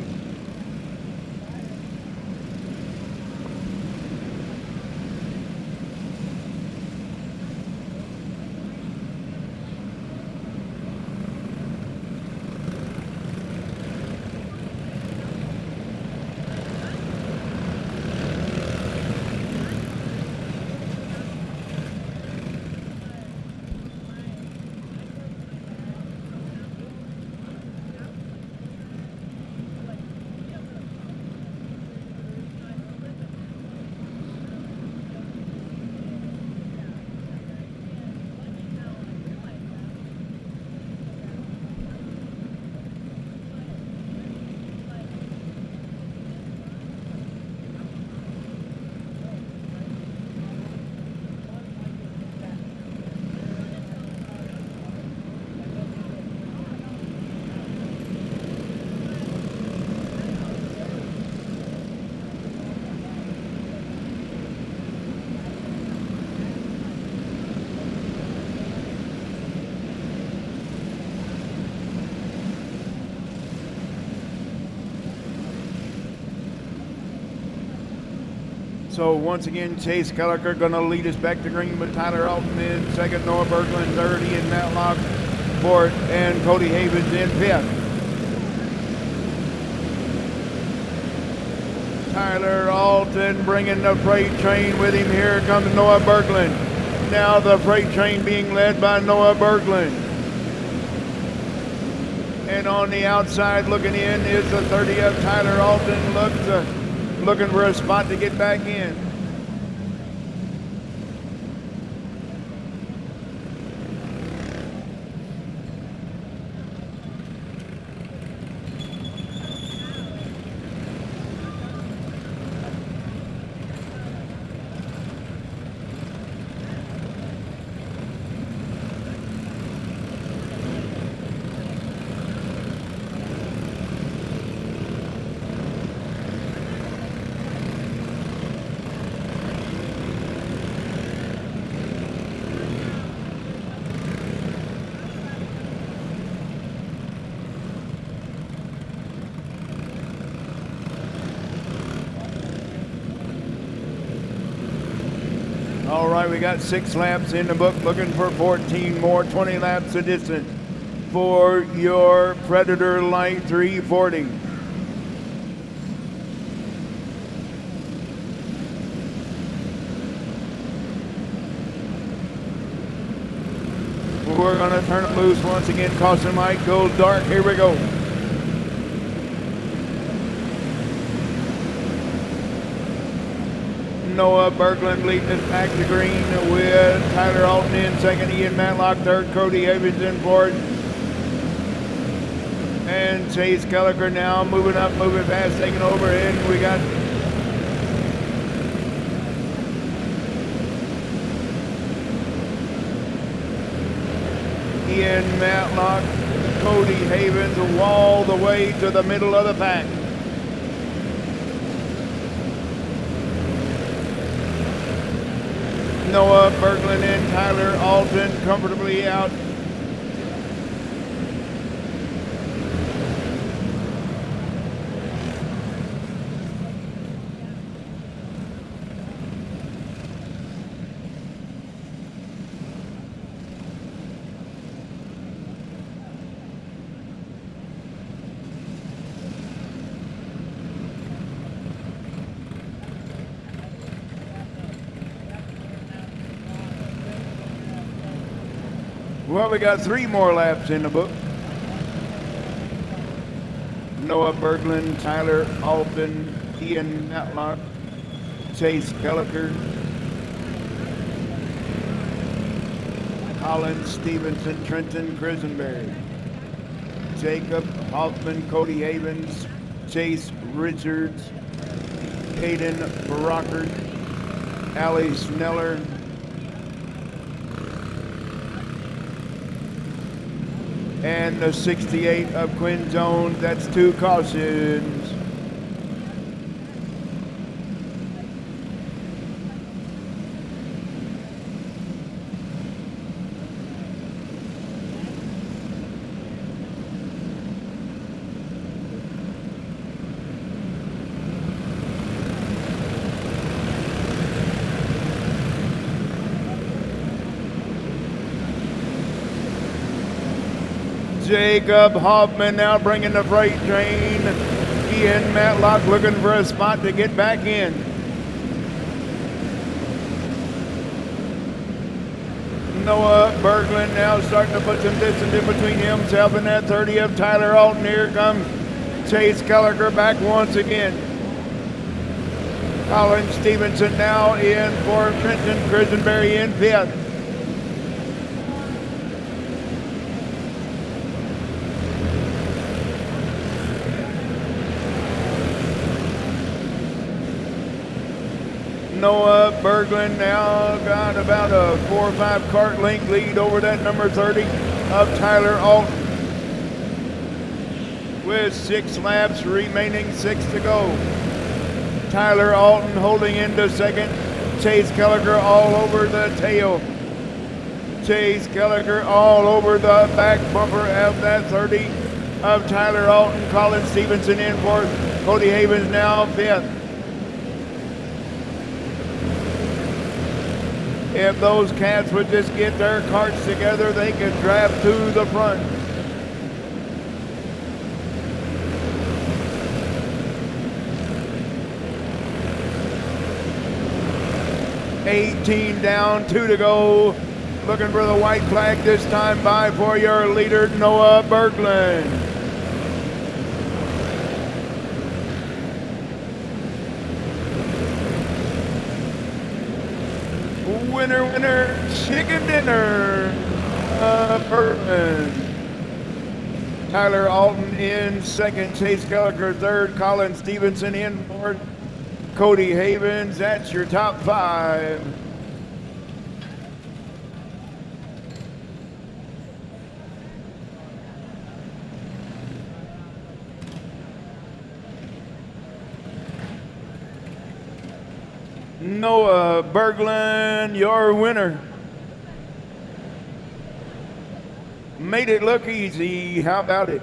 So once again, Chase Kelliker going to lead us back to green with Tyler Alton in second, Noah Berglund third, Ian Matlock fourth, and Cody Havens in fifth. Tyler Alton bringing the freight train with him. Here comes Noah Berglund. Now the freight train being led by Noah Berglund. And on the outside looking in is the 30 of Tyler Alton, looking for a spot to get back in. All right, we got 6 laps in the book, looking for 14 more, 20 laps of distance for your Predator Light 340. We're going to turn it loose once again. Caution light goes dark. Here we go. Noah Berglund leading us back to green with Tyler Alton in second, Ian Matlock third, Cody Havens in fourth. And Chase Kelliker now moving up, moving fast, taking over, and we got Ian Matlock, Cody Havens all the way to the middle of the pack. Noah Berglund and Tyler Alton comfortably out. Well, we got 3 more laps in the book. Noah Berglund, Tyler Alton, Ian Matlock, Chase Kelliker, Colin Stevenson, Trenton Krisenberry, Jacob Hoffman, Cody Havens, Chase Richards, Hayden Barockert, Allie Sneller, and the 68 of Quinn Jones. That's 2 cautions. Jacob Hoffman now bringing the freight train. Ian Matlock looking for a spot to get back in. Noah Berglund now starting to put some distance in between himself and that 30 of Tyler Alton. Here comes Chase Kelliker back once again. Colin Stevenson now in for Trenton Krisenberry in 5th. Noah Berglund now got about a 4 or 5 cart length lead over that number 30 of Tyler Alton. With 6 laps remaining, 6 to go. Tyler Alton holding into second. Chase Kelliker all over the tail. Chase Kelliker all over the back bumper of that 30 of Tyler Alton. Colin Stevenson in fourth. Cody Havens now 5th. If those cats would just get their carts together, they could drive to the front. $18 down, 2 to go. Looking for the white flag this time by for your leader, Noah Berglund. Winner, winner, chicken dinner, Berglund. Tyler Alton in second, Chase Gallagher third, Colin Stevenson in fourth, Cody Havens. That's your top 5. Noah Berglund, your winner. Made it look easy. How about it?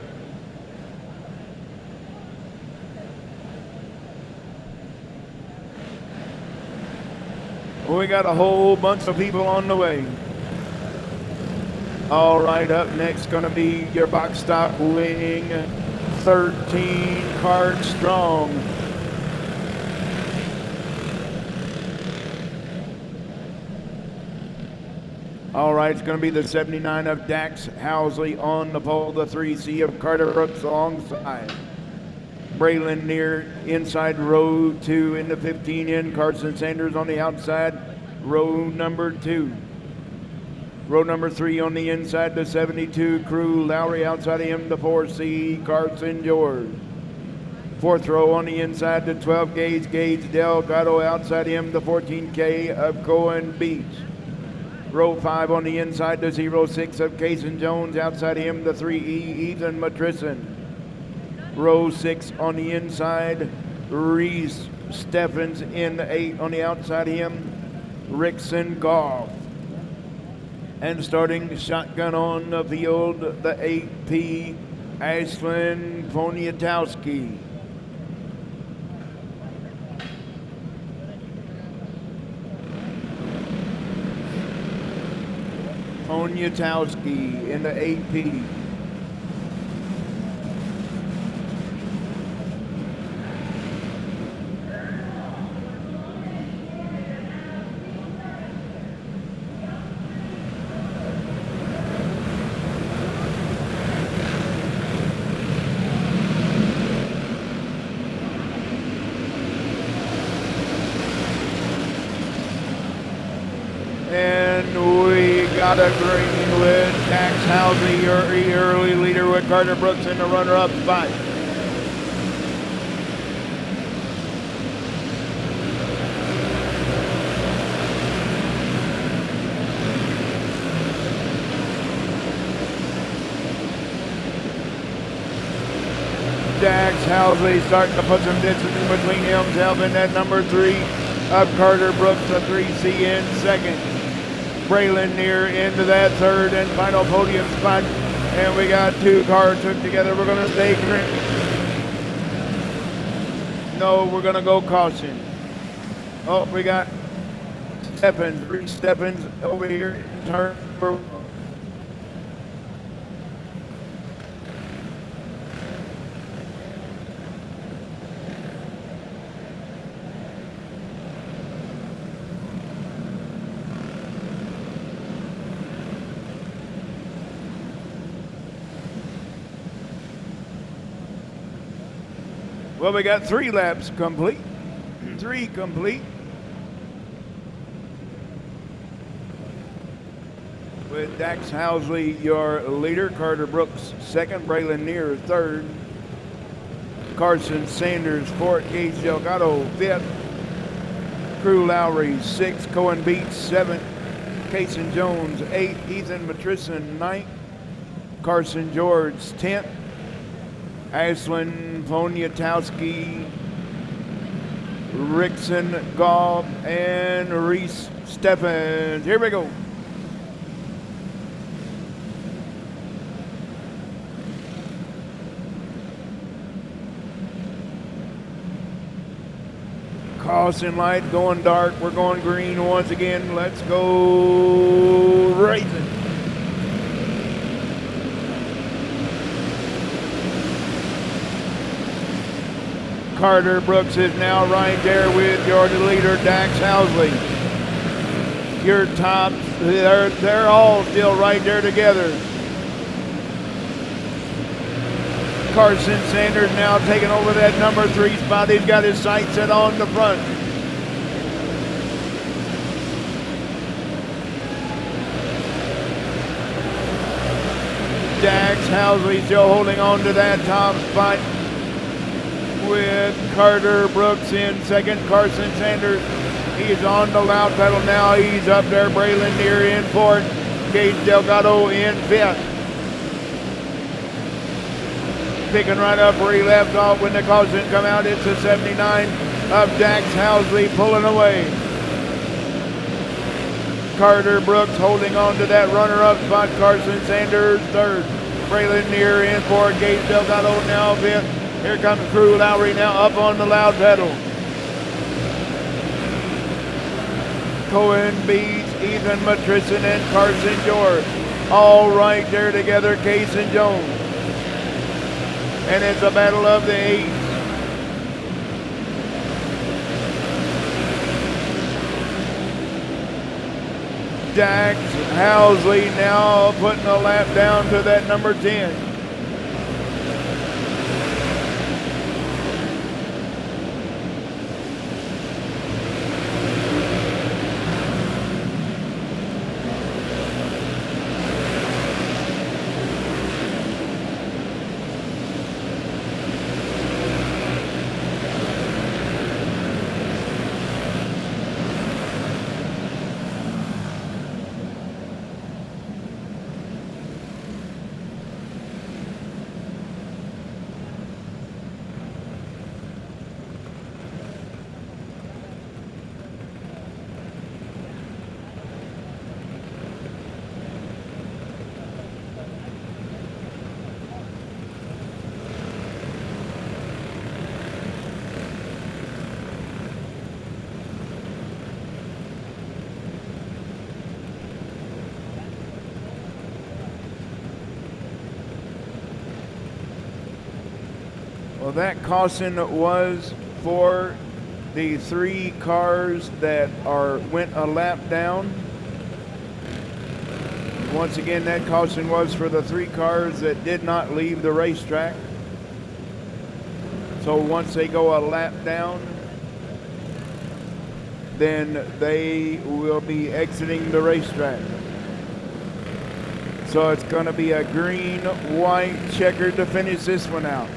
We got a whole bunch of people on the way. All right, up next going to be your box stock wing, 13 cart strong. All right, it's going to be the 79 of Dax Housley on the pole, the 3C of Carter Brooks alongside. Braylon near inside row 2 in the 15 in. Carson Sanders on the outside, row number 2. Row number 3 on the inside, the 72 Crew Lowry outside of him, the 4C Carson George. 4th row on the inside, the 12 Gage Delgado outside him, the 14K of Cohen Beach. Row 5 on the inside, the 06 of Cason Jones outside him, the 3E Ethan Matrison. Row 6 on the inside, Reese Steffens in the 8 on the outside of him, Rickson Goff. And starting shotgun on the field, the 8P Ashlyn Poniatowski. Poniatowski in the 8P. A green with Dax Housley, your early leader with Carter Brooks in the runner-up spot. Dax Housley starting to put some distance in between himself and that number 3 of Carter Brooks, the 3C in second. Braylon near into that third and final podium spot. And we got 2 cars hooked together. We're going to stay green. No, we're going to go caution. Oh, we got Steffens, Reese Steffens over here in turn for. Well, we got 3 laps complete. 3 complete. With Dax Housley, your leader. Carter Brooks, second. Braylon Neer, third. Carson Sanders, fourth. Gage Delgado, fifth. Crew Lowry, sixth. Cohen Beach, seventh. Cason Jones, eighth. Ethan Matrison, ninth. Carson George, 10th. Ashlyn Poniatowski, Rickson Goff, and Reese Steffens. Here we go. Caution light going dark. We're going green once again. Let's go racing. Carter Brooks is now right there with your leader, Dax Housley. Your tops, they're all still right there together. Carson Sanders now taking over that number 3 spot. He's got his sights set on the front. Dax Housley still holding on to that top spot with Carter Brooks in second. Carson Sanders, he's on the loud pedal now. He's up there. Braylon Neer in fourth. Gage Delgado in fifth. Picking right up where he left off when the caution come out. It's a 79 of Dax Housley pulling away. Carter Brooks holding on to that runner-up spot. Carson Sanders third. Braylon Neer in fourth. Gage Delgado now fifth. Here comes Crew Lowry now up on the loud pedal. Cohen beats Ethan Matrison and Carson George. All right there together, Case and Jones. And it's a battle of the 8. Dax Housley now putting a lap down to that number 10. Well, that caution was for the 3 cars that went a lap down. Once again, that caution was for the 3 cars that did not leave the racetrack. So once they go a lap down, then they will be exiting the racetrack. So it's going to be a green, white checker to finish this one out.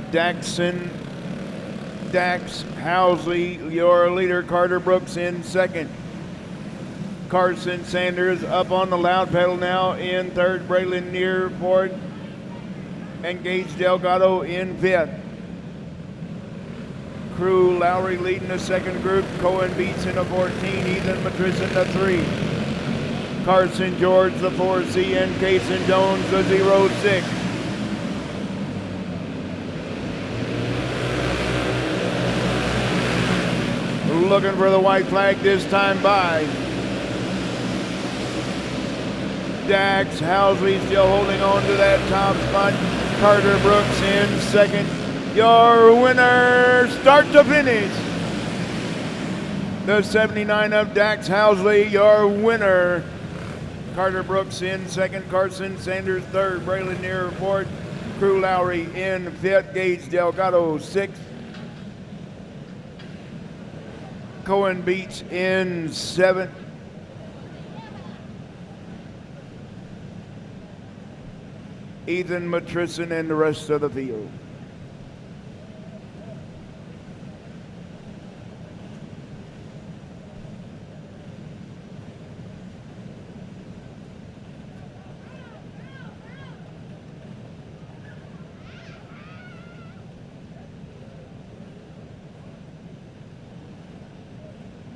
Dax Housley, your leader. Carter Brooks in second. Carson Sanders up on the loud pedal now in third. Braylon Neer fourth. And Gage Delgado in fifth. Crew Lowry leading the second group. Cohen beats in the 14. Ethan Matrison the 3. Carson George the 4C. And Cason Jones the 06. Looking for the white flag this time by. Dax Housley still holding on to that top spot. Carter Brooks in second. Your winner, start to finish. The 79 of Dax Housley, your winner. Carter Brooks in second. Carson Sanders third. Braylon Neer fourth. Crew Lowry in fifth. Gage Delgado sixth. Cohen beats in seventh. Ethan Matrison and the rest of the field.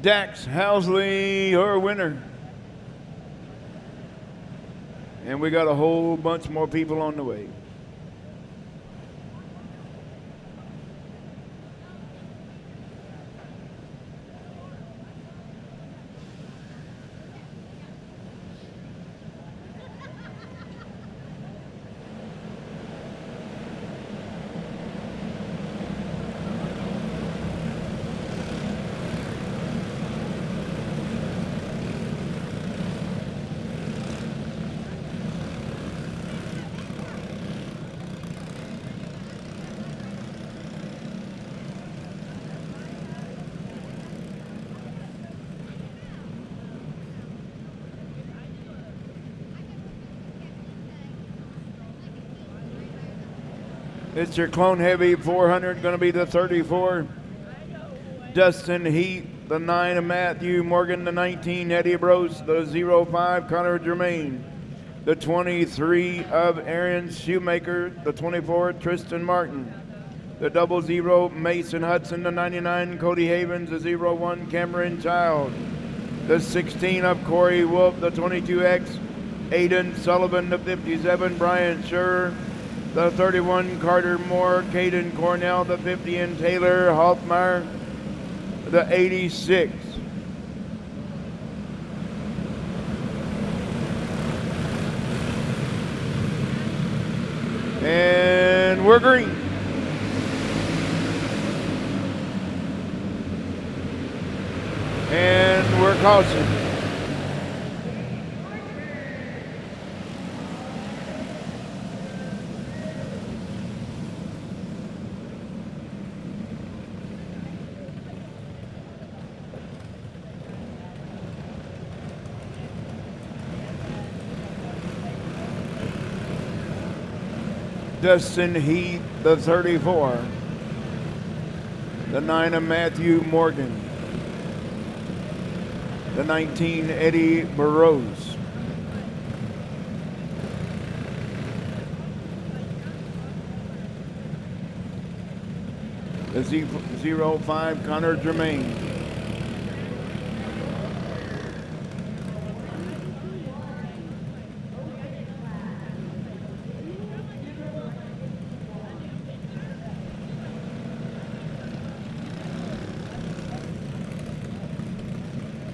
Dax Housley, your winner. And we got a whole bunch more people on the way. It's your Clone Heavy 400, going to be the 34. Dustin Heath, the 9 of Matthew Morgan, the 19 Eddie Brose, the 05 Connor Germain, the 23 of Aaron Shoemaker, the 24 Tristan Martin, the 00 Mason Hudson, the 99 Cody Havens, the 01 Cameron Child, the 16 of Corey Wolf, the 22X Aiden Sullivan, the 57 Brian Scher, the 31 Carter Moore, Caden Cornell, the 50 and Taylor Hoffmeyer, the 86. And we're green. And we're caution. Dustin Heath, the 34. The 9 of Matthew Morgan. The 19 Eddie Burrows. The 05 Connor Germain.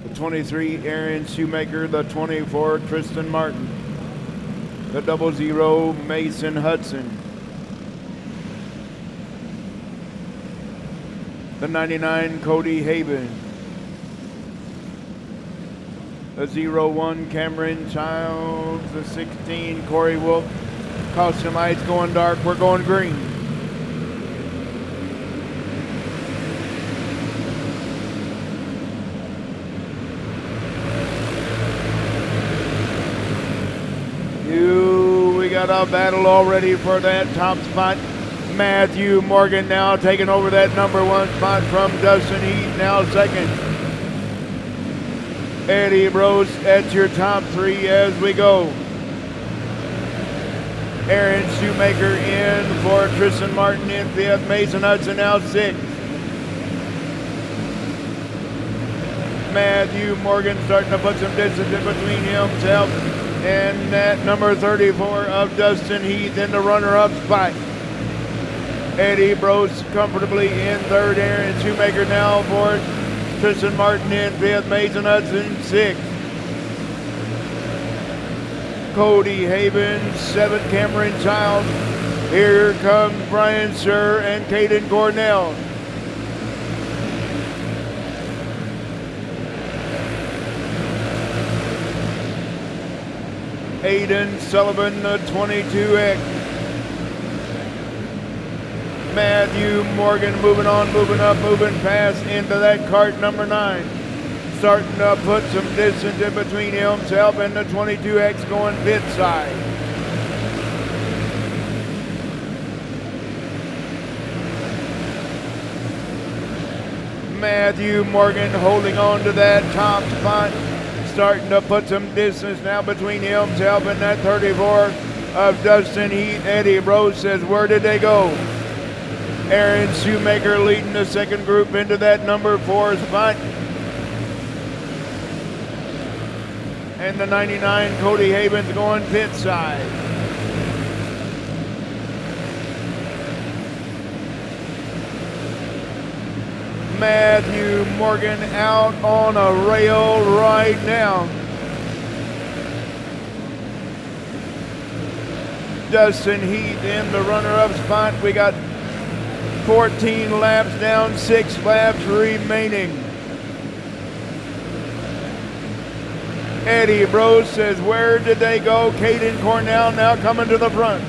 The 23 Aaron Shoemaker, the 24 Tristan Martin, the 00 Mason Hudson, the 99 Cody Haven, the 01 Cameron Childs, the 16 Corey Wolf. Caution lights going dark, we're going green. We got a battle already for that top spot. Matthew Morgan now taking over that number 1 spot from Dustin Heath, now second. Eddie Brose at your top 3 as we go. Aaron Shoemaker in for Tristan Martin in 5th. Mason Hudson now 6th. Matthew Morgan starting to put some distance in between himself and that number 34 of Dustin Heath in the runner-up spot. Eddie Brose comfortably in 3rd. Aaron Shoemaker now 4th. Tristan Martin in 5th. Mason Hudson 6th. Cody Haven 7th. Cameron Child. Here comes Brian Scher and Caden Cornell. Aiden Sullivan, the 22X. Matthew Morgan moving on, moving up, moving past into that cart number 9. Starting to put some distance in between himself and the 22X going 5th side. Matthew Morgan holding on to that top spot. Starting to put some distance now between himself and that 34 of Dustin Heath. Eddie Brose says, where did they go? Aaron Shoemaker leading the second group into that number 4 spot. And the 99 Cody Havens going 5th side. Matthew Morgan out on a rail right now. Dustin Heath in the runner-up spot. We got 14 laps down, 6 laps remaining. Eddie Brose says, where did they go? Caden Cornell now coming to the front.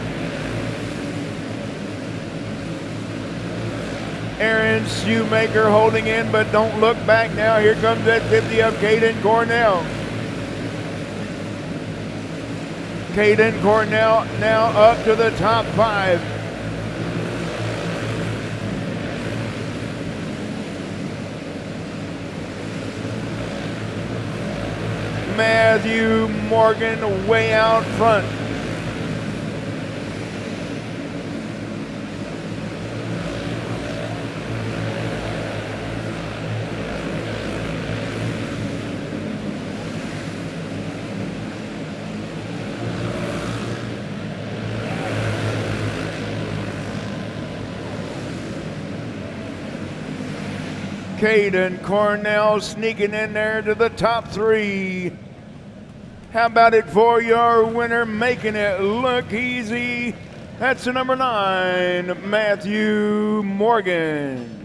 Aaron Shoemaker holding in, but don't look back now. Here comes that 50 of Caden Cornell. Caden Cornell now up to the top 5. Matthew Morgan way out front. Caden Cornell sneaking in there to the top 3. How about it for your winner, making it look easy? That's the number 9, Matthew Morgan.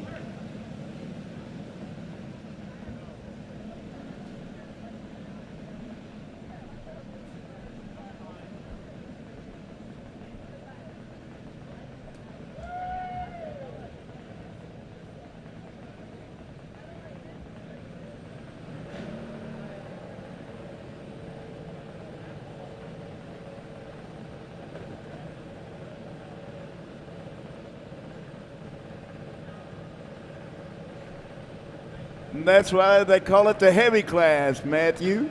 That's why they call it the heavy class, Matthew.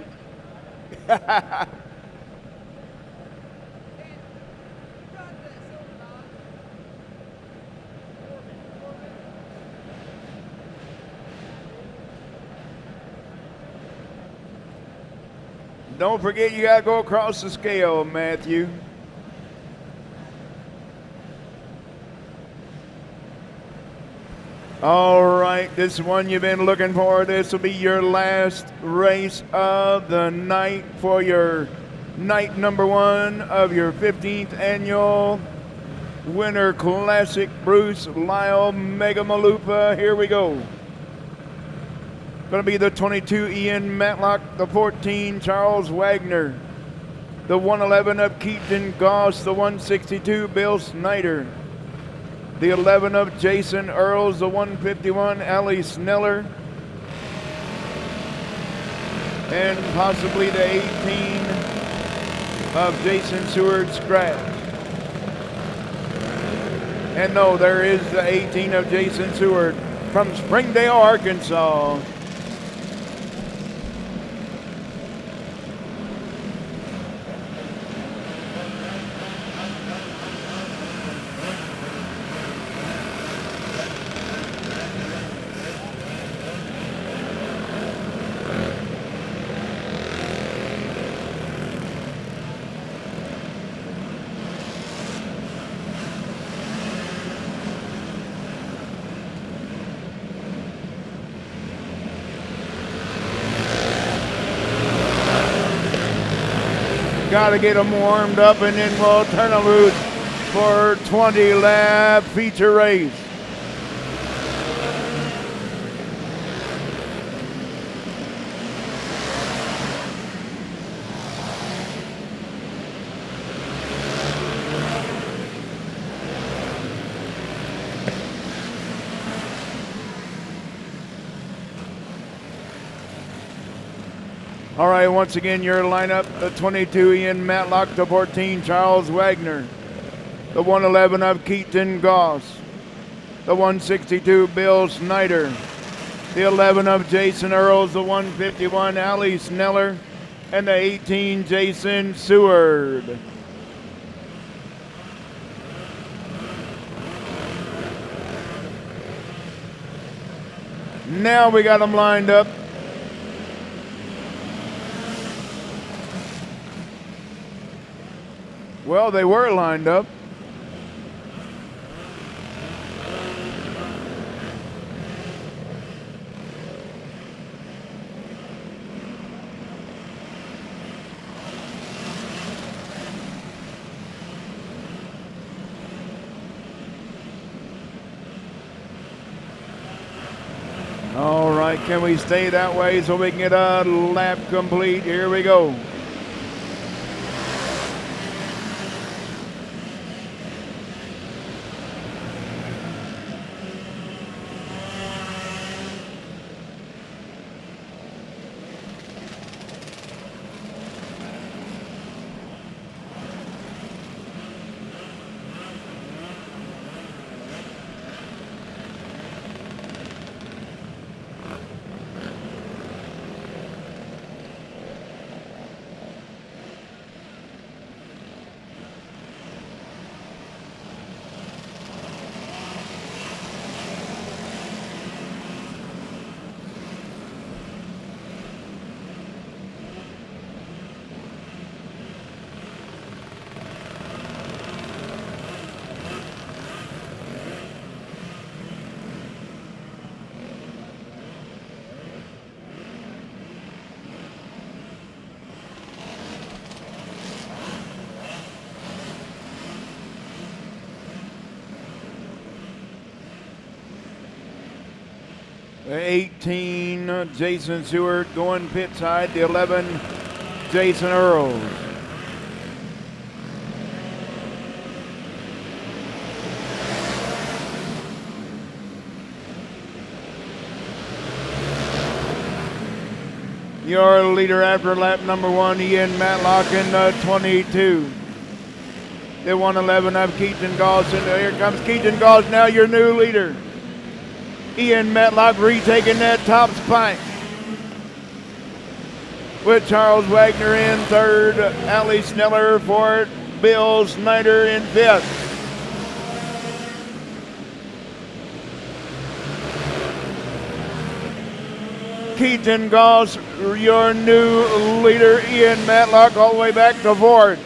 Don't forget you gotta go across the scale, Matthew. All right, this one you've been looking for. This will be your last race of the night for your night number 1 of your 15th annual Winter Classic Bruce Lyle Mega Malupa. Here we go. Going to be the 22 Ian Matlock, the 14 Charles Wagner, the 111 of Keaton Goss, the 162 Bill Snyder, the 11 of Jason Earls, the 151 Ali Sneller, and possibly the 18 of Jason Seward Scratch. And no, there is the 18 of Jason Seward from Springdale, Arkansas. Got to get them warmed up, and then we'll turn them loose for 20 lap feature race. All right, once again, your lineup, the 22 Ian Matlock, the 14 Charles Wagner, the 111 of Keaton Goss, the 162 Bill Snyder, the 11 of Jason Earls, the 151 Ali Sneller, and the 18 Jason Seward. Now we got them lined up. Well, they were lined up. All right, can we stay that way so we can get a lap complete? Here we go. The 18, Jason Seward going pit side. The 11, Jason Earls. Your leader after lap number 1, Ian Matlock in the 22. The 111 of Keaton Goss. And here comes Keaton Goss, now your new leader. Ian Matlock retaking that top spot. With Charles Wagner in third, Ali Sneller fourth, Bill Snyder in fifth. Keaton Goss, your new leader. Ian Matlock all the way back to fourth.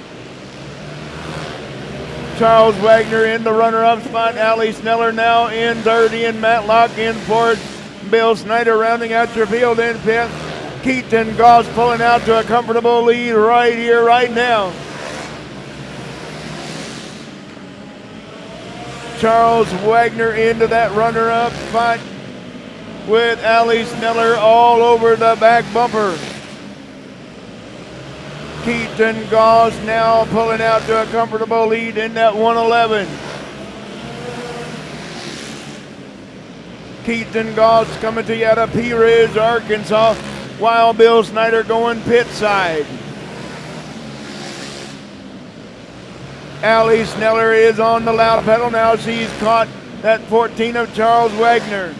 Charles Wagner in the runner-up spot. Ali Sneller now in third. Ian Matlock in fourth. Bill Snyder rounding out your field in fifth. Keaton Goss pulling out to a comfortable lead right here, right now. Charles Wagner into that runner-up spot with Ali Sneller all over the back bumper. Keaton Goss now pulling out to a comfortable lead in that 111. Keaton Goss coming to you out of Pea Ridge, Arkansas, while Bill Snyder going pit side. Ali Sneller is on the loud pedal now. She's caught that 14 of Charles Wagner.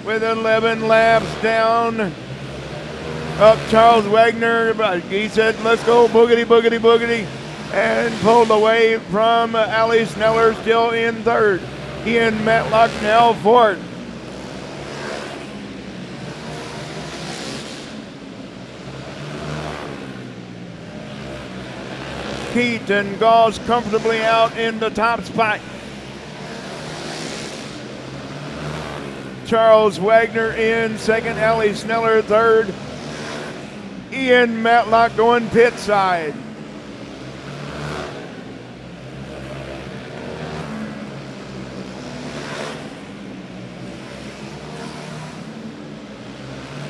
With 11 laps down, up Charles Wagner, he said, let's go boogity, boogity, boogity, and pulled away from Ali Sneller, still in third. Ian Matlock now fourth. Keaton Goss comfortably out in the top spot. Charles Wagner in second, Ali Sneller third. Ian Matlock going pit side.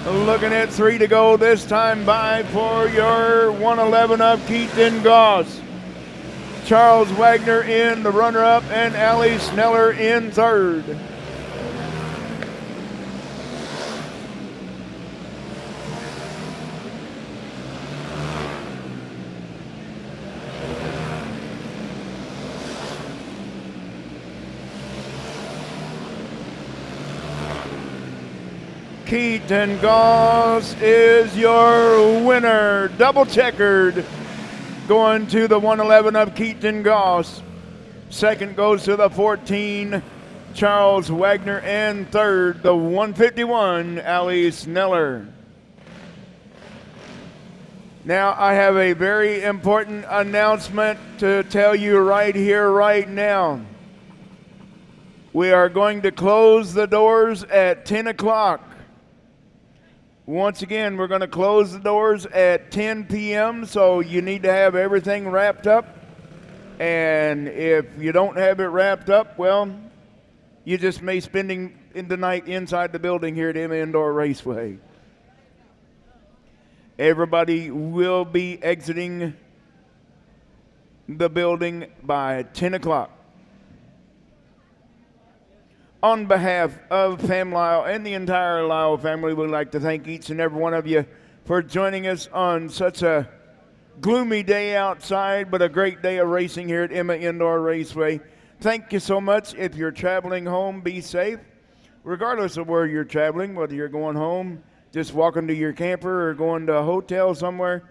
Looking at 3 to go this time by for your 111 of Keaton Goss. Charles Wagner in the runner-up and Ali Sneller in third. Keaton Goss is your winner, double checkered, going to the 111 of Keaton Goss. Second goes to the 14, Charles Wagner, and third, the 151, Ali Sneller. Now I have a very important announcement to tell you right here, right now. We are going to close the doors at 10 o'clock. Once again, we're going to close the doors at 10 p.m., so you need to have everything wrapped up. And if you don't have it wrapped up, well, you just may spending the night inside the building here at Emma Indoor Raceway. Everybody will be exiting the building by 10 o'clock. On behalf of Pam Lyle and the entire Lyle family, we'd like to thank each and every one of you for joining us on such a gloomy day outside, but a great day of racing here at Emma Indoor Raceway. Thank you so much. If you're traveling home, be safe. Regardless of where you're traveling, whether you're going home, just walking to your camper, or going to a hotel somewhere,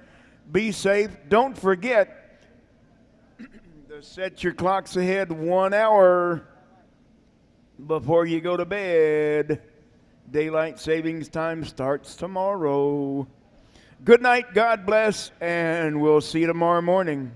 be safe. Don't forget to set your clocks ahead 1 hour before you go to bed. Daylight savings time starts tomorrow. Good night, God bless, and we'll see you tomorrow morning.